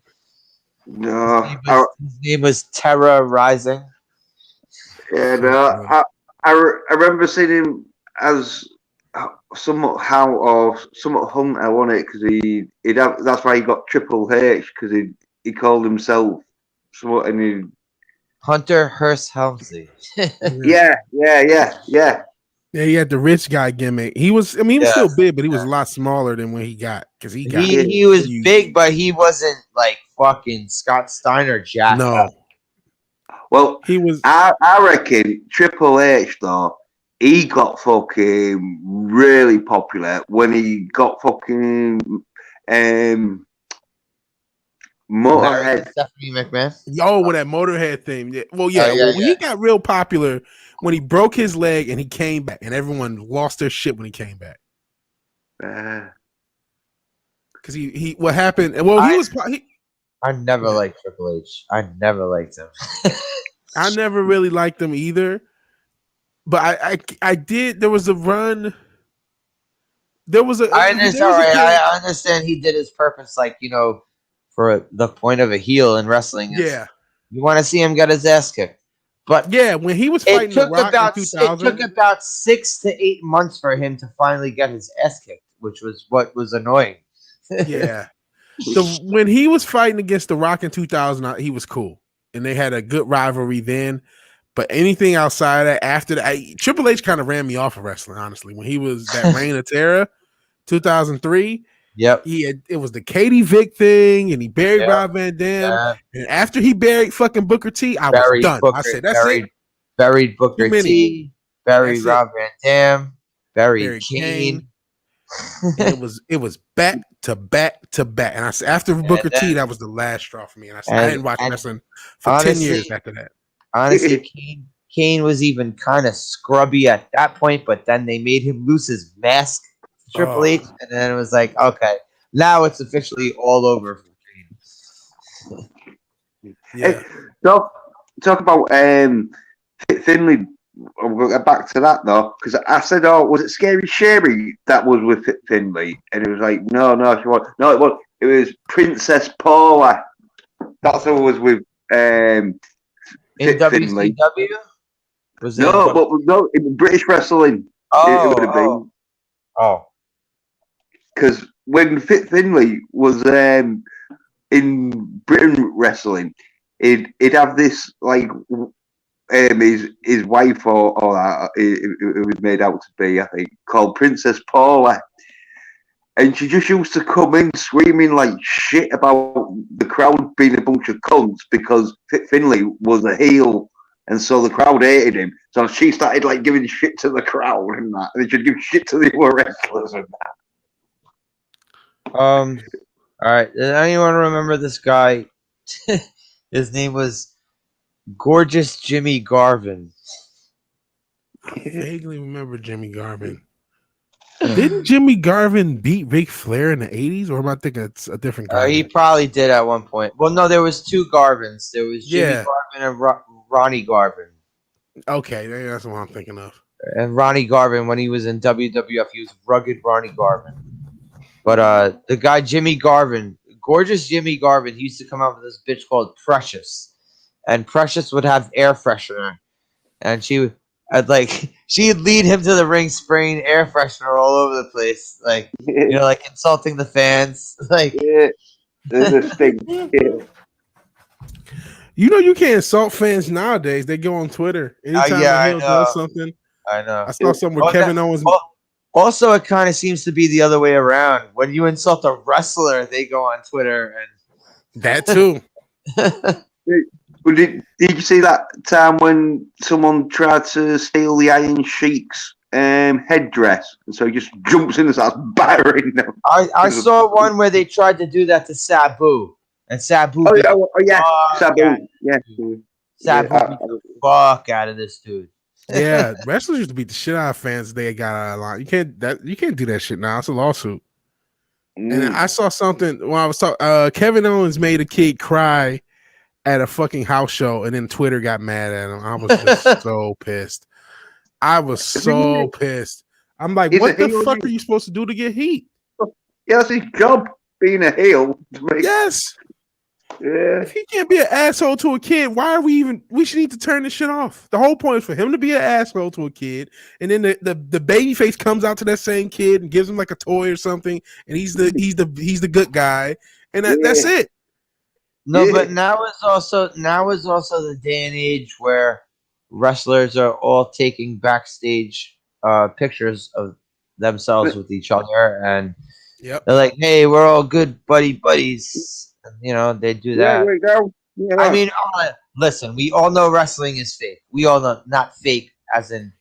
No, his name was Terrorizing. Yeah, no, I remember seeing him as somewhat hung. I want it because that's why he got Triple H because he called himself somewhat and Hunter Hearst Helmsley. Yeah. Yeah, he had the rich guy gimmick. He was still big, but he was a lot smaller than when he got because he was huge. Big, but he wasn't like fucking Scott Steiner jacked up. Well, he was. I reckon Triple H though, he got fucking really popular when he got fucking Motorhead. Stephanie McMahon. With that Motorhead thing. Yeah. Well, yeah. He got real popular when he broke his leg and he came back, and everyone lost their shit when he came back. Because he what happened? Well, I never liked Triple H. I never liked him. I never really liked him either. But I did. There was a run. I understand he did his purpose, like, for the point of a heel in wrestling. Yeah. You want to see him get his ass kicked. But yeah, when he was fighting The Rock in 2000, it took about 6 to 8 months for him to finally get his ass kicked, which was what was annoying. Yeah. So when he was fighting against The Rock in 2000, he was cool. And they had a good rivalry then. But anything outside of that, after that, Triple H kind of ran me off of wrestling, honestly. When he was that Reign of Terror, 2003. Yep. It was the Katie Vick thing, and he buried Rob Van Dam. Yeah. And after he buried fucking Booker T, I was done. I said, that's it. Buried Booker T, buried Rob Van Dam, buried Kane. it was back to back to back. And I said, after Booker T, that was the last straw for me. And I said, I didn't watch wrestling for 10 years after that. Honestly, Kane was even kind of scrubby at that point, but then they made him lose his mask. Triple H, and then it was like, okay, now it's officially all over for Kane. Yeah. Hey, talk about Finley. We'll get back to that though, because I said, was it Scary Sherry that was with Finley? And it was like, no, she wasn't. No, it was Princess Paula. That's who was with in Finley. WCW? Was no, in British wrestling. It would have been. Oh. Because when Finley was in Britain wrestling, he'd have this like his wife or that it was made out to be, I think, called Princess Paula, and she just used to come in screaming like shit about the crowd being a bunch of cunts because Finley was a heel, and so the crowd hated him. So she started like giving shit to the crowd and that, and they should give shit to the other wrestlers and that. All right. Does anyone remember this guy? His name was Gorgeous Jimmy Garvin. I vaguely remember Jimmy Garvin. Didn't Jimmy Garvin beat Ric Flair in the 80s? Or am I thinking it's a different guy? He probably did at one point. Well, no, there was two Garvins. There was Jimmy Garvin and Ronnie Garvin. Okay, that's what I'm thinking of. And Ronnie Garvin, when he was in WWF, he was rugged Ronnie Garvin. But the guy Jimmy Garvin, Gorgeous Jimmy Garvin, he used to come out with this bitch called Precious, and Precious would have air freshener, and she'd lead him to the ring spraying air freshener all over the place, like like insulting the fans, like there's a thing. You can't insult fans nowadays. They go on Twitter anytime I know. does something. I know. I saw something where Kevin Owens. Also, it kind of seems to be the other way around. When you insult a wrestler, they go on Twitter and that too. Did you see that time when someone tried to steal the Iron Sheik's headdress, and so he just jumps in and starts battering them? I saw one where they tried to do that to Sabu, and Sabu. Sabu. Yeah. Sabu beat the fuck out of this dude. Yeah, wrestlers used to beat the shit out of fans. They got out of line. You can't do that shit now. It's a lawsuit. And I saw something when I was talking. Kevin Owens made a kid cry at a fucking house show, and then Twitter got mad at him. I was just so pissed. I was so pissed. I'm like, what the fuck are you supposed to do to get heat? Yeah, that's his job, being a heel. Yes. Yeah. If he can't be an asshole to a kid, why are we should need to turn this shit off. The whole point is for him to be an asshole to a kid, and then the baby face comes out to that same kid and gives him like a toy or something, and he's the good guy, and that's it. No, but now is also the day and age where wrestlers are all taking backstage pictures of themselves with each other, and Yep. they're like, "Hey, we're all good buddies." And, you know, they do that. we go. Yeah. I mean, listen, we all know wrestling is fake. We all know not fake, as in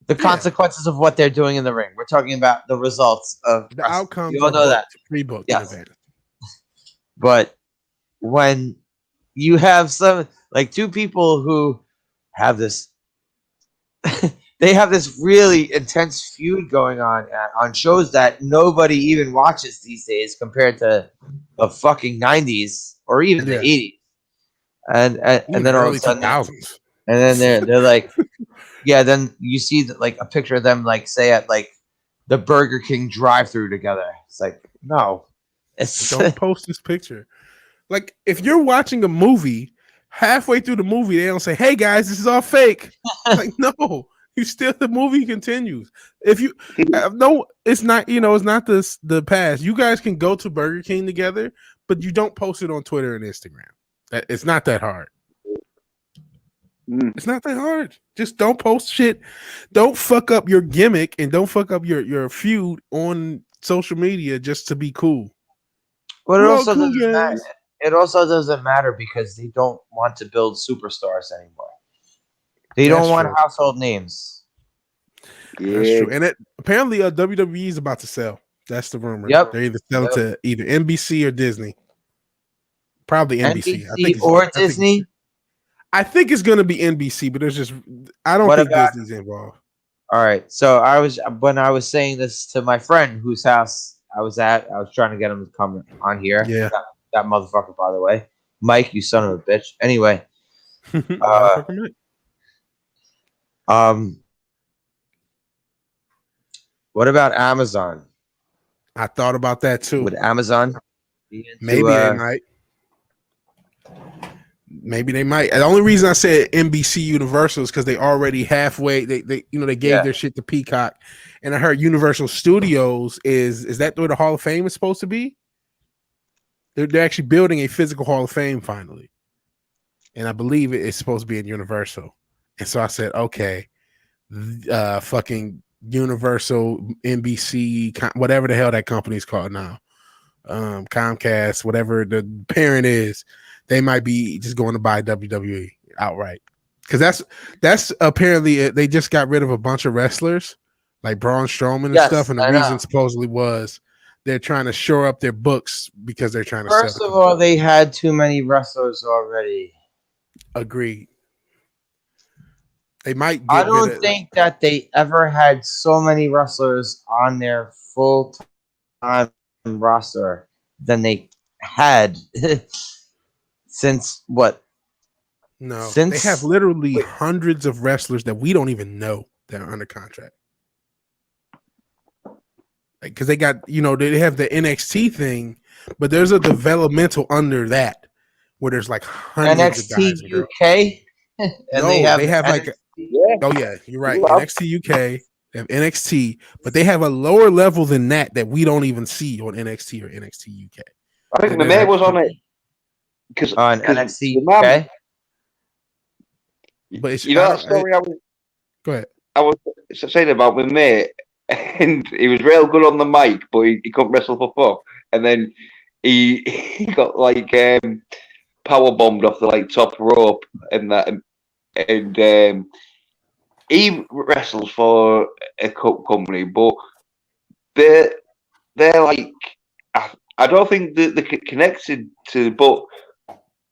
the consequences of what they're doing in the ring. We're talking about the results of the outcomes. You all know that pre-booked event. But when you have two people who have this, they have this really intense feud going on shows that nobody even watches these days compared to the fucking 90s or even the 80s. And then all of a sudden, 2000s. And then they're like, yeah. Then you see like a picture of them, like say at like the Burger King drive-through together. It's like, no, don't post this picture. Like if you're watching a movie, halfway through the movie, they don't say, "Hey guys, this is all fake." Like no, the movie continues. If you no, it's not. You know, it's not the past. You guys can go to Burger King together, but you don't post it on Twitter and Instagram. It's not that hard. It's not that hard. Just don't post shit. Don't fuck up your gimmick and don't fuck up your feud on social media just to be cool. But it also doesn't matter. It also doesn't matter because they don't want to build superstars anymore. They don't want household names. Yeah. That's true. And apparently WWE is about to sell. That's the rumor. Yep. They're either selling to either NBC or Disney. Probably NBC. Disney. I think it's going to be NBC, but I don't think Disney's involved. All right. So when I was saying this to my friend whose house I was trying to get him to come on here. Yeah. That motherfucker, by the way. Mike, you son of a bitch. Anyway. What about Amazon? I thought about that too. Would Amazon maybe they might. Maybe they might. The only reason I said NBC Universal is because they already halfway. They gave their shit to Peacock, and I heard Universal Studios is that where the Hall of Fame is supposed to be? They're actually building a physical Hall of Fame finally, and I believe it's supposed to be in Universal. And so I said, okay, fucking Universal, NBC, whatever the hell that company's called now, Comcast, whatever the parent is. They might be just going to buy WWE outright because that's apparently they just got rid of a bunch of wrestlers like Braun Strowman and stuff, and the reason supposedly was they're trying to shore up their books because they're trying to. First of all, they had too many wrestlers already. Agreed. They might. I don't think that they ever had so many wrestlers on their full-time roster than they had. Since what? No, they have literally hundreds of wrestlers that we don't even know that are under contract. Because they got, they have the NXT thing, but there's a developmental under that where there's like hundreds of guys. NXT UK? And they have like, oh yeah, you're right. NXT UK, they have NXT, but they have a lower level than that we don't even see on NXT or NXT UK. I think the mate was on it. On NXT UK. But it's, that story go ahead. I was saying about my mate, and he was real good on the mic, but he couldn't wrestle for fuck. And then he got like power bombed off the top rope and that, and he wrestles for a company, but they're like I don't think they're connected to, but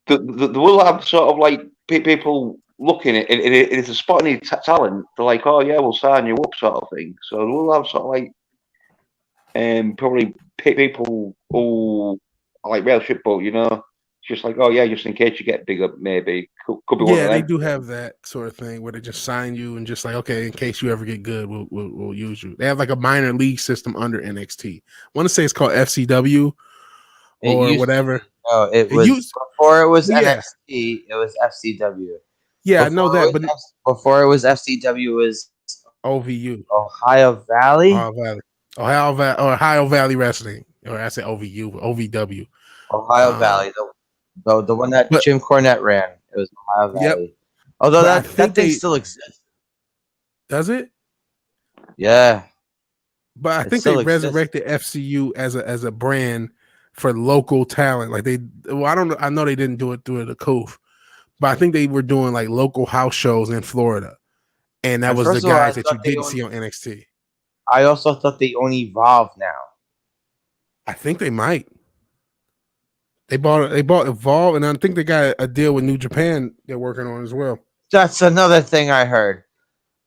they will have sort of like people looking at it, and it's a spot in talent. They're like, oh yeah, we'll sign you up, sort of thing. So we'll have sort of like probably people who are like real shit, but just like, oh yeah, just in case you get bigger, maybe could be. Yeah, they do have that sort of thing where they just sign you and just like, okay, in case you ever get good, we'll use you. They have like a minor league system under NXT. I want to say it's called FCW or whatever. No, before it was NXT, it was FCW. Yeah, I know that, but before it was FCW, it was OVU, Ohio Valley, Ohio Valley Wrestling, or I said OVU, OVW, Ohio Valley, the one that Jim Cornette ran. It was Ohio Valley. Yep. Although that thing still exists. Does it? Yeah. But I think they resurrected FCU as a brand for local talent. Like I don't know. I know they didn't do it through the Cove, but I think they were doing like local house shows in Florida, and that was the guys that you didn't see on NXT. I also thought they own Evolve now. I think they might. They bought Evolve, and I think they got a deal with New Japan they're working on as well. That's another thing I heard.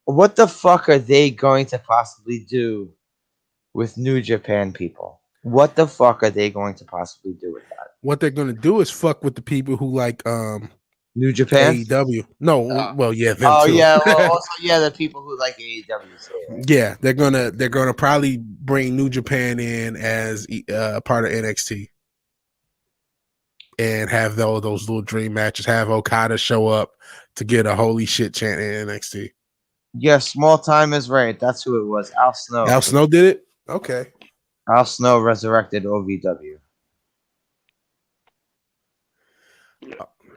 What the fuck are they going to possibly do with New Japan people? What the fuck are they going to possibly do with that? What they're going to do is fuck with the people who like New Japan, AEW. No, well, yeah, them too. Yeah, well, also the people who like AEW. Right? Yeah, they're gonna probably bring New Japan in as a part of NXT, and have those little dream matches. Have Okada show up to get a holy shit chant in NXT. Yeah, small time is right. That's who it was. Al Snow. Al Snow did it. Okay. Al Snow resurrected OVW.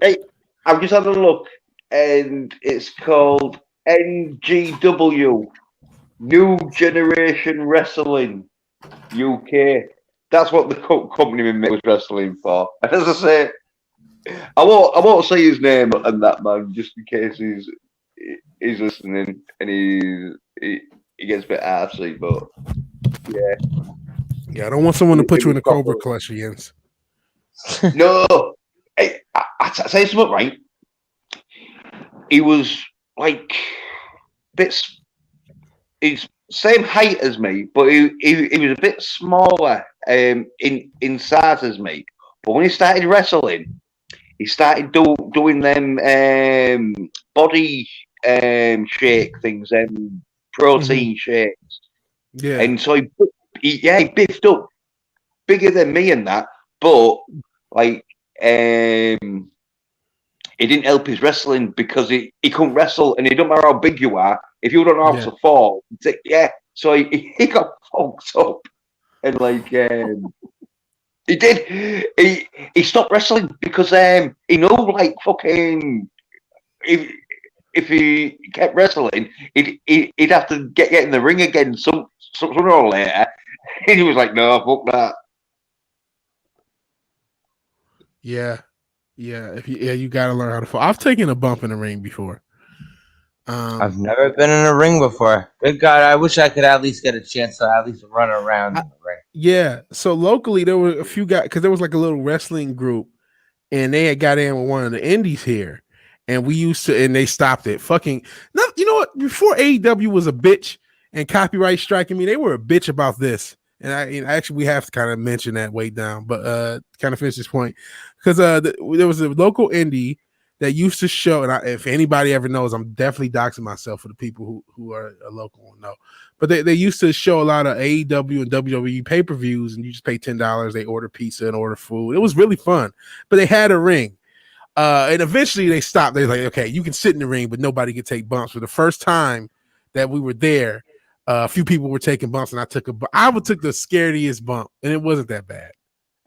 Hey, I've just had a look, and it's called NGW, New Generation Wrestling UK. That's what the company was wrestling for. And as I say, I won't say his name and that man just in case he's listening and he gets a bit arsey, but yeah, I don't want someone to put you in a Cobra Clutch, Jens. No, hey, I say something right. He was like he's same height as me, but he was a bit smaller in size as me. But when he started wrestling, he started doing them body shake things, protein shakes. Yeah, and so he biffed up bigger than me and that, but like it didn't help his wrestling because he couldn't wrestle, and it don't matter how big you are. If you don't know how to fall, so he got fucked up, and like he did. He stopped wrestling because he knew like fucking if he kept wrestling, he'd have to get in the ring again sooner or later. And he was like, no, fuck that. Yeah. You got to learn how to fall. I've taken a bump in the ring before. I've never been in a ring before. Good God, I wish I could at least get a chance to at least run around in the ring. Yeah, so locally there were a few guys because there was like a little wrestling group, and they had got in with one of the indies here, and they stopped it. Fucking, no, you know what? Before AEW was a bitch and copyright striking me, they were a bitch about this. And actually we have to kind of mention that way down, but kind of finish this point because there was a local indie that used to show, and if anybody ever knows, I'm definitely doxing myself for the people who are a local and know. But they used to show a lot of AEW and WWE pay-per-views, and you just pay $10. They order pizza and order food. It was really fun, but they had a ring, and eventually they stopped. They were like, okay, you can sit in the ring, but nobody can take bumps. For the first time that we were there, a few people were taking bumps, and I took the scariest bump, and it wasn't that bad.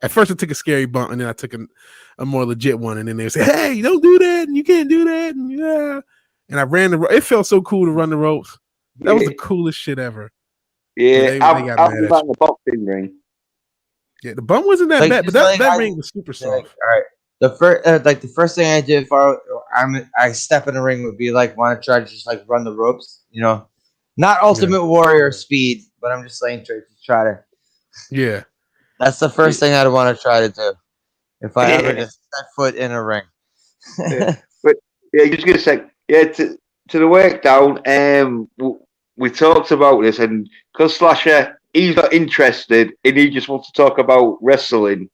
At first, I took a scary bump, and then I took a more legit one, and then they would say, "Hey, don't do that, and you can't do that," and I ran it felt so cool to run the ropes. That was the coolest shit ever. Yeah, I was on the boxing ring. Yeah, the bump wasn't that bad, but that ring was super soft. All right, the first thing I did before I step in the ring would be like want to try to just like run the ropes, not Ultimate Warrior speed, but I'm just saying to try to. Yeah. That's the first thing I'd want to try to do if I ever just set foot in a ring. But just gonna say, to the work down. We talked about this, and because Slasher, he's not interested, and he just wants to talk about wrestling.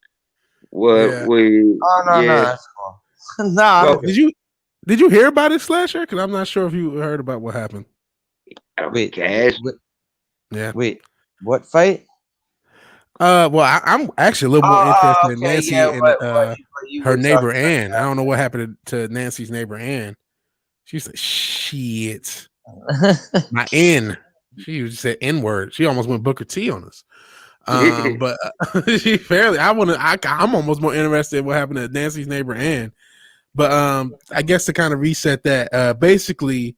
No, that's cool. No, did you hear about it, Slasher? Because I'm not sure if you heard about what happened. Wait, what fight? Well, I'm actually a little more interested in Nancy and her neighbor Ann. I don't know what happened to Nancy's neighbor Ann. She's like, shit. My N. She just said N word. She almost went Booker T on us. But she fairly. I'm almost more interested in what happened to Nancy's neighbor Ann. But I guess to kind of reset that, basically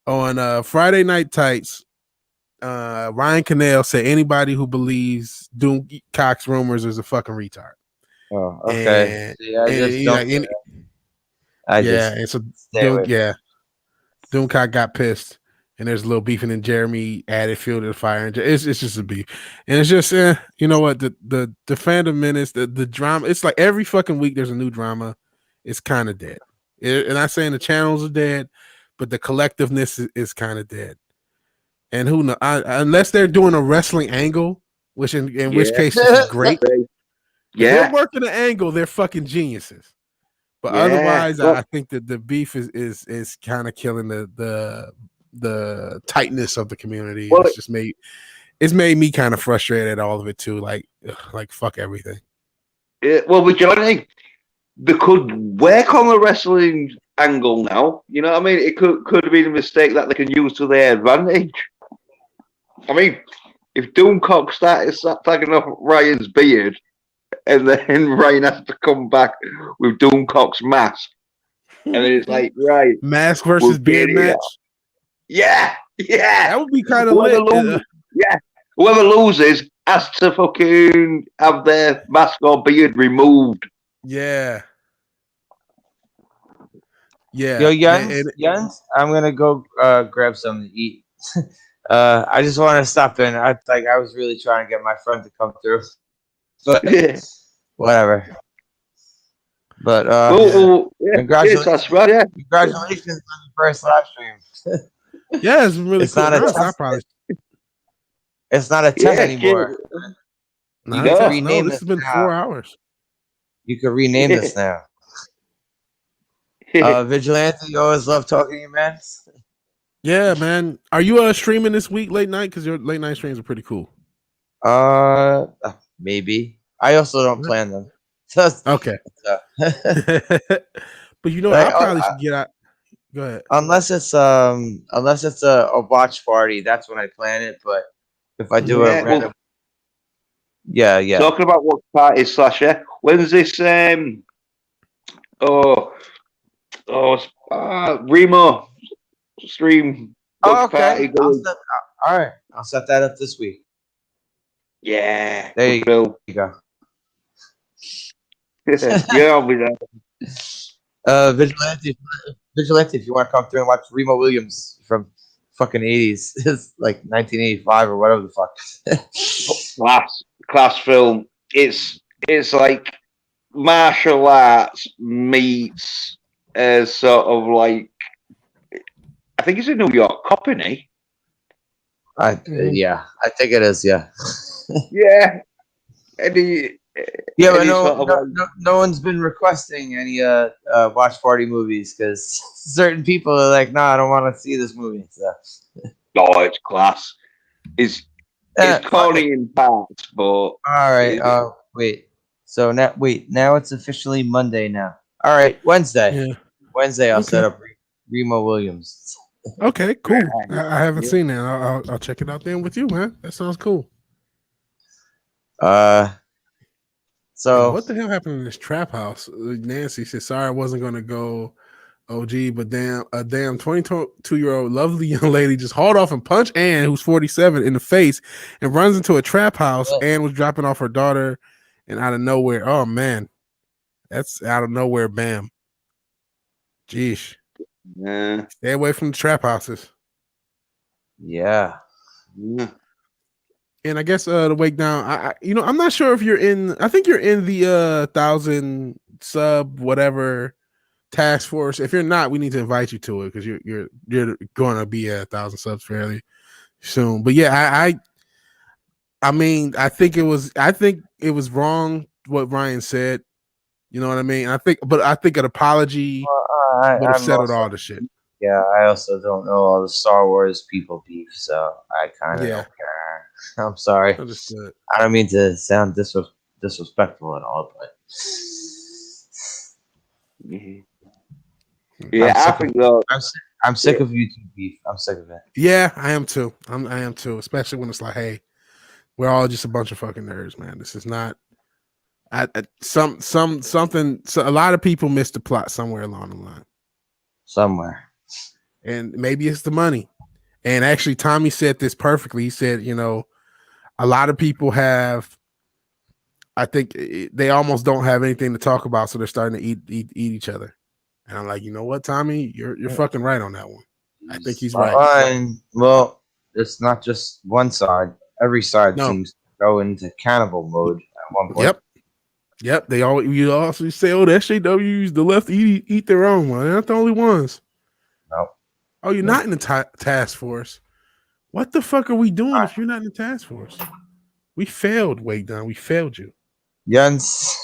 on Friday Night Tights, Ryan Cannell said anybody who believes Doom Cox rumors is a fucking retard. Oh, okay. And, See, I just don't. and so Doomcock got pissed, and there's a little beefing, and Jeremy added fuel to the fire, and it's just a beef, and it's just you know what, the fandom minutes, the drama, it's like every fucking week there's a new drama. It's kind of dead, and I'm not saying the channels are dead, but the collectiveness is kind of dead. And who knows, unless they're doing a wrestling angle, which in which case this is great. If they're working the angle, they're fucking geniuses. But otherwise, I think that the beef is kind of killing the tightness of the community. Well, it's made me kind of frustrated at all of it too. Like fuck everything. Well, with Johnny, they could work on the wrestling angle now. You know what I mean? It could have been a mistake that they can use to their advantage. I mean, if Doomcock started tagging off Ryan's beard, and then Ryan has to come back with Doomcock's mask, and then it's like, right, mask versus beard match. Yeah, that would be kind of lit. Whoever loses has to fucking have their mask or beard removed. Yeah. Yo, Jens, I'm gonna go grab something to eat. I just want to stop in. I was really trying to get my friend to come through, but whatever. But congratulations! That's right. Yeah. Congratulations on your first live stream. Yeah, it's really cool. It's not a 10 anymore. You can rename this has been 4 hours. You can rename this now. Vigilante, you always love talking to you, man. Yeah, man. Are you streaming this week late night? Because your late night streams are pretty cool. Maybe. I also don't plan them. Okay. But you know, I probably should get out. Go ahead. Unless it's a watch party, that's when I plan it. But if I do a random, yeah. Talking about watch parties / when's this? Remo stream. Okay. All right, I'll set that up this week. Yeah. There you go. Yeah, I'll be there. Vigilante, if you want to come through and watch Remo Williams from fucking 80s, it's like 1985 or whatever the fuck. Class film. It's like martial arts meets sort of like, I think it's a New York cop, isn't he? I think it is. Yeah. Yeah. And but no one's been requesting any watch party movies because certain people are like, I don't want to see this movie. So. No, it's class. It's corny in parts, but all right. Wait. So now it's officially Monday now. All right, Wednesday. Yeah. Wednesday, I'll set up Remo Williams. Okay, cool. I haven't seen that. I'll check it out then with you, man. That sounds cool. So what the hell happened in this trap house? Nancy said, "Sorry, I wasn't going to go OG, but a damn 22-year-old lovely young lady just hauled off and punched Ann, who's 47, in the face, and runs into a trap house. Ann was dropping off her daughter, and out of nowhere, oh man, that's out of nowhere, bam. Jeez, yeah. Stay away from the trap houses. Yeah. And I guess the wake down. I'm not sure if you're in. I think you're in the 1,000 sub whatever task force. If you're not, we need to invite you to it because you're going to be at 1,000 subs fairly soon. But yeah, I mean, I think it was wrong what Ryan said. You know what I mean? I think an apology would have settled all the shit. Yeah, I also don't know all the Star Wars people beef, so I kind of don't care. I'm sorry. Understood. I don't mean to sound disrespectful at all, but yeah, I think though I'm sick of YouTube beef. I'm sick of it. Yeah, I am too. I am too. Especially when it's like, hey, we're all just a bunch of fucking nerds, man. This is not. Something. So a lot of people missed the plot somewhere along the line. Somewhere. And maybe it's the money. And actually, Tommy said this perfectly. He said, you know, a lot of people have, I think they almost don't have anything to talk about, so they're starting to eat each other. And I'm like, you know what, Tommy, you're fucking right on that one. I think he's right. Well, it's not just one side. Every side seems to go into cannibal mode at one point. Yep. You also say, oh, the SJWs, the left eat their own one. They're not the only ones. No. Oh, you're not in the task force. What the fuck are we doing if you're not in the task force? We failed, Wade Dunn. We failed you. Jens,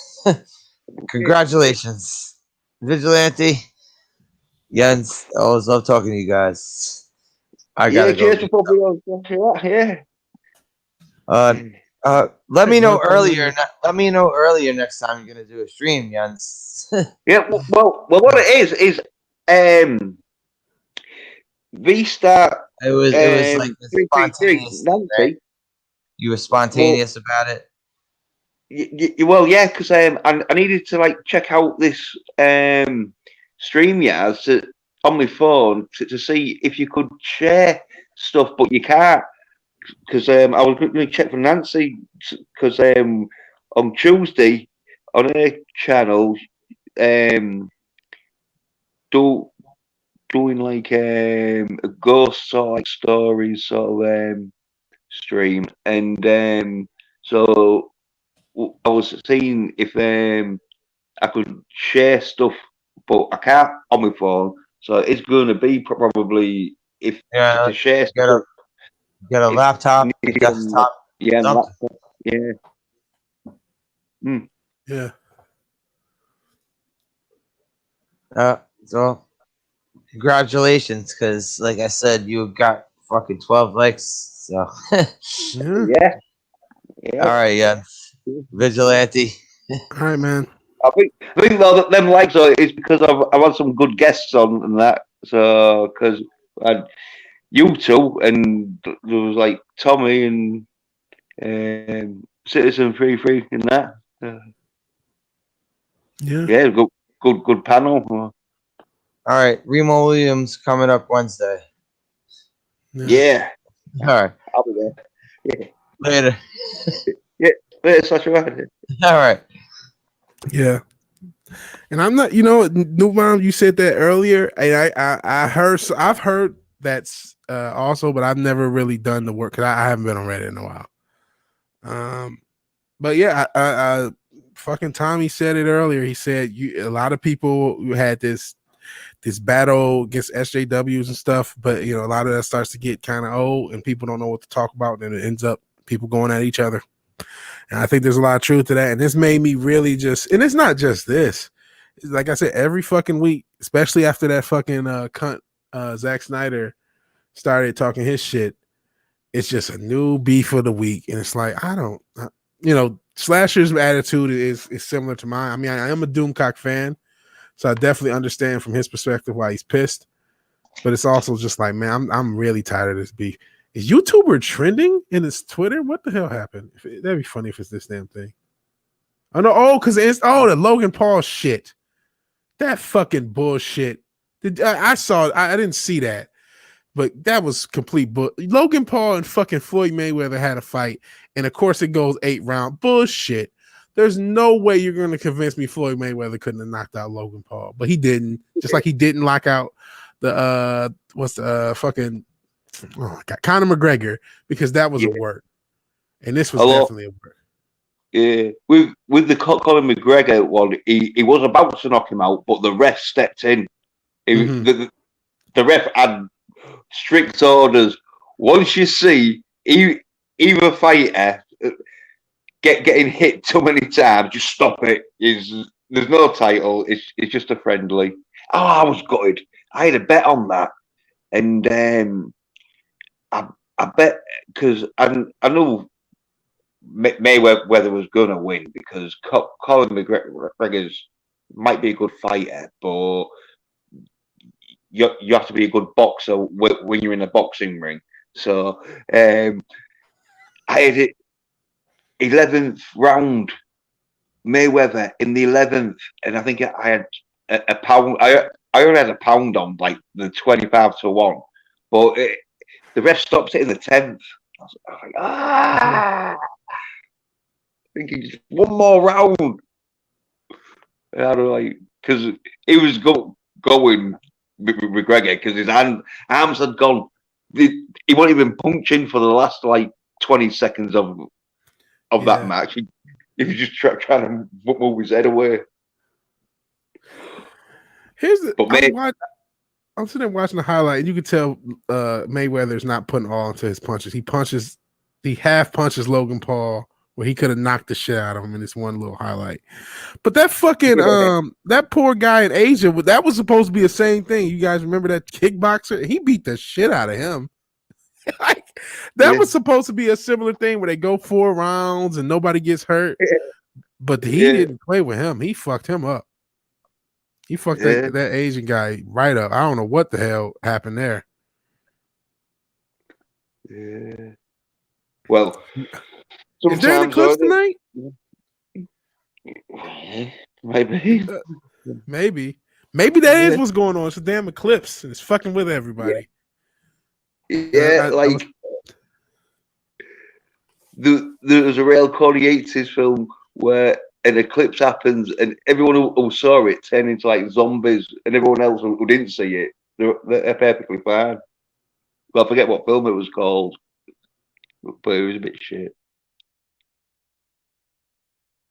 congratulations. Vigilante. Jens, I always love talking to you guys. I gotta go. Let me know earlier. Let me know earlier next time you're gonna do a stream, Jens. Yeah. Well, what it is restart. It was like spontaneous. Right? You were spontaneous about it. Well, yeah, because I needed to like check out this StreamYard on my phone to see if you could share stuff, but you can't. Because I was going to check for Nancy because on Tuesday on her channel doing like a ghost sort of like stories sort of stream, and so I was seeing if I could share stuff, but I can't on my phone, so it's going to be probably to share stuff. Get a laptop, a desktop. Yeah, laptop, yeah. Yeah. So congratulations, because like I said, you got fucking 12 likes. So yeah. All right, yeah. Vigilante. All right, man. I think though that them likes is because I've had some good guests on and that. So because you two and there was like Tommy and Citizen 33 in that. Yeah, good panel. All right, Remo Williams coming up Wednesday. Yeah. All right. I'll be there. Yeah. Later. Yeah. Later, Sasha. All right. Yeah. And I'm not, New Mom, you said that earlier. And I've heard that's also, but I've never really done the work because I haven't been on Reddit in a while. But yeah, I fucking Tommy said it earlier. He said a lot of people who had this battle against SJWs and stuff, but a lot of that starts to get kind of old and people don't know what to talk about, and it ends up people going at each other. And I think there's a lot of truth to that. And this made me really and it's not just this. Like I said, every fucking week, especially after that fucking cunt Zack Snyder started talking his shit, it's just a new beef of the week. And it's like, Slasher's attitude is similar to mine. I mean, I am a Doomcock fan, so I definitely understand from his perspective why he's pissed. But it's also just like, man, I'm really tired of this beef. Is YouTuber trending in his Twitter? What the hell happened? That'd be funny if it's this damn thing. Oh no! because it's the Logan Paul shit. That fucking bullshit. I saw it. I didn't see that, but that was complete Logan Paul and fucking Floyd Mayweather had a fight, and of course it goes 8 rounds. Bullshit. There's no way you're going to convince me Floyd Mayweather couldn't have knocked out Logan Paul, but he didn't. Just like he didn't knock out the Conor McGregor, because that was a work, and this was definitely a work. Yeah, with the Conor McGregor one, he was about to knock him out, but the ref stepped in. The ref had strict orders. Once you see either fighter getting hit too many times, just stop it. There's no title. It's just a friendly. Oh, I was gutted. I had a bet on that, and I bet because I knew Mayweather was gonna win because Conor McGregor's might be a good fighter, but you have to be a good boxer when you're in a boxing ring. So I had it 11th round, Mayweather in the 11th, and I think I had a pound. I only had a pound on like the 25 to 1, but the ref stopped it in the 10th. I was like, thinking just one more round. And I was like, because he was going with McGregor because his arms had gone. He wasn't even punching for the last like 20 seconds of that match. He was just trying to move his head away. I'm sitting there watching the highlight, and you can tell Mayweather's not putting all into his punches. He half punches Logan Paul where he could have knocked the shit out of him in this one little highlight. But that fucking that poor guy in Asia, that was supposed to be the same thing. You guys remember that kickboxer? He beat the shit out of him. That was supposed to be a similar thing where they go 4 rounds and nobody gets hurt. But he didn't play with him. He fucked him up. He fucked that Asian guy right up. I don't know what the hell happened there. Yeah. Well, is there an eclipse tonight? Maybe. Maybe that is what's going on. It's a damn eclipse and it's fucking with everybody. Yeah, there was a real Cody Yates film where an eclipse happens and everyone who saw it turned into like zombies, and everyone else who didn't see it, they're perfectly fine. Well, I forget what film it was called, but it was a bit shit.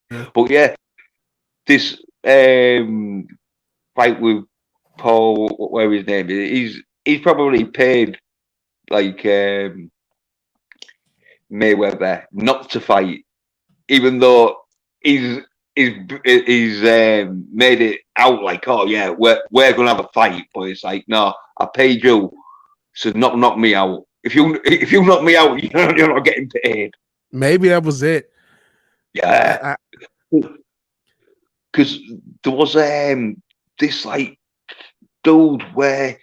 But yeah, this fight with Paul, whatever his name is, he's probably paid like Mayweather not to fight, even though he's made it out like, oh yeah, we're gonna have a fight, but it's like, no, I paid you to knock me out. If you knock me out, you're not getting paid. Maybe that was it. Yeah, because there was this like dude where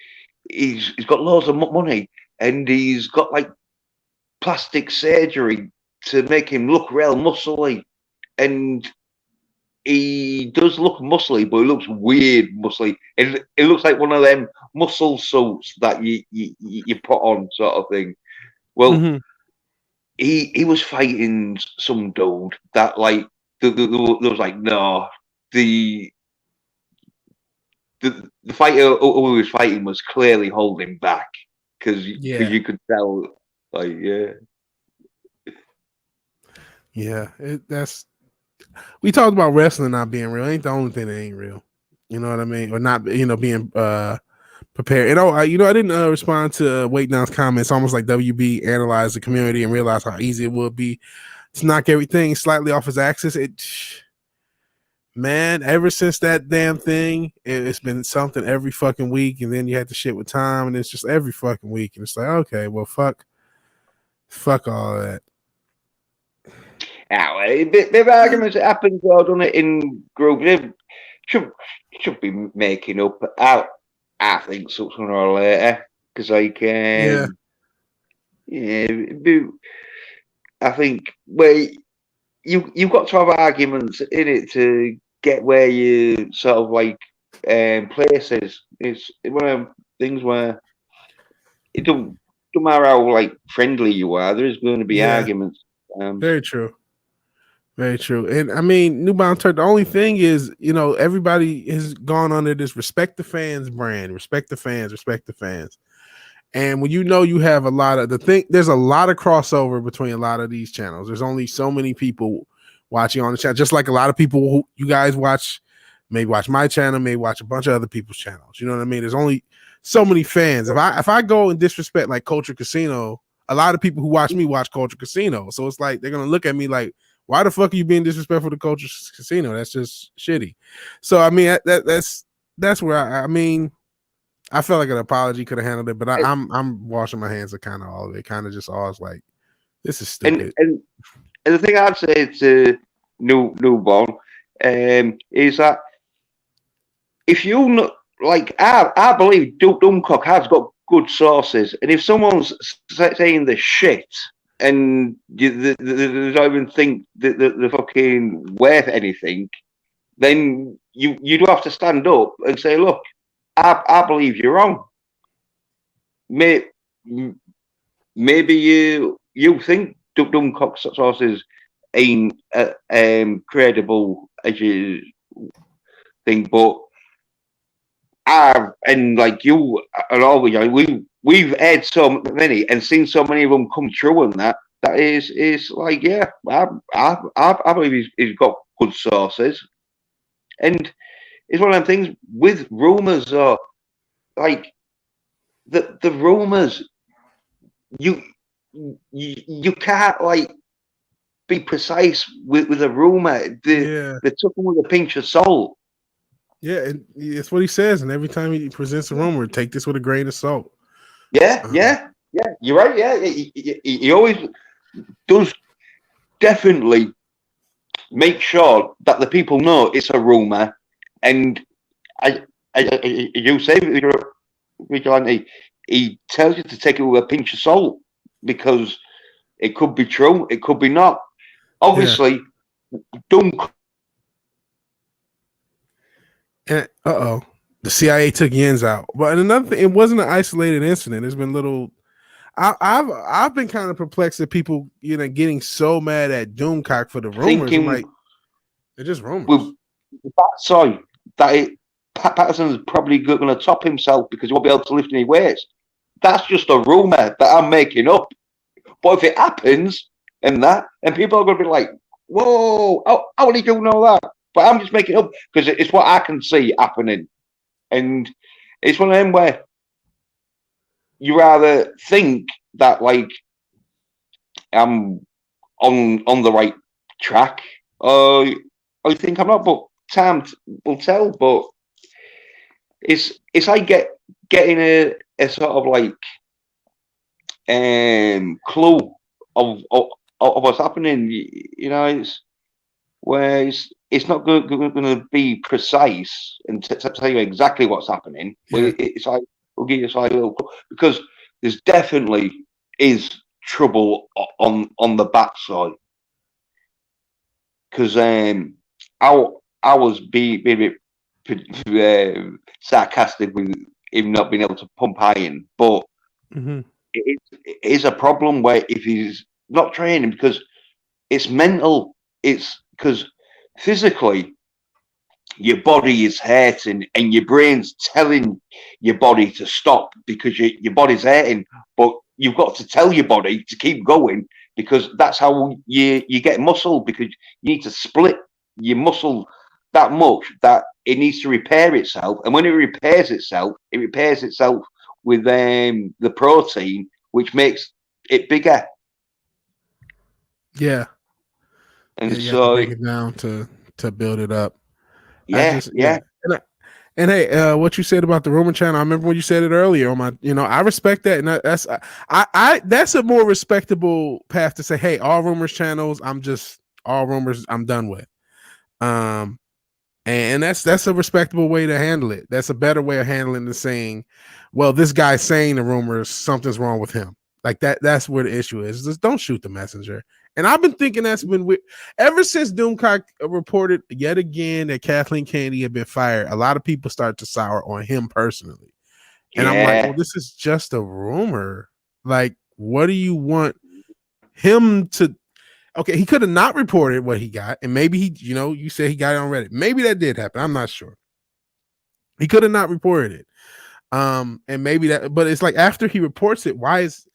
he's got loads of money and he's got like plastic surgery to make him look real muscly, and he does look muscly, but he looks weird muscly. It looks like one of them muscle suits that you put on, sort of thing. Well, he was fighting some dude that like there was like, no, the fighter who was fighting was clearly holding back because you could tell, like, that's. We talked about wrestling not being real. It ain't the only thing that ain't real. You know what I mean? Or not, being prepared. And I didn't respond to Wait Down's comments. Almost like WB analyzed the community and realized how easy it would be to knock everything slightly off his axis. Man, ever since that damn thing, it's been something every fucking week. And then you had the shit with Tom, and it's just every fucking week. And it's like, okay, well, fuck all of that. Bit arguments that happens or done it in groups. They should be making up out. I think sooner or later, because like I think you've got to have arguments in it to get where you sort of like places. It's one of them things where it don't matter how like friendly you are. There is going to be arguments. Very true. Very true. And I mean, New Bound Turk, the only thing is, everybody has gone under this respect the fans brand, respect the fans. And when you have a lot of there's a lot of crossover between a lot of these channels. There's only so many people watching on the channel, just like a lot of people who you guys watch, may watch my channel, may watch a bunch of other people's channels. You know what I mean? There's only so many fans. If I go and disrespect like Culture Casino, a lot of people who watch me watch Culture Casino. So it's like they're gonna look at me like, why the fuck are you being disrespectful to Culture Casino? That's just shitty. So I mean, that's where I felt like an apology could have handled it, but I'm washing my hands of kind of all of it. Kind of just always like, this is stupid. And the thing I'd say to Newborn is that if you like, I believe Dummcock has got good sources, and if someone's saying the shit and they don't even think that they're fucking worth anything, then you do have to stand up and say, look, I believe you're wrong. maybe you think Duncombe sources ain't credible as you think, but and like you and all we've had so many and seen so many of them come true, and that is like, yeah, I believe he's got good sources, and it's one of them things with rumors, or like the rumors, you can't like be precise with a rumor. They took them with a pinch of salt. Yeah, and it's what he says, and every time he presents a rumor, take this with a grain of salt. Yeah, you're right. Yeah, he always does definitely make sure that the people know it's a rumor, and you say, Vigilante, he tells you to take it with a pinch of salt because it could be true, it could be not. Obviously, don't. The CIA took Jens out, but another thing, it wasn't an isolated incident. There's been little. I've been kind of perplexed at people, getting so mad at Doomcock for the rumors. I'm like, they're just rumors. Sorry, Patterson's probably going to top himself because he won't be able to lift any weights. That's just a rumor that I'm making up. But if it happens, and people are going to be like, "Whoa, how did you know that?" But I'm just making it up because it's what I can see happening, and it's one of them where you rather think that like I'm on the right track, or you think I'm not. But time will tell. But it's like getting a sort of like clue of what's happening. It's where it's not going to be precise and tell you exactly what's happening. But it's like we'll give you a little clue, because there's definitely is trouble on the backside. Because I was being a bit sarcastic with him not being able to pump iron, but it is a problem where if he's not training, because it's mental, it's because physically your body is hurting and your brain's telling your body to stop because your body's hurting, but you've got to tell your body to keep going, because that's how you get muscle, because you need to split your muscle that much that it needs to repair itself, and when it repairs itself with the protein, which makes it bigger. Yeah, and you so have to break it down to build it up. Yeah. And hey, what you said about the rumor channel, I remember when you said it earlier on my, I respect that, and that's a more respectable path to say, hey, all rumors channels, all rumors I'm done with. And that's a respectable way to handle it. That's a better way of handling than saying, well, this guy's saying the rumors, something's wrong with him. Like that's where the issue is. Just don't shoot the messenger. And I've been thinking that's been weird ever since Doomcock reported yet again that Kathleen Kennedy had been fired. A lot of people start to sour on him personally. And I'm like, well, this is just a rumor. Like, what do you want him to? Okay, he could have not reported what he got, and maybe he, you said he got it on Reddit. Maybe that did happen. I'm not sure. He could have not reported it. And maybe that, but it's like after he reports it, why is?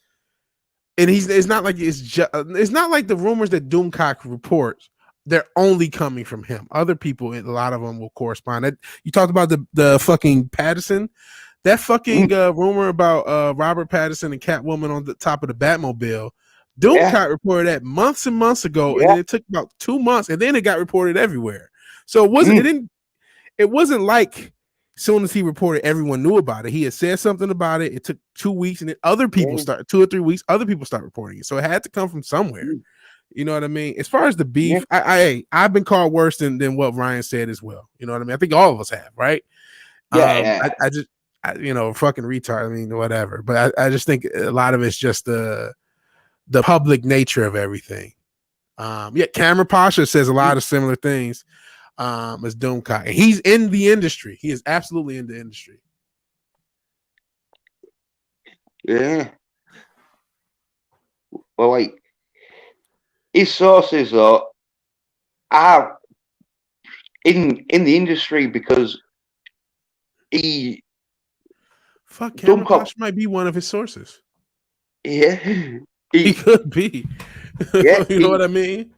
And it's not like it's not like the rumors that Doomcock reports, they're only coming from him. Other people, a lot of them will correspond. You talked about the fucking Pattinson, that fucking rumor about Robert Pattinson and Catwoman on the top of the Batmobile. Doomcock reported that months and months ago, and then it took about 2 months, and then it got reported everywhere. So it wasn't like as soon as he reported, everyone knew about it. He had said something about it. It took 2 weeks, and then other people started 2 or 3 weeks. Other people start reporting it, so it had to come from somewhere. You know what I mean? As far as the beef, I've been called worse than what Ryan said as well. You know what I mean? I think all of us have, right? I just fucking retard. I mean, whatever. But I just think a lot of it's just the public nature of everything. Cameron Pasha says a lot of similar things. As Doomcock, and he's in the industry. He is absolutely in the industry. Yeah. well, like his sources though are in the industry because he Fuck, Cameron Dummcock, Posh might be one of his sources. yeah, He could be. Yeah, you know what I mean?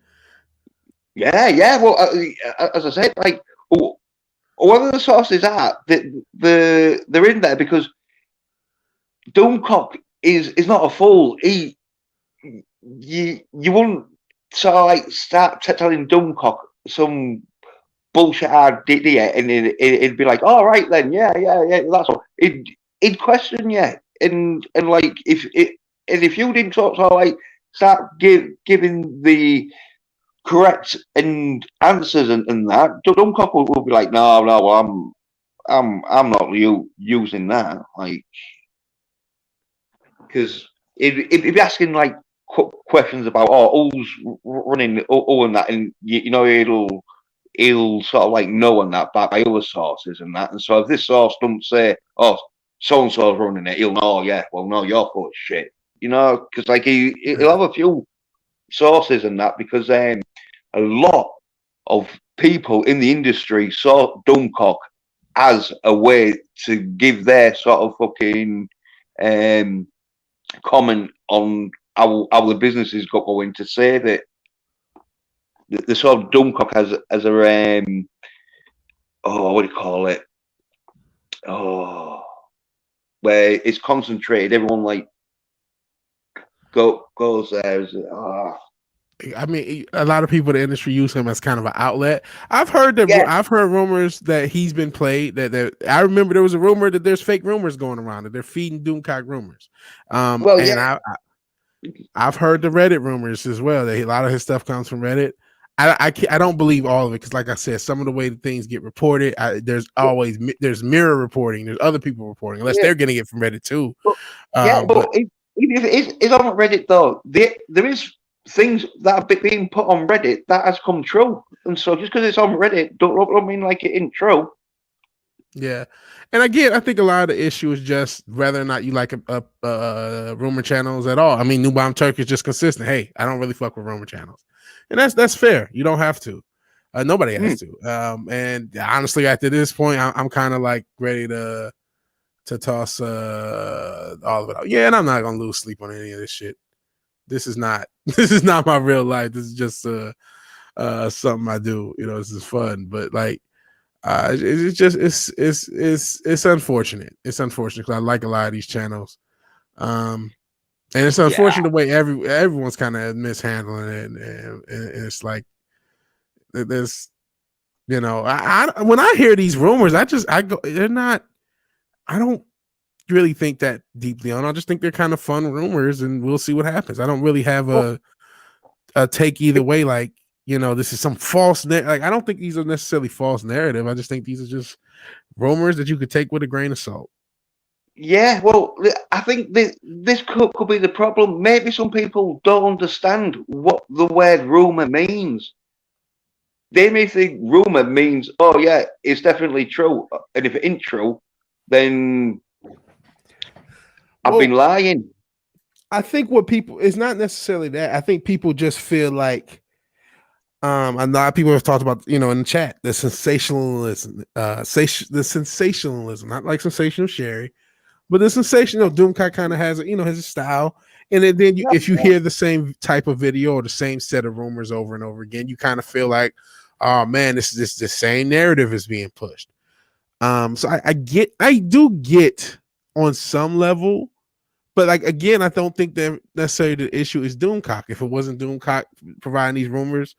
Yeah. Well, as I said, like whatever the sources are, they're in there because Doomcock is not a fool. You wouldn't sort of like start telling Doomcock some bullshit idea, and it'd be like, all right then, yeah, that's all. He'd question you, and like if you didn't sort of like start giving the correct and answers and that, Dummcock will be like, no, well, I'm not using that, like, because he'd be asking like questions about who's running and that, and you know he'll sort of like know on that by other sources and that, and so if this source don't say, oh, so and so's running it, he'll know, oh, yeah, well, no, you're full of shit, you know, because like he'll have a few sources and that, because a lot of people in the industry saw Dummcock as a way to give their sort of fucking comment on how the business is going, to say that the sort of Dummcock as a what do you call it? Where it's concentrated, everyone like goes there. I mean, a lot of people in the industry use him as kind of an outlet. I've heard that. Yeah. I've heard rumors that he's been played. That I remember there was a rumor that there's fake rumors going around, that they're feeding Doomcock rumors. Well, and yeah. I've heard the Reddit rumors as well. That a lot of his stuff comes from Reddit. I don't believe all of it, because, like I said, some of the way that things get reported, there's mirror reporting. There's other people reporting, unless they're getting it from Reddit too. But if it is on Reddit though, there is things that have been put on Reddit that has come true, and so just because it's on Reddit don't mean like it isn't true. Yeah, and again, I think a lot of the issue is just whether or not you like a rumor channels at all. I mean, New Bomb Turk is just consistent. Hey, I don't really fuck with rumor channels, and that's fair. You don't have to. Nobody has to. And honestly, after this point, I'm kind of like ready to toss all of it out. Yeah, and I'm not gonna lose sleep on any of this shit. This is not my real life. This is just something I do. You know, this is fun, but like. It's unfortunate. It's unfortunate because I like a lot of these channels, and it's unfortunate the way everyone's kind of mishandling it, and it's like there's, you know, I when I hear these rumors, I go, they're not. I don't really think that deeply on. I just think they're kind of fun rumors, and we'll see what happens. I don't really have a take either way. Like, you know, this is some false like, I don't think these are necessarily false narrative. I just think these are just rumors that you could take with a grain of salt. Yeah, well, I think this could be the problem. Maybe some people don't understand what the word rumor means. They may think rumor means, oh yeah, it's definitely true, and if it ain't true, then I've been lying. I think what people, it's not necessarily that. I think people just feel like, a lot of people have talked about, you know, in the chat, the sensationalism, not like sensational Sherry, but the sensational Doomcock kind of has, you know, his style. And then if you hear the same type of video or the same set of rumors over and over again, you kind of feel like, oh man, this is the same narrative is being pushed. So I do get on some level, but like, again, I don't think that necessarily the issue is Doomcock. If it wasn't Doomcock providing these rumors,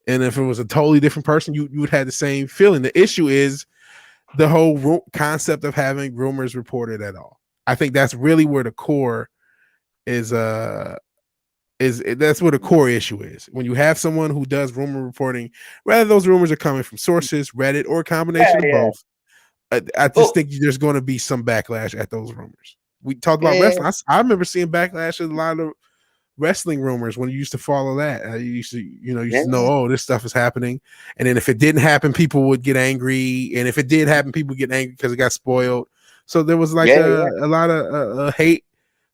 and if it was a totally different person, you would have the same feeling. The issue is the whole concept of having rumors reported at all. I think that's really where the core is. That's where the core issue is. When you have someone who does rumor reporting, whether those rumors are coming from sources, Reddit, or a combination of both, I just think there's going to be some backlash at those rumors. We talked about wrestling. I remember seeing backlash at a lot of wrestling rumors when you used to follow that. You used to know, oh, this stuff is happening, and then if it didn't happen, people would get angry, and if it did happen, people would get angry because it got spoiled. So there was like a lot of hate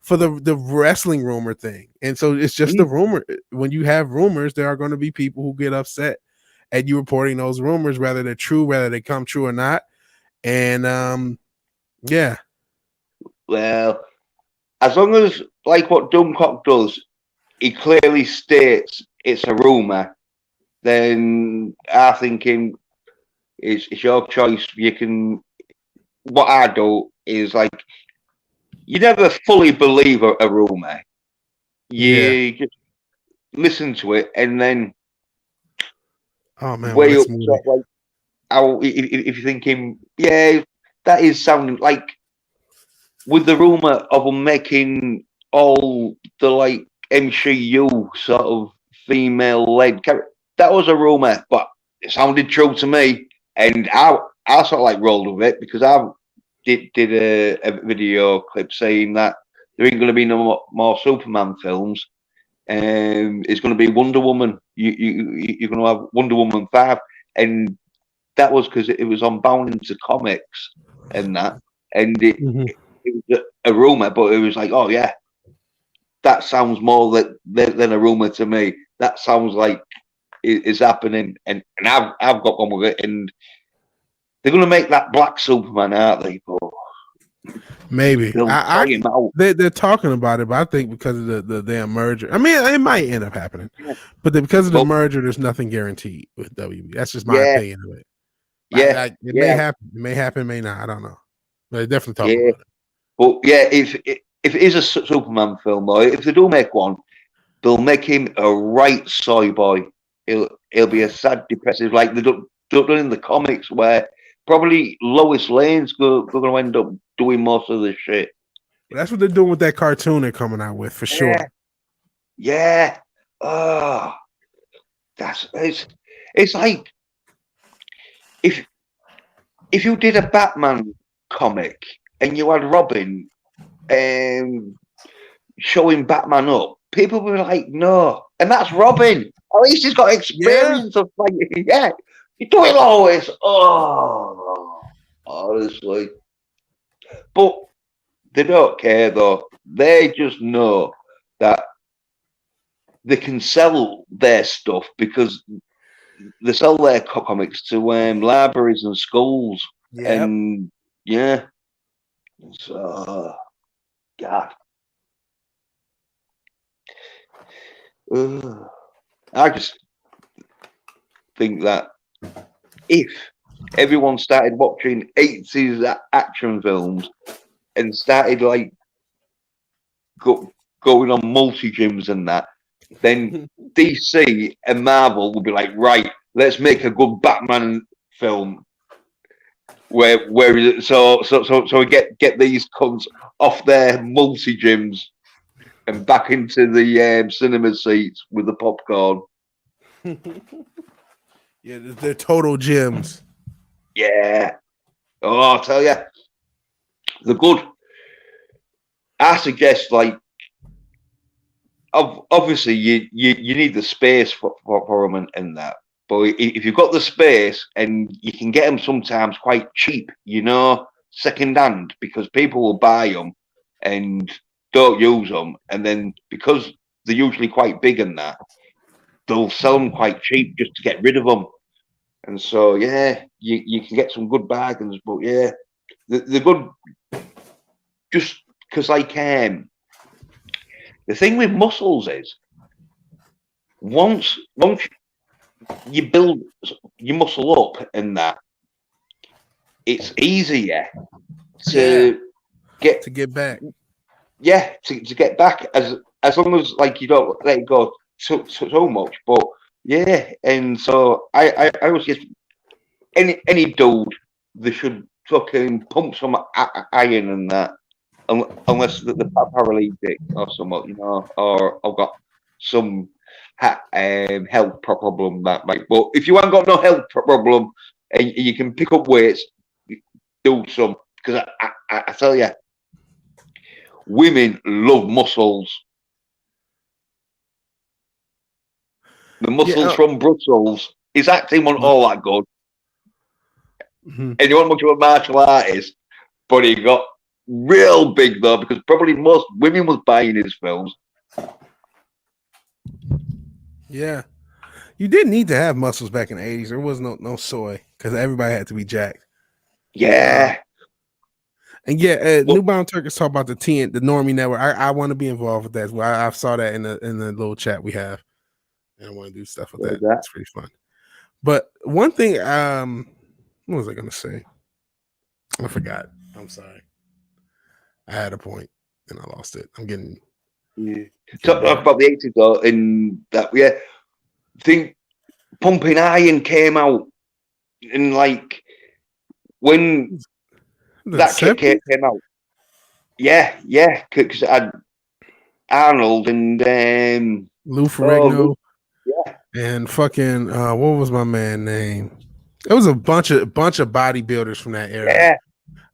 for the wrestling rumor thing. And so it's just the rumor. When you have rumors, there are going to be people who get upset at you reporting those rumors, whether they're true, whether they come true or not. And yeah. Well, as long as, like what Dumbcock does, he clearly states it's a rumor, then I think it's your choice. You can. What I do is like, you never fully believe a rumor. You just listen to it and then. Oh man, weigh up like how if you're thinking, yeah, that is sounding like, with the rumor of them making all the like MCU sort of female-led character, that was a rumor, but it sounded true to me, and I sort of like rolled with it because I did a video clip saying that there ain't going to be no more Superman films. It's going to be Wonder Woman. You're going to have Wonder Woman 5, and that was because it was on Bound into Comics and that, and it was a rumor, but it was like, oh yeah, that sounds more than a rumor to me. That sounds like it's happening, and I've got one with it, and they're going to make that Black Superman, aren't they? But maybe they're talking about it, but I think because of the damn merger, I mean, it might end up happening, but because of the merger, there's nothing guaranteed with WB. That's just my opinion of it. It may happen, it may happen, may not. I don't know, but they definitely talking about it. But yeah, if it is a Superman film, or if they do make one, they'll make him a right soy boy. He'll be a sad, depressive, like they done in the comics, where probably Lois Lane's going to end up doing most of the shit. That's what they're doing with that cartoon they're coming out with, for sure. Yeah. Oh, it's like if you did a Batman comic and you had Robin showing Batman up, people were like, no, and that's Robin. At least he's got experience of like, you do it always. Oh, honestly. But they don't care though. They just know that they can sell their stuff because they sell their comics to libraries and schools. And so God. I just think that if everyone started watching 80s action films and started like going on multi-gyms and that, then DC and Marvel will be like, right, let's make a good Batman film where so we get these cunts off their multi-gyms and back into the cinema seats with the popcorn. Yeah, they're total gyms. Yeah. Oh, I'll tell you, the good. I suggest, like, obviously you need the space for them and that. But if you've got the space and you can get them sometimes quite cheap, second hand, because people will buy them and don't use them, and then because they're usually quite big and that, they'll sell them quite cheap just to get rid of them. And so you can get some good bargains. But the good, just because I can. The thing with muscles is once you build your muscle up and that, it's easier to get back. Yeah, to get back as long as like you don't let it go so much. But and so I always guess any dude, they should fucking pump some iron and that, unless the paralytic or something, or I've got some health problem that might. But if you haven't got no health problem and you can pick up weights, do some, because I tell you, women love muscles. The muscles from Brussels. His acting wasn't all that good. And you want much of a martial artist, but he got real big though, because probably most women was buying his films. Yeah, you didn't need to have muscles back in the 80s. There was no soy because everybody had to be jacked. Yeah. And yeah, Newbound Turkish talk about the Normie Network. I want to be involved with that as well. I saw that in the little chat we have, and I want to do stuff with that. It's pretty fun. But one thing, what was I gonna say? I forgot. I'm sorry. I had a point and I lost it. I'm getting. Yeah. Talk about the 80s though, and that I think Pumping Iron came out, and like when that came out. Yeah, because I had Arnold and Lou Ferrigno, and fucking what was my man name? It was a bunch of bodybuilders from that era.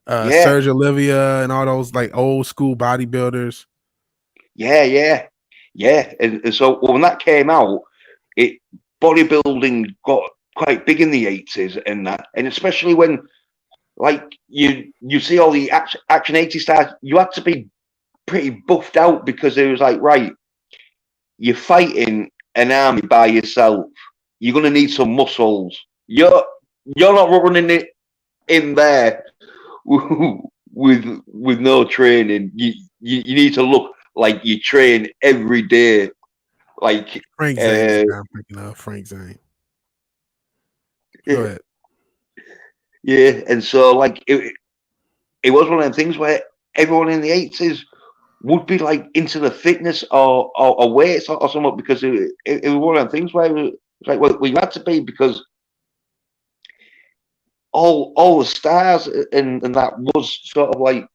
Serge Olivia and all those like old school bodybuilders. Yeah. And so when that came out, bodybuilding got quite big in the 80s and that, and especially when like you see all the action 80s stars, you had to be pretty buffed out because it was like, right, you're fighting an army by yourself. You're gonna need some muscles. You're not running it in there with no training. You need to look like you train every day. Like Frank Zane. I'm thinking of Frank Zane. Go ahead. Yeah, and so like it was one of them things where everyone in the 80s would be like into the fitness or weights or something, because it was one of them things where it was like, well, you had to be, because all the stars and that was sort of like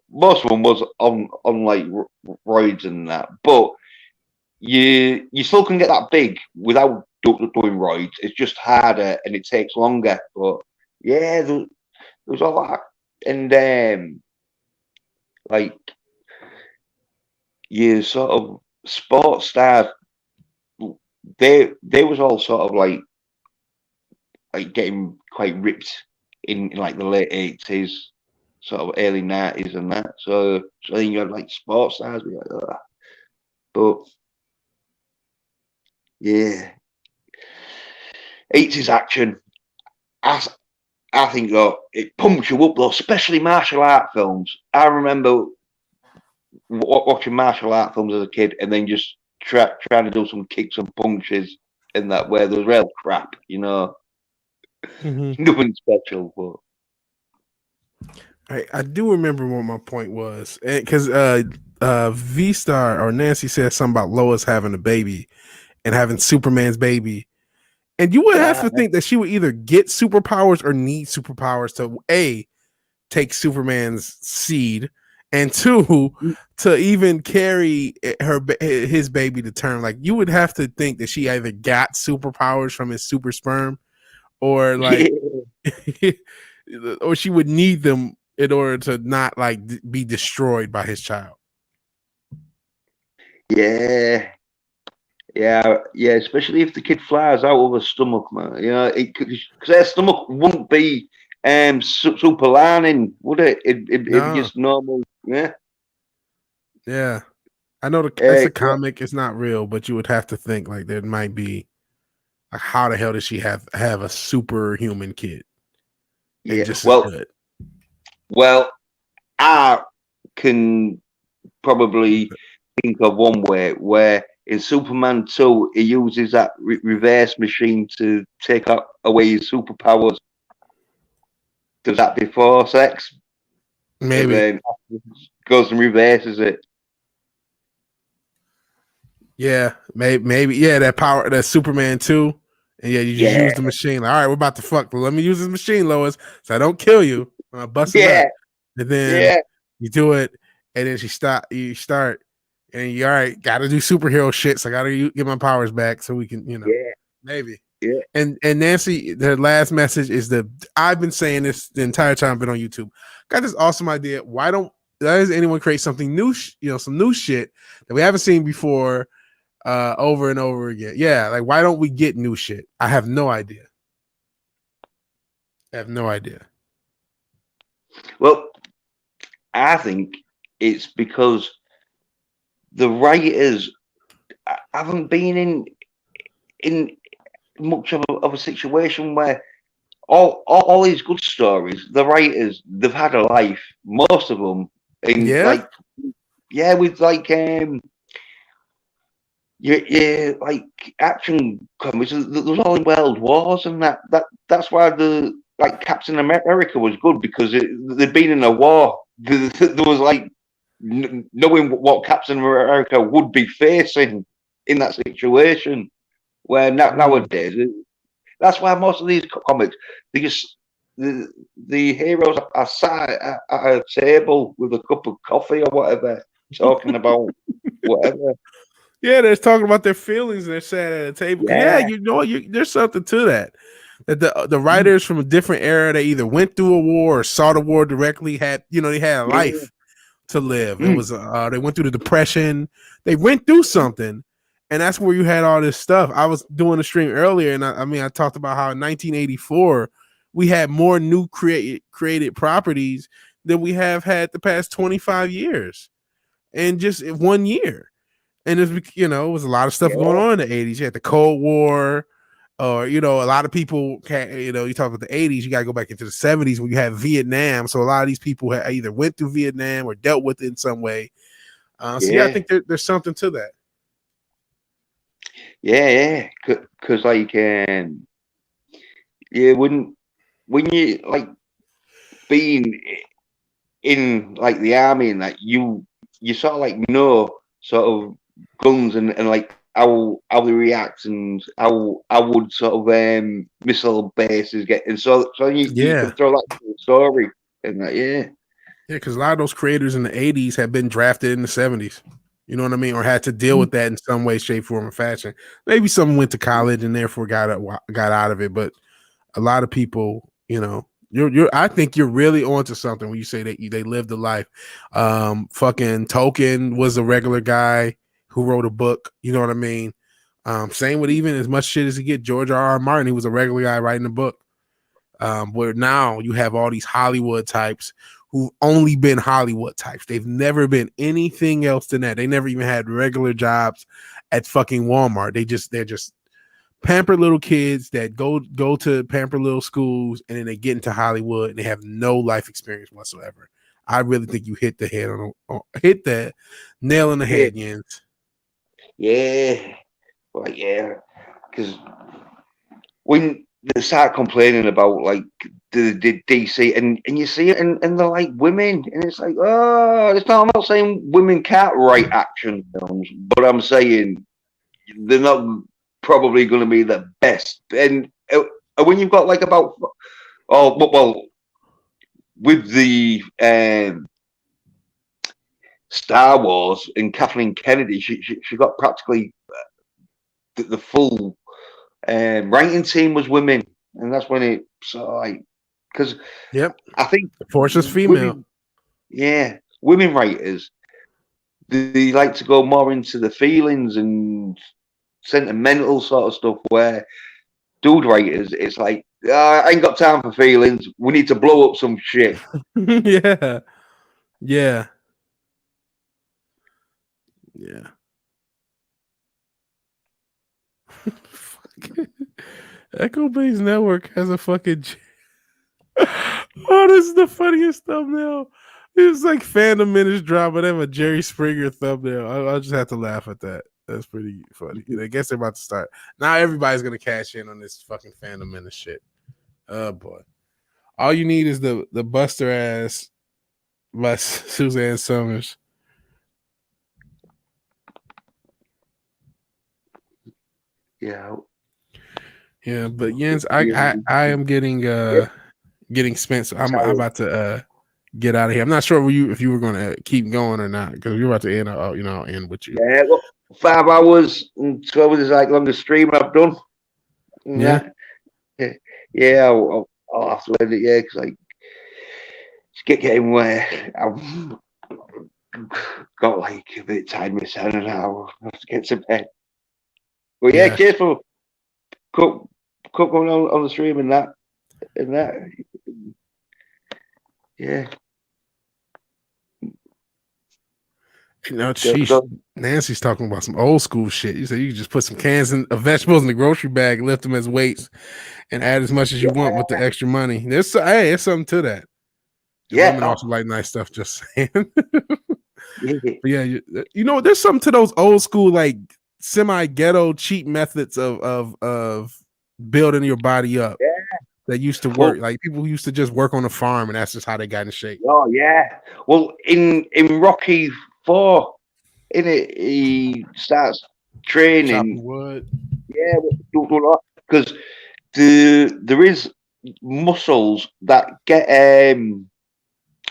most of them was on like roids and that, but you still can get that big without doing roids. It's just harder and it takes longer. But yeah, there was all that, and like you sort of sports stars, they was all sort of like getting quite ripped in like the late 80s, sort of early 90s and that. So then you had like sports stars, but yeah, 80s action. I think though it pumps you up though, especially martial art films. I remember watching martial art films as a kid, and then just trying to do some kicks and punches in that, where there's real crap, nothing special. But I do remember what my point was, because V Star or Nancy said something about Lois having a baby and having Superman's baby. And you would have to think that she would either get superpowers or need superpowers to A, take Superman's seed, and 2, to even carry his baby to term. Like, you would have to think that she either got superpowers from his super sperm, or like, or she would need them in order to not like be destroyed by his child. Yeah, especially if the kid flies out of her stomach, man. Because their stomach wouldn't be super lining, would it? It'd be just normal. Yeah. I know it's a comic, it's not real, but you would have to think like there might be like, how the hell does she have a superhuman kid? Yeah, well, I can probably think of one way where in Superman 2, he uses that reverse machine to take away his superpowers. Does that before sex? Maybe. And then goes and reverses it. Yeah, maybe. Yeah, that power, that Superman 2. And yeah, you just use the machine. Like, all right, we're about to fuck. Let me use this machine, Lois, so I don't kill you. I'll bust it up. And then you do it, and then you start. And you all right, gotta do superhero shit. So I gotta get my powers back so we can, maybe. Yeah. And Nancy, the last message is I've been saying this the entire time I've been on YouTube. Got this awesome idea. Why does anyone create something new, some new shit that we haven't seen before, over and over again? Yeah, like why don't we get new shit? I have no idea. Well, I think it's because the writers haven't been in much of a situation where all these good stories, the writers, they've had a life, most of them, in like with like like action comics. There's all in world wars, and that's why the like Captain America was good because they'd been in a war. There was like knowing what Captain America would be facing in that situation. Where nowadays, that's why most of these comics, they just the heroes are sat at a table with a cup of coffee or whatever, talking about whatever. Yeah, they're talking about their feelings and they're sat at a table. Yeah, you know, there's something to that. That the writers from a different era, they either went through a war or saw the war directly, had they had a life to live. It was they went through the Depression, they went through something, and that's where you had all this stuff. I was doing a stream earlier, and I talked about how in 1984 we had more new created properties than we have had the past 25 years, in just 1 year. And it's, it was a lot of stuff going on in the 80s. You had the Cold War, or a lot of people can't, you talk about the 80s, you got to go back into the 70s when you had Vietnam. So a lot of these people either went through Vietnam or dealt with it in some way. I think there's something to that. Yeah, because like when you like being in like the army and that you sort of like sort of guns and like how they react and how would sort of missile bases get, and so you can throw that to the story and that because a lot of those creators in the 80s have been drafted in the 70s, you know what I mean, or had to deal with that in some way, shape, form, or fashion. Maybe some went to college and therefore got out of it, but a lot of people, I think you're really onto something when you say that they lived a life. Fucking Tolkien was a regular guy who wrote a book, you know what I mean? Same with even as much shit as you get George R.R. Martin, he was a regular guy writing a book. Where now you have all these Hollywood types who've only been Hollywood types. They've never been anything else than that. They never even had regular jobs at fucking Walmart. They're just pampered little kids that go to pampered little schools, and then they get into Hollywood and they have no life experience whatsoever. I really think you hit the nail on the head, Jens. Yeah, like because when they start complaining about like the DC and you see it and they're like women, and it's like, I'm not saying women can't write action films, but I'm saying they're not probably going to be the best. And when you've got like with the Star Wars and Kathleen Kennedy, she got practically the full writing team was women, and that's when it because I think the force is female. Women writers, they like to go more into the feelings and sentimental sort of stuff, where dude writers, it's like, I ain't got time for feelings, we need to blow up some shit. Yeah. Echo Base Network has a fucking oh, this is the funniest thumbnail. It's like Fandom Minutes drama. They have a Jerry Springer thumbnail. I'll just have to laugh at that. That's pretty funny. I guess they're about to start. Now everybody's gonna cash in on this fucking Fandom Minutes shit. Oh boy. All you need is the Buster ass by Suzanne Summers. Yeah, but Jens, I am getting spent, so I'm about to get out of here. I'm not sure if you were going to keep going or not, because we're about to end. I'll end with you. Yeah, well, 5 hours and 12 is like longest stream I've done. I'll have to end it. Because like it's getting where I've got like a bit tired myself, and I'll have to get to bed. But cheers for going on the stream and that. Yeah. You know, Nancy's talking about some old school shit. You said you just put some cans of vegetables in the grocery bag, lift them as weights, and add as much as you want with the extra money. There's something to that. And women also like nice stuff. Just saying. Yeah, you know, there's something to those old school like semi-ghetto cheap methods of building your body up. Yeah. That used to work. Like people who used to just work on the farm, and that's just how they got in shape. Oh yeah. Well, in Rocky 4, in it, he starts training. Chopping wood. Yeah, because there is muscles that get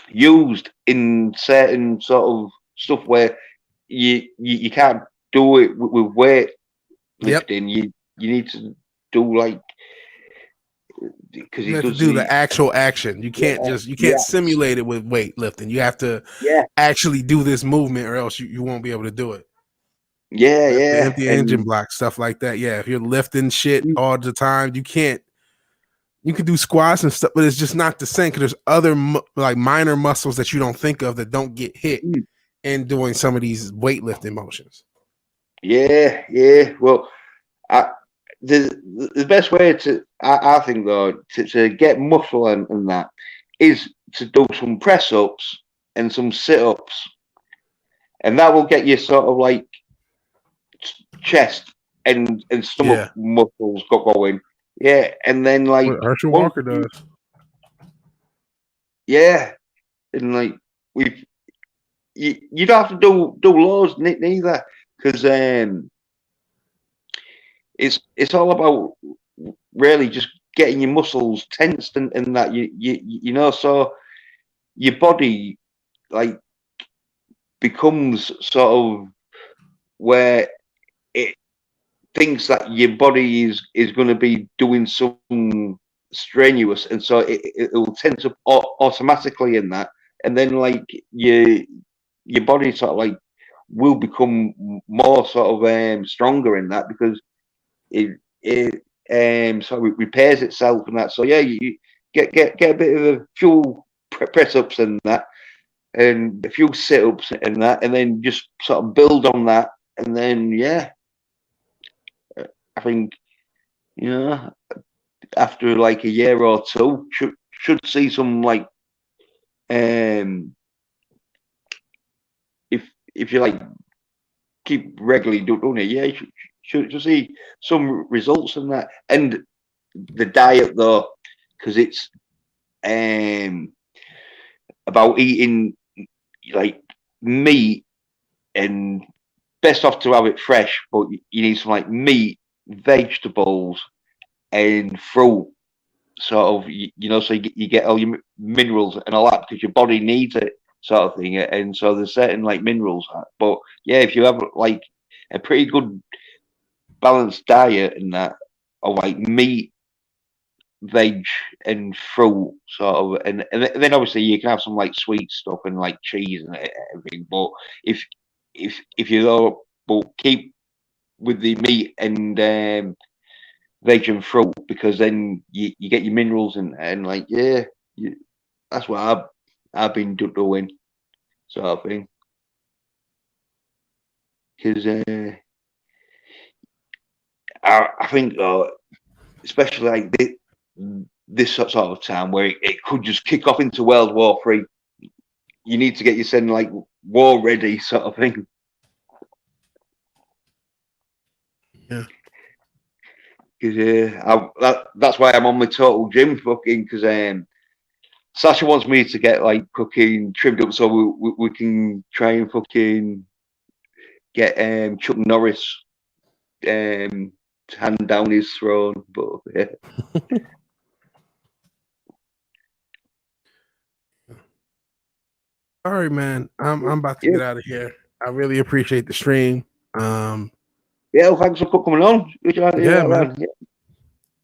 used in certain sort of stuff where you can't do it with weight lifting. You need to do like, because you have to do the actual action. You can't simulate it with weightlifting. You have to actually do this movement, or else you won't be able to do it. Yeah, the empty engine block, stuff like that. Yeah, if you're lifting shit all the time, you can't. You can do squats and stuff, but it's just not the same because there's other like minor muscles that you don't think of that don't get hit in doing some of these weightlifting motions. Yeah. Well, the best way to, I think though, to get muscle and that is to do some press ups and some sit ups, and that will get you sort of like chest and stomach muscles going. Yeah, and then like Herschel Walker does. Yeah, and like you don't have to do loads neither, because it's all about really just getting your muscles tensed and that you know, so your body like becomes sort of where it thinks that your body is going to be doing some strenuous, and so it will tense up automatically in that, and then like your body sort of like will become more sort of stronger in that, because it so it repairs itself and that. So yeah, you get a bit of a few press ups and that, and a few sit ups and that, and then just sort of build on that, and then I think, you know, after like a year or two, should see some like if you like keep regularly doing it, you should see some results in that. And the diet though, because it's about eating like meat, and best off to have it fresh, but you need some like meat, vegetables, and fruit, sort of, you know, so you get all your minerals and all that, because your body needs it, sort of thing. And so there's certain like minerals, but yeah, if you have like a pretty good balanced diet and that, or like meat, veg, and fruit, sort of, and then obviously you can have some like sweet stuff and like cheese and everything, but if you though, but keep with the meat and veg and fruit, because then you get your minerals and like that's what I've been doing, sort of thing. Because I think especially like this sort of time where it could just kick off into World War III, you need to get yourself like war ready, sort of thing. Yeah. Because that's why I'm on my total gym fucking, because Sasha wants me to get like cooking trimmed up so we can try and fucking get Chuck Norris to hand down his throne, but yeah. All right, man. I'm about to get out of here. I really appreciate the stream. Yeah, well, thanks for coming on. Man.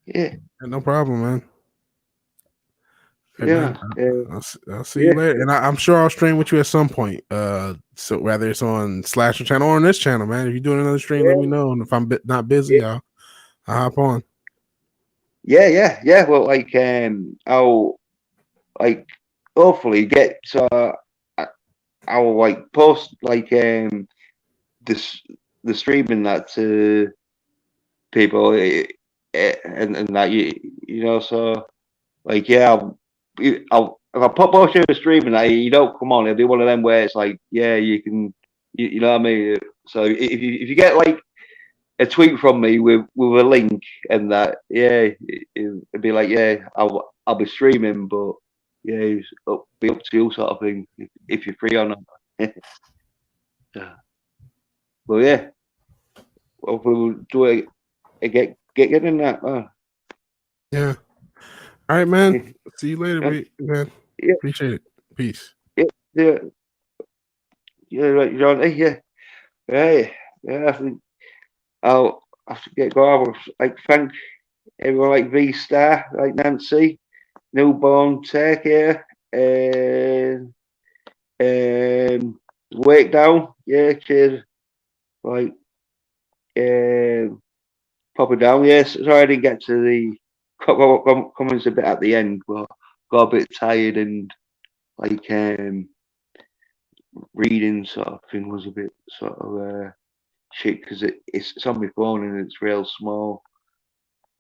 Yeah. No problem, man. Yeah. I'll see you later. And I'm sure I'll stream with you at some point. So whether it's on Slasher channel or on this channel, man. If you're doing another stream, let me know. And if I'm not busy, I'll hop on. Yeah. Well, like I'll like hopefully get I'll like post like this the streaming that to people and that you know, so like yeah I'll if I put post a streaming that you don't come on, it'll be one of them where it's like yeah you can you know what I mean. So if you get like a tweet from me with a link and that yeah it'd be like yeah I'll be streaming, but yeah it's be up to you sort of thing if you're free or not. Yeah. Well yeah, hopefully we'll do it. Get in that. Yeah. All right, man. See you later, man. Yeah. Appreciate it. Peace. Yeah. Right, John. Yeah. Right. Yeah. I think I'll have to get going. Like thank everyone like V Star, like Nancy, Newborn, Take Care, and Wake Down. Yeah. Cheers. Like pop it down. Yes. Sorry I didn't get to the comments a bit at the end, but got a bit tired and like reading sort of thing was a bit sort of shit because it's on my phone and it's real small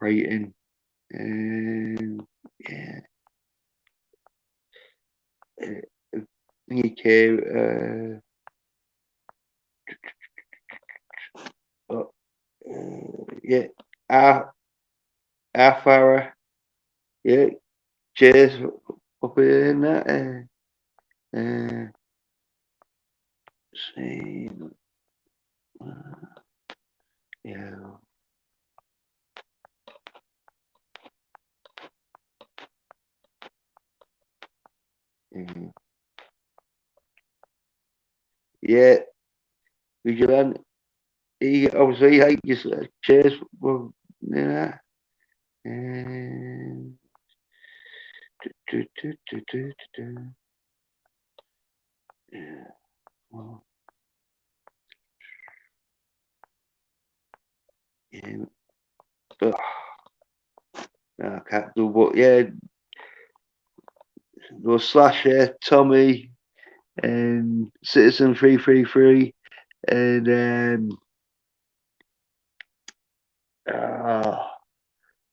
writing. Yeah. Okay. Yeah. Half hour. Yeah. Cheers. Up in that. See. Yeah. Yeah. Vigilant. He obviously like just cheers. Well, yeah. And yeah. Well, yeah. But no, I can't do. But yeah, those Slasher, Tommy, and Citizen 333, and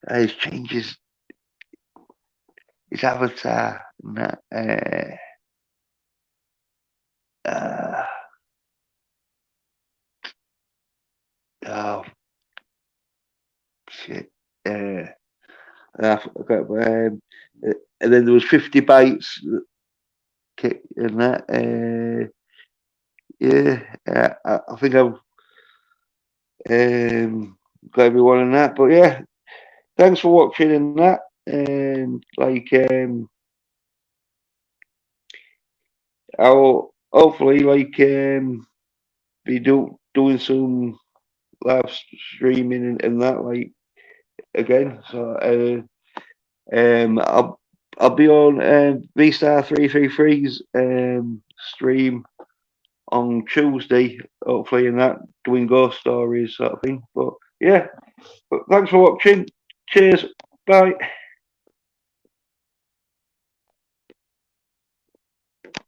his changes his avatar. And that, oh shit. I forgot. And then there was 50 bytes and that. Yeah, I think I've got everyone in that. But yeah, thanks for watching and that. And like, I'll hopefully like be doing some live streaming and that like again. So I'll be on V-Star 333's stream on Tuesday, hopefully, in that doing ghost stories sort of thing. But yeah, but thanks for watching. Cheers. Bye.